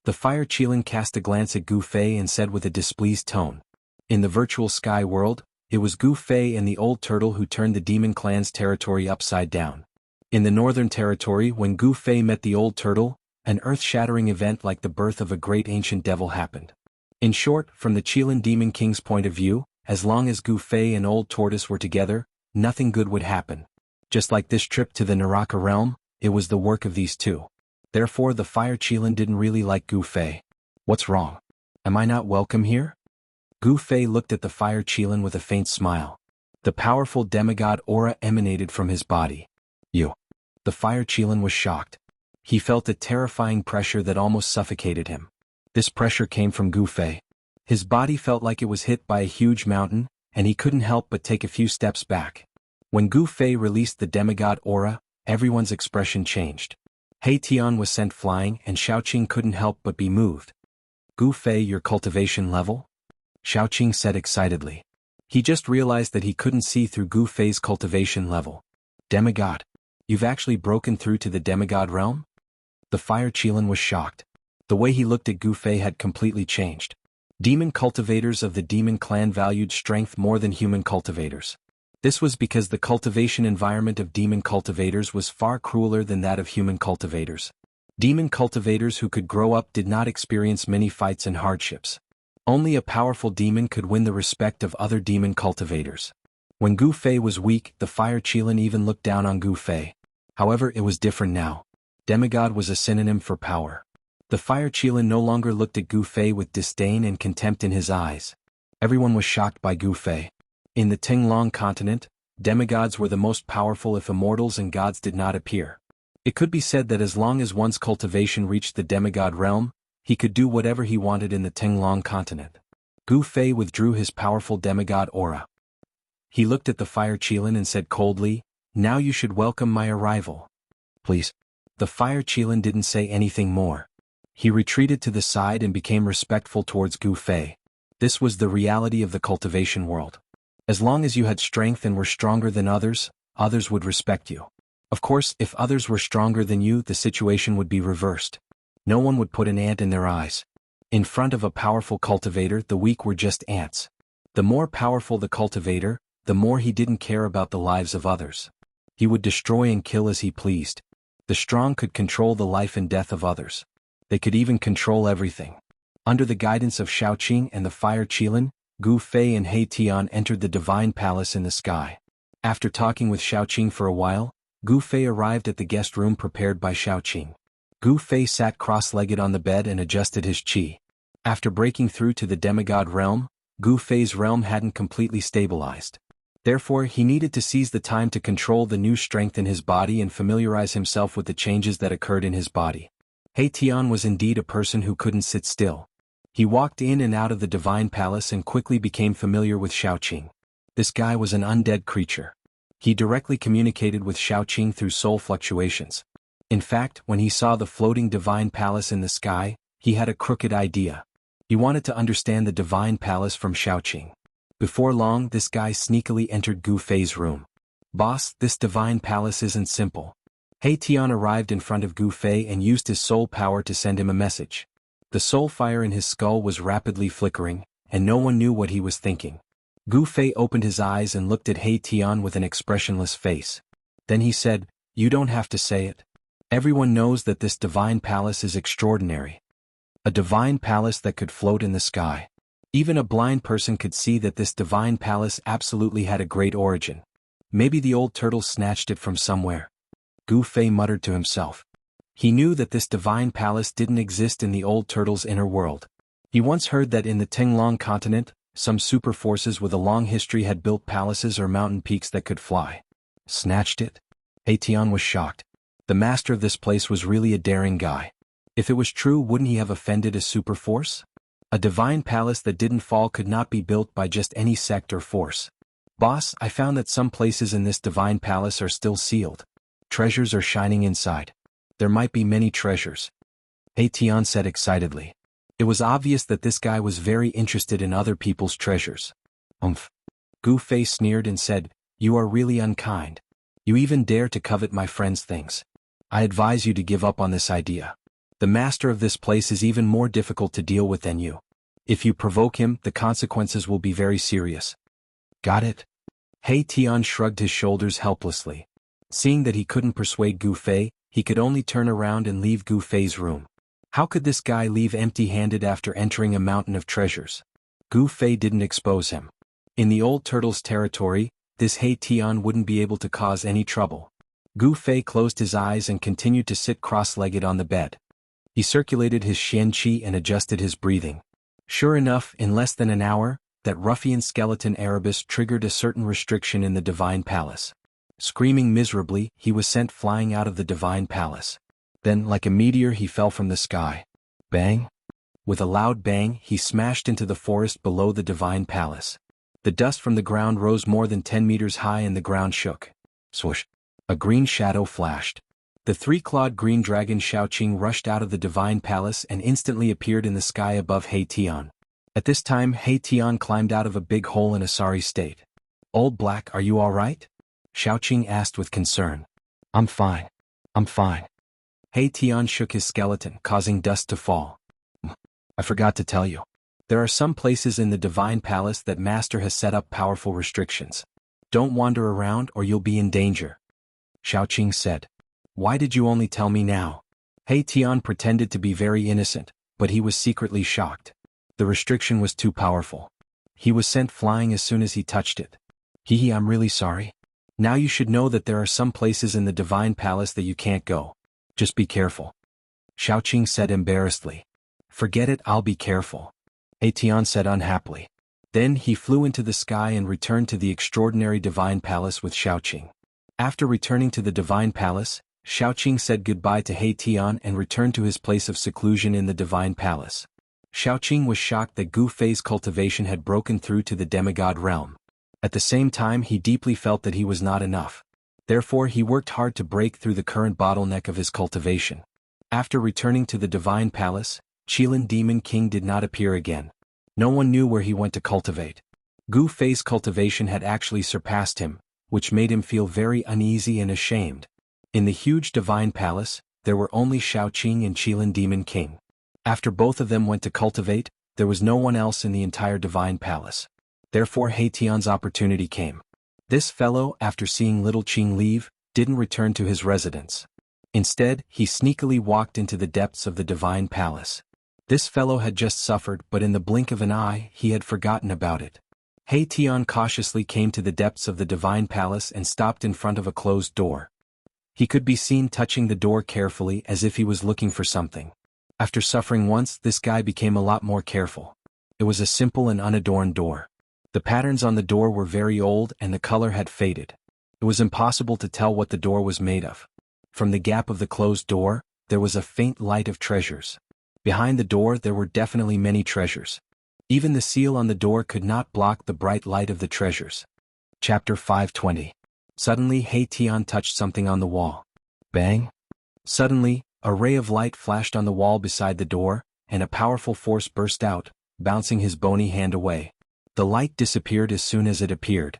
The fire Qilin cast a glance at Gu Fei and said with a displeased tone. In the virtual sky world, it was Gu Fei and the old turtle who turned the demon clan's territory upside down. In the Northern Territory, when Gu Fei met the old turtle, an earth-shattering event like the birth of a great ancient devil happened. In short, from the Qilin Demon King's point of view, as long as Gu Fei and Old Tortoise were together, nothing good would happen. Just like this trip to the Naraka realm, it was the work of these two. Therefore the Fire Qilin didn't really like Gu Fei. What's wrong? Am I not welcome here? Gu Fei looked at the Fire Qilin with a faint smile. The powerful demigod aura emanated from his body. You. The Fire Qilin was shocked. He felt a terrifying pressure that almost suffocated him. This pressure came from Gu Fei. His body felt like it was hit by a huge mountain, and he couldn't help but take a few steps back. When Gu Fei released the demigod aura, everyone's expression changed. He Tian was sent flying and Xiaoqing couldn't help but be moved. Gu Fei, your cultivation level? Xiaoqing said excitedly. He just realized that he couldn't see through Gu Fei's cultivation level. Demigod? You've actually broken through to the demigod realm? The Fire Qilin was shocked. The way he looked at Gu Fei had completely changed. Demon cultivators of the demon clan valued strength more than human cultivators. This was because the cultivation environment of demon cultivators was far crueler than that of human cultivators. Demon cultivators who could grow up did not experience many fights and hardships. Only a powerful demon could win the respect of other demon cultivators. When Gu Fei was weak, the Fire Qilin even looked down on Gu Fei. However, it was different now. Demigod was a synonym for power. The Fire Qilin no longer looked at Gu Fei with disdain and contempt in his eyes. Everyone was shocked by Gu Fei. In the Tinglong continent, demigods were the most powerful if immortals and gods did not appear. It could be said that as long as one's cultivation reached the demigod realm, he could do whatever he wanted in the Tinglong continent. Gu Fei withdrew his powerful demigod aura. He looked at the Fire Qilin and said coldly, "Now you should welcome my arrival." "Please." The Fire Qilin didn't say anything more. He retreated to the side and became respectful towards Gu Fei. This was the reality of the cultivation world. As long as you had strength and were stronger than others, others would respect you. Of course, if others were stronger than you, the situation would be reversed. No one would put an ant in their eyes. In front of a powerful cultivator, the weak were just ants. The more powerful the cultivator, the more he didn't care about the lives of others. He would destroy and kill as he pleased. The strong could control the life and death of others. They could even control everything. Under the guidance of Xiaoqing and the Fire Qilin, Gu Fei and He Tian entered the divine palace in the sky. After talking with Xiaoqing for a while, Gu Fei arrived at the guest room prepared by Xiaoqing. Gu Fei sat cross-legged on the bed and adjusted his qi. After breaking through to the demigod realm, Gu Fei's realm hadn't completely stabilized. Therefore, he needed to seize the time to control the new strength in his body and familiarize himself with the changes that occurred in his body. He Tian was indeed a person who couldn't sit still. He walked in and out of the divine palace and quickly became familiar with Xiaoqing. This guy was an undead creature. He directly communicated with Xiaoqing through soul fluctuations. In fact, when he saw the floating divine palace in the sky, he had a crooked idea. He wanted to understand the divine palace from Xiaoqing. Before long, this guy sneakily entered Gu Fei's room. "Boss, this divine palace isn't simple." He Tian arrived in front of Gu Fei and used his soul power to send him a message. The soul fire in his skull was rapidly flickering, and no one knew what he was thinking. Gu Fei opened his eyes and looked at He Tian with an expressionless face. Then he said, "You don't have to say it. Everyone knows that this divine palace is extraordinary. A divine palace that could float in the sky. Even a blind person could see that this divine palace absolutely had a great origin. Maybe the old turtle snatched it from somewhere." Gu Fei muttered to himself. He knew that this divine palace didn't exist in the old turtle's inner world. He once heard that in the Tinglong continent, some super forces with a long history had built palaces or mountain peaks that could fly. Snatched it? He Tian was shocked. The master of this place was really a daring guy. If it was true, wouldn't he have offended a super force? A divine palace that didn't fall could not be built by just any sect or force. "Boss, I found that some places in this divine palace are still sealed. Treasures are shining inside. There might be many treasures." He Tian said excitedly. It was obvious that this guy was very interested in other people's treasures. "Umph." Gu Fei sneered and said, "You are really unkind. You even dare to covet my friend's things. I advise you to give up on this idea. The master of this place is even more difficult to deal with than you. If you provoke him, the consequences will be very serious." "Got it?" He Tian shrugged his shoulders helplessly. Seeing that he couldn't persuade Gu Fei, he could only turn around and leave Gu Fei's room. How could this guy leave empty-handed after entering a mountain of treasures? Gu Fei didn't expose him. In the old turtle's territory, this He Tian wouldn't be able to cause any trouble. Gu Fei closed his eyes and continued to sit cross-legged on the bed. He circulated his Xian Qi and adjusted his breathing. Sure enough, in less than an hour, that ruffian skeleton Erebus triggered a certain restriction in the Divine Palace. Screaming miserably, he was sent flying out of the Divine Palace. Then, like a meteor, he fell from the sky. Bang! With a loud bang, he smashed into the forest below the Divine Palace. The dust from the ground rose more than 10 meters high and the ground shook. Swoosh! A green shadow flashed. The three-clawed green dragon Shaoqing rushed out of the Divine Palace and instantly appeared in the sky above He Tian. At this time, He Tian climbed out of a big hole in a sorry state. "Old Black, are you all right?" Shaoqing asked with concern. I'm fine. He Tian shook his skeleton, causing dust to fall. "I forgot to tell you. There are some places in the Divine Palace that Master has set up powerful restrictions. Don't wander around or you'll be in danger," Shaoqing said. "Why did you only tell me now?" He Tian pretended to be very innocent, but he was secretly shocked. The restriction was too powerful. He was sent flying as soon as he touched it. I'm really sorry. Now you should know that there are some places in the Divine Palace that you can't go. Just be careful," Shaoqing said embarrassedly. "Forget it, I'll be careful," He Tian said unhappily. Then he flew into the sky and returned to the extraordinary Divine Palace with Shaoqing. After returning to the Divine Palace, Shaoqing said goodbye to He Tian and returned to his place of seclusion in the Divine Palace. Shaoqing was shocked that Gu Fei's cultivation had broken through to the demigod realm. At the same time, he deeply felt that he was not enough. Therefore, he worked hard to break through the current bottleneck of his cultivation. After returning to the Divine Palace, Qilin Demon King did not appear again. No one knew where he went to cultivate. Gu Fei's cultivation had actually surpassed him, which made him feel very uneasy and ashamed. In the huge Divine Palace, there were only Shaoqing and Qilin Demon King. After both of them went to cultivate, there was no one else in the entire Divine Palace. Therefore He Tian's opportunity came. This fellow, after seeing little Qing leave, didn't return to his residence. Instead, he sneakily walked into the depths of the Divine Palace. This fellow had just suffered, but in the blink of an eye, he had forgotten about it. He Tian cautiously came to the depths of the Divine Palace and stopped in front of a closed door. He could be seen touching the door carefully as if he was looking for something. After suffering once, this guy became a lot more careful. It was a simple and unadorned door. The patterns on the door were very old and the color had faded. It was impossible to tell what the door was made of. From the gap of the closed door, there was a faint light of treasures. Behind the door there were definitely many treasures. Even the seal on the door could not block the bright light of the treasures. Chapter 520. Suddenly He Tian touched something on the wall. Bang! Suddenly, a ray of light flashed on the wall beside the door, and a powerful force burst out, bouncing his bony hand away. The light disappeared as soon as it appeared.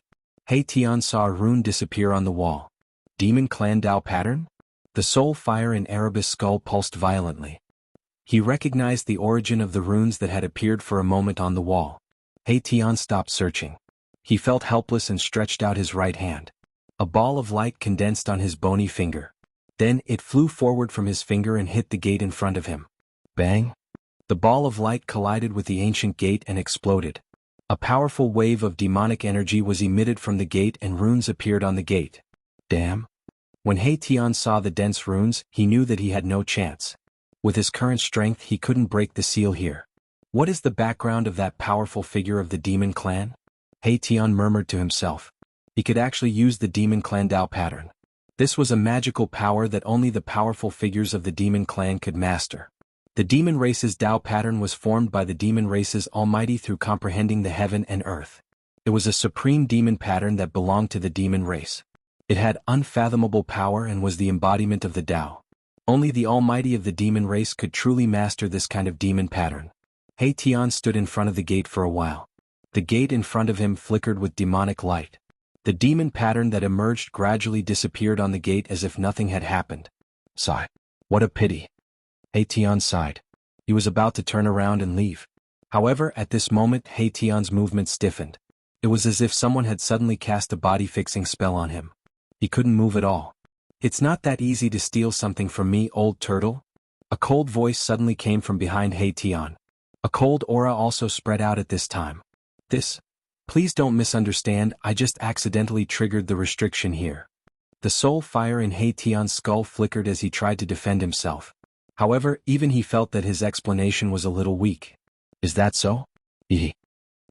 He Tian saw a rune disappear on the wall. Demon Clan Dao pattern? The soul fire in Erebus' skull pulsed violently. He recognized the origin of the runes that had appeared for a moment on the wall. He Tian stopped searching. He felt helpless and stretched out his right hand. A ball of light condensed on his bony finger. Then it flew forward from his finger and hit the gate in front of him. Bang! The ball of light collided with the ancient gate and exploded. A powerful wave of demonic energy was emitted from the gate and runes appeared on the gate. Damn! When He Tian saw the dense runes, he knew that he had no chance. With his current strength he couldn't break the seal here. What is the background of that powerful figure of the Demon Clan? He Tian murmured to himself. He could actually use the Demon Clan Dao pattern. This was a magical power that only the powerful figures of the Demon Clan could master. The demon race's Dao pattern was formed by the demon race's Almighty through comprehending the heaven and earth. It was a supreme demon pattern that belonged to the demon race. It had unfathomable power and was the embodiment of the Dao. Only the Almighty of the demon race could truly master this kind of demon pattern. He Tian stood in front of the gate for a while. The gate in front of him flickered with demonic light. The demon pattern that emerged gradually disappeared on the gate as if nothing had happened. Sigh. What a pity. He Tian sighed. He was about to turn around and leave. However, at this moment He Tian's movement stiffened. It was as if someone had suddenly cast a body-fixing spell on him. He couldn't move at all. It's not that easy to steal something from me, old turtle. A cold voice suddenly came from behind He Tian. A cold aura also spread out at this time. Please don't misunderstand, I just accidentally triggered the restriction here. The soul fire in He Tian's skull flickered as he tried to defend himself. However, even he felt that his explanation was a little weak. Is that so?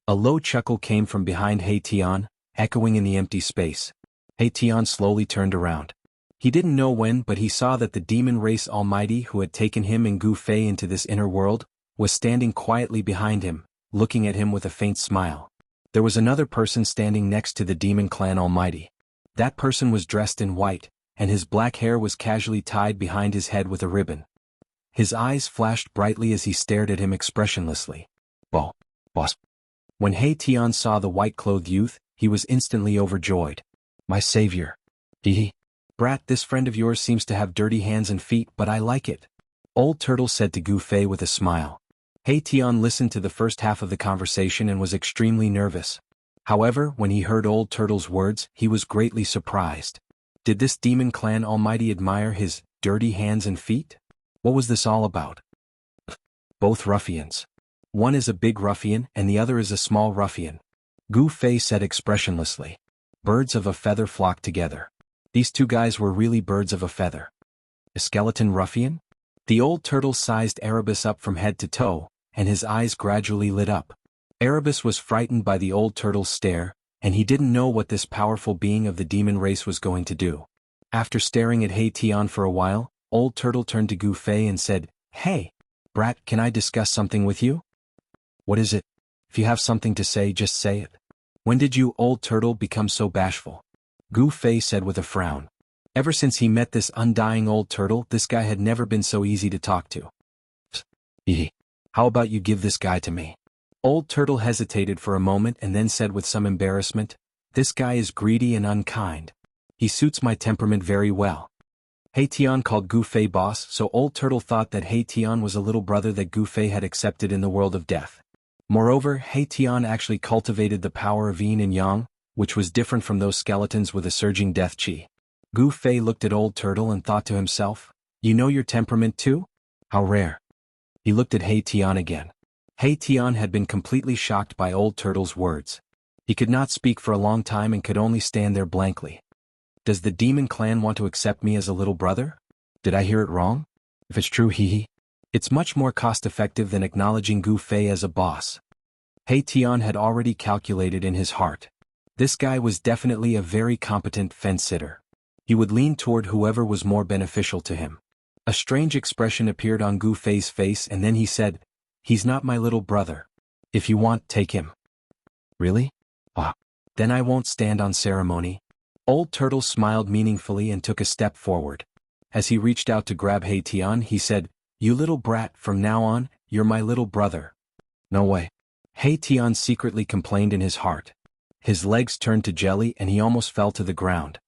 A low chuckle came from behind He Tian, echoing in the empty space. He Tian slowly turned around. He didn't know when, but he saw that the demon race almighty who had taken him and Gu Fei into this inner world was standing quietly behind him, looking at him with a faint smile. There was another person standing next to the demon clan almighty. That person was dressed in white, and his black hair was casually tied behind his head with a ribbon. His eyes flashed brightly as he stared at him expressionlessly. Boss. When He Tian saw the white-clothed youth, he was instantly overjoyed. My savior. Brat, this friend of yours seems to have dirty hands and feet, but I like it. Old Turtle said to Gu Fei with a smile. He Tian listened to the first half of the conversation and was extremely nervous. However, when he heard Old Turtle's words, he was greatly surprised. Did this demon clan almighty admire his dirty hands and feet? What was this all about? Both ruffians. One is a big ruffian and the other is a small ruffian. Gu Fei said expressionlessly. Birds of a feather flock together. These two guys were really birds of a feather. A skeleton ruffian? The old turtle sized Erebus up from head to toe, and his eyes gradually lit up. Erebus was frightened by the old turtle's stare, and he didn't know what this powerful being of the demon race was going to do. After staring at He Tian for a while, Old Turtle turned to Gu Fei and said, Hey, brat, can I discuss something with you? What is it? If you have something to say, just say it. When did you, Old Turtle, become so bashful? Gu Fei said with a frown. Ever since he met this undying old turtle, this guy had never been so easy to talk to. How about you give this guy to me? Old Turtle hesitated for a moment and then said with some embarrassment, This guy is greedy and unkind. He suits my temperament very well. He Tian called Gu Fei boss, so Old Turtle thought that He Tian was a little brother that Gu Fei had accepted in the world of death. Moreover, He Tian actually cultivated the power of yin and yang, which was different from those skeletons with a surging death chi. Gu Fei looked at Old Turtle and thought to himself, You know your temperament too? How rare. He looked at He Tian again. He Tian had been completely shocked by Old Turtle's words. He could not speak for a long time and could only stand there blankly. Does the demon clan want to accept me as a little brother? Did I hear it wrong? If it's true, it's much more cost-effective than acknowledging Gu Fei as a boss. He Tian had already calculated in his heart. This guy was definitely a very competent fence-sitter. He would lean toward whoever was more beneficial to him. A strange expression appeared on Gu Fei's face and then he said, He's not my little brother. If you want, take him. Really? Then I won't stand on ceremony. Old Turtle smiled meaningfully and took a step forward. As he reached out to grab He Tian, he said, You little brat, from now on, you're my little brother. No way. He Tian secretly complained in his heart. His legs turned to jelly and he almost fell to the ground.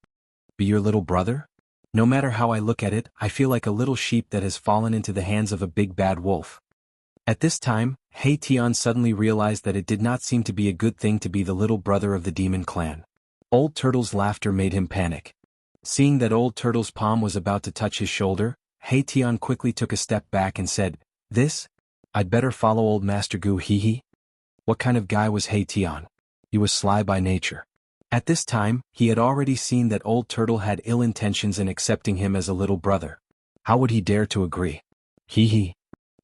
Be your little brother? No matter how I look at it, I feel like a little sheep that has fallen into the hands of a big bad wolf. At this time, He Tian suddenly realized that it did not seem to be a good thing to be the little brother of the demon clan. Old Turtle's laughter made him panic. Seeing that Old Turtle's palm was about to touch his shoulder, He Tian quickly took a step back and said, I'd better follow old Master Gu. What kind of guy was He Tian? He was sly by nature. At this time, he had already seen that Old Turtle had ill intentions in accepting him as a little brother. How would he dare to agree?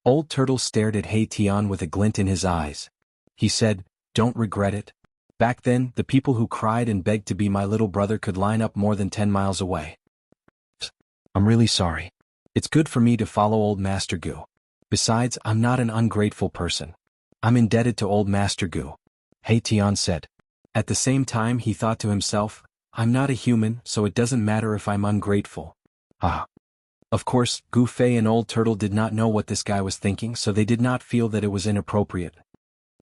Old Turtle stared at He Tian with a glint in his eyes. He said, Don't regret it. Back then, the people who cried and begged to be my little brother could line up more than 10 miles away. I'm really sorry. It's good for me to follow old Master Gu. Besides, I'm not an ungrateful person. I'm indebted to old Master Gu. He Tian said. At the same time he thought to himself, I'm not a human, so it doesn't matter if I'm ungrateful. Of course, Gu Fei and Old Turtle did not know what this guy was thinking, so they did not feel that it was inappropriate.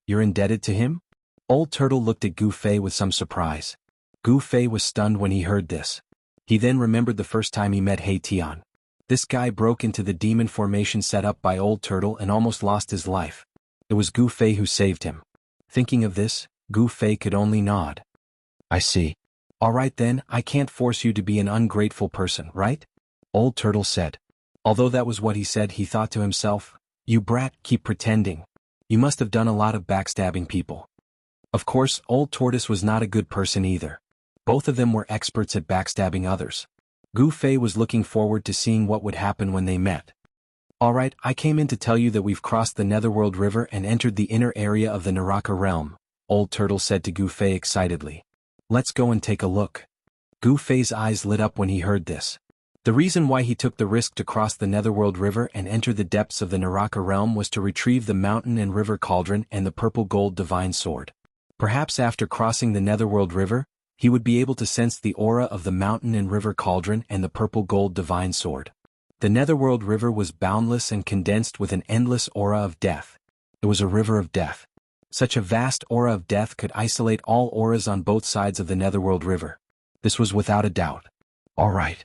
You're indebted to him? Old Turtle looked at Gu Fei with some surprise. Gu Fei was stunned when he heard this. He then remembered the first time he met He Tian. This guy broke into the demon formation set up by Old Turtle and almost lost his life. It was Gu Fei who saved him. Thinking of this, Gu Fei could only nod. I see. Alright then, I can't force you to be an ungrateful person, right? Old Turtle said. Although that was what he said, he thought to himself, you brat, keep pretending. You must have done a lot of backstabbing people. Of course, Old Tortoise was not a good person either. Both of them were experts at backstabbing others. Gu Fei was looking forward to seeing what would happen when they met. Alright, I came in to tell you that we've crossed the Netherworld River and entered the inner area of the Naraka realm, Old Turtle said to Gu Fei excitedly. Let's go and take a look. Gu Fei's eyes lit up when he heard this. The reason why he took the risk to cross the Netherworld River and enter the depths of the Naraka realm was to retrieve the mountain and river cauldron and the purple gold divine sword. Perhaps after crossing the Netherworld River, he would be able to sense the aura of the mountain and river cauldron and the purple gold divine sword. The Netherworld River was boundless and condensed with an endless aura of death. It was a river of death. Such a vast aura of death could isolate all auras on both sides of the Netherworld River. This was without a doubt. Alright.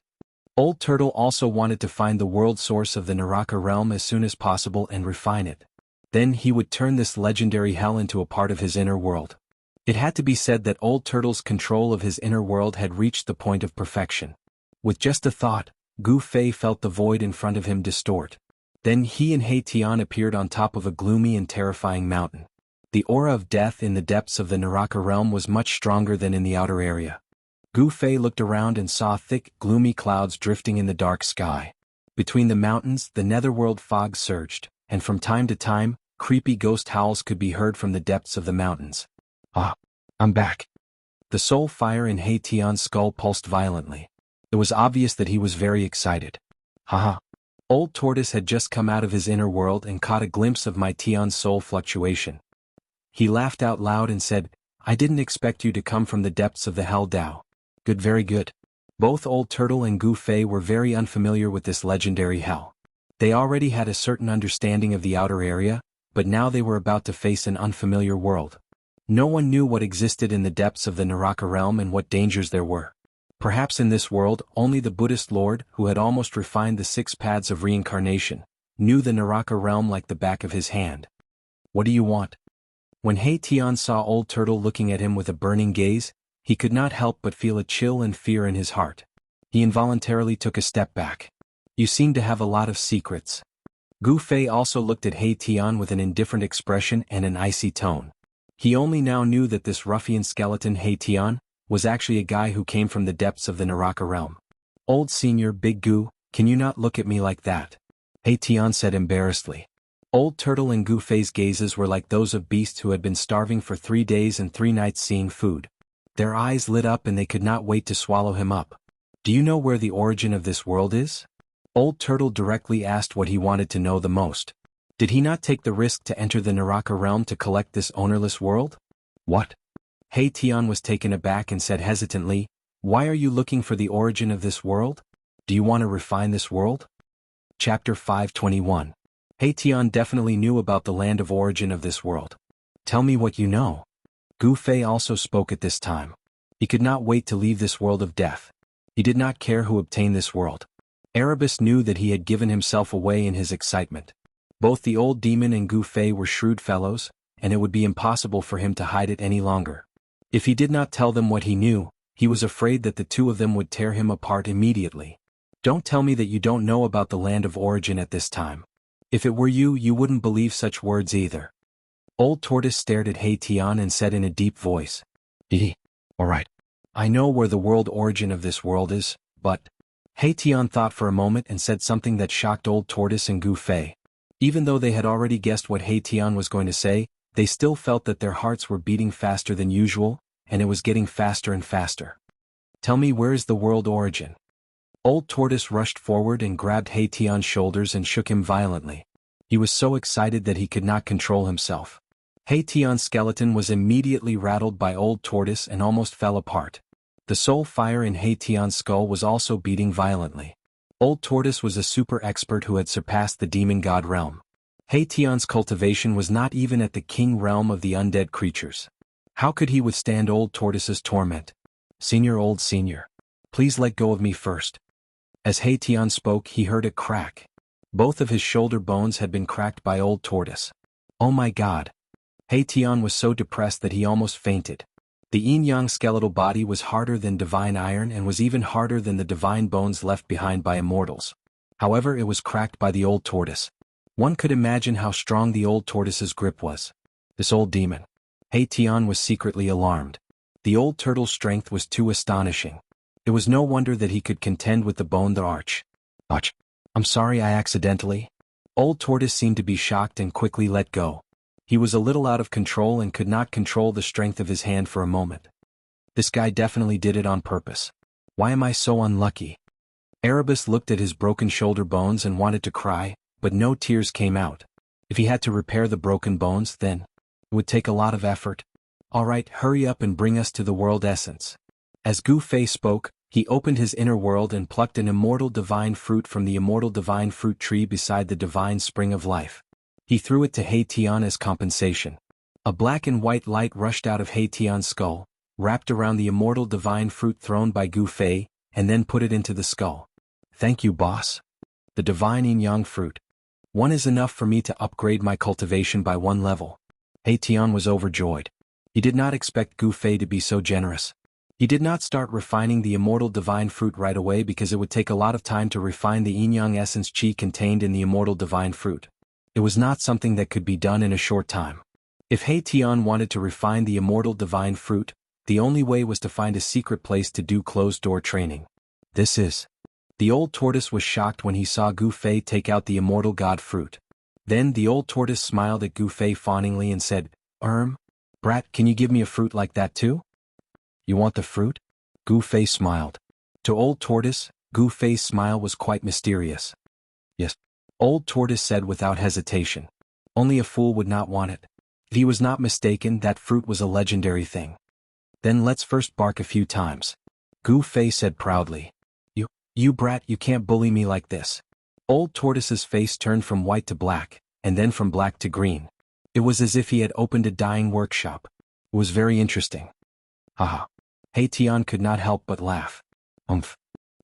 Old Turtle also wanted to find the world source of the Naraka realm as soon as possible and refine it. Then he would turn this legendary hell into a part of his inner world. It had to be said that Old Turtle's control of his inner world had reached the point of perfection. With just a thought, Gu Fei felt the void in front of him distort. Then he and He Tian appeared on top of a gloomy and terrifying mountain. The aura of death in the depths of the Naraka realm was much stronger than in the outer area. Gu Fei looked around and saw thick, gloomy clouds drifting in the dark sky. Between the mountains, the netherworld fog surged, and from time to time, creepy ghost howls could be heard from the depths of the mountains. Ah, I'm back. The soul fire in He Tian's skull pulsed violently. It was obvious that he was very excited. Haha. Old Tortoise had just come out of his inner world and caught a glimpse of my Tian's soul fluctuation. He laughed out loud and said, I didn't expect you to come from the depths of the Hell Dao. Good, very good. Both Old Turtle and Gu Fei were very unfamiliar with this legendary hell. They already had a certain understanding of the outer area, but now they were about to face an unfamiliar world. No one knew what existed in the depths of the Naraka realm and what dangers there were. Perhaps in this world, only the Buddhist Lord, who had almost refined the 6 paths of reincarnation, knew the Naraka realm like the back of his hand. What do you want? When He Tian saw Old Turtle looking at him with a burning gaze, he could not help but feel a chill and fear in his heart. He involuntarily took a step back. You seem to have a lot of secrets. Gu Fei also looked at He Tian with an indifferent expression and an icy tone. He only now knew that this ruffian skeleton He Tian was actually a guy who came from the depths of the Naraka realm. Old Senior Big Gu, can you not look at me like that? He Tian said embarrassedly. Old Turtle and Gu Fei's gazes were like those of beasts who had been starving for 3 days and 3 nights seeing food. Their eyes lit up and they could not wait to swallow him up. Do you know where the origin of this world is? Old Turtle directly asked what he wanted to know the most. Did he not take the risk to enter the Naraka realm to collect this ownerless world? What? He Tian was taken aback and said hesitantly, why are you looking for the origin of this world? Do you want to refine this world? Chapter 521. He Tian definitely knew about the land of origin of this world. Tell me what you know. Gu Fei also spoke at this time. He could not wait to leave this world of death. He did not care who obtained this world. Erebus knew that he had given himself away in his excitement. Both the old demon and Gu Fei were shrewd fellows, and it would be impossible for him to hide it any longer. If he did not tell them what he knew, he was afraid that the two of them would tear him apart immediately. Don't tell me that you don't know about the land of origin at this time. If it were you, you wouldn't believe such words either. Old Tortoise stared at He Tian and said in a deep voice, Alright. I know where the world origin of this world is, but... He Tian thought for a moment and said something that shocked Old Tortoise and Gu Fei. Even though they had already guessed what He Tian was going to say, they still felt that their hearts were beating faster than usual, and it was getting faster and faster. Tell me, where is the world origin? Old Tortoise rushed forward and grabbed He Tian's shoulders and shook him violently. He was so excited that he could not control himself. He Tian's skeleton was immediately rattled by Old Tortoise and almost fell apart. The soul fire in He Tian's skull was also beating violently. Old Tortoise was a super expert who had surpassed the demon god realm. He Tian's cultivation was not even at the king realm of the undead creatures. How could he withstand Old Tortoise's torment? Old Senior. Please let go of me first. As He Tian spoke, he heard a crack. Both of his shoulder bones had been cracked by Old Tortoise. Oh my god. He Tian was so depressed that he almost fainted. The yin-yang skeletal body was harder than divine iron and was even harder than the divine bones left behind by immortals. However, it was cracked by the old tortoise. One could imagine how strong the old tortoise's grip was. This old demon. He Tian was secretly alarmed. The old turtle's strength was too astonishing. It was no wonder that he could contend with the bone the arch. I'm sorry I accidentally. Old tortoise seemed to be shocked and quickly let go. He was a little out of control and could not control the strength of his hand for a moment. This guy definitely did it on purpose. Why am I so unlucky? Erebus looked at his broken shoulder bones and wanted to cry, but no tears came out. If he had to repair the broken bones, then it would take a lot of effort. All right, hurry up and bring us to the world essence. As Gu Fei spoke, he opened his inner world and plucked an immortal divine fruit from the immortal divine fruit tree beside the divine spring of life. He threw it to He Tian as compensation. A black and white light rushed out of He Tian's skull, wrapped around the immortal divine fruit thrown by Gu Fei, and then put it into the skull. Thank you, boss. The divine yin-yang fruit. One is enough for me to upgrade my cultivation by 1 level. He Tian was overjoyed. He did not expect Gu Fei to be so generous. He did not start refining the immortal divine fruit right away because it would take a lot of time to refine the yin-yang essence qi contained in the immortal divine fruit. It was not something that could be done in a short time. If He Tian wanted to refine the immortal divine fruit, the only way was to find a secret place to do closed-door training. The old tortoise was shocked when he saw Gu Fei take out the immortal god fruit. Then the old tortoise smiled at Gu Fei fawningly and said, Brat, can you give me a fruit like that too? You want the fruit? Gu Fei smiled. To old tortoise, Gu Fei's smile was quite mysterious. Yes. Old tortoise said without hesitation. Only a fool would not want it. If he was not mistaken, that fruit was a legendary thing. Then let's first bark a few times. Gu Fei said proudly. You brat, you can't bully me like this. Old tortoise's face turned from white to black, and then from black to green. It was as if he had opened a dyeing workshop. It was very interesting. Haha. He Tian could not help but laugh.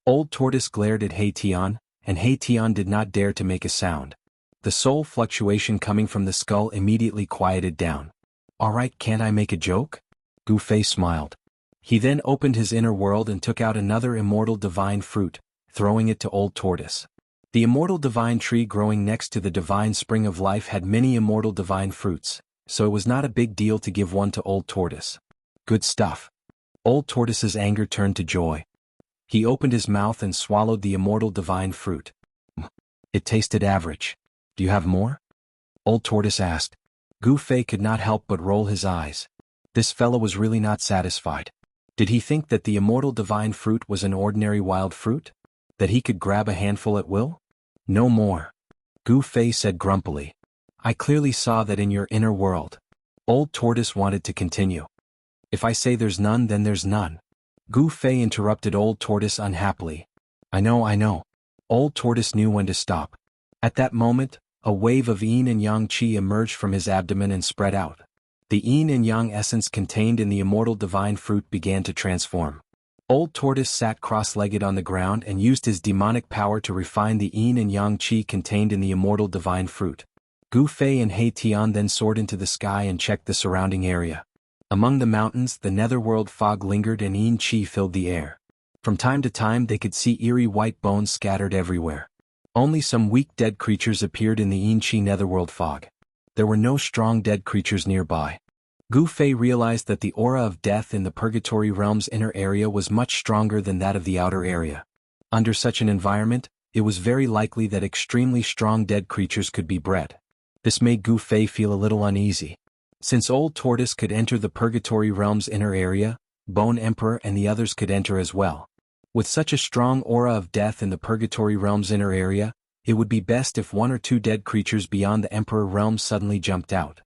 Old tortoise glared at He Tian, and He Tian did not dare to make a sound. The soul fluctuation coming from the skull immediately quieted down. All right, can't I make a joke? Gu Fei smiled. He then opened his inner world and took out another immortal divine fruit, throwing it to old tortoise. The immortal divine tree growing next to the divine spring of life had many immortal divine fruits, so it was not a big deal to give one to old tortoise. Good stuff. Old tortoise's anger turned to joy. He opened his mouth and swallowed the immortal divine fruit. It tasted average. Do you have more? Old tortoise asked. Gu Fei could not help but roll his eyes. This fellow was really not satisfied. Did he think that the immortal divine fruit was an ordinary wild fruit? That he could grab a handful at will? No more. Gu Fei said grumpily. I clearly saw that in your inner world. Old tortoise wanted to continue. If I say there's none, then there's none. Gu Fei interrupted old tortoise unhappily. I know. Old tortoise knew when to stop. At that moment, a wave of yin and yang qi emerged from his abdomen and spread out. The yin and yang essence contained in the immortal divine fruit began to transform. Old tortoise sat cross-legged on the ground and used his demonic power to refine the yin and yang qi contained in the immortal divine fruit. Gu Fei and He Tian then soared into the sky and checked the surrounding area. Among the mountains, the netherworld fog lingered and yin qi filled the air. From time to time they could see eerie white bones scattered everywhere. Only some weak dead creatures appeared in the yin qi netherworld fog. There were no strong dead creatures nearby. Gu Fei realized that the aura of death in the Purgatory Realm's inner area was much stronger than that of the outer area. Under such an environment, it was very likely that extremely strong dead creatures could be bred. This made Gu Fei feel a little uneasy. Since Old Tortoise could enter the Purgatory Realm's inner area, Bone Emperor and the others could enter as well. With such a strong aura of death in the Purgatory Realm's inner area, it would be best if 1 or 2 dead creatures beyond the Emperor Realm suddenly jumped out.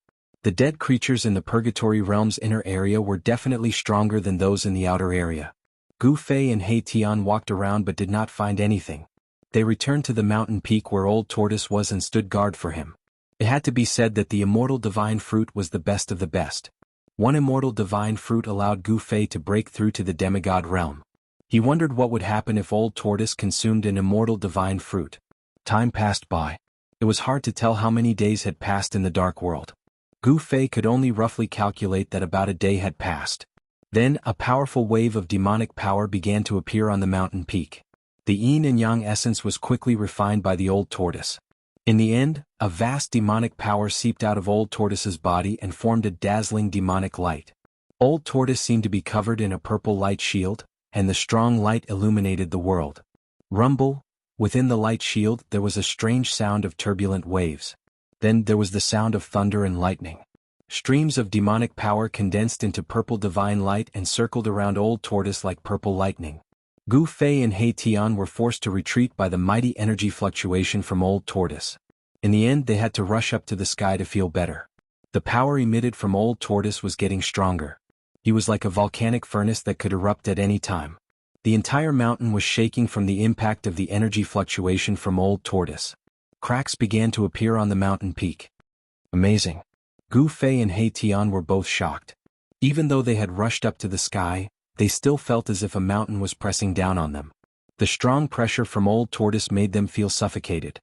The dead creatures in the Purgatory Realm's inner area were definitely stronger than those in the outer area. Gu Fei and He Tian walked around but did not find anything. They returned to the mountain peak where Old Tortoise was and stood guard for him. It had to be said that the immortal divine fruit was the best of the best. One immortal divine fruit allowed Gu Fei to break through to the demigod realm. He wondered what would happen if Old Tortoise consumed an immortal divine fruit. Time passed by. It was hard to tell how many days had passed in the dark world. Gu Fei could only roughly calculate that about a day had passed. Then, a powerful wave of demonic power began to appear on the mountain peak. The yin and yang essence was quickly refined by the old tortoise. In the end, a vast demonic power seeped out of Old Tortoise's body and formed a dazzling demonic light. Old Tortoise seemed to be covered in a purple light shield, and the strong light illuminated the world. Rumble. Within the light shield there was a strange sound of turbulent waves. Then there was the sound of thunder and lightning. Streams of demonic power condensed into purple divine light and circled around Old Tortoise like purple lightning. Gu Fei and He Tian were forced to retreat by the mighty energy fluctuation from Old Tortoise. In the end they had to rush up to the sky to feel better. The power emitted from Old Tortoise was getting stronger. He was like a volcanic furnace that could erupt at any time. The entire mountain was shaking from the impact of the energy fluctuation from Old Tortoise. Cracks began to appear on the mountain peak. Amazing. Gu Fei and He Tian were both shocked. Even though they had rushed up to the sky, they still felt as if a mountain was pressing down on them. The strong pressure from Old Tortoise made them feel suffocated.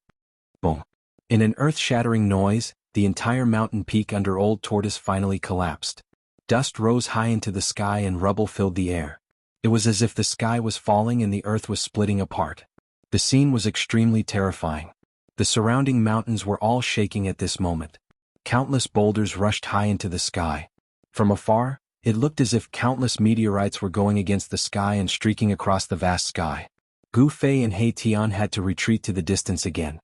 Boom. In an earth-shattering noise, the entire mountain peak under Old Tortoise finally collapsed. Dust rose high into the sky and rubble filled the air. It was as if the sky was falling and the earth was splitting apart. The scene was extremely terrifying. The surrounding mountains were all shaking at this moment. Countless boulders rushed high into the sky. From afar, it looked as if countless meteorites were going against the sky and streaking across the vast sky. Gu Fei and He Tian had to retreat to the distance again.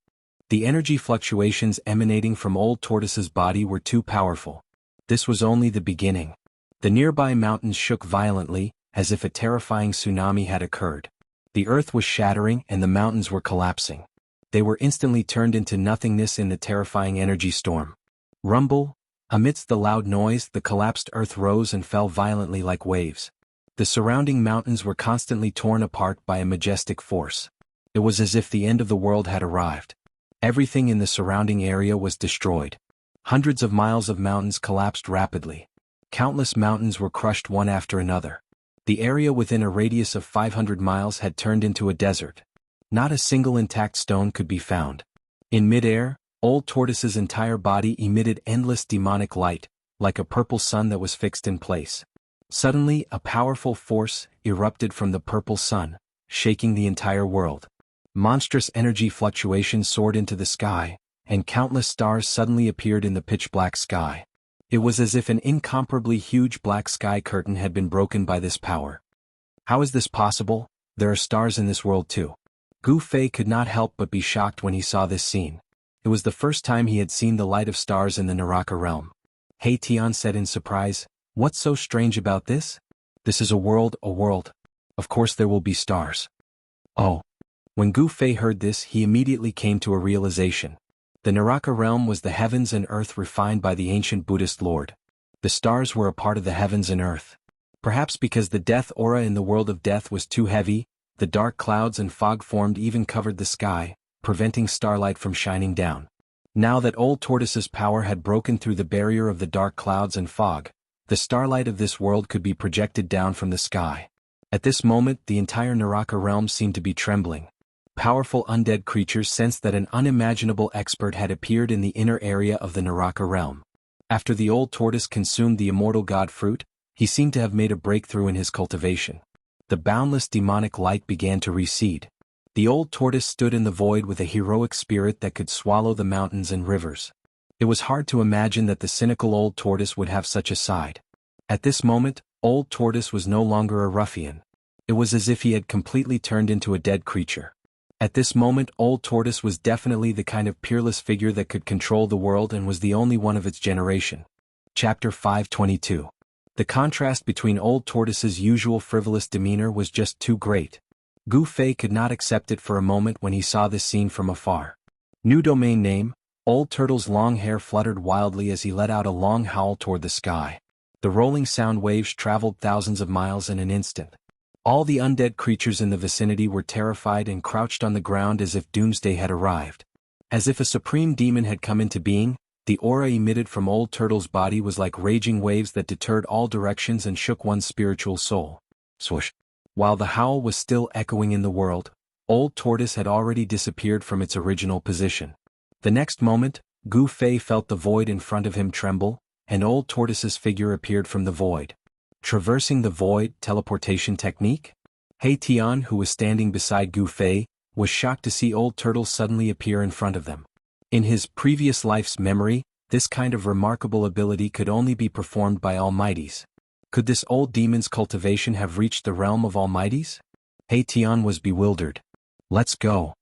The energy fluctuations emanating from Old Tortoise's body were too powerful. This was only the beginning. The nearby mountains shook violently, as if a terrifying tsunami had occurred. The earth was shattering and the mountains were collapsing. They were instantly turned into nothingness in the terrifying energy storm. Rumble. Amidst the loud noise, the collapsed earth rose and fell violently like waves. The surrounding mountains were constantly torn apart by a majestic force. It was as if the end of the world had arrived. Everything in the surrounding area was destroyed. Hundreds of miles of mountains collapsed rapidly. Countless mountains were crushed one after another. The area within a radius of 500 miles had turned into a desert. Not a single intact stone could be found. In midair, Old Tortoise's entire body emitted endless demonic light, like a purple sun that was fixed in place. Suddenly, a powerful force erupted from the purple sun, shaking the entire world. Monstrous energy fluctuations soared into the sky, and countless stars suddenly appeared in the pitch-black sky. It was as if an incomparably huge black sky curtain had been broken by this power. How is this possible? There are stars in this world too. Gu Fei could not help but be shocked when he saw this scene. It was the first time he had seen the light of stars in the Naraka realm. He Tian said in surprise, "What's so strange about this? This is a world. Of course there will be stars." Oh. When Gu Fei heard this, he immediately came to a realization. The Naraka realm was the heavens and earth refined by the ancient Buddhist Lord. The stars were a part of the heavens and earth. Perhaps because the death aura in the world of death was too heavy, the dark clouds and fog formed even covered the sky, preventing starlight from shining down. Now that Old Tortoise's power had broken through the barrier of the dark clouds and fog, the starlight of this world could be projected down from the sky. At this moment, the entire Naraka realm seemed to be trembling. Powerful undead creatures sensed that an unimaginable expert had appeared in the inner area of the Naraka realm. After the Old Tortoise consumed the immortal god fruit, he seemed to have made a breakthrough in his cultivation. The boundless demonic light began to recede. The Old Tortoise stood in the void with a heroic spirit that could swallow the mountains and rivers. It was hard to imagine that the cynical Old Tortoise would have such a side. At this moment, Old Tortoise was no longer a ruffian. It was as if he had completely turned into a dead creature. At this moment, Old Tortoise was definitely the kind of peerless figure that could control the world and was the only one of its generation. Chapter 522. The contrast between Old Tortoise's usual frivolous demeanor was just too great. Gu Fei could not accept it for a moment when he saw this scene from afar. New domain name. Old Turtle's long hair fluttered wildly as he let out a long howl toward the sky. The rolling sound waves traveled thousands of miles in an instant. All the undead creatures in the vicinity were terrified and crouched on the ground as if doomsday had arrived. As if a supreme demon had come into being, the aura emitted from Old Turtle's body was like raging waves that deterred all directions and shook one's spiritual soul. Swoosh. While the howl was still echoing in the world, Old Tortoise had already disappeared from its original position. The next moment, Gu Fei felt the void in front of him tremble, and Old Tortoise's figure appeared from the void. Traversing the void teleportation technique? He Tian, who was standing beside Gu Fei, was shocked to see Old Turtle suddenly appear in front of them. In his previous life's memory, this kind of remarkable ability could only be performed by almighties. Could this old demon's cultivation have reached the realm of almighties? He Tian was bewildered. Let's go.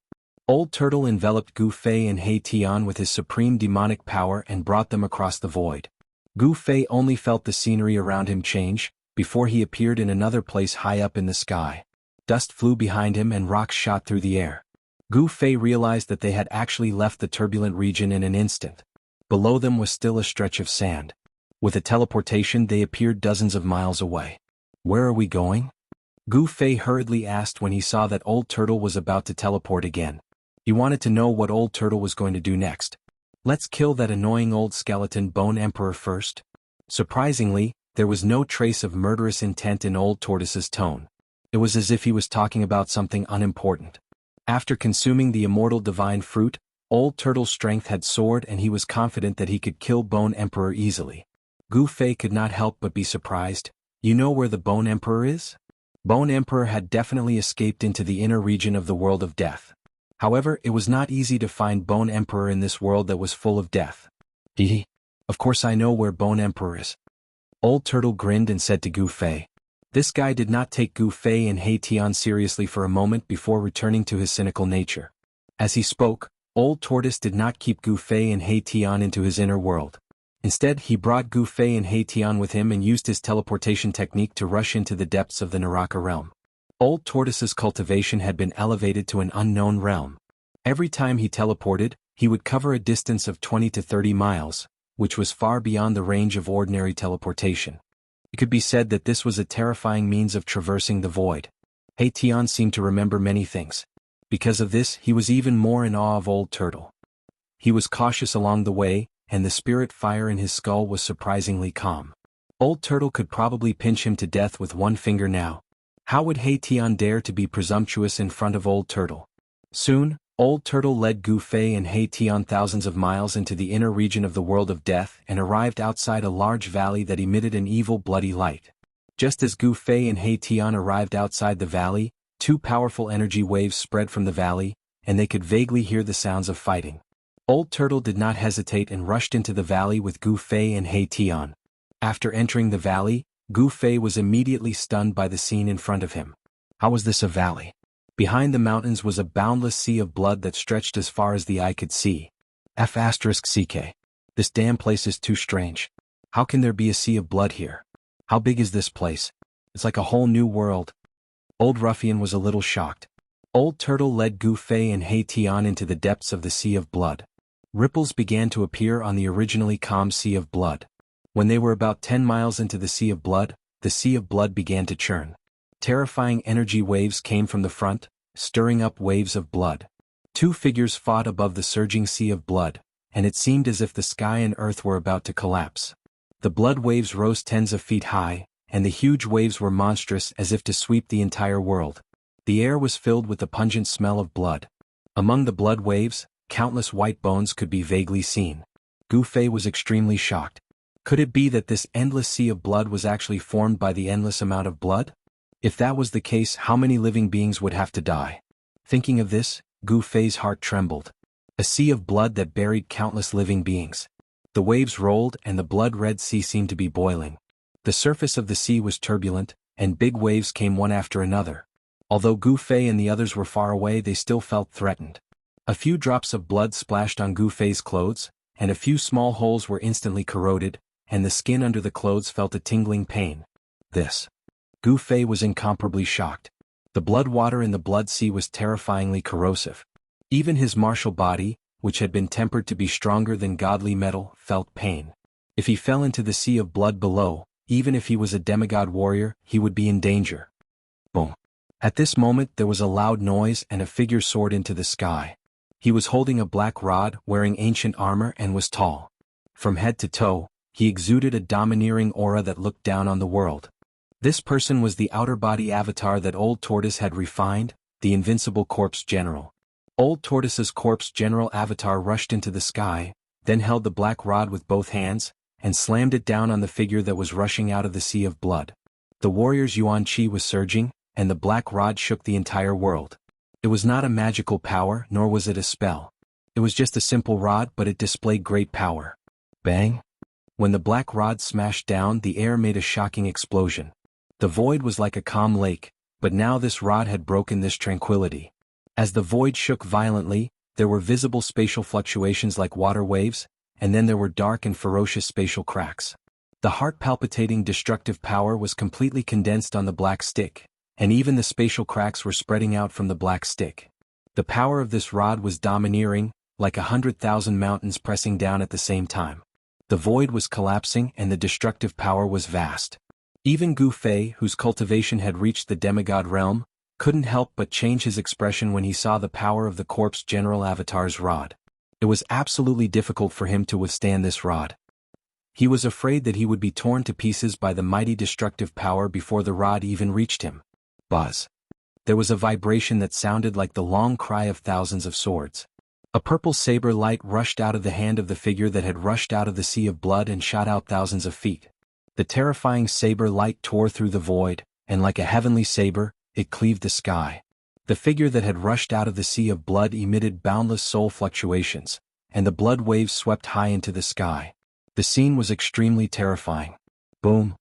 Old Turtle enveloped Gu Fei and He Tian with his supreme demonic power and brought them across the void. Gu Fei only felt the scenery around him change, before he appeared in another place high up in the sky. Dust flew behind him and rocks shot through the air. Gu Fei realized that they had actually left the turbulent region in an instant. Below them was still a stretch of sand. With a teleportation they appeared dozens of miles away. Where are we going? Gu Fei hurriedly asked when he saw that Old Turtle was about to teleport again. He wanted to know what Old Turtle was going to do next. Let's kill that annoying old skeleton Bone Emperor first. Surprisingly, there was no trace of murderous intent in Old Tortoise's tone. It was as if he was talking about something unimportant. After consuming the immortal divine fruit, Old Turtle's strength had soared and he was confident that he could kill Bone Emperor easily. Gu Fei could not help but be surprised. You know where the Bone Emperor is? Bone Emperor had definitely escaped into the inner region of the world of death. However, it was not easy to find Bone Emperor in this world that was full of death. Of course I know where Bone Emperor is. Old Turtle grinned and said to Gu Fei. This guy did not take Gu Fei and He Tian seriously for a moment before returning to his cynical nature. As he spoke, Old Tortoise did not keep Gu Fei and He Tian into his inner world. Instead, he brought Gu Fei and He Tian with him and used his teleportation technique to rush into the depths of the Naraka realm. Old Tortoise's cultivation had been elevated to an unknown realm. Every time he teleported, he would cover a distance of 20 to 30 miles, which was far beyond the range of ordinary teleportation. It could be said that this was a terrifying means of traversing the void. He Tian seemed to remember many things. Because of this, he was even more in awe of Old Turtle. He was cautious along the way, and the spirit fire in his skull was surprisingly calm. Old Turtle could probably pinch him to death with one finger now. How would He Tian dare to be presumptuous in front of Old Turtle? Soon, Old Turtle led Gu Fei and He Tian thousands of miles into the inner region of the world of death and arrived outside a large valley that emitted an evil bloody light. Just as Gu Fei and He Tian arrived outside the valley, two powerful energy waves spread from the valley, and they could vaguely hear the sounds of fighting. Old Turtle did not hesitate and rushed into the valley with Gu Fei and He Tian. After entering the valley, Gu Fei was immediately stunned by the scene in front of him. How was this a valley? Behind the mountains was a boundless sea of blood that stretched as far as the eye could see. F***CK. This damn place is too strange. How can there be a sea of blood here? How big is this place? It's like a whole new world. Old Ruffian was a little shocked. Old Turtle led Gu Fei and He Tian into the depths of the sea of blood. Ripples began to appear on the originally calm sea of blood. When they were about 10 miles into the sea of blood began to churn. Terrifying energy waves came from the front, stirring up waves of blood. Two figures fought above the surging sea of blood, and it seemed as if the sky and earth were about to collapse. The blood waves rose tens of feet high, and the huge waves were monstrous as if to sweep the entire world. The air was filled with the pungent smell of blood. Among the blood waves, countless white bones could be vaguely seen. Gu Fei was extremely shocked. Could it be that this endless sea of blood was actually formed by the endless amount of blood? If that was the case, how many living beings would have to die? Thinking of this, Gu Fei's heart trembled. A sea of blood that buried countless living beings. The waves rolled and the blood-red sea seemed to be boiling. The surface of the sea was turbulent, and big waves came one after another. Although Gu Fei and the others were far away, they still felt threatened. A few drops of blood splashed on Gu Fei's clothes, and a few small holes were instantly corroded, and the skin under the clothes felt a tingling pain. Gu Fei was incomparably shocked. The blood water in the blood sea was terrifyingly corrosive. Even his martial body, which had been tempered to be stronger than godly metal, felt pain. If he fell into the sea of blood below, even if he was a demigod warrior, he would be in danger. Boom. At this moment there was a loud noise and a figure soared into the sky. He was holding a black rod, wearing ancient armor, and was tall. From head to toe, he exuded a domineering aura that looked down on the world. This person was the outer body avatar that Old Tortoise had refined, the invincible corpse general. Old Tortoise's corpse general avatar rushed into the sky, then held the black rod with both hands, and slammed it down on the figure that was rushing out of the sea of blood. The warrior's yuan qi was surging, and the black rod shook the entire world. It was not a magical power, nor was it a spell. It was just a simple rod, but it displayed great power. Bang! When the black rod smashed down, the air made a shocking explosion. The void was like a calm lake, but now this rod had broken this tranquility. As the void shook violently, there were visible spatial fluctuations like water waves, and then there were dark and ferocious spatial cracks. The heart-palpitating destructive power was completely condensed on the black stick, and even the spatial cracks were spreading out from the black stick. The power of this rod was domineering, like 100,000 mountains pressing down at the same time. The void was collapsing and the destructive power was vast. Even Gu Fei, whose cultivation had reached the demigod realm, couldn't help but change his expression when he saw the power of the corpse general avatar's rod. It was absolutely difficult for him to withstand this rod. He was afraid that he would be torn to pieces by the mighty destructive power before the rod even reached him. Buzz. There was a vibration that sounded like the long cry of thousands of swords. A purple saber light rushed out of the hand of the figure that had rushed out of the sea of blood and shot out thousands of feet. The terrifying saber light tore through the void, and like a heavenly saber, it cleaved the sky. The figure that had rushed out of the sea of blood emitted boundless soul fluctuations, and the blood waves swept high into the sky. The scene was extremely terrifying. Boom!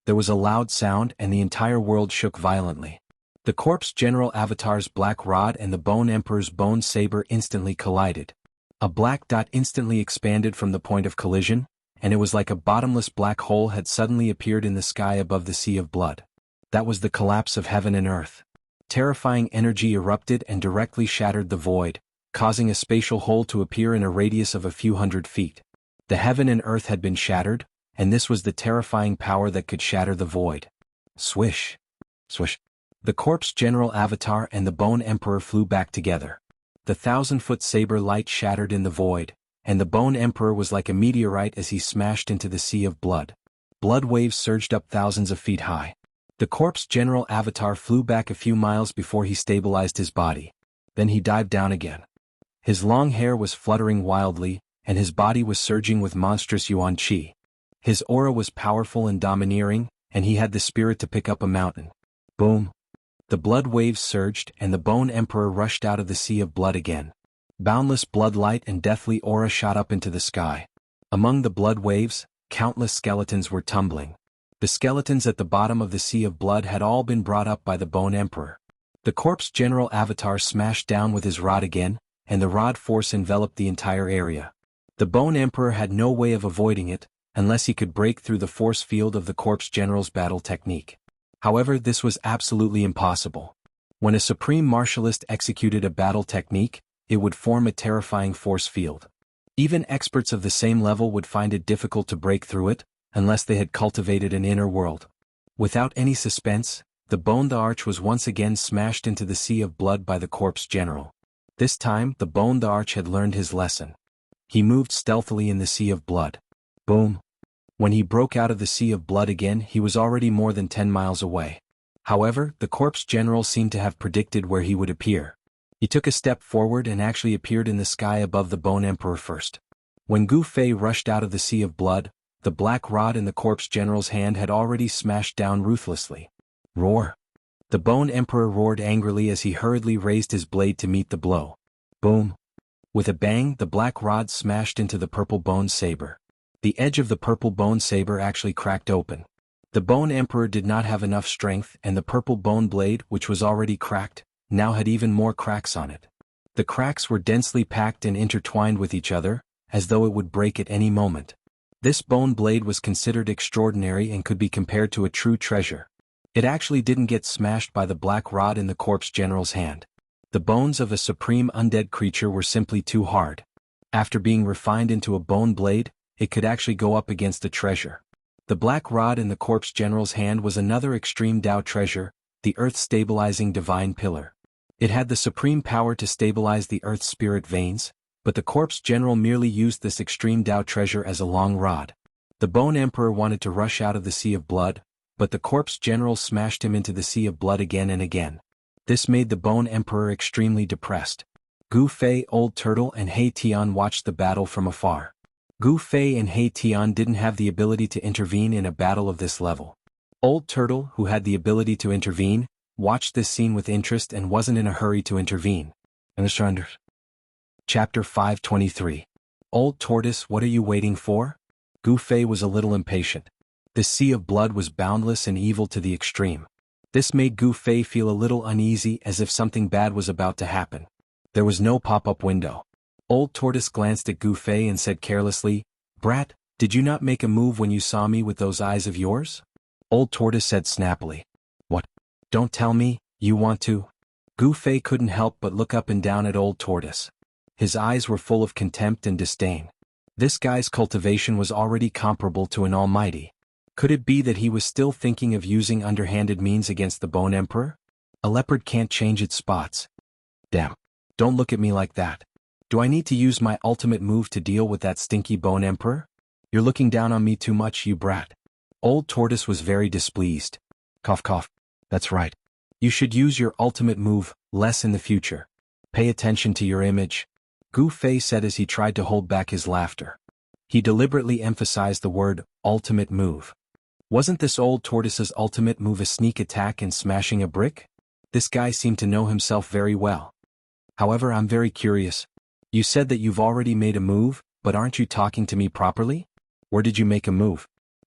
There was a loud sound and the entire world shook violently. The corpse general avatar's black rod and the bone emperor's bone saber instantly collided. A black dot instantly expanded from the point of collision, and it was like a bottomless black hole had suddenly appeared in the sky above the sea of blood. That was the collapse of heaven and earth. Terrifying energy erupted and directly shattered the void, causing a spatial hole to appear in a radius of a few hundred feet. The heaven and earth had been shattered, and this was the terrifying power that could shatter the void. Swish! Swish! The corpse general avatar and the bone emperor flew back together. The 1,000-foot saber light shattered in the void, and the bone emperor was like a meteorite as he smashed into the sea of blood. Blood waves surged up thousands of feet high. The corpse general avatar flew back a few miles before he stabilized his body. Then he dived down again. His long hair was fluttering wildly, and his body was surging with monstrous yuan qi. His aura was powerful and domineering, and he had the spirit to pick up a mountain. Boom! The blood waves surged and the bone emperor rushed out of the sea of blood again. Boundless blood light and deathly aura shot up into the sky. Among the blood waves, countless skeletons were tumbling. The skeletons at the bottom of the sea of blood had all been brought up by the bone emperor. The corpse general avatar smashed down with his rod again, and the rod force enveloped the entire area. The bone emperor had no way of avoiding it, unless he could break through the force field of the corpse general's battle technique. However, this was absolutely impossible. When a supreme martialist executed a battle technique, it would form a terrifying force field. Even experts of the same level would find it difficult to break through it, unless they had cultivated an inner world. Without any suspense, the arch was once again smashed into the sea of blood by the corpse general. This time, the arch had learned his lesson. He moved stealthily in the sea of blood. Boom! When he broke out of the sea of blood again, he was already more than 10 miles away. However, the corpse general seemed to have predicted where he would appear. He took a step forward and actually appeared in the sky above the bone emperor first. When Gu Fei rushed out of the sea of blood, the black rod in the corpse general's hand had already smashed down ruthlessly. Roar! The bone emperor roared angrily as he hurriedly raised his blade to meet the blow. Boom! With a bang, the black rod smashed into the purple bone saber. The edge of the purple bone saber actually cracked open. The bone emperor did not have enough strength, and the purple bone blade, which was already cracked, now had even more cracks on it. The cracks were densely packed and intertwined with each other, as though it would break at any moment. This bone blade was considered extraordinary and could be compared to a true treasure. It actually didn't get smashed by the black rod in the corpse general's hand. The bones of a supreme undead creature were simply too hard. After being refined into a bone blade, it could actually go up against a treasure. The black rod in the corpse general's hand was another extreme Tao treasure, the earth-stabilizing divine pillar. It had the supreme power to stabilize the earth's spirit veins, but the corpse general merely used this extreme Tao treasure as a long rod. The bone emperor wanted to rush out of the sea of blood, but the corpse general smashed him into the sea of blood again and again. This made the bone emperor extremely depressed. Gu Fei, Old Turtle and He Tian watched the battle from afar. Gu Fei and He Tian didn't have the ability to intervene in a battle of this level. Old Turtle, who had the ability to intervene, watched this scene with interest and wasn't in a hurry to intervene. Chapter 523. Old Tortoise, what are you waiting for? Gu Fei was a little impatient. The sea of blood was boundless and evil to the extreme. This made Gu Fei feel a little uneasy, as if something bad was about to happen. There was no pop-up window. Old Tortoise glanced at Gu Fei and said carelessly, "Brat, did you not make a move when you saw me with those eyes of yours?" Old Tortoise said snappily, "What? Don't tell me, you want to?" Gu Fei couldn't help but look up and down at Old Tortoise. His eyes were full of contempt and disdain. This guy's cultivation was already comparable to an almighty. Could it be that he was still thinking of using underhanded means against the Bone Emperor? A leopard can't change its spots. Damn. Don't look at me like that. Do I need to use my ultimate move to deal with that stinky Bone Emperor? You're looking down on me too much, you brat. Old Tortoise was very displeased. Cough cough. That's right. You should use your ultimate move less in the future. Pay attention to your image. Gu Fei said as he tried to hold back his laughter. He deliberately emphasized the word ultimate move. Wasn't this Old Tortoise's ultimate move a sneak attack and smashing a brick? This guy seemed to know himself very well. However, I'm very curious. You said that you've already made a move, but aren't you talking to me properly? Where did you make a move?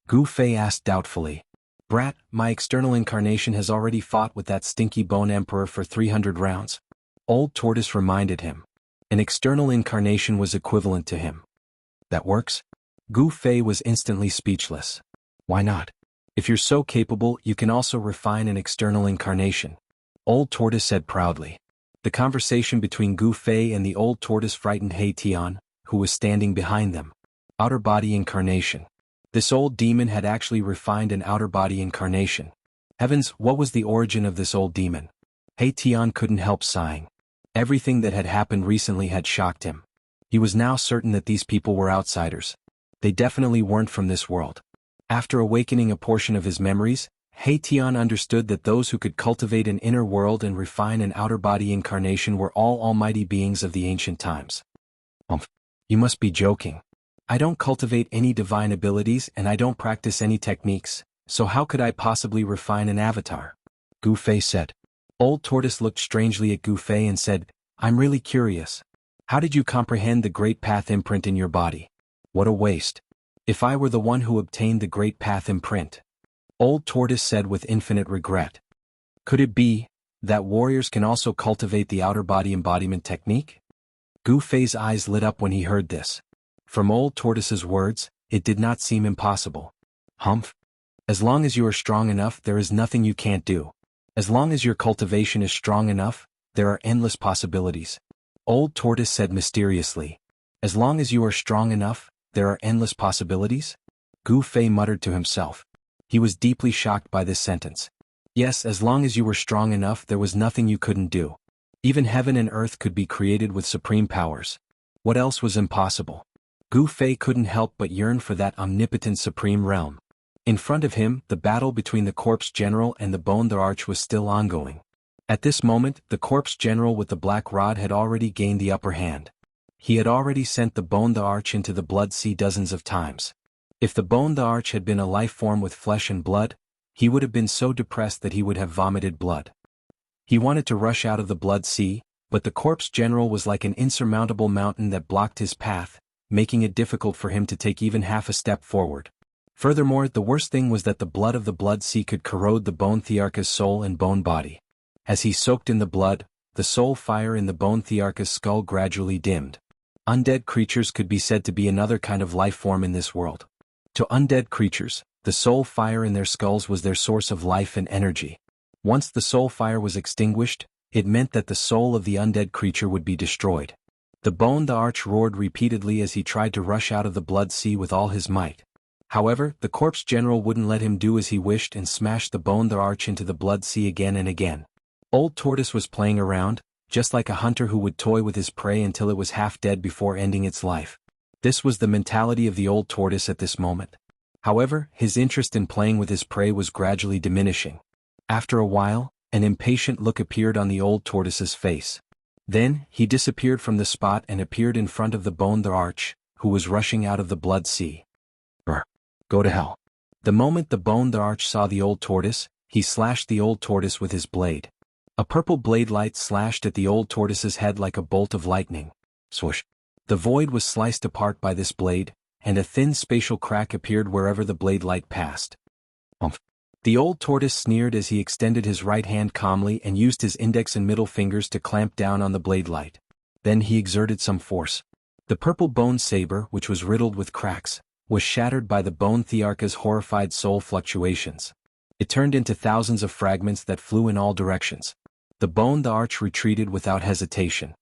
Gu Fei asked doubtfully. Brat, my external incarnation has already fought with that stinky Bone Emperor for 300 rounds. Old Tortoise reminded him. An external incarnation was equivalent to him. That works? Gu Fei was instantly speechless. Why not? If you're so capable, you can also refine an external incarnation. Old Tortoise said proudly. The conversation between Gu Fei and the Old Tortoise frightened He Tian, who was standing behind them. Outer body incarnation. This old demon had actually refined an outer body incarnation. Heavens, what was the origin of this old demon? He Tian couldn't help sighing. Everything that had happened recently had shocked him. He was now certain that these people were outsiders. They definitely weren't from this world. After awakening a portion of his memories, He Tian understood that those who could cultivate an inner world and refine an outer body incarnation were all almighty beings of the ancient times. You must be joking. I don't cultivate any divine abilities and I don't practice any techniques, so how could I possibly refine an avatar? Gu Fei said. Old Tortoise looked strangely at Gu Fei and said, I'm really curious. How did you comprehend the Great Path imprint in your body? What a waste. If I were the one who obtained the Great Path imprint. Old Tortoise said with infinite regret. Could it be that warriors can also cultivate the outer body embodiment technique? Gu Fei's eyes lit up when he heard this. From Old Tortoise's words, it did not seem impossible. Humph. As long as you are strong enough, there is nothing you can't do. As long as your cultivation is strong enough, there are endless possibilities. Old Tortoise said mysteriously. As long as you are strong enough, there are endless possibilities? Gu Fei muttered to himself. He was deeply shocked by this sentence. Yes, as long as you were strong enough, there was nothing you couldn't do. Even heaven and earth could be created with supreme powers. What else was impossible? Gu Fei couldn't help but yearn for that omnipotent supreme realm. In front of him, the battle between the Corpse General and the Bone the Arch was still ongoing. At this moment, the Corpse General with the black rod had already gained the upper hand. He had already sent the Bone the Arch into the Blood Sea dozens of times. If the Bone the Arch had been a life form with flesh and blood, he would have been so depressed that he would have vomited blood. He wanted to rush out of the Blood Sea, but the Corpse General was like an insurmountable mountain that blocked his path, making it difficult for him to take even half a step forward. Furthermore, the worst thing was that the blood of the Blood Sea could corrode the Bone Thearcha's soul and bone body. As he soaked in the blood, the soul fire in the Bone Thearcha's skull gradually dimmed. Undead creatures could be said to be another kind of life form in this world. To undead creatures, the soul fire in their skulls was their source of life and energy. Once the soul fire was extinguished, it meant that the soul of the undead creature would be destroyed. The Bone the Arch roared repeatedly as he tried to rush out of the Blood Sea with all his might. However, the Corpse General wouldn't let him do as he wished and smashed the Bone the Arch into the Blood Sea again and again. Old Tortoise was playing around, just like a hunter who would toy with his prey until it was half dead before ending its life. This was the mentality of the Old Tortoise at this moment. However, his interest in playing with his prey was gradually diminishing. After a while, an impatient look appeared on the Old Tortoise's face. Then, he disappeared from the spot and appeared in front of the Bone the Arch, who was rushing out of the Blood Sea. Brr. Go to hell. The moment the bone the arch saw the old tortoise, he slashed the old tortoise with his blade. A purple blade light slashed at the old tortoise's head like a bolt of lightning. Swoosh! The void was sliced apart by this blade, and a thin spatial crack appeared wherever the blade light passed. Umph! The old tortoise sneered as he extended his right hand calmly and used his index and middle fingers to clamp down on the blade light. Then he exerted some force. The purple bone saber, which was riddled with cracks, was shattered by the bone Thearka's horrified soul fluctuations. It turned into thousands of fragments that flew in all directions. The bone the arch retreated without hesitation.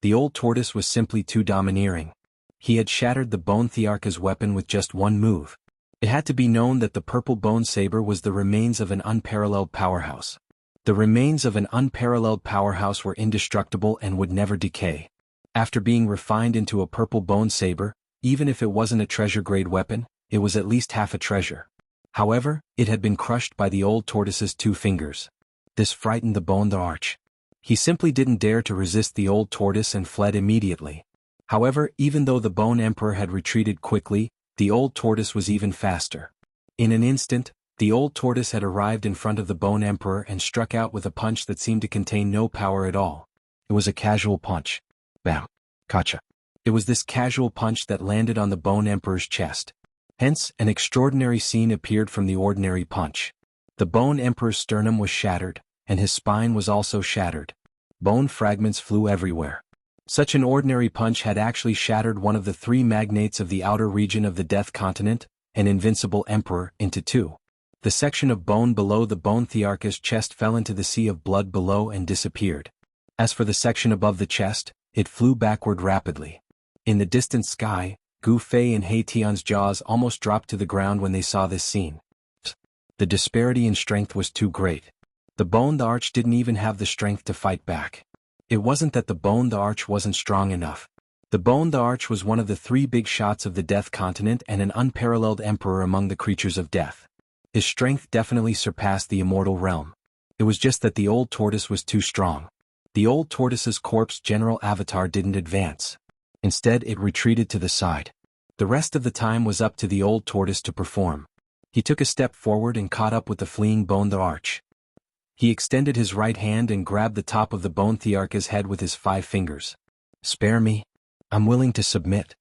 The old tortoise was simply too domineering. He had shattered the bone Thearka's weapon with just one move. It had to be known that the purple bone saber was the remains of an unparalleled powerhouse. The remains of an unparalleled powerhouse were indestructible and would never decay. After being refined into a purple bone saber, even if it wasn't a treasure-grade weapon, it was at least half a treasure. However, it had been crushed by the old tortoise's 2 fingers. This frightened the bone the arch. He simply didn't dare to resist the old tortoise and fled immediately. However, even though the bone emperor had retreated quickly, the old tortoise was even faster. In an instant, the old tortoise had arrived in front of the bone emperor and struck out with a punch that seemed to contain no power at all. It was a casual punch. Bam! Gotcha! It was this casual punch that landed on the bone emperor's chest. Hence, an extraordinary scene appeared from the ordinary punch. The bone emperor's sternum was shattered, and his spine was also shattered. Bone fragments flew everywhere. Such an ordinary punch had actually shattered one of the 3 magnates of the outer region of the Death Continent, an invincible emperor, into 2. The section of bone below the bone Thearka's chest fell into the sea of blood below and disappeared. As for the section above the chest, it flew backward rapidly. In the distant sky, Gu Fei and He Tian's jaws almost dropped to the ground when they saw this scene. The disparity in strength was too great. The bone the arch didn't even have the strength to fight back. It wasn't that the bone the arch wasn't strong enough. The bone the arch was one of the 3 big shots of the Death Continent and an unparalleled emperor among the creatures of death. His strength definitely surpassed the immortal realm. It was just that the old tortoise was too strong. The old tortoise's corpse general avatar didn't advance. Instead, it retreated to the side. The rest of the time was up to the old tortoise to perform. He took a step forward and caught up with the fleeing bone the arch. He extended his right hand and grabbed the top of the bone Thearka's head with his 5 fingers. "Spare me. I'm willing to submit."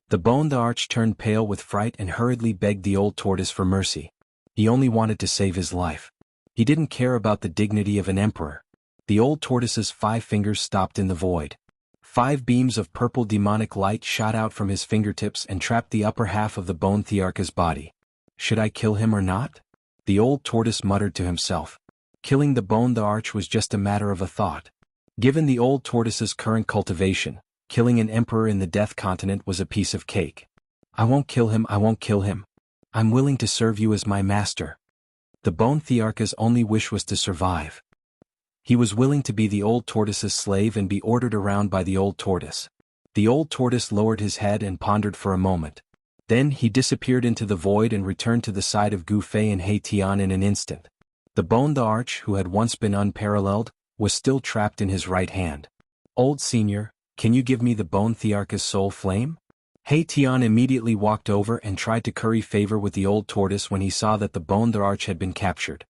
The bone the arch turned pale with fright and hurriedly begged the old tortoise for mercy. He only wanted to save his life. He didn't care about the dignity of an emperor. The old tortoise's 5 fingers stopped in the void. 5 beams of purple demonic light shot out from his fingertips and trapped the upper half of the bone Thearka's body. "Should I kill him or not?" The old tortoise muttered to himself. Killing the bone the arch was just a matter of a thought. Given the old tortoise's current cultivation, killing an emperor in the Death Continent was a piece of cake. "I won't kill him, I won't kill him. I'm willing to serve you as my master." The bone Thearka's only wish was to survive. He was willing to be the old tortoise's slave and be ordered around by the old tortoise. The old tortoise lowered his head and pondered for a moment. Then he disappeared into the void and returned to the side of Gu Fei and He Tian in an instant. The bone the arch, who had once been unparalleled, was still trapped in his right hand. "Old senior, can you give me the bone Thearka's soul flame?" He Tian immediately walked over and tried to curry favor with the old tortoise when he saw that the bone the arch had been captured.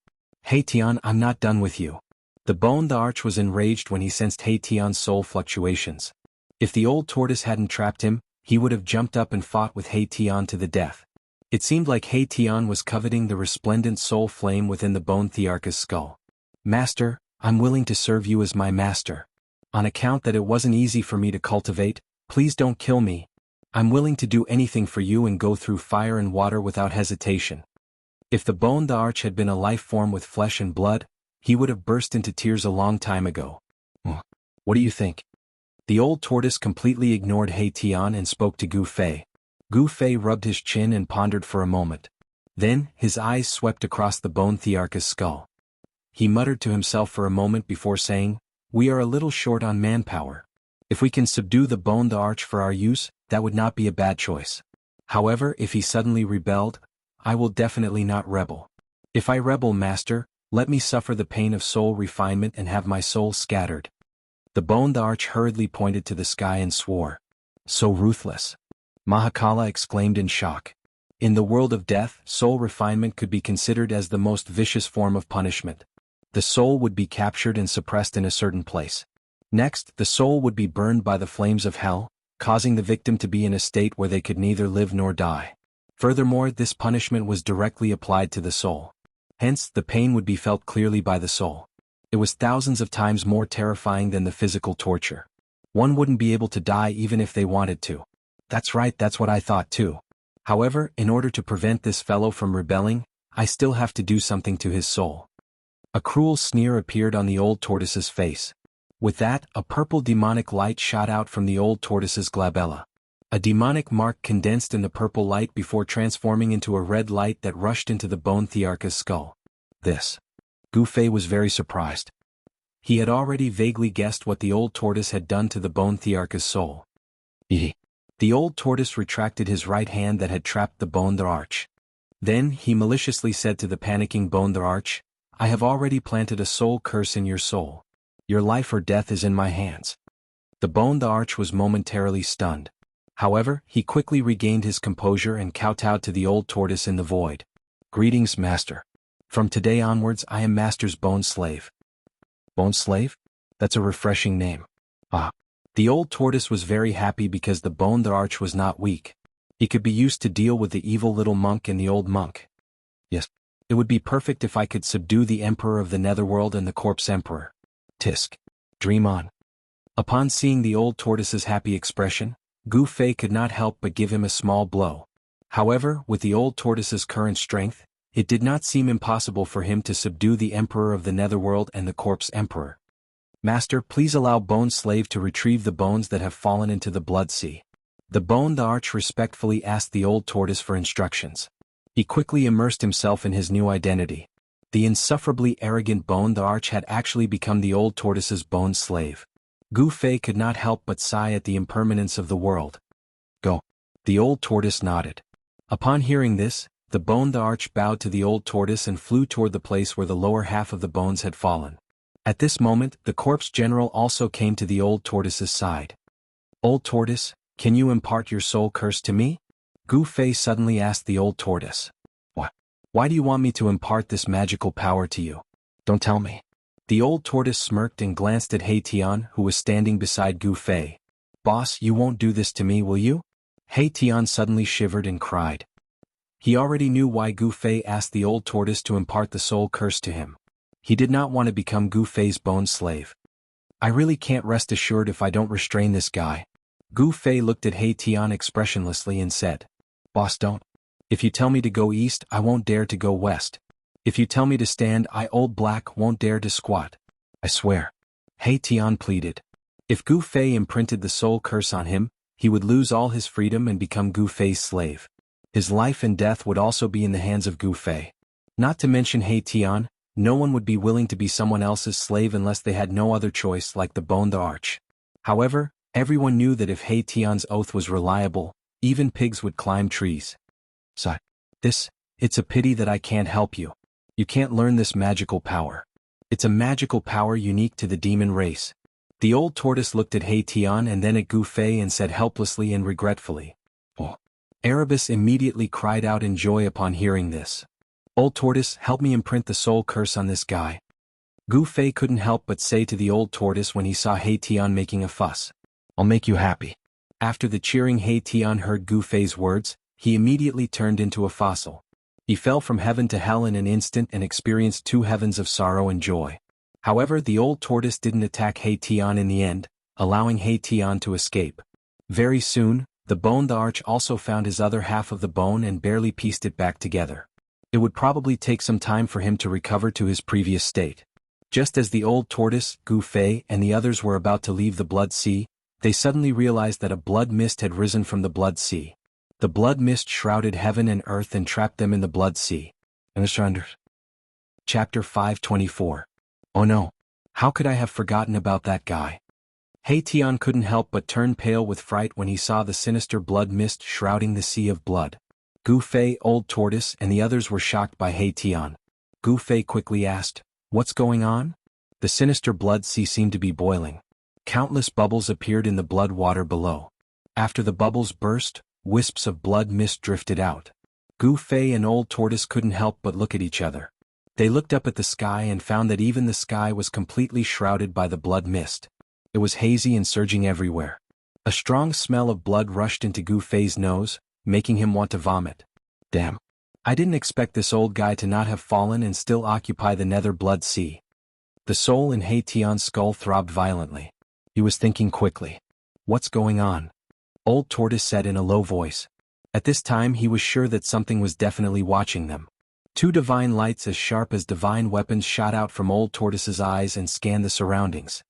"He Tian, I'm not done with you." The bone the arch was enraged when he sensed He Tian's soul fluctuations. If the old tortoise hadn't trapped him, he would have jumped up and fought with He Tian to the death. It seemed like He Tian was coveting the resplendent soul flame within the bone Thearka's skull. "Master, I'm willing to serve you as my master. On account that it wasn't easy for me to cultivate, please don't kill me. I'm willing to do anything for you and go through fire and water without hesitation." If the bone the arch had been a life form with flesh and blood, he would have burst into tears a long time ago. "What do you think?" The old tortoise completely ignored He Tian and spoke to Gu Fei. Gu Fei rubbed his chin and pondered for a moment. Then, his eyes swept across the bone Thearka's skull. He muttered to himself for a moment before saying, "We are a little short on manpower. If we can subdue the bone the arch for our use, that would not be a bad choice. However, if he suddenly rebelled, I will definitely not rebel. If I rebel, master, let me suffer the pain of soul refinement and have my soul scattered." The bone the arch hurriedly pointed to the sky and swore. "So ruthless." Mahakala exclaimed in shock. In the world of death, soul refinement could be considered as the most vicious form of punishment. The soul would be captured and suppressed in a certain place. Next, the soul would be burned by the flames of hell, causing the victim to be in a state where they could neither live nor die. Furthermore, this punishment was directly applied to the soul. Hence, the pain would be felt clearly by the soul. It was thousands of times more terrifying than the physical torture. One wouldn't be able to die even if they wanted to. That's right, that's what I thought too. However, in order to prevent this fellow from rebelling, I still have to do something to his soul. A cruel sneer appeared on the old tortoise's face. With that, a purple demonic light shot out from the old tortoise's glabella. A demonic mark condensed in the purple light before transforming into a red light that rushed into the bone thearcha's skull. This. Gu Fei was very surprised. He had already vaguely guessed what the old tortoise had done to the bone thearcha's soul. The old tortoise retracted his right hand that had trapped the bone thearch. Then he maliciously said to the panicking bone thearch, "I have already planted a soul curse in your soul. Your life or death is in my hands." The bone thearch was momentarily stunned. However, he quickly regained his composure and kowtowed to the old tortoise in the void. "Greetings, master. From today onwards I am master's bone slave." Bone slave? That's a refreshing name. Ah. The old tortoise was very happy because the bone thearch was not weak. He could be used to deal with the evil little monk and the old monk. Yes. It would be perfect if I could subdue the emperor of the netherworld and the corpse emperor. Tisk. Dream on. Upon seeing the old tortoise's happy expression, Gu Fei could not help but give him a small blow. However, with the old tortoise's current strength, it did not seem impossible for him to subdue the emperor of the netherworld and the corpse emperor. "Master, please allow Bone Slave to retrieve the bones that have fallen into the blood sea." The bone thearch respectfully asked the old tortoise for instructions. He quickly immersed himself in his new identity. The insufferably arrogant bone thearch had actually become the old tortoise's bone slave. Gu Fei could not help but sigh at the impermanence of the world. "Go." The old tortoise nodded. Upon hearing this, the bone thearch bowed to the old tortoise and flew toward the place where the lower half of the bones had fallen. At this moment, the corpse general also came to the old tortoise's side. "Old tortoise, can you impart your soul curse to me?" Gu Fei suddenly asked the old tortoise. "What? Why do you want me to impart this magical power to you? Don't tell me." The old tortoise smirked and glanced at He Tian, who was standing beside Gu Fei. "Boss, you won't do this to me, will you?" He Tian suddenly shivered and cried. He already knew why Gu Fei asked the old tortoise to impart the soul curse to him. He did not want to become Gu Fei's bone slave. "I really can't rest assured if I don't restrain this guy." Gu Fei looked at He Tian expressionlessly and said, "Boss, don't. If you tell me to go east, I won't dare to go west. If you tell me to stand, I old black won't dare to squat. I swear." He Tian pleaded. If Gu Fei imprinted the soul curse on him, he would lose all his freedom and become Gu Fei's slave. His life and death would also be in the hands of Gu Fei. Not to mention He Tian, no one would be willing to be someone else's slave unless they had no other choice, like the bone thearch. However, everyone knew that if He Tian's oath was reliable, even pigs would climb trees. "So, it's a pity that I can't help you. You can't learn this magical power. It's a magical power unique to the demon race." The old tortoise looked at He Tian and then at Gu Fei and said helplessly and regretfully, "Oh." Erebus immediately cried out in joy upon hearing this. "Old tortoise, help me imprint the soul curse on this guy." Gu Fei couldn't help but say to the old tortoise when he saw He Tian making a fuss, "I'll make you happy." After the cheering He Tian heard Gu Fei's words, he immediately turned into a fossil. He fell from heaven to hell in an instant and experienced 2 heavens of sorrow and joy. However, the old tortoise didn't attack He Tian in the end, allowing He Tian to escape. Very soon, the bone thearch also found his other half of the bone and barely pieced it back together. It would probably take some time for him to recover to his previous state. Just as the old tortoise, Gu Fei, and the others were about to leave the blood sea, they suddenly realized that a blood mist had risen from the blood sea. The blood mist shrouded heaven and earth and trapped them in the blood sea. Chapter 524. Oh no! How could I have forgotten about that guy? He Tian couldn't help but turn pale with fright when he saw the sinister blood mist shrouding the sea of blood. Gu Fei, old tortoise, and the others were shocked by He Tian. Gu Fei quickly asked, "What's going on?" The sinister blood sea seemed to be boiling. Countless bubbles appeared in the blood water below. After the bubbles burst, wisps of blood mist drifted out. Gu Fei and Old Tortoise couldn't help but look at each other. They looked up at the sky and found that even the sky was completely shrouded by the blood mist. It was hazy and surging everywhere. A strong smell of blood rushed into Gu Fei's nose, making him want to vomit. Damn. I didn't expect this old guy to not have fallen and still occupy the nether blood sea. The soul in He Tian's skull throbbed violently. He was thinking quickly. What's going on? Old Tortoise said in a low voice. At this time he was sure that something was definitely watching them. Two divine lights as sharp as divine weapons shot out from Old Tortoise's eyes and scanned the surroundings.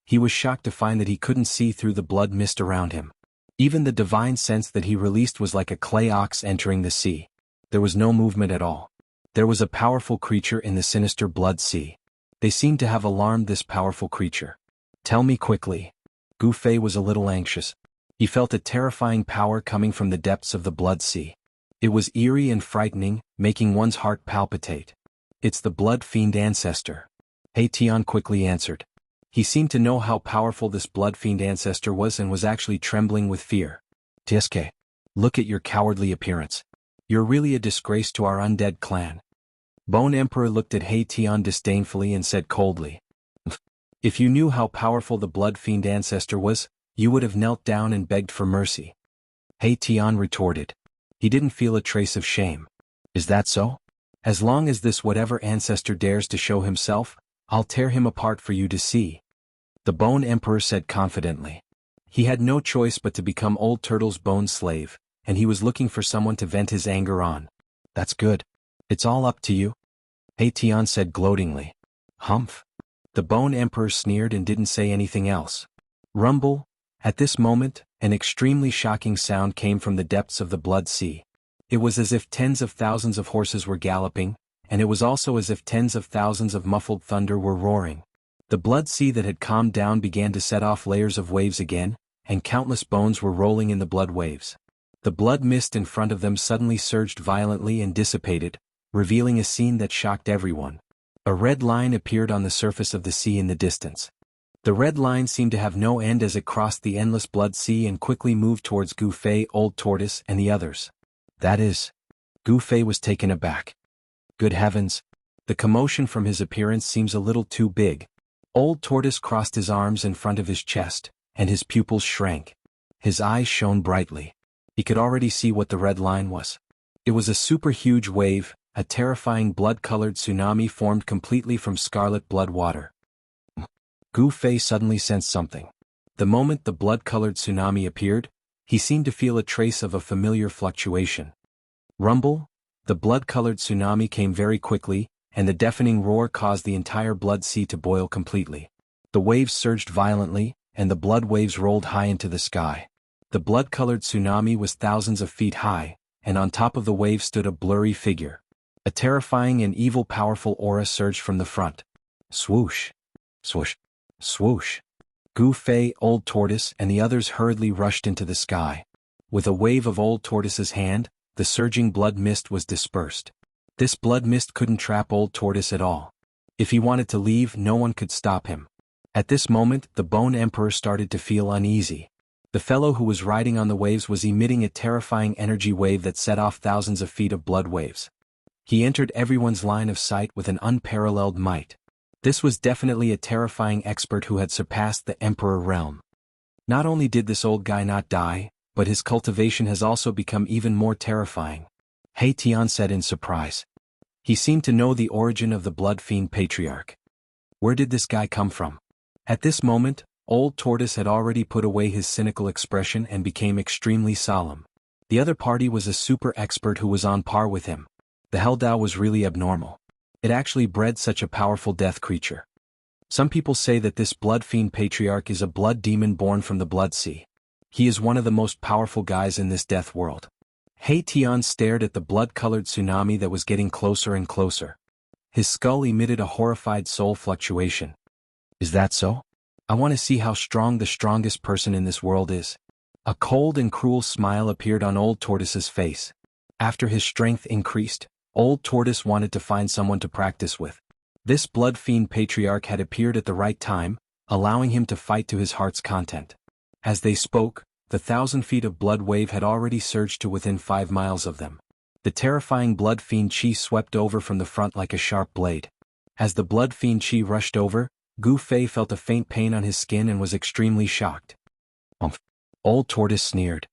He was shocked to find that he couldn't see through the blood mist around him. Even the divine sense that he released was like a clay ox entering the sea. There was no movement at all. There was a powerful creature in the sinister blood sea. They seemed to have alarmed this powerful creature. Tell me quickly. Gu Fei was a little anxious. He felt a terrifying power coming from the depths of the blood sea. It was eerie and frightening, making one's heart palpitate. It's the blood fiend ancestor. He Tian quickly answered. He seemed to know how powerful this blood fiend ancestor was and was actually trembling with fear. Tsk. Look at your cowardly appearance. You're really a disgrace to our undead clan. Bone Emperor looked at He Tian disdainfully and said coldly. If you knew how powerful the blood fiend ancestor was, you would have knelt down and begged for mercy. He Tian retorted. He didn't feel a trace of shame. Is that so? As long as this whatever ancestor dares to show himself, I'll tear him apart for you to see. The Bone Emperor said confidently. He had no choice but to become Old Turtle's bone slave, and he was looking for someone to vent his anger on. That's good. It's all up to you. He Tian said gloatingly. Humph. The Bone Emperor sneered and didn't say anything else. Rumble. At this moment, an extremely shocking sound came from the depths of the blood sea. It was as if tens of thousands of horses were galloping, and it was also as if tens of thousands of muffled thunder were roaring. The blood sea that had calmed down began to set off layers of waves again, and countless bones were rolling in the blood waves. The blood mist in front of them suddenly surged violently and dissipated, revealing a scene that shocked everyone. A red line appeared on the surface of the sea in the distance. The red line seemed to have no end as it crossed the endless blood sea and quickly moved towards Gu Fei, Old Tortoise, and the others. That is. Gu Fei was taken aback. Good heavens. The commotion from his appearance seems a little too big. Old Tortoise crossed his arms in front of his chest, and his pupils shrank. His eyes shone brightly. He could already see what the red line was. It was a super huge wave, a terrifying blood-colored tsunami formed completely from scarlet blood water. Gu Fei suddenly sensed something. The moment the blood-colored tsunami appeared, he seemed to feel a trace of a familiar fluctuation. Rumble. The blood-colored tsunami came very quickly, and the deafening roar caused the entire blood sea to boil completely. The waves surged violently, and the blood waves rolled high into the sky. The blood-colored tsunami was thousands of feet high, and on top of the wave stood a blurry figure. A terrifying and evil powerful aura surged from the front. Swoosh. Swoosh. Swoosh. Gu Fei, Old Tortoise, and the others hurriedly rushed into the sky. With a wave of Old Tortoise's hand, the surging blood mist was dispersed. This blood mist couldn't trap Old Tortoise at all. If he wanted to leave, no one could stop him. At this moment, the Bone Emperor started to feel uneasy. The fellow who was riding on the waves was emitting a terrifying energy wave that set off thousands of feet of blood waves. He entered everyone's line of sight with an unparalleled might. This was definitely a terrifying expert who had surpassed the Emperor realm. Not only did this old guy not die, but his cultivation has also become even more terrifying. He Tian said in surprise. He seemed to know the origin of the blood fiend patriarch. Where did this guy come from? At this moment, Old Tortoise had already put away his cynical expression and became extremely solemn. The other party was a super expert who was on par with him. The Helldao was really abnormal. It actually bred such a powerful death creature. Some people say that this blood fiend patriarch is a blood demon born from the blood sea. He is one of the most powerful guys in this death world. He Tian stared at the blood-colored tsunami that was getting closer and closer. His skull emitted a horrified soul fluctuation. Is that so? I want to see how strong the strongest person in this world is. A cold and cruel smile appeared on Old Tortoise's face. After his strength increased, Old Tortoise wanted to find someone to practice with. This blood fiend patriarch had appeared at the right time, allowing him to fight to his heart's content. As they spoke, the 1,000 feet of blood wave had already surged to within 5 miles of them. The terrifying blood fiend Qi swept over from the front like a sharp blade. As the blood fiend Qi rushed over, Gu Fei felt a faint pain on his skin and was extremely shocked. "Umph." Old Tortoise sneered.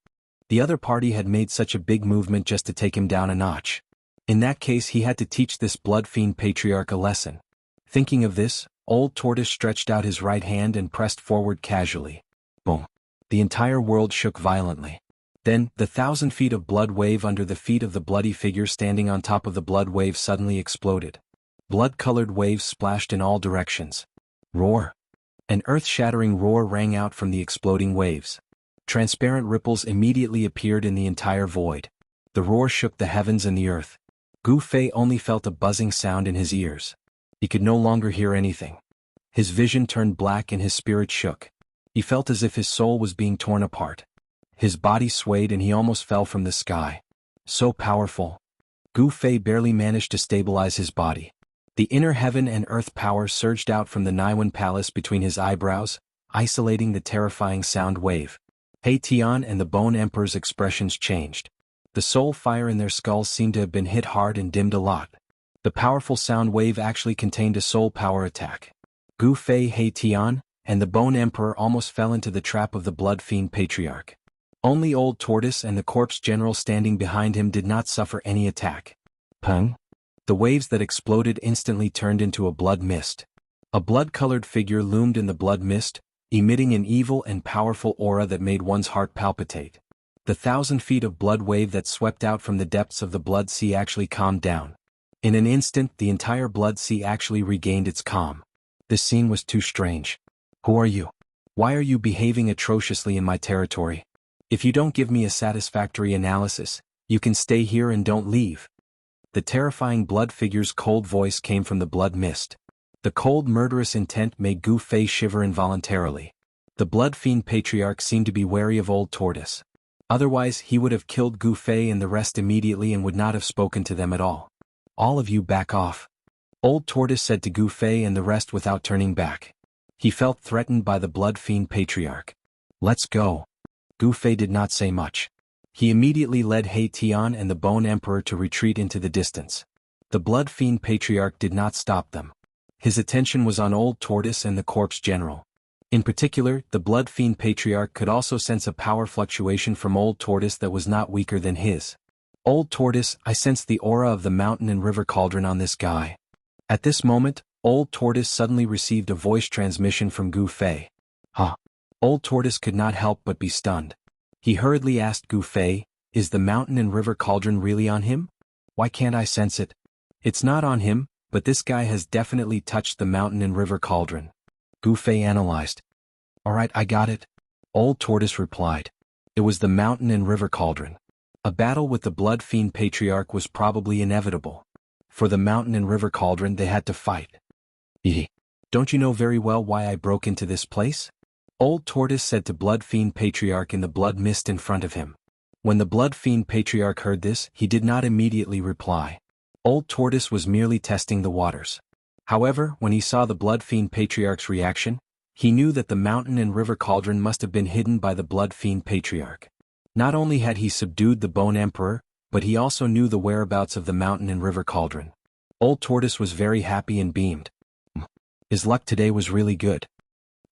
The other party had made such a big movement just to take him down a notch. In that case he had to teach this blood fiend patriarch a lesson. Thinking of this, Old Tortoise stretched out his right hand and pressed forward casually. Boom. The entire world shook violently. Then, the 1,000 feet of blood wave under the feet of the bloody figure standing on top of the blood wave suddenly exploded. Blood-colored waves splashed in all directions. Roar! An earth-shattering roar rang out from the exploding waves. Transparent ripples immediately appeared in the entire void. The roar shook the heavens and the earth. Gu Fei only felt a buzzing sound in his ears. He could no longer hear anything. His vision turned black and his spirit shook. He felt as if his soul was being torn apart. His body swayed and he almost fell from the sky. So powerful. Gu Fei barely managed to stabilize his body. The inner heaven and earth power surged out from the Naiwan Palace between his eyebrows, isolating the terrifying sound wave. He Tian and the Bone Emperor's expressions changed. The soul fire in their skulls seemed to have been hit hard and dimmed a lot. The powerful sound wave actually contained a soul power attack. Gu Fei, He Tian, and the Bone Emperor almost fell into the trap of the Blood Fiend Patriarch. Only Old Tortoise and the Corpse General standing behind him did not suffer any attack. Pung! The waves that exploded instantly turned into a blood mist. A blood-colored figure loomed in the blood mist, emitting an evil and powerful aura that made one's heart palpitate. The 1,000 feet of blood wave that swept out from the depths of the blood sea actually calmed down. In an instant, the entire blood sea actually regained its calm. This scene was too strange. Who are you? Why are you behaving atrociously in my territory? If you don't give me a satisfactory analysis, you can stay here and don't leave. The terrifying blood figure's cold voice came from the blood mist. The cold murderous intent made Gu Fei shiver involuntarily. The blood fiend patriarch seemed to be wary of Old Tortoise. Otherwise he would have killed Gu Fei and the rest immediately and would not have spoken to them at all. All of you back off. Old Tortoise said to Gu Fei and the rest without turning back. He felt threatened by the blood fiend patriarch. Let's go. Gu Fei did not say much. He immediately led He Tian and the Bone Emperor to retreat into the distance. The Blood Fiend Patriarch did not stop them. His attention was on Old Tortoise and the Corpse General. In particular, the Blood Fiend Patriarch could also sense a power fluctuation from Old Tortoise that was not weaker than his. Old Tortoise, I sense the aura of the mountain and river cauldron on this guy. At this moment, Old Tortoise suddenly received a voice transmission from Gu Fei. Huh. Old Tortoise could not help but be stunned. He hurriedly asked Gu Fei, is the mountain and river cauldron really on him? Why can't I sense it? It's not on him, but this guy has definitely touched the mountain and river cauldron. Gu Fei analyzed. Alright, I got it. Old Tortoise replied. It was the mountain and river cauldron. A battle with the Blood Fiend Patriarch was probably inevitable. For the mountain and river cauldron they had to fight. Don't you know very well why I broke into this place? Old Tortoise said to Blood Fiend Patriarch in the blood mist in front of him. When the Blood Fiend Patriarch heard this, he did not immediately reply. Old Tortoise was merely testing the waters. However, when he saw the Blood Fiend Patriarch's reaction, he knew that the mountain and river cauldron must have been hidden by the Blood Fiend Patriarch. Not only had he subdued the Bone Emperor, but he also knew the whereabouts of the mountain and river cauldron. Old Tortoise was very happy and beamed. His luck today was really good.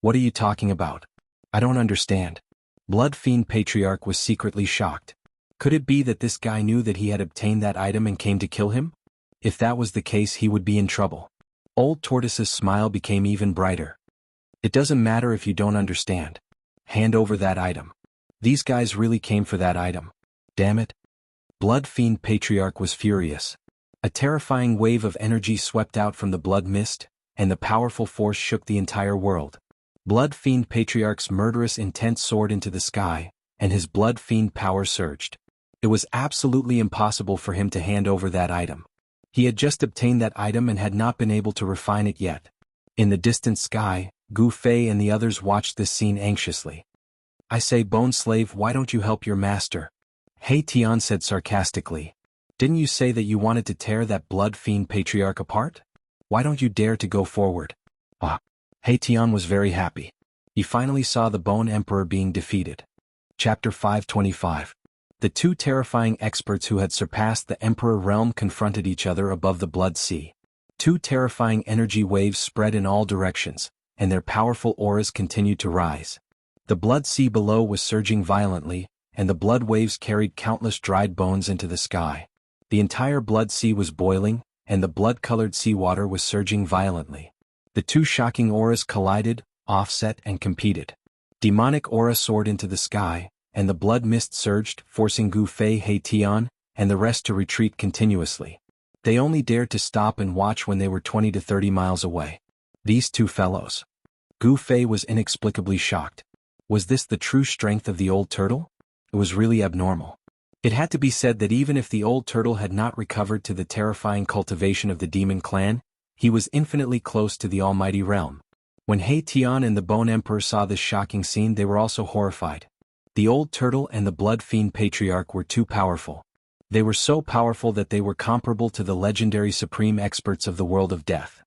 What are you talking about? I don't understand. Blood Fiend Patriarch was secretly shocked. Could it be that this guy knew that he had obtained that item and came to kill him? If that was the case, he would be in trouble. Old Tortoise's smile became even brighter. It doesn't matter if you don't understand. Hand over that item. These guys really came for that item. Damn it. Blood Fiend Patriarch was furious. A terrifying wave of energy swept out from the blood mist, and the powerful force shook the entire world. Blood Fiend Patriarch's murderous intent soared into the sky, and his Blood Fiend power surged. It was absolutely impossible for him to hand over that item. He had just obtained that item and had not been able to refine it yet. In the distant sky, Gu Fei and the others watched this scene anxiously. I say, Bone Slave, why don't you help your master? He Tian said sarcastically. Didn't you say that you wanted to tear that Blood Fiend Patriarch apart? Why don't you dare to go forward? He Tian was very happy. He finally saw the Bone Emperor being defeated. Chapter 525. The two terrifying experts who had surpassed the Emperor realm confronted each other above the Blood Sea. Two terrifying energy waves spread in all directions, and their powerful auras continued to rise. The Blood Sea below was surging violently, and the blood waves carried countless dried bones into the sky. The entire Blood Sea was boiling, and the blood-colored seawater was surging violently. The two shocking auras collided, offset and competed. Demonic aura soared into the sky, and the blood mist surged, forcing Gu Fei, He Tian, and the rest to retreat continuously. They only dared to stop and watch when they were 20 to 30 miles away. These two fellows. Gu Fei was inexplicably shocked. Was this the true strength of the old turtle? It was really abnormal. It had to be said that even if the old turtle had not recovered to the terrifying cultivation of the demon clan, he was infinitely close to the almighty realm. When He Tian and the Bone Emperor saw this shocking scene, they were also horrified. The old turtle and the Blood Fiend Patriarch were too powerful. They were so powerful that they were comparable to the legendary supreme experts of the world of death.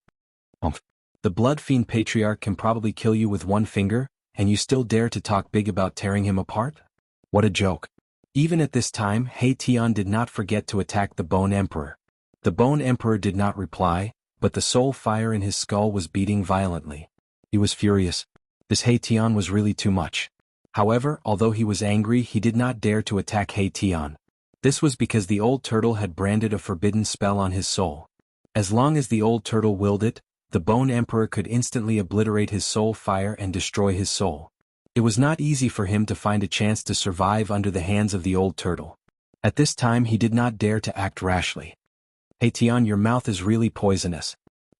The Blood Fiend Patriarch can probably kill you with one finger, and you still dare to talk big about tearing him apart? What a joke. Even at this time, He Tian did not forget to attack the Bone Emperor. The Bone Emperor did not reply, but the soul fire in his skull was beating violently. He was furious. This He Tian was really too much. However, although he was angry, he did not dare to attack He Tian. This was because the old turtle had branded a forbidden spell on his soul. As long as the old turtle willed it, the Bone Emperor could instantly obliterate his soul fire and destroy his soul. It was not easy for him to find a chance to survive under the hands of the old turtle. At this time he did not dare to act rashly. He Tian, your mouth is really poisonous.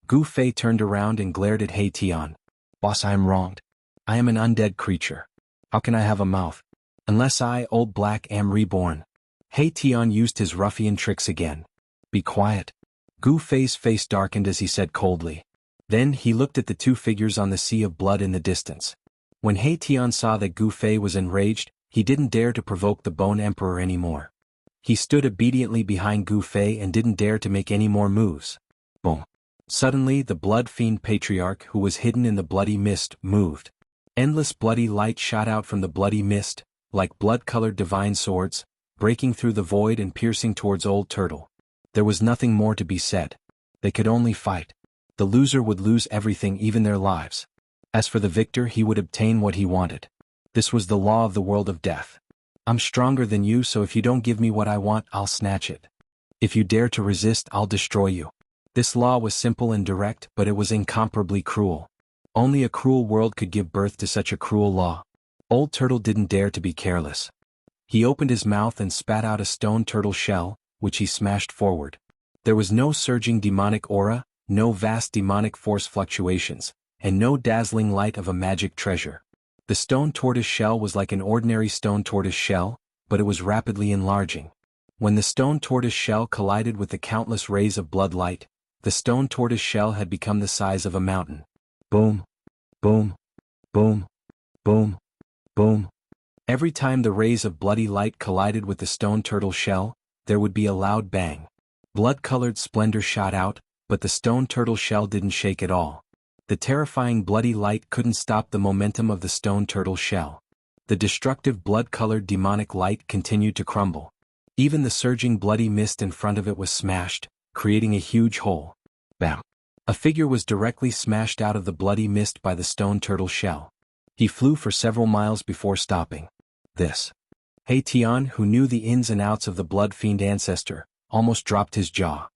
Gu Fei turned around and glared at He Tian. Boss, I am wronged. I am an undead creature. How can I have a mouth? Unless I, Old Black, am reborn. He Tian used his ruffian tricks again. Be quiet. Gu Fei's face darkened as he said coldly. Then he looked at the two figures on the sea of blood in the distance. When He Tian saw that Gu Fei was enraged, he didn't dare to provoke the Bone Emperor anymore. He stood obediently behind Gu Fei and didn't dare to make any more moves. Boom. Suddenly the Blood Fiend Patriarch, who was hidden in the bloody mist, moved. Endless bloody light shot out from the bloody mist, like blood-colored divine swords, breaking through the void and piercing towards Old Turtle. There was nothing more to be said. They could only fight. The loser would lose everything, even their lives. As for the victor, he would obtain what he wanted. This was the law of the world of death. I'm stronger than you, so if you don't give me what I want, I'll snatch it. If you dare to resist, I'll destroy you. This law was simple and direct, but it was incomparably cruel. Only a cruel world could give birth to such a cruel law. Old Turtle didn't dare to be careless. He opened his mouth and spat out a stone turtle shell, which he smashed forward. There was no surging demonic aura, no vast demonic force fluctuations, and no dazzling light of a magic treasure. The stone tortoise shell was like an ordinary stone tortoise shell, but it was rapidly enlarging. When the stone tortoise shell collided with the countless rays of blood light, the stone tortoise shell had become the size of a mountain. Boom, boom, boom, boom, boom. Every time the rays of bloody light collided with the stone turtle shell, there would be a loud bang. Blood-colored splendor shot out, but the stone turtle shell didn't shake at all. The terrifying bloody light couldn't stop the momentum of the stone turtle shell. The destructive blood-colored demonic light continued to crumble. Even the surging bloody mist in front of it was smashed, creating a huge hole. Bam! A figure was directly smashed out of the bloody mist by the stone turtle shell. He flew for several miles before stopping. This. He Tian, who knew the ins and outs of the Blood Fiend ancestor, almost dropped his jaw.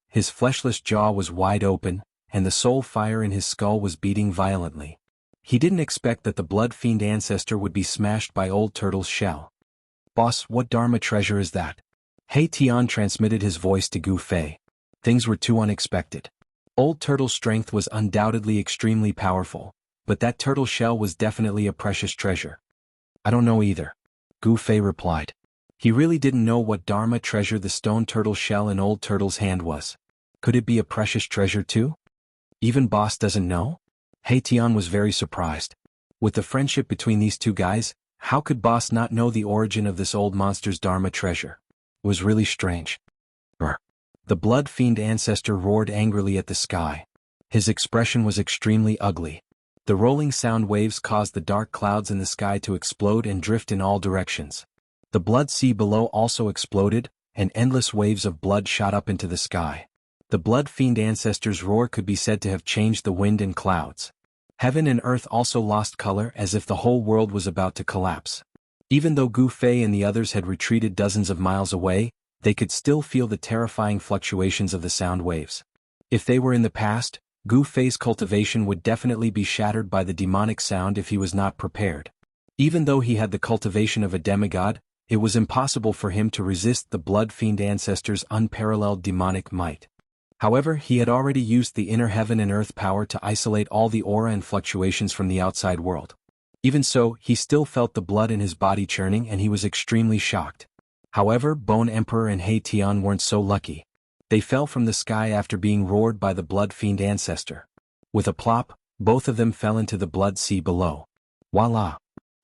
His fleshless jaw was wide open, and the soul fire in his skull was beating violently. He didn't expect that the Blood Fiend ancestor would be smashed by Old Turtle's shell. Boss, what Dharma treasure is that? He Tian transmitted his voice to Gu Fei. Things were too unexpected. Old Turtle's strength was undoubtedly extremely powerful, but that turtle shell was definitely a precious treasure. I don't know either. Gu Fei replied. He really didn't know what Dharma treasure the stone turtle shell in Old Turtle's hand was. Could it be a precious treasure too? Even Boss doesn't know? He Tian was very surprised. With the friendship between these two guys, how could Boss not know the origin of this old monster's Dharma treasure? It was really strange. Brr. The Blood Fiend ancestor roared angrily at the sky. His expression was extremely ugly. The rolling sound waves caused the dark clouds in the sky to explode and drift in all directions. The blood sea below also exploded, and endless waves of blood shot up into the sky. The blood fiend ancestor's roar could be said to have changed the wind and clouds. Heaven and earth also lost color as if the whole world was about to collapse. Even though Gu Fei and the others had retreated dozens of miles away, they could still feel the terrifying fluctuations of the sound waves. If they were in the past, Gu Fei's cultivation would definitely be shattered by the demonic sound if he was not prepared. Even though he had the cultivation of a demigod, it was impossible for him to resist the blood fiend ancestor's unparalleled demonic might. However, he had already used the inner heaven and earth power to isolate all the aura and fluctuations from the outside world. Even so, he still felt the blood in his body churning and he was extremely shocked. However, Bone Emperor and He Tian weren't so lucky. They fell from the sky after being roared by the blood fiend ancestor. With a plop, both of them fell into the blood sea below. Voila!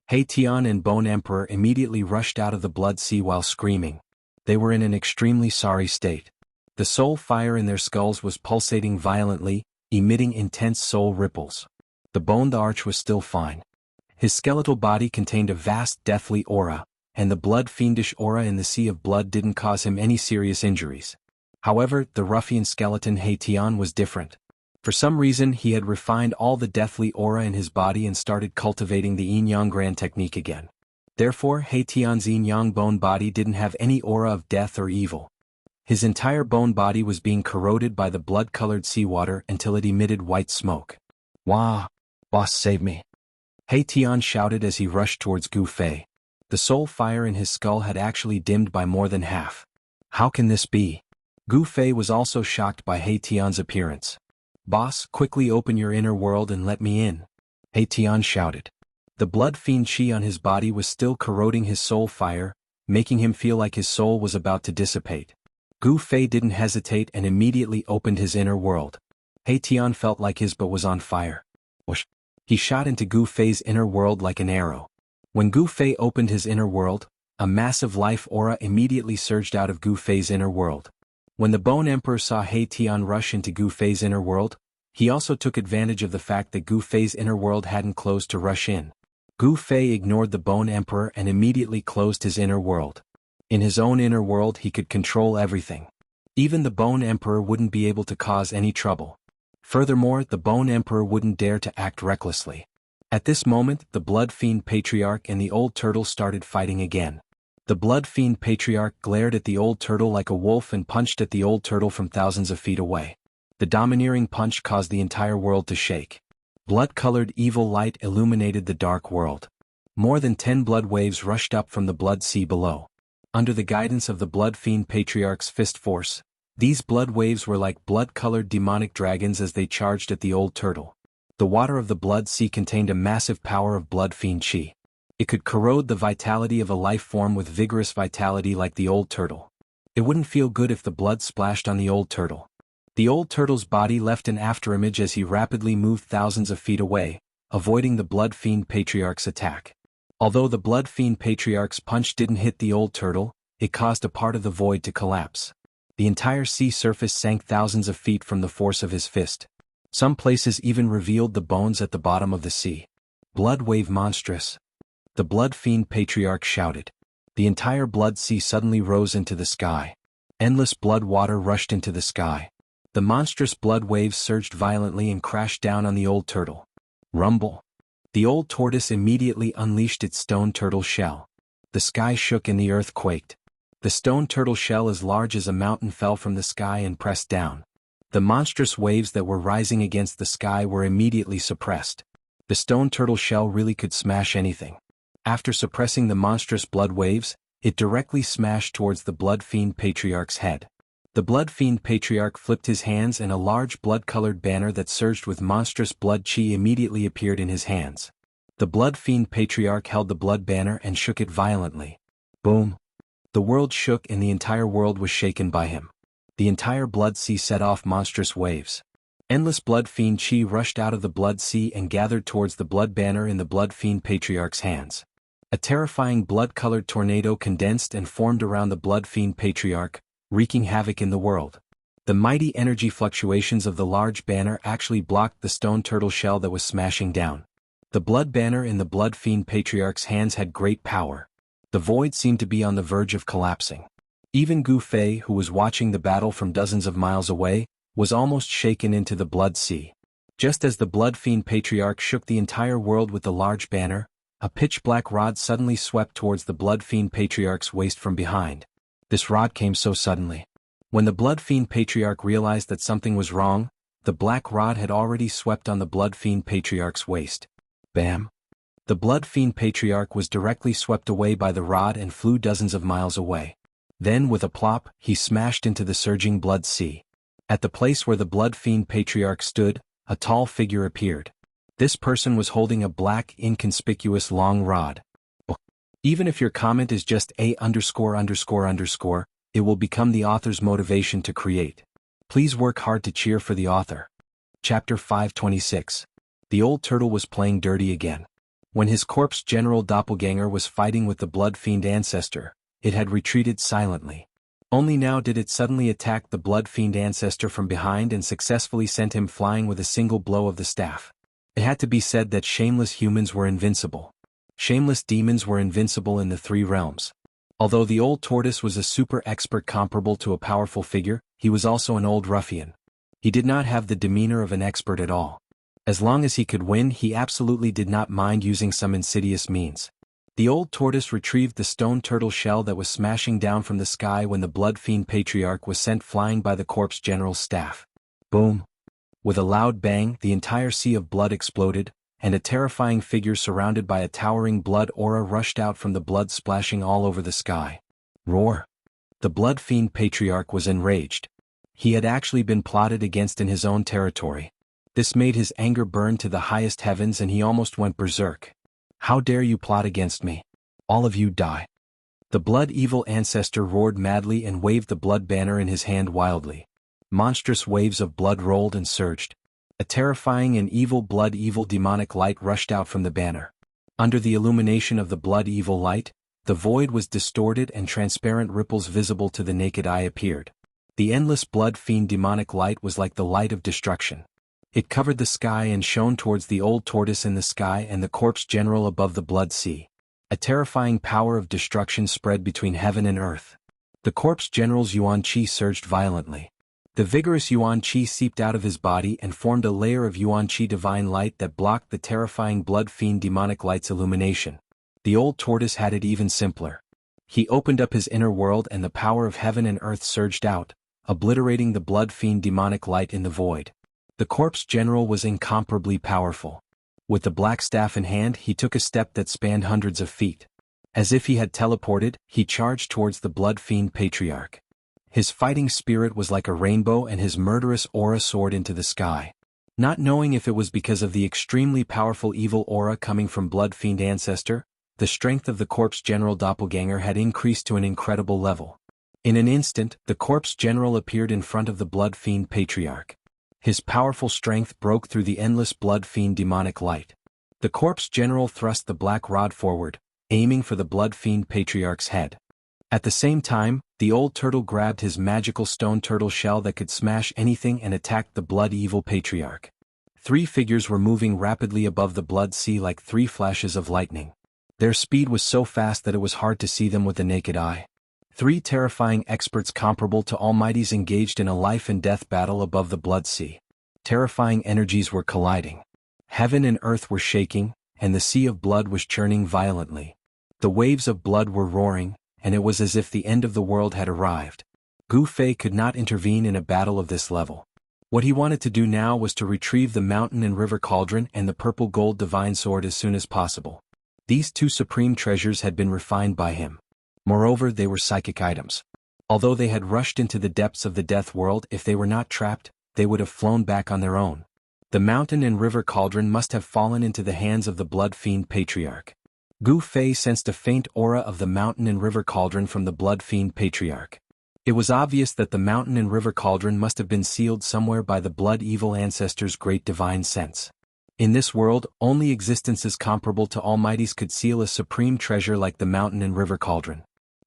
He Tian and Bone Emperor immediately rushed out of the blood sea while screaming. They were in an extremely sorry state. The soul fire in their skulls was pulsating violently, emitting intense soul ripples. The arch was still fine. His skeletal body contained a vast deathly aura, and the blood fiendish aura in the sea of blood didn't cause him any serious injuries. However, the ruffian skeleton He Tian was different. For some reason he had refined all the deathly aura in his body and started cultivating the Yin-Yang Grand technique again. Therefore, He Tian's Yin-Yang bone body didn't have any aura of death or evil. His entire bone body was being corroded by the blood-colored seawater until it emitted white smoke. Wah! Boss, save me! He Tian shouted as he rushed towards Gu Fei. The soul fire in his skull had actually dimmed by more than half. How can this be? Gu Fei was also shocked by He Tian's appearance. Boss, quickly open your inner world and let me in. He Tian shouted. The blood fiend chi on his body was still corroding his soul fire, making him feel like his soul was about to dissipate. Gu Fei didn't hesitate and immediately opened his inner world. He Tian felt like his butt was on fire. Whoosh! He shot into Gu Fei's inner world like an arrow. When Gu Fei opened his inner world, a massive life aura immediately surged out of Gu Fei's inner world. When the Bone Emperor saw He Tian rush into Gu Fei's inner world, he also took advantage of the fact that Gu Fei's inner world hadn't closed to rush in. Gu Fei ignored the Bone Emperor and immediately closed his inner world. In his own inner world he could control everything. Even the Bone Emperor wouldn't be able to cause any trouble. Furthermore, the Bone Emperor wouldn't dare to act recklessly. At this moment, the Blood Fiend Patriarch and the Old Turtle started fighting again. The Blood Fiend Patriarch glared at the Old Turtle like a wolf and punched at the Old Turtle from thousands of feet away. The domineering punch caused the entire world to shake. Blood-colored evil light illuminated the dark world. More than 10 blood waves rushed up from the blood sea below. Under the guidance of the Blood Fiend Patriarch's fist force, these blood waves were like blood-colored demonic dragons as they charged at the Old Turtle. The water of the blood sea contained a massive power of blood fiend chi. It could corrode the vitality of a life form with vigorous vitality like the Old Turtle. It wouldn't feel good if the blood splashed on the Old Turtle. The Old Turtle's body left an afterimage as he rapidly moved thousands of feet away, avoiding the Blood Fiend Patriarch's attack. Although the Blood Fiend Patriarch's punch didn't hit the Old Turtle, it caused a part of the void to collapse. The entire sea surface sank thousands of feet from the force of his fist. Some places even revealed the bones at the bottom of the sea. Blood wave monstrous! The Blood Fiend Patriarch shouted. The entire blood sea suddenly rose into the sky. Endless blood water rushed into the sky. The monstrous blood waves surged violently and crashed down on the Old Turtle. Rumble! The Old Tortoise immediately unleashed its stone turtle shell. The sky shook and the earth quaked. The stone turtle shell as large as a mountain fell from the sky and pressed down. The monstrous waves that were rising against the sky were immediately suppressed. The stone turtle shell really could smash anything. After suppressing the monstrous blood waves, it directly smashed towards the Blood Fiend Patriarch's head. The Blood Fiend Patriarch flipped his hands and a large blood-colored banner that surged with monstrous blood chi immediately appeared in his hands. The Blood Fiend Patriarch held the blood banner and shook it violently. Boom! The world shook and the entire world was shaken by him. The entire blood sea set off monstrous waves. Endless blood fiend chi rushed out of the blood sea and gathered towards the blood banner in the Blood Fiend Patriarch's hands. A terrifying blood-colored tornado condensed and formed around the Blood Fiend Patriarch, wreaking havoc in the world. The mighty energy fluctuations of the large banner actually blocked the stone turtle shell that was smashing down. The blood banner in the Blood Fiend Patriarch's hands had great power. The void seemed to be on the verge of collapsing. Even Gu Fei, who was watching the battle from dozens of miles away, was almost shaken into the blood sea. Just as the Blood Fiend Patriarch shook the entire world with the large banner, a pitch-black rod suddenly swept towards the Blood Fiend Patriarch's waist from behind. This rod came so suddenly. When the Blood Fiend Patriarch realized that something was wrong, the black rod had already swept on the Blood Fiend Patriarch's waist. Bam! The Blood Fiend Patriarch was directly swept away by the rod and flew dozens of miles away. Then, with a plop, he smashed into the surging blood sea. At the place where the Blood Fiend Patriarch stood, a tall figure appeared. This person was holding a black, inconspicuous long rod. Even if your comment is just _____, it will become the author's motivation to create. Please work hard to cheer for the author. Chapter 526. The old turtle was playing dirty again. When his corpse general doppelganger was fighting with the Blood Fiend ancestor, it had retreated silently. Only now did it suddenly attack the Blood Fiend ancestor from behind and successfully sent him flying with a single blow of the staff. It had to be said that shameless humans were invincible. Shameless demons were invincible in the three realms. Although the old tortoise was a super expert comparable to a powerful figure, he was also an old ruffian. He did not have the demeanor of an expert at all. As long as he could win, he absolutely did not mind using some insidious means. The old tortoise retrieved the stone turtle shell that was smashing down from the sky when the Blood Fiend Patriarch was sent flying by the corpse general's staff. Boom! With a loud bang, the entire sea of blood exploded, and a terrifying figure surrounded by a towering blood aura rushed out from the blood splashing all over the sky. Roar! The Blood Fiend Patriarch was enraged. He had actually been plotted against in his own territory. This made his anger burn to the highest heavens and he almost went berserk. How dare you plot against me? All of you die. The blood evil ancestor roared madly and waved the blood banner in his hand wildly. Monstrous waves of blood rolled and surged. A terrifying and evil blood evil demonic light rushed out from the banner. Under the illumination of the blood evil light, the void was distorted and transparent ripples visible to the naked eye appeared. The endless blood fiend demonic light was like the light of destruction. It covered the sky and shone towards the old tortoise in the sky and the corpse general above the blood sea. A terrifying power of destruction spread between heaven and earth. The corpse general's yuan qi surged violently. The vigorous yuan qi seeped out of his body and formed a layer of yuan qi divine light that blocked the terrifying blood fiend demonic light's illumination. The old tortoise had it even simpler. He opened up his inner world and the power of heaven and earth surged out, obliterating the blood fiend demonic light in the void. The corpse general was incomparably powerful. With the black staff in hand, he took a step that spanned hundreds of feet. As if he had teleported, he charged towards the Blood Fiend Patriarch. His fighting spirit was like a rainbow and his murderous aura soared into the sky. Not knowing if it was because of the extremely powerful evil aura coming from Blood Fiend Ancestor, the strength of the corpse general doppelganger had increased to an incredible level. In an instant, the corpse general appeared in front of the Blood Fiend Patriarch. His powerful strength broke through the endless blood fiend demonic light. The corpse general thrust the black rod forward, aiming for the Blood Fiend Patriarch's head. At the same time, the old turtle grabbed his magical stone turtle shell that could smash anything and attacked the blood evil patriarch. Three figures were moving rapidly above the blood sea like three flashes of lightning. Their speed was so fast that it was hard to see them with the naked eye. Three terrifying experts comparable to almighties engaged in a life and death battle above the blood sea. Terrifying energies were colliding. Heaven and earth were shaking, and the sea of blood was churning violently. The waves of blood were roaring, and it was as if the end of the world had arrived. Gu Fei could not intervene in a battle of this level. What he wanted to do now was to retrieve the mountain and river cauldron and the purple gold divine sword as soon as possible. These two supreme treasures had been refined by him. Moreover, they were psychic items. Although they had rushed into the depths of the death world, if they were not trapped, they would have flown back on their own. The mountain and river cauldron must have fallen into the hands of the Blood Fiend Patriarch. Gu Fei sensed a faint aura of the mountain and river cauldron from the Blood Fiend Patriarch. It was obvious that the mountain and river cauldron must have been sealed somewhere by the blood evil ancestor's great divine sense. In this world, only existences comparable to almighties could seal a supreme treasure like the mountain and river cauldron.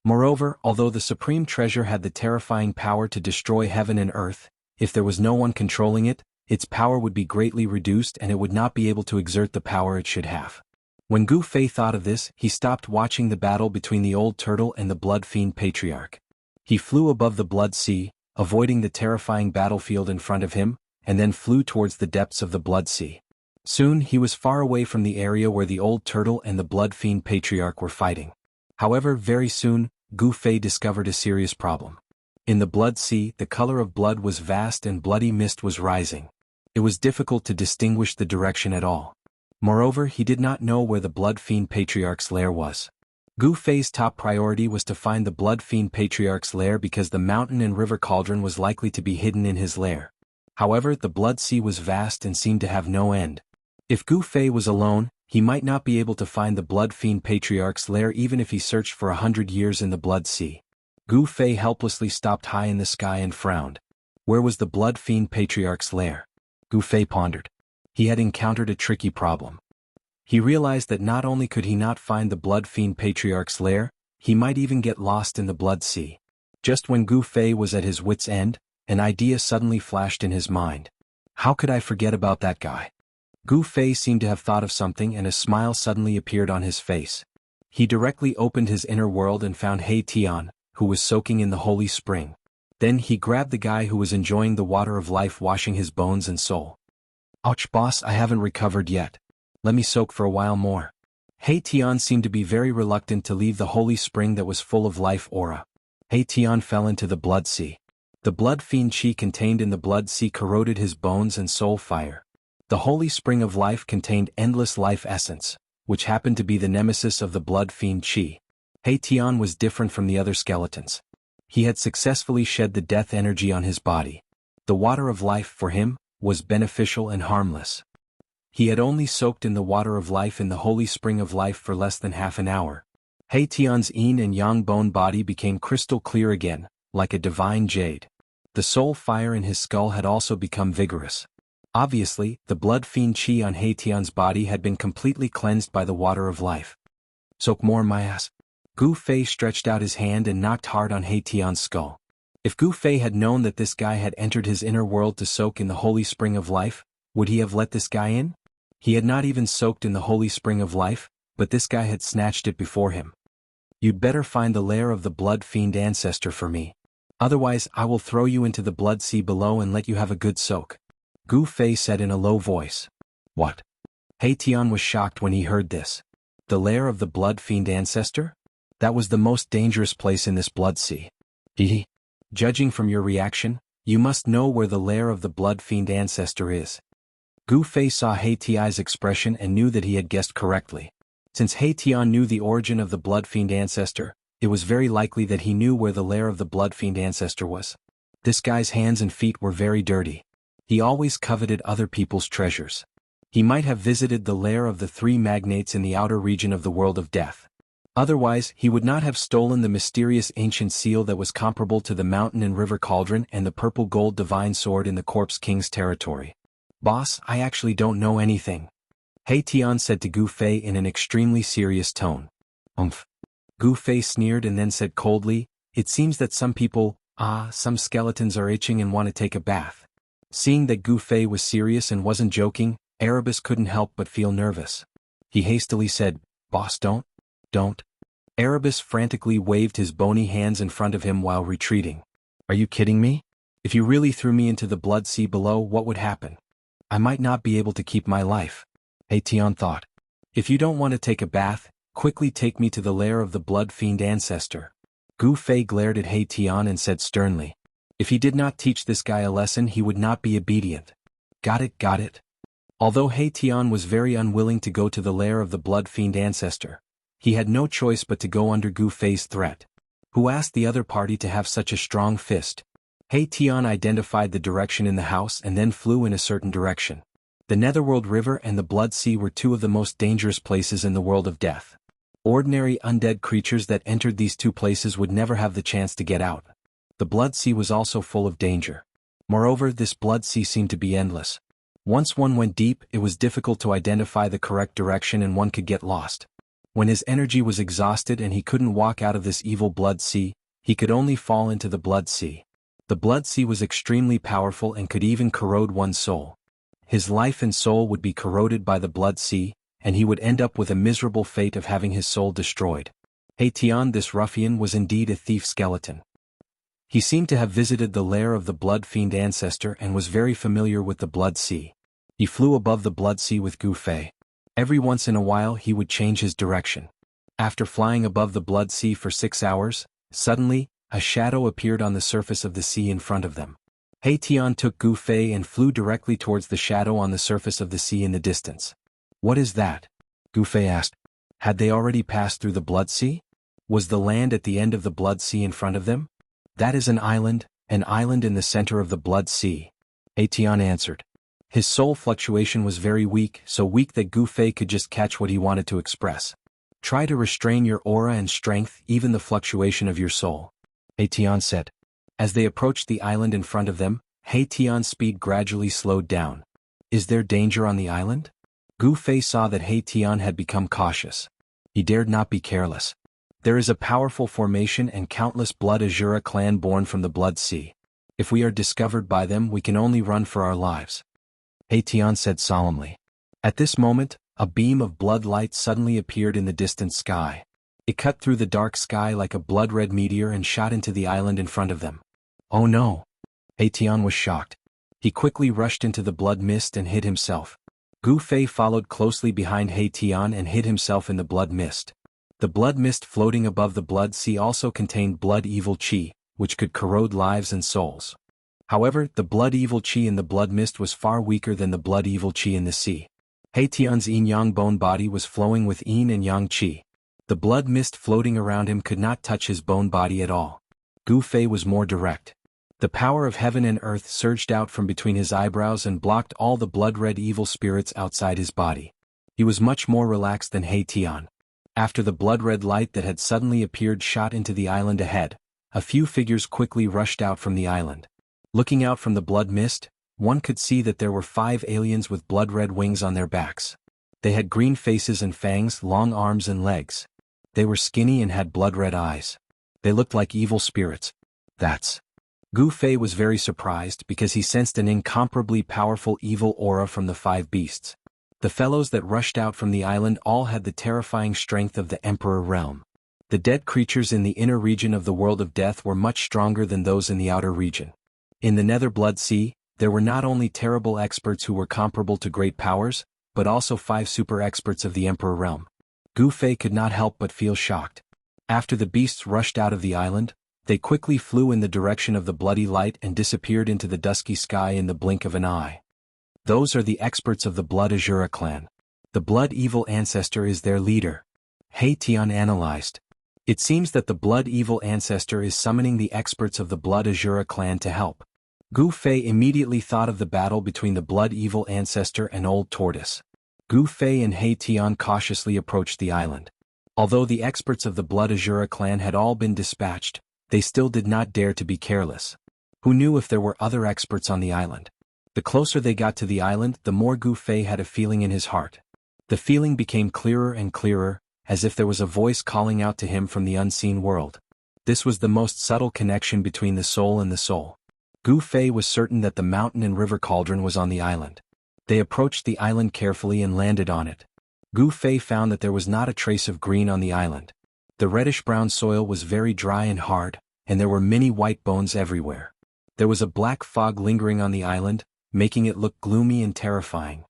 Moreover, although the supreme treasure had the terrifying power to destroy heaven and earth, if there was no one controlling it, its power would be greatly reduced and it would not be able to exert the power it should have. When Gu Fei thought of this, he stopped watching the battle between the old turtle and the Blood Fiend Patriarch. He flew above the Blood Sea, avoiding the terrifying battlefield in front of him, and then flew towards the depths of the Blood Sea. Soon he was far away from the area where the old turtle and the Blood Fiend Patriarch were fighting. However, very soon, Gu Fei discovered a serious problem. In the Blood Sea, the color of blood was vast and bloody mist was rising. It was difficult to distinguish the direction at all. Moreover, he did not know where the Blood Fiend Patriarch's lair was. Gu Fei's top priority was to find the Blood Fiend Patriarch's lair because the mountain and river cauldron was likely to be hidden in his lair. However, the Blood Sea was vast and seemed to have no end. If Gu Fei was alone, he might not be able to find the Blood Fiend Patriarch's lair even if he searched for 100 years in the Blood Sea. Gu Fei helplessly stopped high in the sky and frowned. Where was the Blood Fiend Patriarch's lair? Gu Fei pondered. He had encountered a tricky problem. He realized that not only could he not find the Blood Fiend Patriarch's lair, he might even get lost in the Blood Sea. Just when Gu Fei was at his wit's end, an idea suddenly flashed in his mind. How could I forget about that guy? Gu Fei seemed to have thought of something and a smile suddenly appeared on his face. He directly opened his inner world and found He Tian, who was soaking in the holy spring. Then he grabbed the guy who was enjoying the water of life washing his bones and soul. Ouch, boss, I haven't recovered yet. Let me soak for a while more. He Tian seemed to be very reluctant to leave the holy spring that was full of life aura. He Tian fell into the Blood Sea. The Blood Fiend Qi contained in the Blood Sea corroded his bones and soul fire. The holy spring of life contained endless life essence, which happened to be the nemesis of the Blood Fiend Qi. He Tian was different from the other skeletons. He had successfully shed the death energy on his body. The water of life, for him, was beneficial and harmless. He had only soaked in the water of life in the holy spring of life for less than half an hour. He Tian's yin and yang bone body became crystal clear again, like a divine jade. The soul fire in his skull had also become vigorous. Obviously, the Blood Fiend Qi on He Tian's body had been completely cleansed by the water of life. Soak more in my ass. Gu Fei stretched out his hand and knocked hard on He Tian's skull. If Gu Fei had known that this guy had entered his inner world to soak in the holy spring of life, would he have let this guy in? He had not even soaked in the holy spring of life, but this guy had snatched it before him. You'd better find the lair of the Blood Fiend ancestor for me. Otherwise, I will throw you into the Blood Sea below and let you have a good soak. Gu Fei said in a low voice. What? He Tian was shocked when he heard this. The lair of the Blood Fiend ancestor? That was the most dangerous place in this Blood Sea. Judging from your reaction, you must know where the lair of the Blood Fiend ancestor is. Gu Fei saw He Tian's expression and knew that he had guessed correctly. Since He Tian knew the origin of the Blood Fiend ancestor, it was very likely that he knew where the lair of the Blood Fiend ancestor was. This guy's hands and feet were very dirty. He always coveted other people's treasures. He might have visited the lair of the three magnates in the outer region of the world of death. Otherwise, he would not have stolen the mysterious ancient seal that was comparable to the mountain and river cauldron and the purple gold divine sword in the Corpse King's territory. Boss, I actually don't know anything. He Tian said to Gu Fei in an extremely serious tone. Gu Fei sneered and then said coldly, it seems that some skeletons are itching and want to take a bath. Seeing that Gu Fei was serious and wasn't joking, Erebus couldn't help but feel nervous. He hastily said, Boss, don't. Erebus frantically waved his bony hands in front of him while retreating. Are you kidding me? If you really threw me into the Blood Sea below, what would happen? I might not be able to keep my life. He Tian thought. If you don't want to take a bath, quickly take me to the lair of the Blood Fiend ancestor. Gu Fei glared at He Tian and said sternly. If he did not teach this guy a lesson, he would not be obedient. Got it. Although He Tian was very unwilling to go to the lair of the Blood Fiend ancestor, he had no choice but to go under Gu Fei's threat. Who asked the other party to have such a strong fist? He Tian identified the direction in the house and then flew in a certain direction. The Netherworld River and the Blood Sea were two of the most dangerous places in the world of death. Ordinary undead creatures that entered these two places would never have the chance to get out. The Blood Sea was also full of danger. Moreover, this Blood Sea seemed to be endless. Once one went deep, it was difficult to identify the correct direction and one could get lost. When his energy was exhausted and he couldn't walk out of this evil Blood Sea, he could only fall into the Blood Sea. The Blood Sea was extremely powerful and could even corrode one's soul. His life and soul would be corroded by the Blood Sea, and he would end up with a miserable fate of having his soul destroyed. He Tian, this ruffian, was indeed a thief skeleton. He seemed to have visited the lair of the Blood Fiend ancestor and was very familiar with the Blood Sea. He flew above the Blood Sea with Gu Fei. Every once in a while he would change his direction. After flying above the Blood Sea for 6 hours, suddenly, a shadow appeared on the surface of the sea in front of them. He Tian took Gu Fei and flew directly towards the shadow on the surface of the sea in the distance. "What is that?" Gu Fei asked. Had they already passed through the Blood Sea? Was the land at the end of the Blood Sea in front of them? "That is an island in the center of the Blood Sea," He Tian answered. His soul fluctuation was very weak, so weak that Gu Fei could just catch what he wanted to express. "Try to restrain your aura and strength, even the fluctuation of your soul," He Tian said. As they approached the island in front of them, He Tian's speed gradually slowed down. "Is there danger on the island?" Gu Fei saw that He Tian had become cautious. He dared not be careless. "There is a powerful formation and countless Blood Azura clan born from the Blood Sea. If we are discovered by them, we can only run for our lives," He Tian said solemnly. At this moment, a beam of blood light suddenly appeared in the distant sky. It cut through the dark sky like a blood-red meteor and shot into the island in front of them. "Oh no!" He Tian was shocked. He quickly rushed into the blood mist and hid himself. Gu Fei followed closely behind He Tian and hid himself in the blood mist. The blood mist floating above the Blood Sea also contained blood evil qi, which could corrode lives and souls. However, the blood evil qi in the blood mist was far weaker than the blood evil qi in the sea. He Tian's yin-yang bone body was flowing with yin and yang qi. The blood mist floating around him could not touch his bone body at all. Gu Fei was more direct. The power of heaven and earth surged out from between his eyebrows and blocked all the blood-red evil spirits outside his body. He was much more relaxed than He Tian. After the blood-red light that had suddenly appeared shot into the island ahead, a few figures quickly rushed out from the island. Looking out from the blood mist, one could see that there were 5 aliens with blood-red wings on their backs. They had green faces and fangs, long arms and legs. They were skinny and had blood-red eyes. They looked like evil spirits. "That's..." Gu Fei was very surprised because he sensed an incomparably powerful evil aura from the 5 beasts. The fellows that rushed out from the island all had the terrifying strength of the Emperor realm. The dead creatures in the inner region of the world of death were much stronger than those in the outer region. In the Nether Blood Sea, there were not only terrible experts who were comparable to great powers, but also 5 super experts of the Emperor realm. Gu Fei could not help but feel shocked. After the beasts rushed out of the island, they quickly flew in the direction of the bloody light and disappeared into the dusky sky in the blink of an eye. "Those are the experts of the Blood Azura clan. The Blood Evil Ancestor is their leader," He Tian analyzed. "It seems that the Blood Evil Ancestor is summoning the experts of the Blood Azura clan to help." Gu Fei immediately thought of the battle between the Blood Evil Ancestor and Old Tortoise. Gu Fei and He Tian cautiously approached the island. Although the experts of the Blood Azura clan had all been dispatched, they still did not dare to be careless. Who knew if there were other experts on the island? The closer they got to the island, the more Gu Fei had a feeling in his heart. The feeling became clearer and clearer, as if there was a voice calling out to him from the unseen world. This was the most subtle connection between the soul and the soul. Gu Fei was certain that the mountain and river cauldron was on the island. They approached the island carefully and landed on it. Gu Fei found that there was not a trace of green on the island. The reddish-brown soil was very dry and hard, and there were many white bones everywhere. There was a black fog lingering on the island, making it look gloomy and terrifying.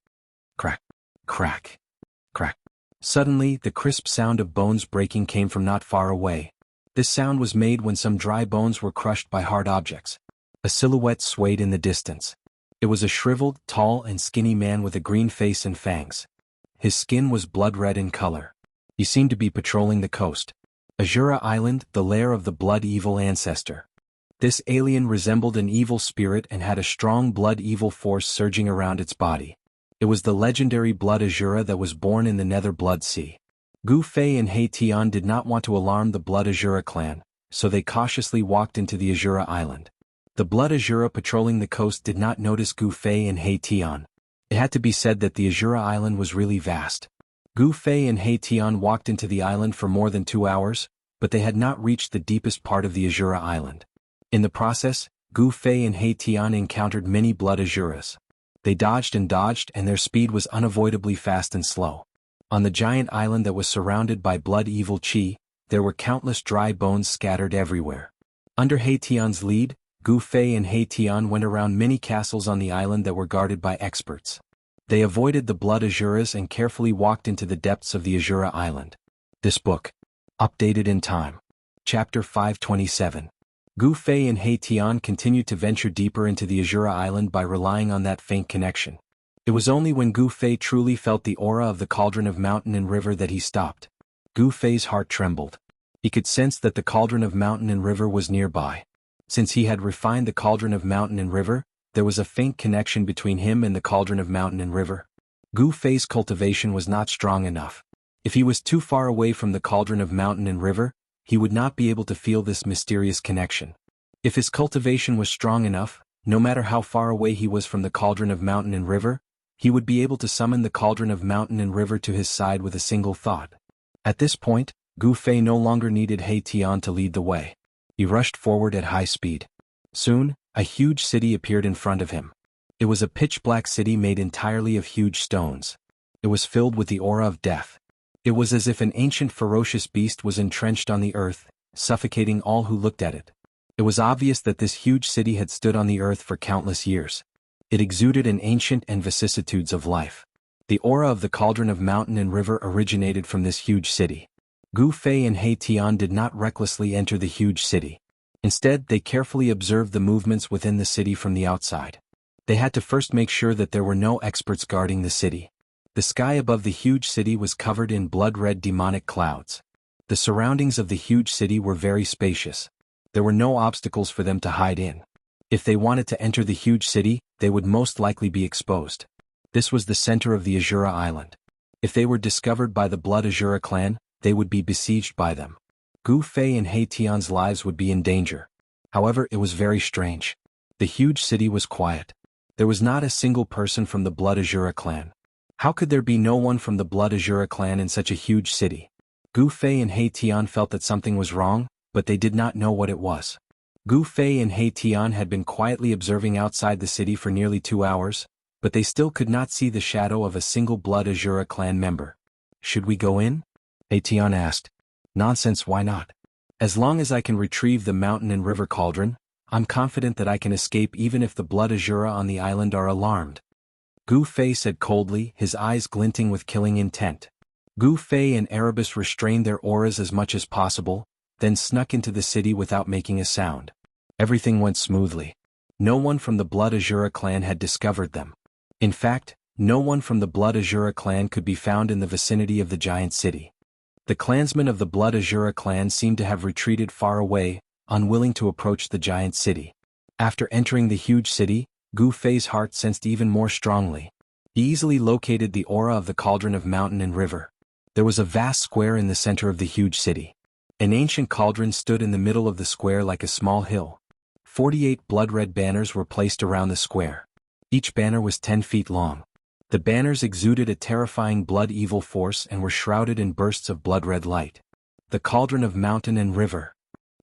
Crack, crack, crack. Suddenly, the crisp sound of bones breaking came from not far away. This sound was made when some dry bones were crushed by hard objects. A silhouette swayed in the distance. It was a shriveled, tall and skinny man with a green face and fangs. His skin was blood-red in color. He seemed to be patrolling the coast. Azura Island, the lair of the Blood Evil Ancestor. This alien resembled an evil spirit and had a strong blood evil force surging around its body. It was the legendary Blood Azura that was born in the Nether Blood Sea. Gu Fei and He Tian did not want to alarm the Blood Azura clan, so they cautiously walked into the Azura Island. The Blood Azura patrolling the coast did not notice Gu Fei and He Tian. It had to be said that the Azura Island was really vast. Gu Fei and He Tian walked into the island for more than 2 hours, but they had not reached the deepest part of the Azura Island. In the process, Gu Fei and He Tian encountered many Blood Azuras. They dodged and their speed was unavoidably fast and slow. On the giant island that was surrounded by blood-evil qi, there were countless dry bones scattered everywhere. Under Heitian's lead, Gu Fei and Heitian went around many castles on the island that were guarded by experts. They avoided the blood Azuras and carefully walked into the depths of the Azura island. This book. Updated in time. Chapter 527. Gu Fei and Heitian continued to venture deeper into the Azura island by relying on that faint connection. It was only when Gu Fei truly felt the aura of the cauldron of mountain and river that he stopped. Gu Fei's heart trembled. He could sense that the cauldron of mountain and river was nearby. Since he had refined the cauldron of mountain and river, there was a faint connection between him and the cauldron of mountain and river. Gu Fei's cultivation was not strong enough. If he was too far away from the cauldron of mountain and river, he would not be able to feel this mysterious connection. If his cultivation was strong enough, no matter how far away he was from the cauldron of mountain and river, he would be able to summon the cauldron of mountain and river to his side with a single thought. At this point, Gu Fei no longer needed Heitian to lead the way. He rushed forward at high speed. Soon, a huge city appeared in front of him. It was a pitch-black city made entirely of huge stones. It was filled with the aura of death. It was as if an ancient ferocious beast was entrenched on the earth, suffocating all who looked at it. It was obvious that this huge city had stood on the earth for countless years. It exuded an ancient and vicissitudes of life. The aura of the cauldron of mountain and river originated from this huge city. Gu Fei and Heitian did not recklessly enter the huge city. Instead, they carefully observed the movements within the city from the outside. They had to first make sure that there were no experts guarding the city. The sky above the huge city was covered in blood-red demonic clouds. The surroundings of the huge city were very spacious. There were no obstacles for them to hide in. If they wanted to enter the huge city, they would most likely be exposed. This was the center of the Azura island. If they were discovered by the Blood Azura clan, they would be besieged by them. Gu Fei and Heitian's lives would be in danger. However, it was very strange. The huge city was quiet. There was not a single person from the Blood Azura clan. How could there be no one from the Blood Azura clan in such a huge city? Gu Fei and Heitian felt that something was wrong, but they did not know what it was. Gu Fei and Heitian had been quietly observing outside the city for nearly 2 hours, but they still could not see the shadow of a single Blood Azura clan member. Should we go in? Heitian asked. Nonsense, why not? As long as I can retrieve the mountain and river cauldron, I'm confident that I can escape even if the Blood Azura on the island are alarmed. Gu Fei said coldly, his eyes glinting with killing intent. Gu Fei and Erebus restrained their auras as much as possible, then snuck into the city without making a sound. Everything went smoothly. No one from the Blood Azura clan had discovered them. In fact, no one from the Blood Azura clan could be found in the vicinity of the giant city. The clansmen of the Blood Azura clan seemed to have retreated far away, unwilling to approach the giant city. After entering the huge city, Gu Fei's heart sensed even more strongly. He easily located the aura of the cauldron of mountain and river. There was a vast square in the center of the huge city. An ancient cauldron stood in the middle of the square like a small hill. 48 blood-red banners were placed around the square. Each banner was 10 feet long. The banners exuded a terrifying blood-evil force and were shrouded in bursts of blood-red light. The cauldron of mountain and river.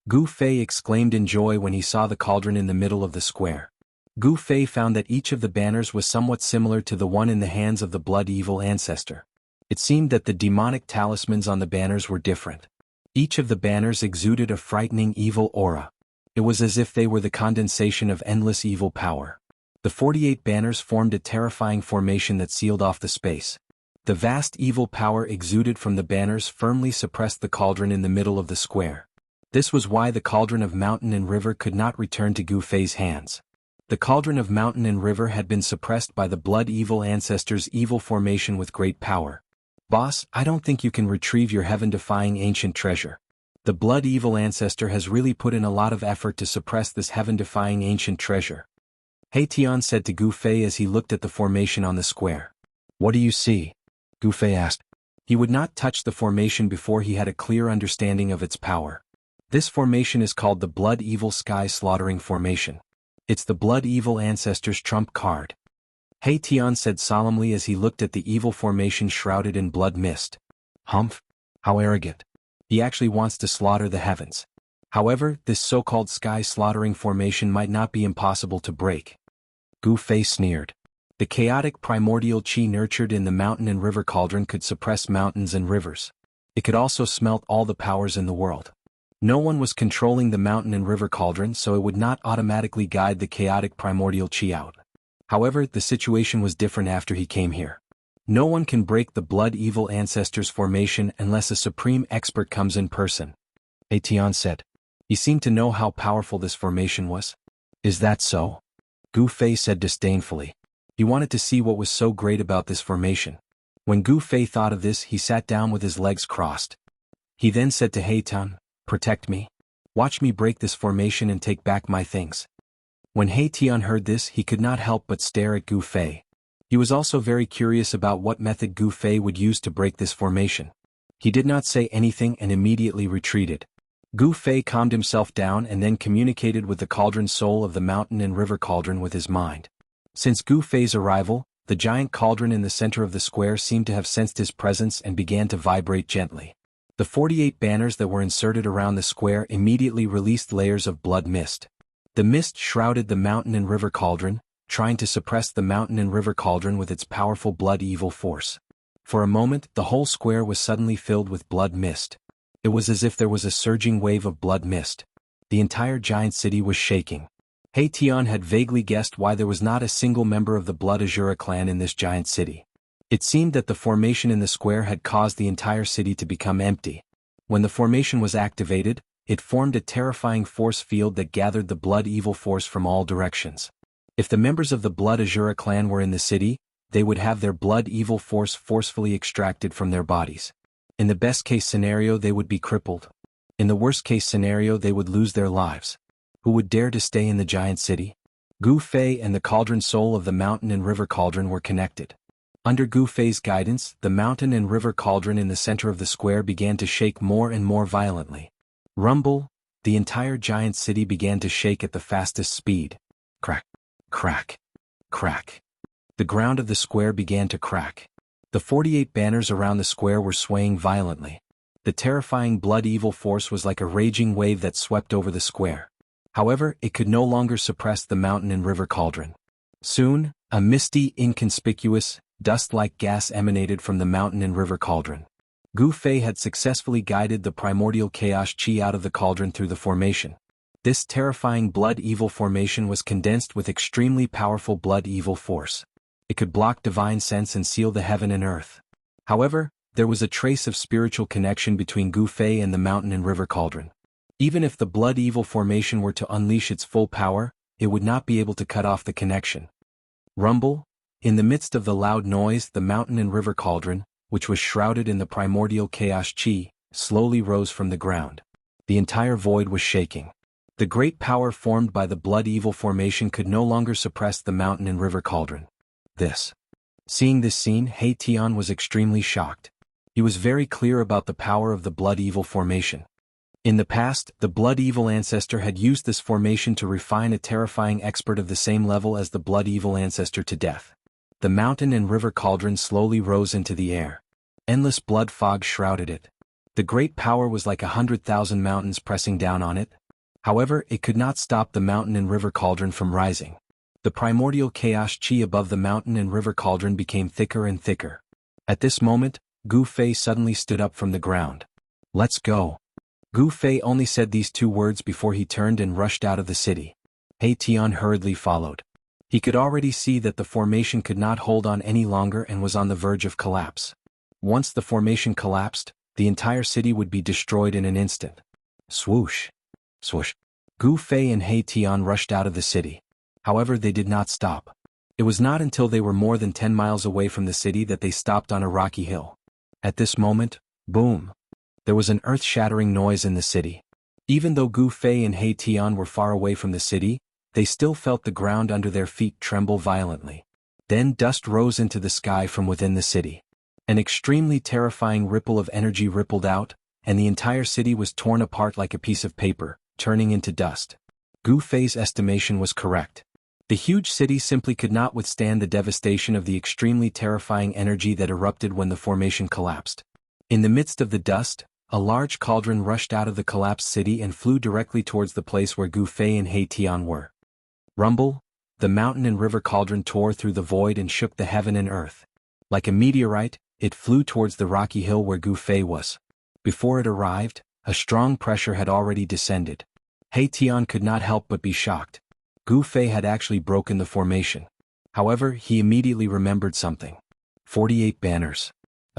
Gu Fei exclaimed in joy when he saw the cauldron in the middle of the square. Gu Fei found that each of the banners was somewhat similar to the one in the hands of the blood-evil ancestor. It seemed that the demonic talismans on the banners were different. Each of the banners exuded a frightening evil aura. It was as if they were the condensation of endless evil power. The 48 banners formed a terrifying formation that sealed off the space. The vast evil power exuded from the banners firmly suppressed the cauldron in the middle of the square. This was why the cauldron of mountain and river could not return to Gu Fei's hands. The cauldron of mountain and river had been suppressed by the blood-evil ancestor's evil formation with great power. Boss, I don't think you can retrieve your heaven-defying ancient treasure. The blood-evil ancestor has really put in a lot of effort to suppress this heaven-defying ancient treasure. Heitian said to Gu Fei as he looked at the formation on the square. What do you see? Gu Fei asked. He would not touch the formation before he had a clear understanding of its power. This formation is called the blood-evil sky slaughtering formation. It's the blood-evil ancestor's trump card. Heitian said solemnly as he looked at the evil formation shrouded in blood mist. Humph! How arrogant. He actually wants to slaughter the heavens. However, this so-called sky slaughtering formation might not be impossible to break. Gu Fei sneered. The chaotic primordial chi nurtured in the mountain and river cauldron could suppress mountains and rivers. It could also smelt all the powers in the world. No one was controlling the mountain and river cauldron, so it would not automatically guide the chaotic primordial chi out. However, the situation was different after he came here. No one can break the blood evil ancestors' formation unless a supreme expert comes in person. Tian said. He seemed to know how powerful this formation was. Is that so? Gu Fei said disdainfully. He wanted to see what was so great about this formation. When Gu Fei thought of this, he sat down with his legs crossed. He then said to Tian, protect me. Watch me break this formation and take back my things. When Tian heard this, he could not help but stare at Gu Fei. He was also very curious about what method Gu Fei would use to break this formation. He did not say anything and immediately retreated. Gu Fei calmed himself down and then communicated with the cauldron soul of the mountain and river cauldron with his mind. Since Gu Fei's arrival, the giant cauldron in the center of the square seemed to have sensed his presence and began to vibrate gently. The 48 banners that were inserted around the square immediately released layers of blood mist. The mist shrouded the mountain and river cauldron, trying to suppress the mountain and river cauldron with its powerful blood evil force. For a moment, the whole square was suddenly filled with blood mist. It was as if there was a surging wave of blood mist. The entire giant city was shaking. Tian had vaguely guessed why there was not a single member of the Blood Azura clan in this giant city. It seemed that the formation in the square had caused the entire city to become empty. When the formation was activated, it formed a terrifying force field that gathered the blood evil force from all directions. If the members of the Blood Azura clan were in the city, they would have their blood evil force forcefully extracted from their bodies. In the best-case scenario, they would be crippled. In the worst-case scenario, they would lose their lives. Who would dare to stay in the giant city? Gu Fei and the cauldron soul of the mountain and river cauldron were connected. Under Gu Fei's guidance, the mountain and river cauldron in the center of the square began to shake more and more violently. Rumble, the entire giant city began to shake at the fastest speed. Crack, crack, crack. The ground of the square began to crack. The 48 banners around the square were swaying violently. The terrifying blood evil force was like a raging wave that swept over the square. However, it could no longer suppress the mountain and river cauldron. Soon, a misty, inconspicuous, dust-like gas emanated from the mountain and river cauldron. Gu Fei had successfully guided the primordial chaos chi out of the cauldron through the formation. This terrifying blood evil formation was condensed with extremely powerful blood evil force. It could block divine sense and seal the heaven and earth. However, there was a trace of spiritual connection between Gu Fei and the mountain and river cauldron. Even if the blood evil formation were to unleash its full power, it would not be able to cut off the connection. Rumble, in the midst of the loud noise, the mountain and river cauldron, which was shrouded in the primordial chaos chi, slowly rose from the ground. The entire void was shaking. The great power formed by the blood evil formation could no longer suppress the mountain and river cauldron. Seeing this scene, Tian was extremely shocked. He was very clear about the power of the blood evil formation. In the past, the blood evil ancestor had used this formation to refine a terrifying expert of the same level as the blood evil ancestor to death. The mountain and river cauldron slowly rose into the air. Endless blood fog shrouded it. The great power was like 100,000 mountains pressing down on it. However, it could not stop the mountain and river cauldron from rising. The primordial chaos chi above the mountain and river cauldron became thicker and thicker. At this moment, Gu Fei suddenly stood up from the ground. Let's go. Gu Fei only said these two words before he turned and rushed out of the city. Tian hurriedly followed. He could already see that the formation could not hold on any longer and was on the verge of collapse. Once the formation collapsed, the entire city would be destroyed in an instant. Swoosh. Swoosh. Gu Fei and Tian rushed out of the city. However, they did not stop. It was not until they were more than 10 miles away from the city that they stopped on a rocky hill. At this moment, boom! There was an earth-shattering noise in the city. Even though Gu Fei and Tian were far away from the city, they still felt the ground under their feet tremble violently. Then dust rose into the sky from within the city. An extremely terrifying ripple of energy rippled out, and the entire city was torn apart like a piece of paper, turning into dust. Gu Fei's estimation was correct. The huge city simply could not withstand the devastation of the extremely terrifying energy that erupted when the formation collapsed. In the midst of the dust, a large cauldron rushed out of the collapsed city and flew directly towards the place where Gu Fei and Tian were. Rumble, the mountain and river cauldron tore through the void and shook the heaven and earth. Like a meteorite, it flew towards the rocky hill where Gu Fei was. Before it arrived, a strong pressure had already descended. He Tian could not help but be shocked. Gu Fei had actually broken the formation. However, he immediately remembered something. 48 banners.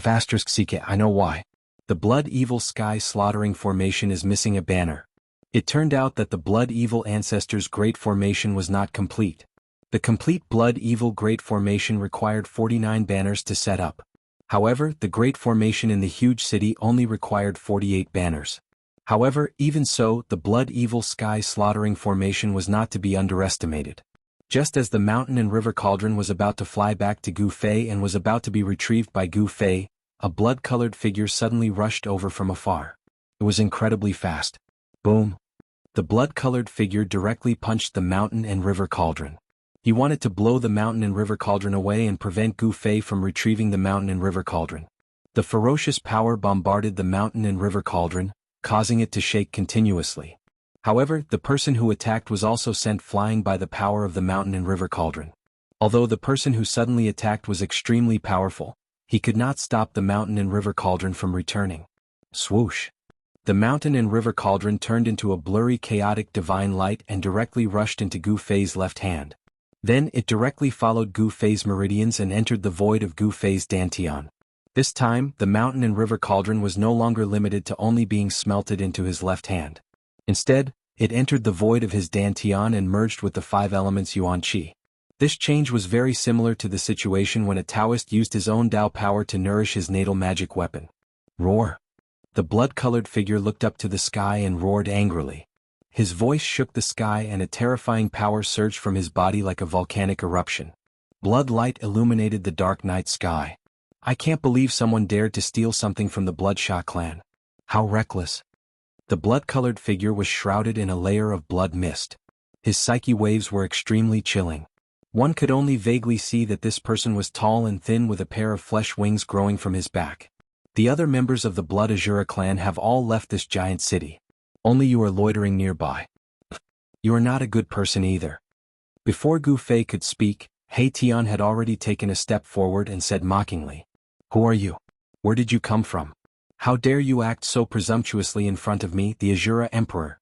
I know why. The Blood Evil Sky Slaughtering Formation is missing a banner. It turned out that the Blood Evil Ancestors' Great Formation was not complete. The complete Blood Evil Great Formation required 49 banners to set up. However, the Great Formation in the huge city only required 48 banners. However, even so, the Blood Evil Sky Slaughtering Formation was not to be underestimated. Just as the mountain and river cauldron was about to fly back to Gu Fei and was about to be retrieved by Gu Fei, a blood-colored figure suddenly rushed over from afar. It was incredibly fast. Boom! The blood-colored figure directly punched the mountain and river cauldron. He wanted to blow the mountain and river cauldron away and prevent Gu Fei from retrieving the mountain and river cauldron. The ferocious power bombarded the mountain and river cauldron, causing it to shake continuously. However, the person who attacked was also sent flying by the power of the mountain and river cauldron. Although the person who suddenly attacked was extremely powerful, he could not stop the mountain and river cauldron from returning. Swoosh! The mountain and river cauldron turned into a blurry chaotic divine light and directly rushed into Gu Fei's left hand. Then it directly followed Gu Fei's meridians and entered the void of Gu Fei's dantian. This time, the mountain and river cauldron was no longer limited to only being smelted into his left hand. Instead, it entered the void of his dantian and merged with the 5 elements Yuan Qi. This change was very similar to the situation when a Taoist used his own Dao power to nourish his natal magic weapon. Roar! The blood-colored figure looked up to the sky and roared angrily. His voice shook the sky and a terrifying power surged from his body like a volcanic eruption. Blood light illuminated the dark night sky. I can't believe someone dared to steal something from the Bloodsha clan. How reckless. The blood-colored figure was shrouded in a layer of blood mist. His psyche waves were extremely chilling. One could only vaguely see that this person was tall and thin with a pair of flesh wings growing from his back. The other members of the Blood Azura clan have all left this giant city. Only you are loitering nearby. You are not a good person either. Before Gu Fei could speak, He Tian had already taken a step forward and said mockingly, "Who are you? Where did you come from? How dare you act so presumptuously in front of me, the Azura Emperor?"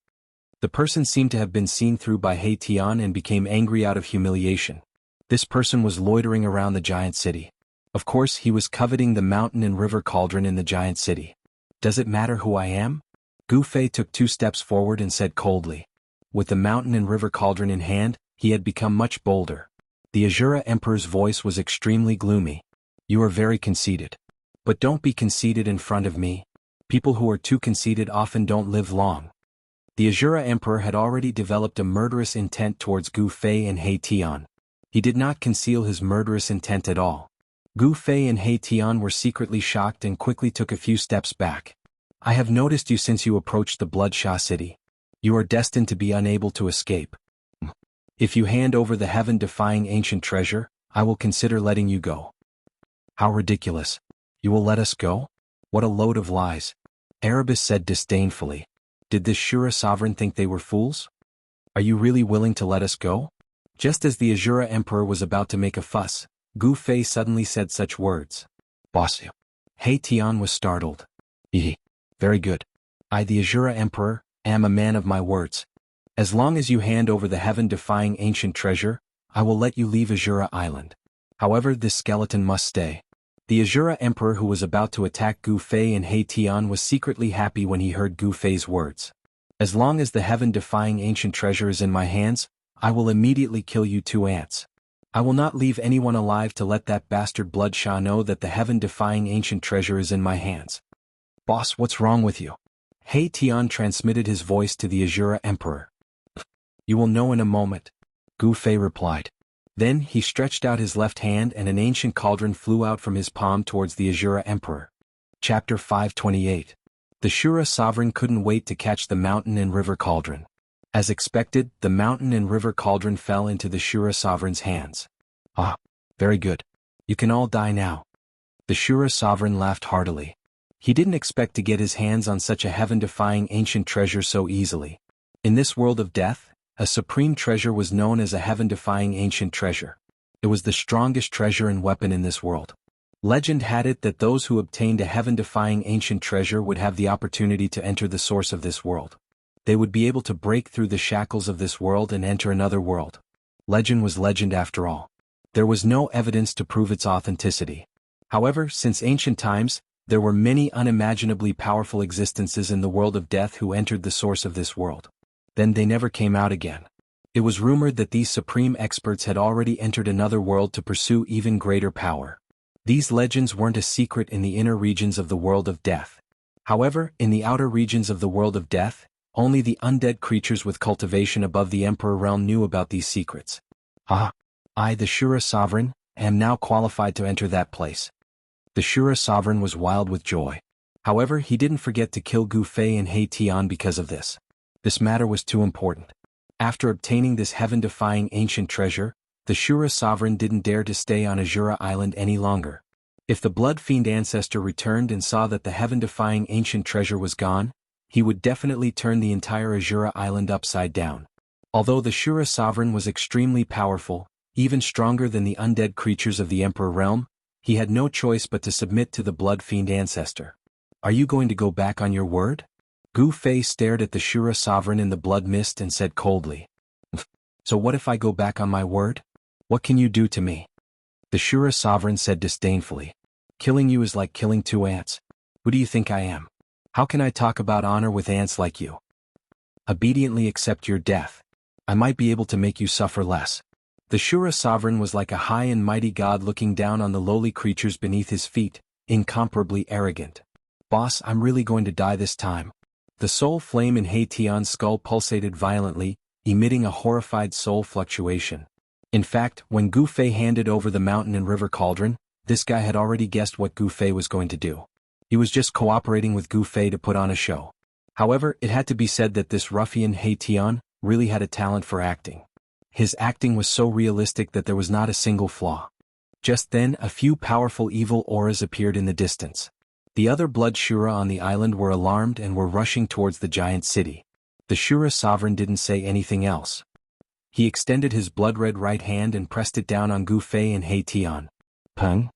The person seemed to have been seen through by He Tian and became angry out of humiliation. This person was loitering around the giant city. Of course, he was coveting the mountain and river cauldron in the giant city. Does it matter who I am? Gu Fei took 2 steps forward and said coldly. With the mountain and river cauldron in hand, he had become much bolder. The Azura Emperor's voice was extremely gloomy. You are very conceited. But don't be conceited in front of me. People who are too conceited often don't live long. The Azura Emperor had already developed a murderous intent towards Gu Fei and He Tian. He did not conceal his murderous intent at all. Gu Fei and He Tian were secretly shocked and quickly took a few steps back. I have noticed you since you approached the Bloodsha city. You are destined to be unable to escape. If you hand over the heaven-defying ancient treasure, I will consider letting you go. How ridiculous. You will let us go? What a load of lies. Erebus said disdainfully. Did this Shura sovereign think they were fools? Are you really willing to let us go? Just as the Azura Emperor was about to make a fuss, Gu Fei suddenly said such words. Boss. He Tian was startled. Very good. I, the Azura Emperor, am a man of my words. As long as you hand over the heaven-defying ancient treasure, I will let you leave Azura Island. However, this skeleton must stay. The Azura Emperor who was about to attack Gu Fei and He Tian was secretly happy when he heard Gu Fei's words. As long as the heaven-defying ancient treasure is in my hands, I will immediately kill you 2 ants. I will not leave anyone alive to let that bastard Bloodsha know that the heaven-defying ancient treasure is in my hands. Boss, what's wrong with you? He Tian transmitted his voice to the Azura Emperor. You will know in a moment, Gu Fei replied. Then he stretched out his left hand and an ancient cauldron flew out from his palm towards the Azura Emperor. Chapter 528. The Shura sovereign couldn't wait to catch the mountain and river cauldron. As expected, the mountain and river cauldron fell into the Shura sovereign's hands. Ah, very good. You can all die now. The Shura sovereign laughed heartily. He didn't expect to get his hands on such a heaven-defying ancient treasure so easily. In this world of death, A supreme treasure was known as a heaven-defying ancient treasure. It was the strongest treasure and weapon in this world. Legend had it that those who obtained a heaven-defying ancient treasure would have the opportunity to enter the source of this world. They would be able to break through the shackles of this world and enter another world. Legend was legend after all. There was no evidence to prove its authenticity. However, since ancient times, there were many unimaginably powerful existences in the world of death who entered the source of this world. Then they never came out again. It was rumored that these supreme experts had already entered another world to pursue even greater power. These legends weren't a secret in the inner regions of the world of death. However, in the outer regions of the world of death, only the undead creatures with cultivation above the Emperor realm knew about these secrets. I, the Shura Sovereign, am now qualified to enter that place. The Shura Sovereign was wild with joy. However, he didn't forget to kill Gu Fei and He Tian because of this. This matter was too important. After obtaining this heaven-defying ancient treasure, the Shura Sovereign didn't dare to stay on Azura Island any longer. If the Blood Fiend ancestor returned and saw that the heaven-defying ancient treasure was gone, he would definitely turn the entire Azura Island upside down. Although the Shura Sovereign was extremely powerful, even stronger than the undead creatures of the Emperor realm, he had no choice but to submit to the Blood Fiend ancestor. Are you going to go back on your word? Gu Fei stared at the Shura Sovereign in the blood mist and said coldly. So what if I go back on my word? What can you do to me? The Shura Sovereign said disdainfully. Killing you is like killing 2 ants. Who do you think I am? How can I talk about honor with ants like you? Obediently accept your death. I might be able to make you suffer less. The Shura Sovereign was like a high and mighty god looking down on the lowly creatures beneath his feet, incomparably arrogant. Boss, I'm really going to die this time. The soul flame in He Tian's skull pulsated violently, emitting a horrified soul fluctuation. In fact, when Gu Fei handed over the mountain and river cauldron, this guy had already guessed what Gu Fei was going to do. He was just cooperating with Gu Fei to put on a show. However, it had to be said that this ruffian He Tian really had a talent for acting. His acting was so realistic that there was not a single flaw. Just then, a few powerful evil auras appeared in the distance. The other blood Shura on the island were alarmed and were rushing towards the giant city. The Shura Sovereign didn't say anything else. He extended his blood-red right hand and pressed it down on Gu Fei and He Tian. Peng!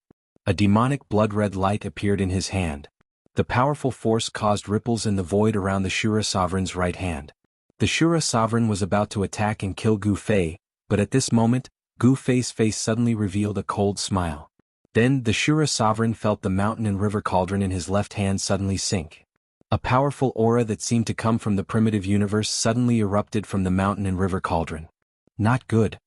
A demonic blood-red light appeared in his hand. The powerful force caused ripples in the void around the Shura Sovereign's right hand. The Shura Sovereign was about to attack and kill Gu Fei, but at this moment, Gu Fei's face suddenly revealed a cold smile. Then the Shura Sovereign felt the mountain and river cauldron in his left hand suddenly sink. A powerful aura that seemed to come from the primitive universe suddenly erupted from the mountain and river cauldron. Not good.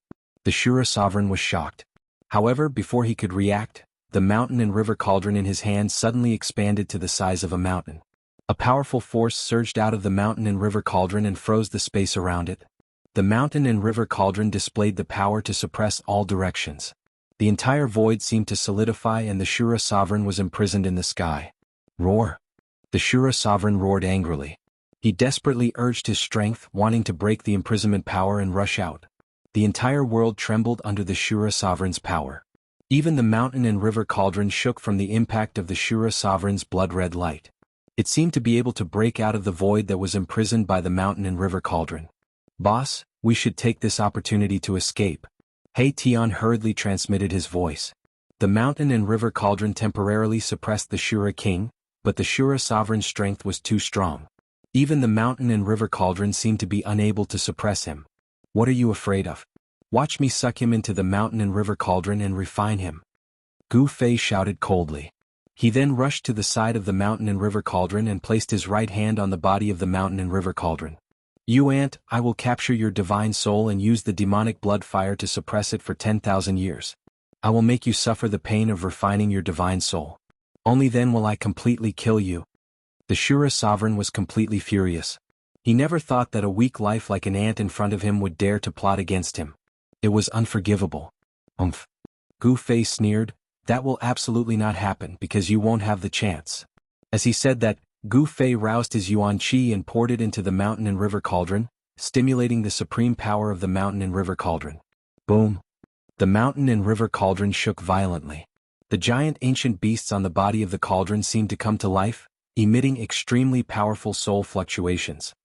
The Shura Sovereign was shocked. However, before he could react, the mountain and river cauldron in his hand suddenly expanded to the size of a mountain. A powerful force surged out of the mountain and river cauldron and froze the space around it. The mountain and river cauldron displayed the power to suppress all directions. The entire void seemed to solidify and the Shura Sovereign was imprisoned in the sky. Roar! The Shura Sovereign roared angrily. He desperately urged his strength, wanting to break the imprisonment power and rush out. The entire world trembled under the Shura Sovereign's power. Even the mountain and river cauldron shook from the impact of the Shura Sovereign's blood-red light. It seemed to be able to break out of the void that was imprisoned by the mountain and river cauldron. Boss, we should take this opportunity to escape. He Tian hurriedly transmitted his voice. The mountain and river cauldron temporarily suppressed the Shura King, but the Shura Sovereign's strength was too strong. Even the mountain and river cauldron seemed to be unable to suppress him. What are you afraid of? Watch me suck him into the mountain and river cauldron and refine him. Gu Fei shouted coldly. He then rushed to the side of the mountain and river cauldron and placed his right hand on the body of the mountain and river cauldron. You ant, I will capture your divine soul and use the demonic blood fire to suppress it for 10,000 years. I will make you suffer the pain of refining your divine soul. Only then will I completely kill you. The Shura Sovereign was completely furious. He never thought that a weak life like an ant in front of him would dare to plot against him. It was unforgivable. Gu Fei sneered, that will absolutely not happen because you won't have the chance. As he said that, Gu Fei roused his Yuan Qi and poured it into the mountain and river cauldron, stimulating the supreme power of the mountain and river cauldron. Boom! The mountain and river cauldron shook violently. The giant ancient beasts on the body of the cauldron seemed to come to life, emitting extremely powerful soul fluctuations.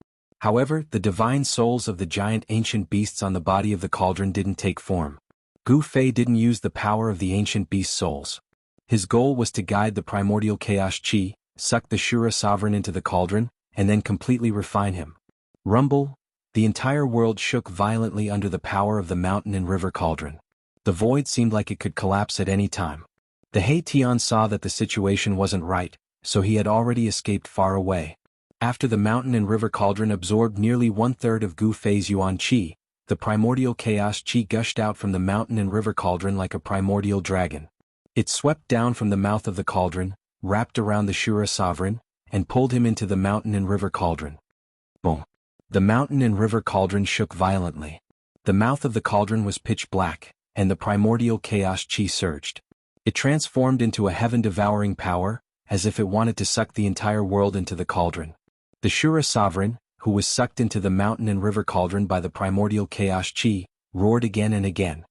However, the divine souls of the giant ancient beasts on the body of the cauldron didn't take form. Gu Fei didn't use the power of the ancient beast souls. His goal was to guide the primordial chaos chi, suck the Shura sovereign into the cauldron, and then completely refine him. Rumble! The entire world shook violently under the power of the mountain and river cauldron. The void seemed like it could collapse at any time. The Hei Tian saw that the situation wasn't right, so he had already escaped far away. After the mountain and river cauldron absorbed nearly 1/3 of Gu Fei's yuan qi, the primordial chaos qi gushed out from the mountain and river cauldron like a primordial dragon. It swept down from the mouth of the cauldron, wrapped around the Shura sovereign, and pulled him into the mountain and river cauldron. Boom! The mountain and river cauldron shook violently. The mouth of the cauldron was pitch black, and the primordial chaos qi surged. It transformed into a heaven-devouring power, as if it wanted to suck the entire world into the cauldron. The Shura sovereign, who was sucked into the mountain and river cauldron by the primordial chaos qi, roared again and again.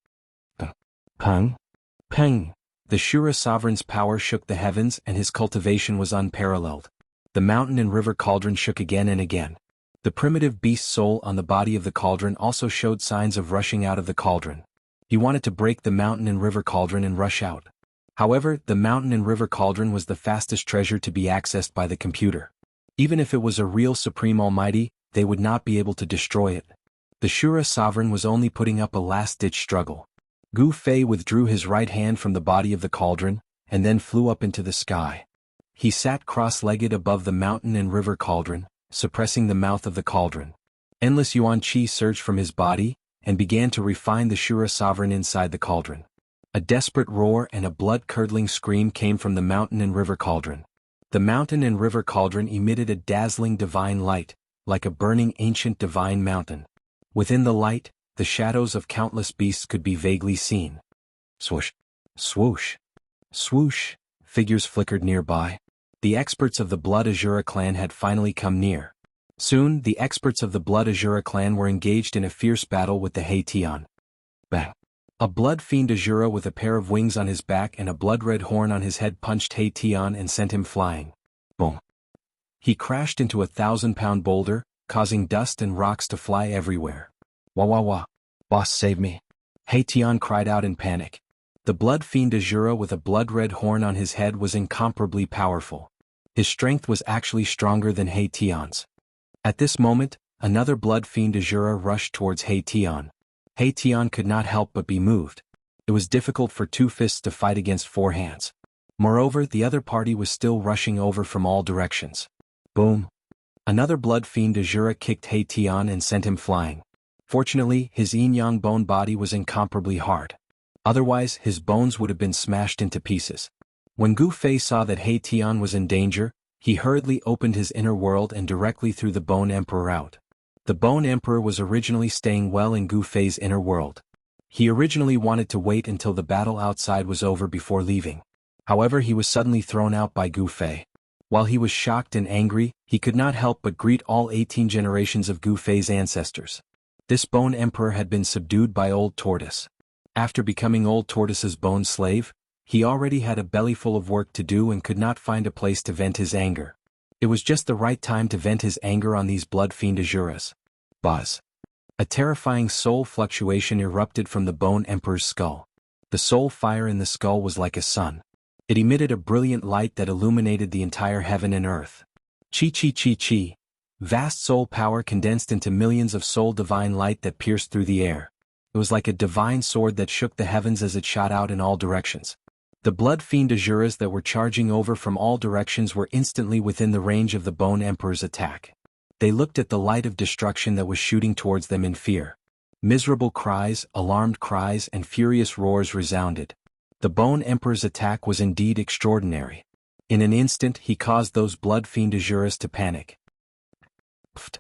Peng! Peng! The Shura sovereign's power shook the heavens and his cultivation was unparalleled. The mountain and river cauldron shook again and again. The primitive beast soul on the body of the cauldron also showed signs of rushing out of the cauldron. He wanted to break the mountain and river cauldron and rush out. However, the mountain and river cauldron was the fastest treasure to be accessed by the computer. Even if it was a real Supreme Almighty, they would not be able to destroy it. The Shura sovereign was only putting up a last-ditch struggle. Gu Fei withdrew his right hand from the body of the cauldron, and then flew up into the sky. He sat cross-legged above the mountain and river cauldron, suppressing the mouth of the cauldron. Endless yuan qi surged from his body, and began to refine the Shura sovereign inside the cauldron. A desperate roar and a blood-curdling scream came from the mountain and river cauldron. The mountain and river cauldron emitted a dazzling divine light, like a burning ancient divine mountain. Within the light, the shadows of countless beasts could be vaguely seen. Swoosh! Swoosh! Swoosh! Figures flickered nearby. The experts of the Blood Azura clan had finally come near. Soon, the experts of the Blood Azura clan were engaged in a fierce battle with the Hei Tian. Bang! A blood fiend Azura with a pair of wings on his back and a blood-red horn on his head punched Hei Tian and sent him flying. Boom! He crashed into a 1,000-pound boulder, causing dust and rocks to fly everywhere. Wah wah wah! Boss, save me! Hei Tian cried out in panic. The blood fiend Azura with a blood-red horn on his head was incomparably powerful. His strength was actually stronger than Hei Tian's. At this moment, another blood fiend Azura rushed towards Hei Tian. Hei Tian could not help but be moved. It was difficult for two fists to fight against four hands. Moreover, the other party was still rushing over from all directions. Boom! Another blood fiend Azura kicked Hei Tian and sent him flying. Fortunately, his yin-yang bone body was incomparably hard. Otherwise, his bones would have been smashed into pieces. When Gu Fei saw that Hei Tian was in danger, he hurriedly opened his inner world and directly threw the Bone Emperor out. The Bone Emperor was originally staying well in Gu Fei's inner world. He originally wanted to wait until the battle outside was over before leaving. However, he was suddenly thrown out by Gu Fei. While he was shocked and angry, he could not help but greet all 18 generations of Gu Fei's ancestors. This Bone Emperor had been subdued by Old Tortoise. After becoming Old Tortoise's bone slave, he already had a belly full of work to do and could not find a place to vent his anger. It was just the right time to vent his anger on these blood fiend Azuras. Buzz! A terrifying soul fluctuation erupted from the Bone Emperor's skull. The soul fire in the skull was like a sun. It emitted a brilliant light that illuminated the entire heaven and earth. Chi chi chi chi! Vast soul power condensed into millions of soul divine light that pierced through the air. It was like a divine sword that shook the heavens as it shot out in all directions. The blood fiend Azuras that were charging over from all directions were instantly within the range of the Bone Emperor's attack. They looked at the light of destruction that was shooting towards them in fear. Miserable cries, alarmed cries, and furious roars resounded. The Bone Emperor's attack was indeed extraordinary. In an instant he caused those blood fiend Azuras to panic. Pft!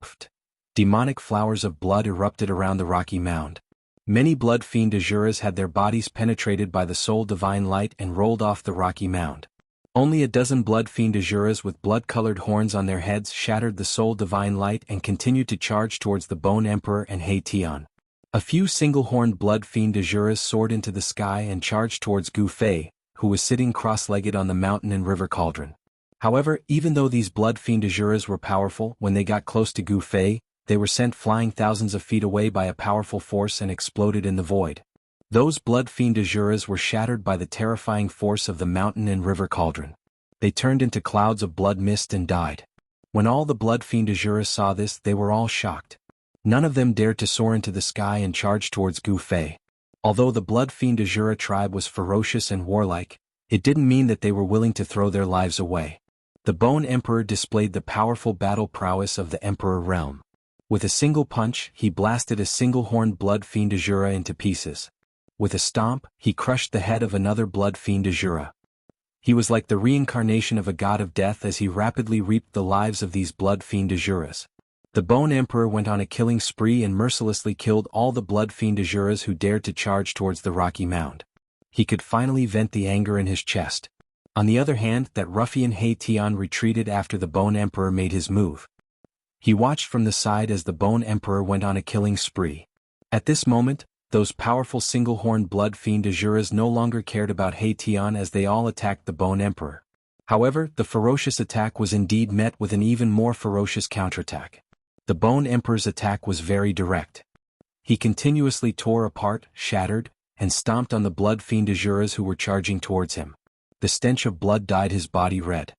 Pft! Demonic flowers of blood erupted around the rocky mound. Many blood fiend Azuras had their bodies penetrated by the soul divine light and rolled off the rocky mound. Only a dozen blood fiend Azuras with blood-colored horns on their heads shattered the soul divine light and continued to charge towards the Bone Emperor and Hei Tian. A few single-horned blood fiend Azuras soared into the sky and charged towards Gu Fei, who was sitting cross-legged on the mountain and river cauldron. However, even though these blood fiend Azuras were powerful, when they got close to Gu Fei, they were sent flying thousands of feet away by a powerful force and exploded in the void. Those blood fiend Azuras were shattered by the terrifying force of the mountain and river cauldron. They turned into clouds of blood mist and died. When all the blood fiend Azuras saw this, they were all shocked. None of them dared to soar into the sky and charge towards Gu Fei. Although the blood fiend Azura tribe was ferocious and warlike, it didn't mean that they were willing to throw their lives away. The Bone Emperor displayed the powerful battle prowess of the Emperor realm. With a single punch, he blasted a single-horned blood fiend Azura into pieces. With a stomp, he crushed the head of another blood fiend Azura. He was like the reincarnation of a god of death as he rapidly reaped the lives of these blood fiend Azuras. The Bone Emperor went on a killing spree and mercilessly killed all the blood fiend Azuras who dared to charge towards the rocky mound. He could finally vent the anger in his chest. On the other hand, that ruffian He Tian retreated after the Bone Emperor made his move. He watched from the side as the Bone Emperor went on a killing spree. At this moment, those powerful single-horned blood fiend Azuras no longer cared about He Tian as they all attacked the Bone Emperor. However, the ferocious attack was indeed met with an even more ferocious counterattack. The Bone Emperor's attack was very direct. He continuously tore apart, shattered, and stomped on the blood fiend Azuras who were charging towards him. The stench of blood dyed his body red.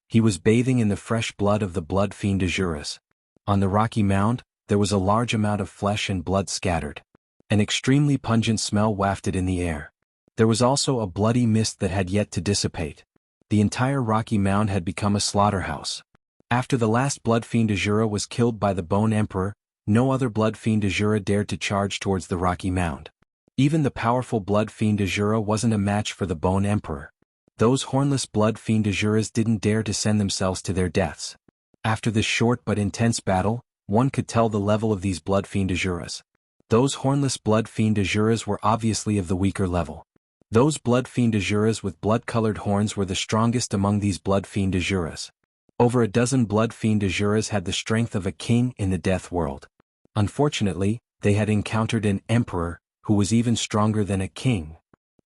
He was bathing in the fresh blood of the blood fiend Azuras. On the rocky mound, there was a large amount of flesh and blood scattered. An extremely pungent smell wafted in the air. There was also a bloody mist that had yet to dissipate. The entire rocky mound had become a slaughterhouse. After the last blood fiend Azura was killed by the Bone Emperor, no other blood fiend Azura dared to charge towards the rocky mound. Even the powerful blood fiend Azura wasn't a match for the Bone Emperor. Those hornless blood fiend Azuras didn't dare to send themselves to their deaths. After this short but intense battle, one could tell the level of these blood fiend Azuras. Those hornless blood fiend Azuras were obviously of the weaker level. Those blood fiend Azuras with blood-colored horns were the strongest among these blood fiend Azuras. Over a dozen blood fiend Azuras had the strength of a king in the death world. Unfortunately, they had encountered an emperor, who was even stronger than a king.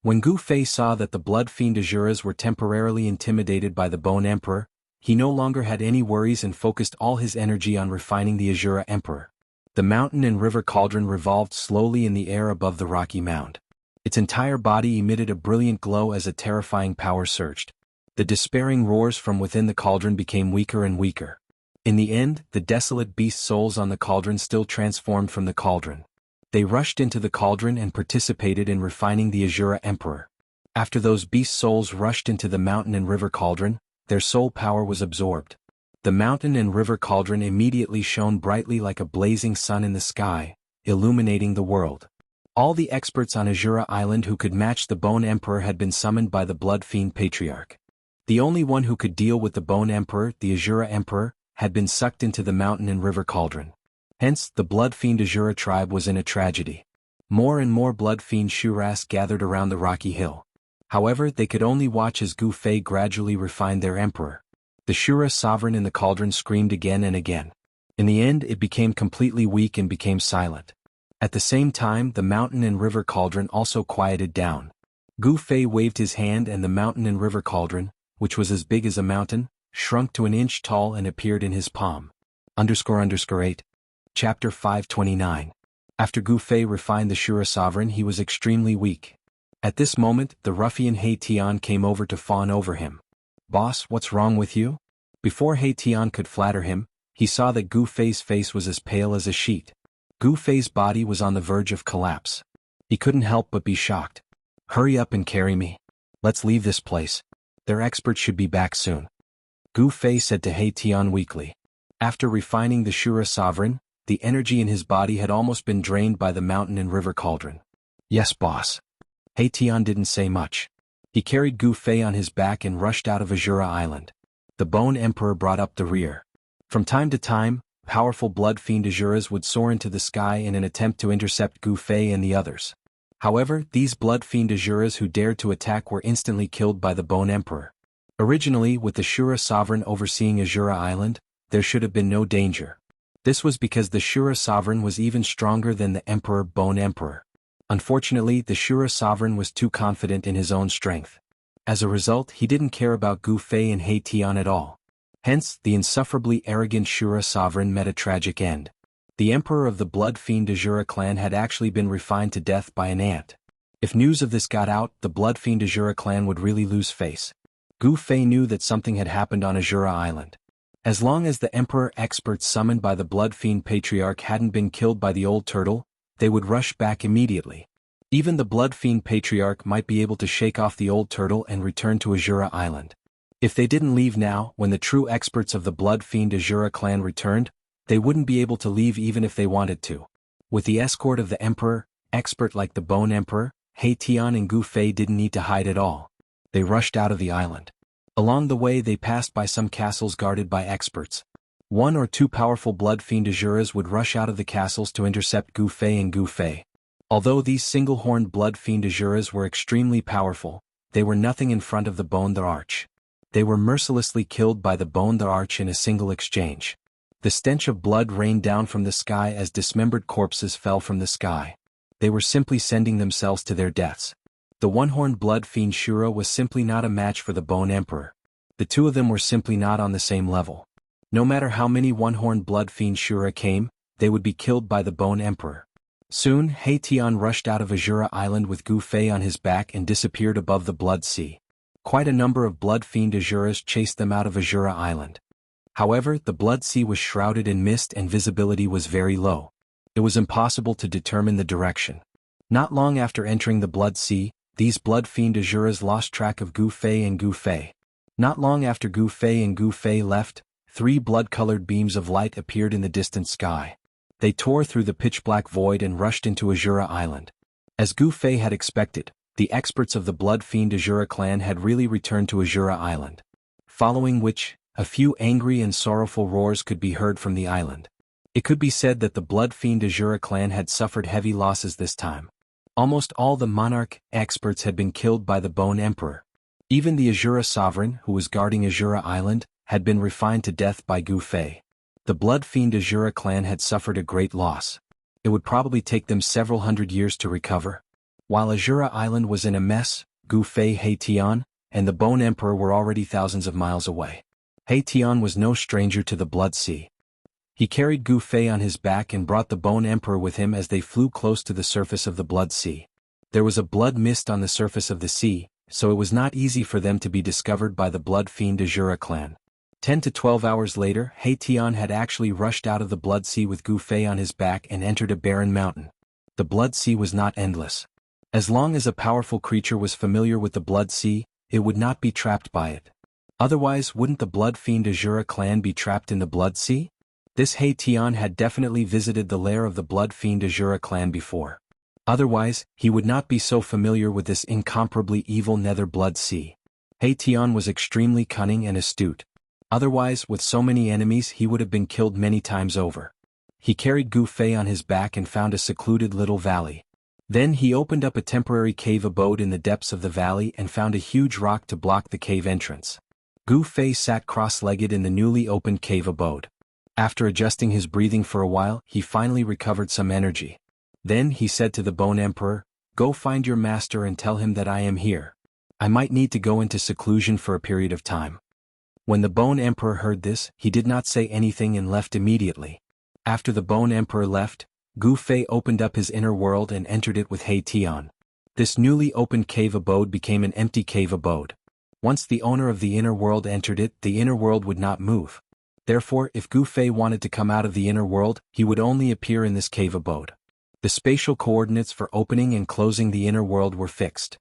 When Gu Fei saw that the blood fiend Azuras were temporarily intimidated by the Bone Emperor, he no longer had any worries and focused all his energy on refining the Azura Emperor. The mountain and river cauldron revolved slowly in the air above the rocky mound. Its entire body emitted a brilliant glow as a terrifying power surged. The despairing roars from within the cauldron became weaker and weaker. In the end, the desolate beast souls on the cauldron still transformed from the cauldron. They rushed into the cauldron and participated in refining the Azura Emperor. After those beast souls rushed into the mountain and river cauldron, their soul power was absorbed. The mountain and river cauldron immediately shone brightly like a blazing sun in the sky, illuminating the world. All the experts on Azura Island who could match the Bone Emperor had been summoned by the Blood Fiend Patriarch. The only one who could deal with the Bone Emperor, the Azura Emperor, had been sucked into the mountain and river cauldron. Hence, the Blood Fiend Azura tribe was in a tragedy. More and more Blood Fiend Shuras gathered around the rocky hill. However, they could only watch as Gu Fei gradually refined their emperor. The Shura sovereign in the cauldron screamed again and again. In the end, it became completely weak and became silent. At the same time, the mountain and river cauldron also quieted down. Gu Fei waved his hand and the mountain and river cauldron, which was as big as a mountain, shrunk to an inch tall and appeared in his palm. __8. Chapter 529. After Gu Fei refined the Shura sovereign, he was extremely weak. At this moment, the ruffian He Tian came over to fawn over him. "Boss, what's wrong with you?" Before He Tian could flatter him, he saw that Gu Fei's face was as pale as a sheet. Gu Fei's body was on the verge of collapse. He couldn't help but be shocked. "Hurry up and carry me. Let's leave this place. Their experts should be back soon," Gu Fei said to He Tian weakly. After refining the Shura sovereign, the energy in his body had almost been drained by the mountain and river cauldron. "Yes, boss." He Tian didn't say much. He carried Gu Fei on his back and rushed out of Azura Island. The Bone Emperor brought up the rear. From time to time, powerful blood fiend Azuras would soar into the sky in an attempt to intercept Gu Fei and the others. However, these blood fiend Azuras who dared to attack were instantly killed by the Bone Emperor. Originally, with the Shura sovereign overseeing Azura Island, there should have been no danger. This was because the Shura sovereign was even stronger than the Emperor Bone Emperor. Unfortunately, the Shura sovereign was too confident in his own strength. As a result, he didn't care about Gu Fei and He Tian at all. Hence, the insufferably arrogant Shura sovereign met a tragic end. The emperor of the blood fiend Azura clan had actually been refined to death by an ant. If news of this got out, the blood fiend Azura clan would really lose face. Gu Fei knew that something had happened on Azura Island. As long as the emperor experts summoned by the blood fiend patriarch hadn't been killed by the old turtle, they would rush back immediately. Even the blood fiend patriarch might be able to shake off the old turtle and return to Azura Island. If they didn't leave now, when the true experts of the blood fiend Azura clan returned, they wouldn't be able to leave even if they wanted to. With the escort of the emperor, expert like the Bone Emperor, He Tian and Gu Fei didn't need to hide at all. They rushed out of the island. Along the way they passed by some castles guarded by experts. One or two powerful blood fiend Azuras would rush out of the castles to intercept Gu Fei and Gu Fei. Although these single-horned blood fiend Azuras were extremely powerful, they were nothing in front of the Bone the Arch. They were mercilessly killed by the Bone the Arch in a single exchange. The stench of blood rained down from the sky as dismembered corpses fell from the sky. They were simply sending themselves to their deaths. The one-horned blood fiend Shura was simply not a match for the Bone Emperor. The two of them were simply not on the same level. No matter how many one-horned blood fiend Shura came, they would be killed by the Bone Emperor. Soon, He Tian rushed out of Azura Island with Gu Fei on his back and disappeared above the Blood Sea. Quite a number of blood fiend Azuras chased them out of Azura Island. However, the Blood Sea was shrouded in mist and visibility was very low. It was impossible to determine the direction. Not long after entering the Blood Sea, these blood fiend Azuras lost track of Gu Fei and Gu Fei. Not long after Gu Fei and Gu Fei left, 3 blood-colored beams of light appeared in the distant sky. They tore through the pitch-black void and rushed into Azura Island. As Gu Fei had expected, the experts of the blood fiend Azura clan had really returned to Azura Island. Following which, a few angry and sorrowful roars could be heard from the island. It could be said that the blood fiend Azura clan had suffered heavy losses this time. Almost all the monarch experts had been killed by the Bone Emperor. Even the Azura sovereign, who was guarding Azura Island, had been refined to death by Gu Fei. The blood fiend Azura clan had suffered a great loss. It would probably take them several hundred years to recover. While Azura Island was in a mess, Gu Fei, He Tian, and the Bone Emperor were already thousands of miles away. He Tian was no stranger to the Blood Sea. He carried Gu Fei on his back and brought the Bone Emperor with him as they flew close to the surface of the Blood Sea. There was a blood mist on the surface of the sea, so it was not easy for them to be discovered by the blood fiend Azura clan. 10 to 12 hours later, He Tian had actually rushed out of the Blood Sea with Gu Fei on his back and entered a barren mountain. The Blood Sea was not endless. As long as a powerful creature was familiar with the Blood Sea, it would not be trapped by it. Otherwise, wouldn't the blood fiend Azura clan be trapped in the Blood Sea? This He Tian had definitely visited the lair of the blood fiend Azura clan before. Otherwise, he would not be so familiar with this incomparably evil Nether Blood Sea. He Tian was extremely cunning and astute. Otherwise, with so many enemies he would have been killed many times over. He carried Gu Fei on his back and found a secluded little valley. Then he opened up a temporary cave abode in the depths of the valley and found a huge rock to block the cave entrance. Gu Fei sat cross-legged in the newly opened cave abode. After adjusting his breathing for a while, he finally recovered some energy. Then he said to the Bone Emperor, "Go find your master and tell him that I am here. I might need to go into seclusion for a period of time." When the Bone Emperor heard this, he did not say anything and left immediately. After the Bone Emperor left, Gu Fei opened up his inner world and entered it with He Tian. This newly opened cave abode became an empty cave abode. Once the owner of the inner world entered it, the inner world would not move. Therefore, if Gu Fei wanted to come out of the inner world, he would only appear in this cave abode. The spatial coordinates for opening and closing the inner world were fixed.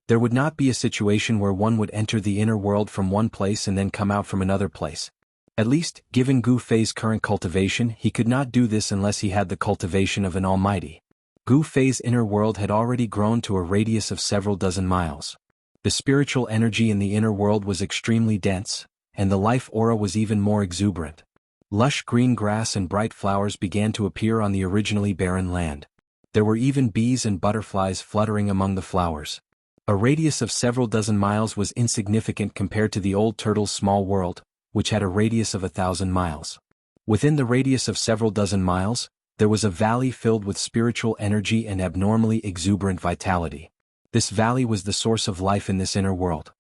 There would not be a situation where one would enter the inner world from one place and then come out from another place. At least, given Gu Fei's current cultivation, he could not do this unless he had the cultivation of an almighty. Gu Fei's inner world had already grown to a radius of several dozen miles. The spiritual energy in the inner world was extremely dense, and the life aura was even more exuberant. Lush green grass and bright flowers began to appear on the originally barren land. There were even bees and butterflies fluttering among the flowers. A radius of several dozen miles was insignificant compared to the old turtle's small world, which had a radius of 1,000 miles. Within the radius of several dozen miles, there was a valley filled with spiritual energy and abnormally exuberant vitality. This valley was the source of life in this inner world.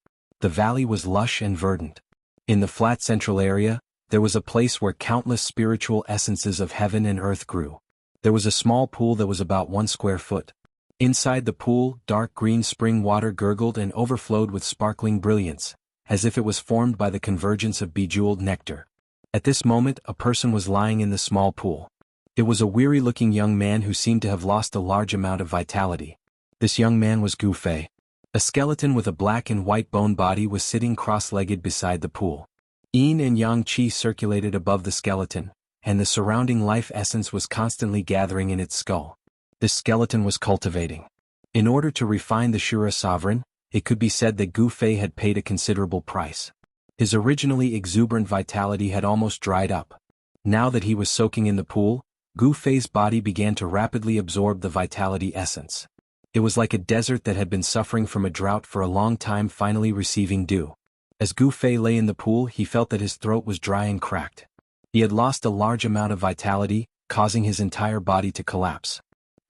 The valley was lush and verdant. In the flat central area, there was a place where countless spiritual essences of heaven and earth grew. There was a small pool that was about 1 square foot. Inside the pool, dark green spring water gurgled and overflowed with sparkling brilliance, as if it was formed by the convergence of bejeweled nectar. At this moment, a person was lying in the small pool. It was a weary-looking young man who seemed to have lost a large amount of vitality. This young man was Gu Fei. A skeleton with a black and white bone body was sitting cross-legged beside the pool. Yin and yang qi circulated above the skeleton, and the surrounding life essence was constantly gathering in its skull. This skeleton was cultivating. In order to refine the Shura sovereign, it could be said that Gu Fei had paid a considerable price. His originally exuberant vitality had almost dried up. Now that he was soaking in the pool, Gu Fei's body began to rapidly absorb the vitality essence. It was like a desert that had been suffering from a drought for a long time finally receiving dew. As Gu Fei lay in the pool, he felt that his throat was dry and cracked. He had lost a large amount of vitality, causing his entire body to collapse.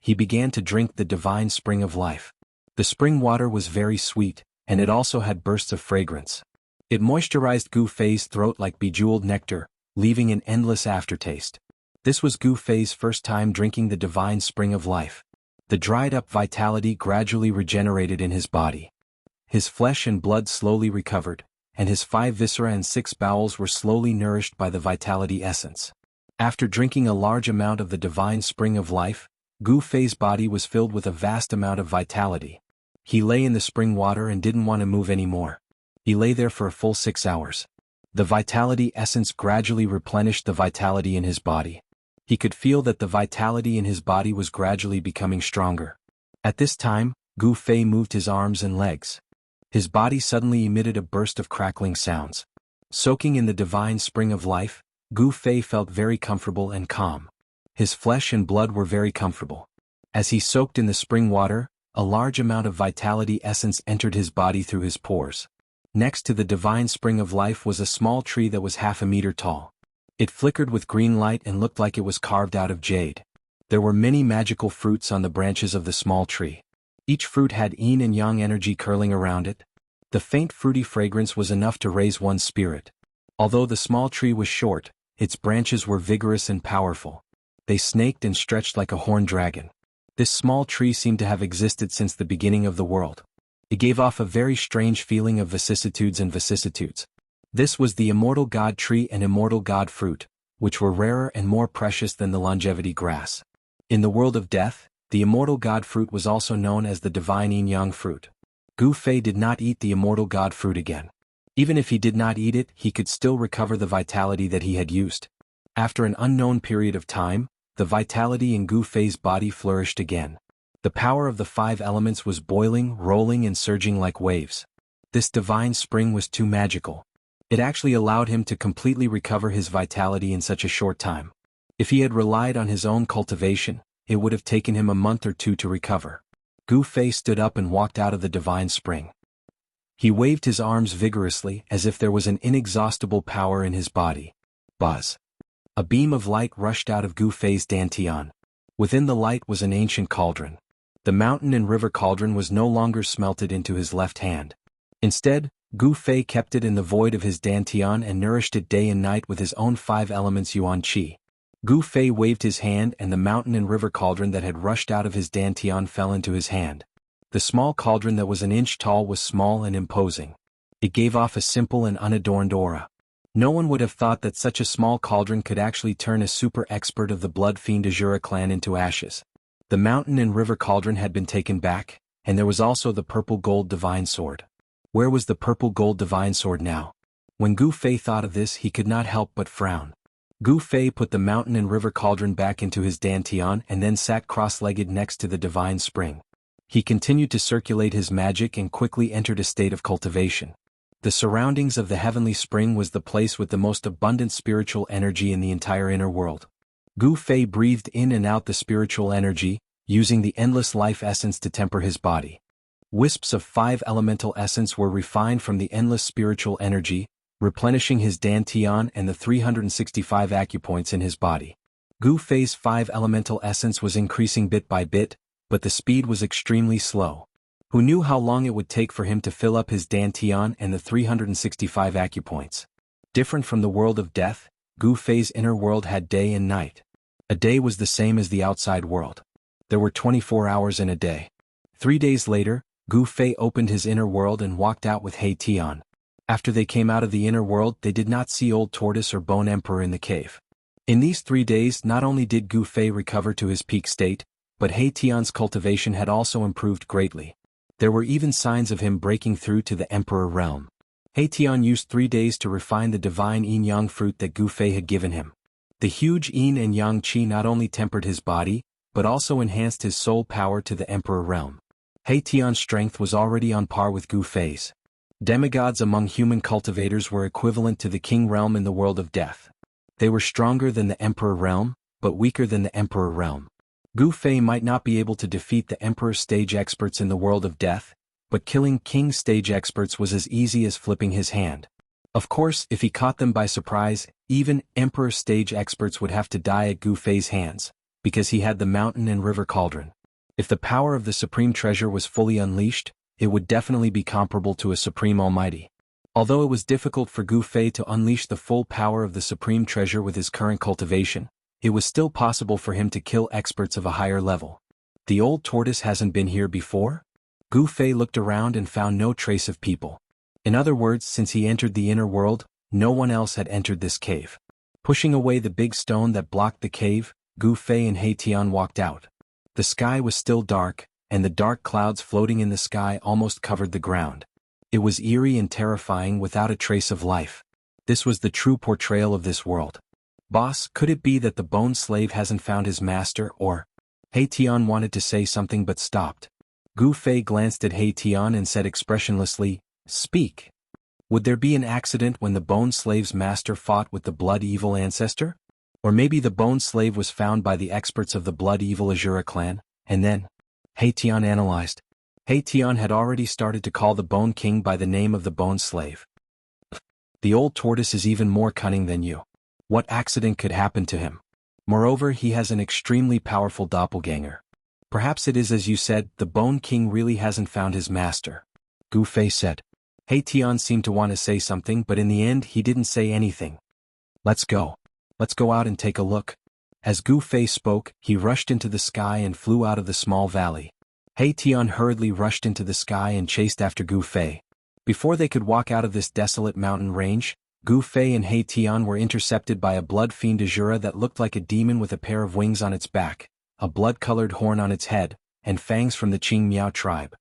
He began to drink the divine spring of life. The spring water was very sweet, and it also had bursts of fragrance. It moisturized Gu Fei's throat like bejeweled nectar, leaving an endless aftertaste. This was Gu Fei's first time drinking the divine spring of life. The dried-up vitality gradually regenerated in his body. His flesh and blood slowly recovered, and his 5 viscera and 6 bowels were slowly nourished by the vitality essence. After drinking a large amount of the divine spring of life, Gu Fei's body was filled with a vast amount of vitality. He lay in the spring water and didn't want to move anymore. He lay there for a full 6 hours. The vitality essence gradually replenished the vitality in his body. He could feel that the vitality in his body was gradually becoming stronger. At this time, Gu Fei moved his arms and legs. His body suddenly emitted a burst of crackling sounds. Soaking in the divine spring of life, Gu Fei felt very comfortable and calm. His flesh and blood were very comfortable. As he soaked in the spring water, a large amount of vitality essence entered his body through his pores. Next to the divine spring of life was a small tree that was half a meter tall. It flickered with green light and looked like it was carved out of jade. There were many magical fruits on the branches of the small tree. Each fruit had yin and yang energy curling around it. The faint fruity fragrance was enough to raise one's spirit. Although the small tree was short, its branches were vigorous and powerful. They snaked and stretched like a horned dragon. This small tree seemed to have existed since the beginning of the world. It gave off a very strange feeling of vicissitudes and vicissitudes. This was the immortal god tree and immortal god fruit, which were rarer and more precious than the longevity grass. In the world of death, the immortal god fruit was also known as the divine yin-yang fruit. Gu Fei did not eat the immortal god fruit again. Even if he did not eat it, he could still recover the vitality that he had used. After an unknown period of time, the vitality in Gu Fei's body flourished again. The power of the 5 elements was boiling, rolling and surging like waves. This divine spring was too magical. It actually allowed him to completely recover his vitality in such a short time. If he had relied on his own cultivation, it would have taken him a month or 2 to recover. Gu Fei stood up and walked out of the divine spring. He waved his arms vigorously as if there was an inexhaustible power in his body. Buzz. A beam of light rushed out of Gu Fei's dantian. Within the light was an ancient cauldron. The mountain and river cauldron was no longer smelted into his left hand. Instead, Gu Fei kept it in the void of his dantian and nourished it day and night with his own 5 elements yuan qi. Gu Fei waved his hand and the mountain and river cauldron that had rushed out of his dantian fell into his hand. The small cauldron that was an inch tall was small and imposing. It gave off a simple and unadorned aura. No one would have thought that such a small cauldron could actually turn a super expert of the blood fiend Azura clan into ashes. The mountain and river cauldron had been taken back, and there was also the purple gold divine sword. Where was the purple gold divine sword now? When Gu Fei thought of this, he could not help but frown. Gu Fei put the mountain and river cauldron back into his dantian and then sat cross-legged next to the divine spring. He continued to circulate his magic and quickly entered a state of cultivation. The surroundings of the heavenly spring was the place with the most abundant spiritual energy in the entire inner world. Gu Fei breathed in and out the spiritual energy, using the endless life essence to temper his body. Wisps of 5 elemental essence were refined from the endless spiritual energy, replenishing his dantian and the 365 acupoints in his body. Gu Fei's 5 elemental essence was increasing bit by bit, but the speed was extremely slow. Who knew how long it would take for him to fill up his dantian and the 365 acupoints? Different from the world of death, Gu Fei's inner world had day and night. A day was the same as the outside world. There were 24 hours in a day. 3 days later, Gu Fei opened his inner world and walked out with He Tian. After they came out of the inner world, they did not see Old Tortoise or Bone Emperor in the cave. In these 3 days, not only did Gu Fei recover to his peak state, but He Tian's cultivation had also improved greatly. There were even signs of him breaking through to the Emperor realm. He Tian used 3 days to refine the divine yin-yang fruit that Gu Fei had given him. The huge yin and yang qi not only tempered his body, but also enhanced his soul power to the Emperor realm. He Tian's strength was already on par with Gu Fei's. Demigods among human cultivators were equivalent to the king realm in the world of death. They were stronger than the Emperor realm, but weaker than the Emperor realm. Gu Fei might not be able to defeat the Emperor stage experts in the world of death, but killing king stage experts was as easy as flipping his hand. Of course, if he caught them by surprise, even Emperor stage experts would have to die at Gu Fei's hands, because he had the mountain and river cauldron. If the power of the supreme treasure was fully unleashed, it would definitely be comparable to a supreme almighty. Although it was difficult for Gu Fei to unleash the full power of the supreme treasure with his current cultivation, it was still possible for him to kill experts of a higher level. The Old Tortoise hasn't been here before? Gu Fei looked around and found no trace of people. In other words, since he entered the inner world, no one else had entered this cave. Pushing away the big stone that blocked the cave, Gu Fei and He Tian walked out. The sky was still dark, and the dark clouds floating in the sky almost covered the ground. It was eerie and terrifying without a trace of life. This was the true portrayal of this world. Boss, could it be that the bone slave hasn't found his master, or? He Tian wanted to say something but stopped. Gu Fei glanced at He Tian and said expressionlessly, "Speak. Would there be an accident when the bone slave's master fought with the blood evil ancestor? Or maybe the bone slave was found by the experts of the blood evil Azura clan, and then?" He Tian analyzed. He Tian had already started to call the Bone King by the name of the bone slave. The Old Tortoise is even more cunning than you. What accident could happen to him? Moreover, he has an extremely powerful doppelganger. Perhaps it is as you said, the Bone King really hasn't found his master. Gu Fei said. He Tian seemed to want to say something, but in the end he didn't say anything. Let's go. Let's go out and take a look. As Gu Fei spoke, he rushed into the sky and flew out of the small valley. He Tian hurriedly rushed into the sky and chased after Gu Fei. Before they could walk out of this desolate mountain range, Gu Fei and He Tian were intercepted by a blood fiend Azura that looked like a demon with a pair of wings on its back, a blood-colored horn on its head, and fangs from the Qing Miao tribe.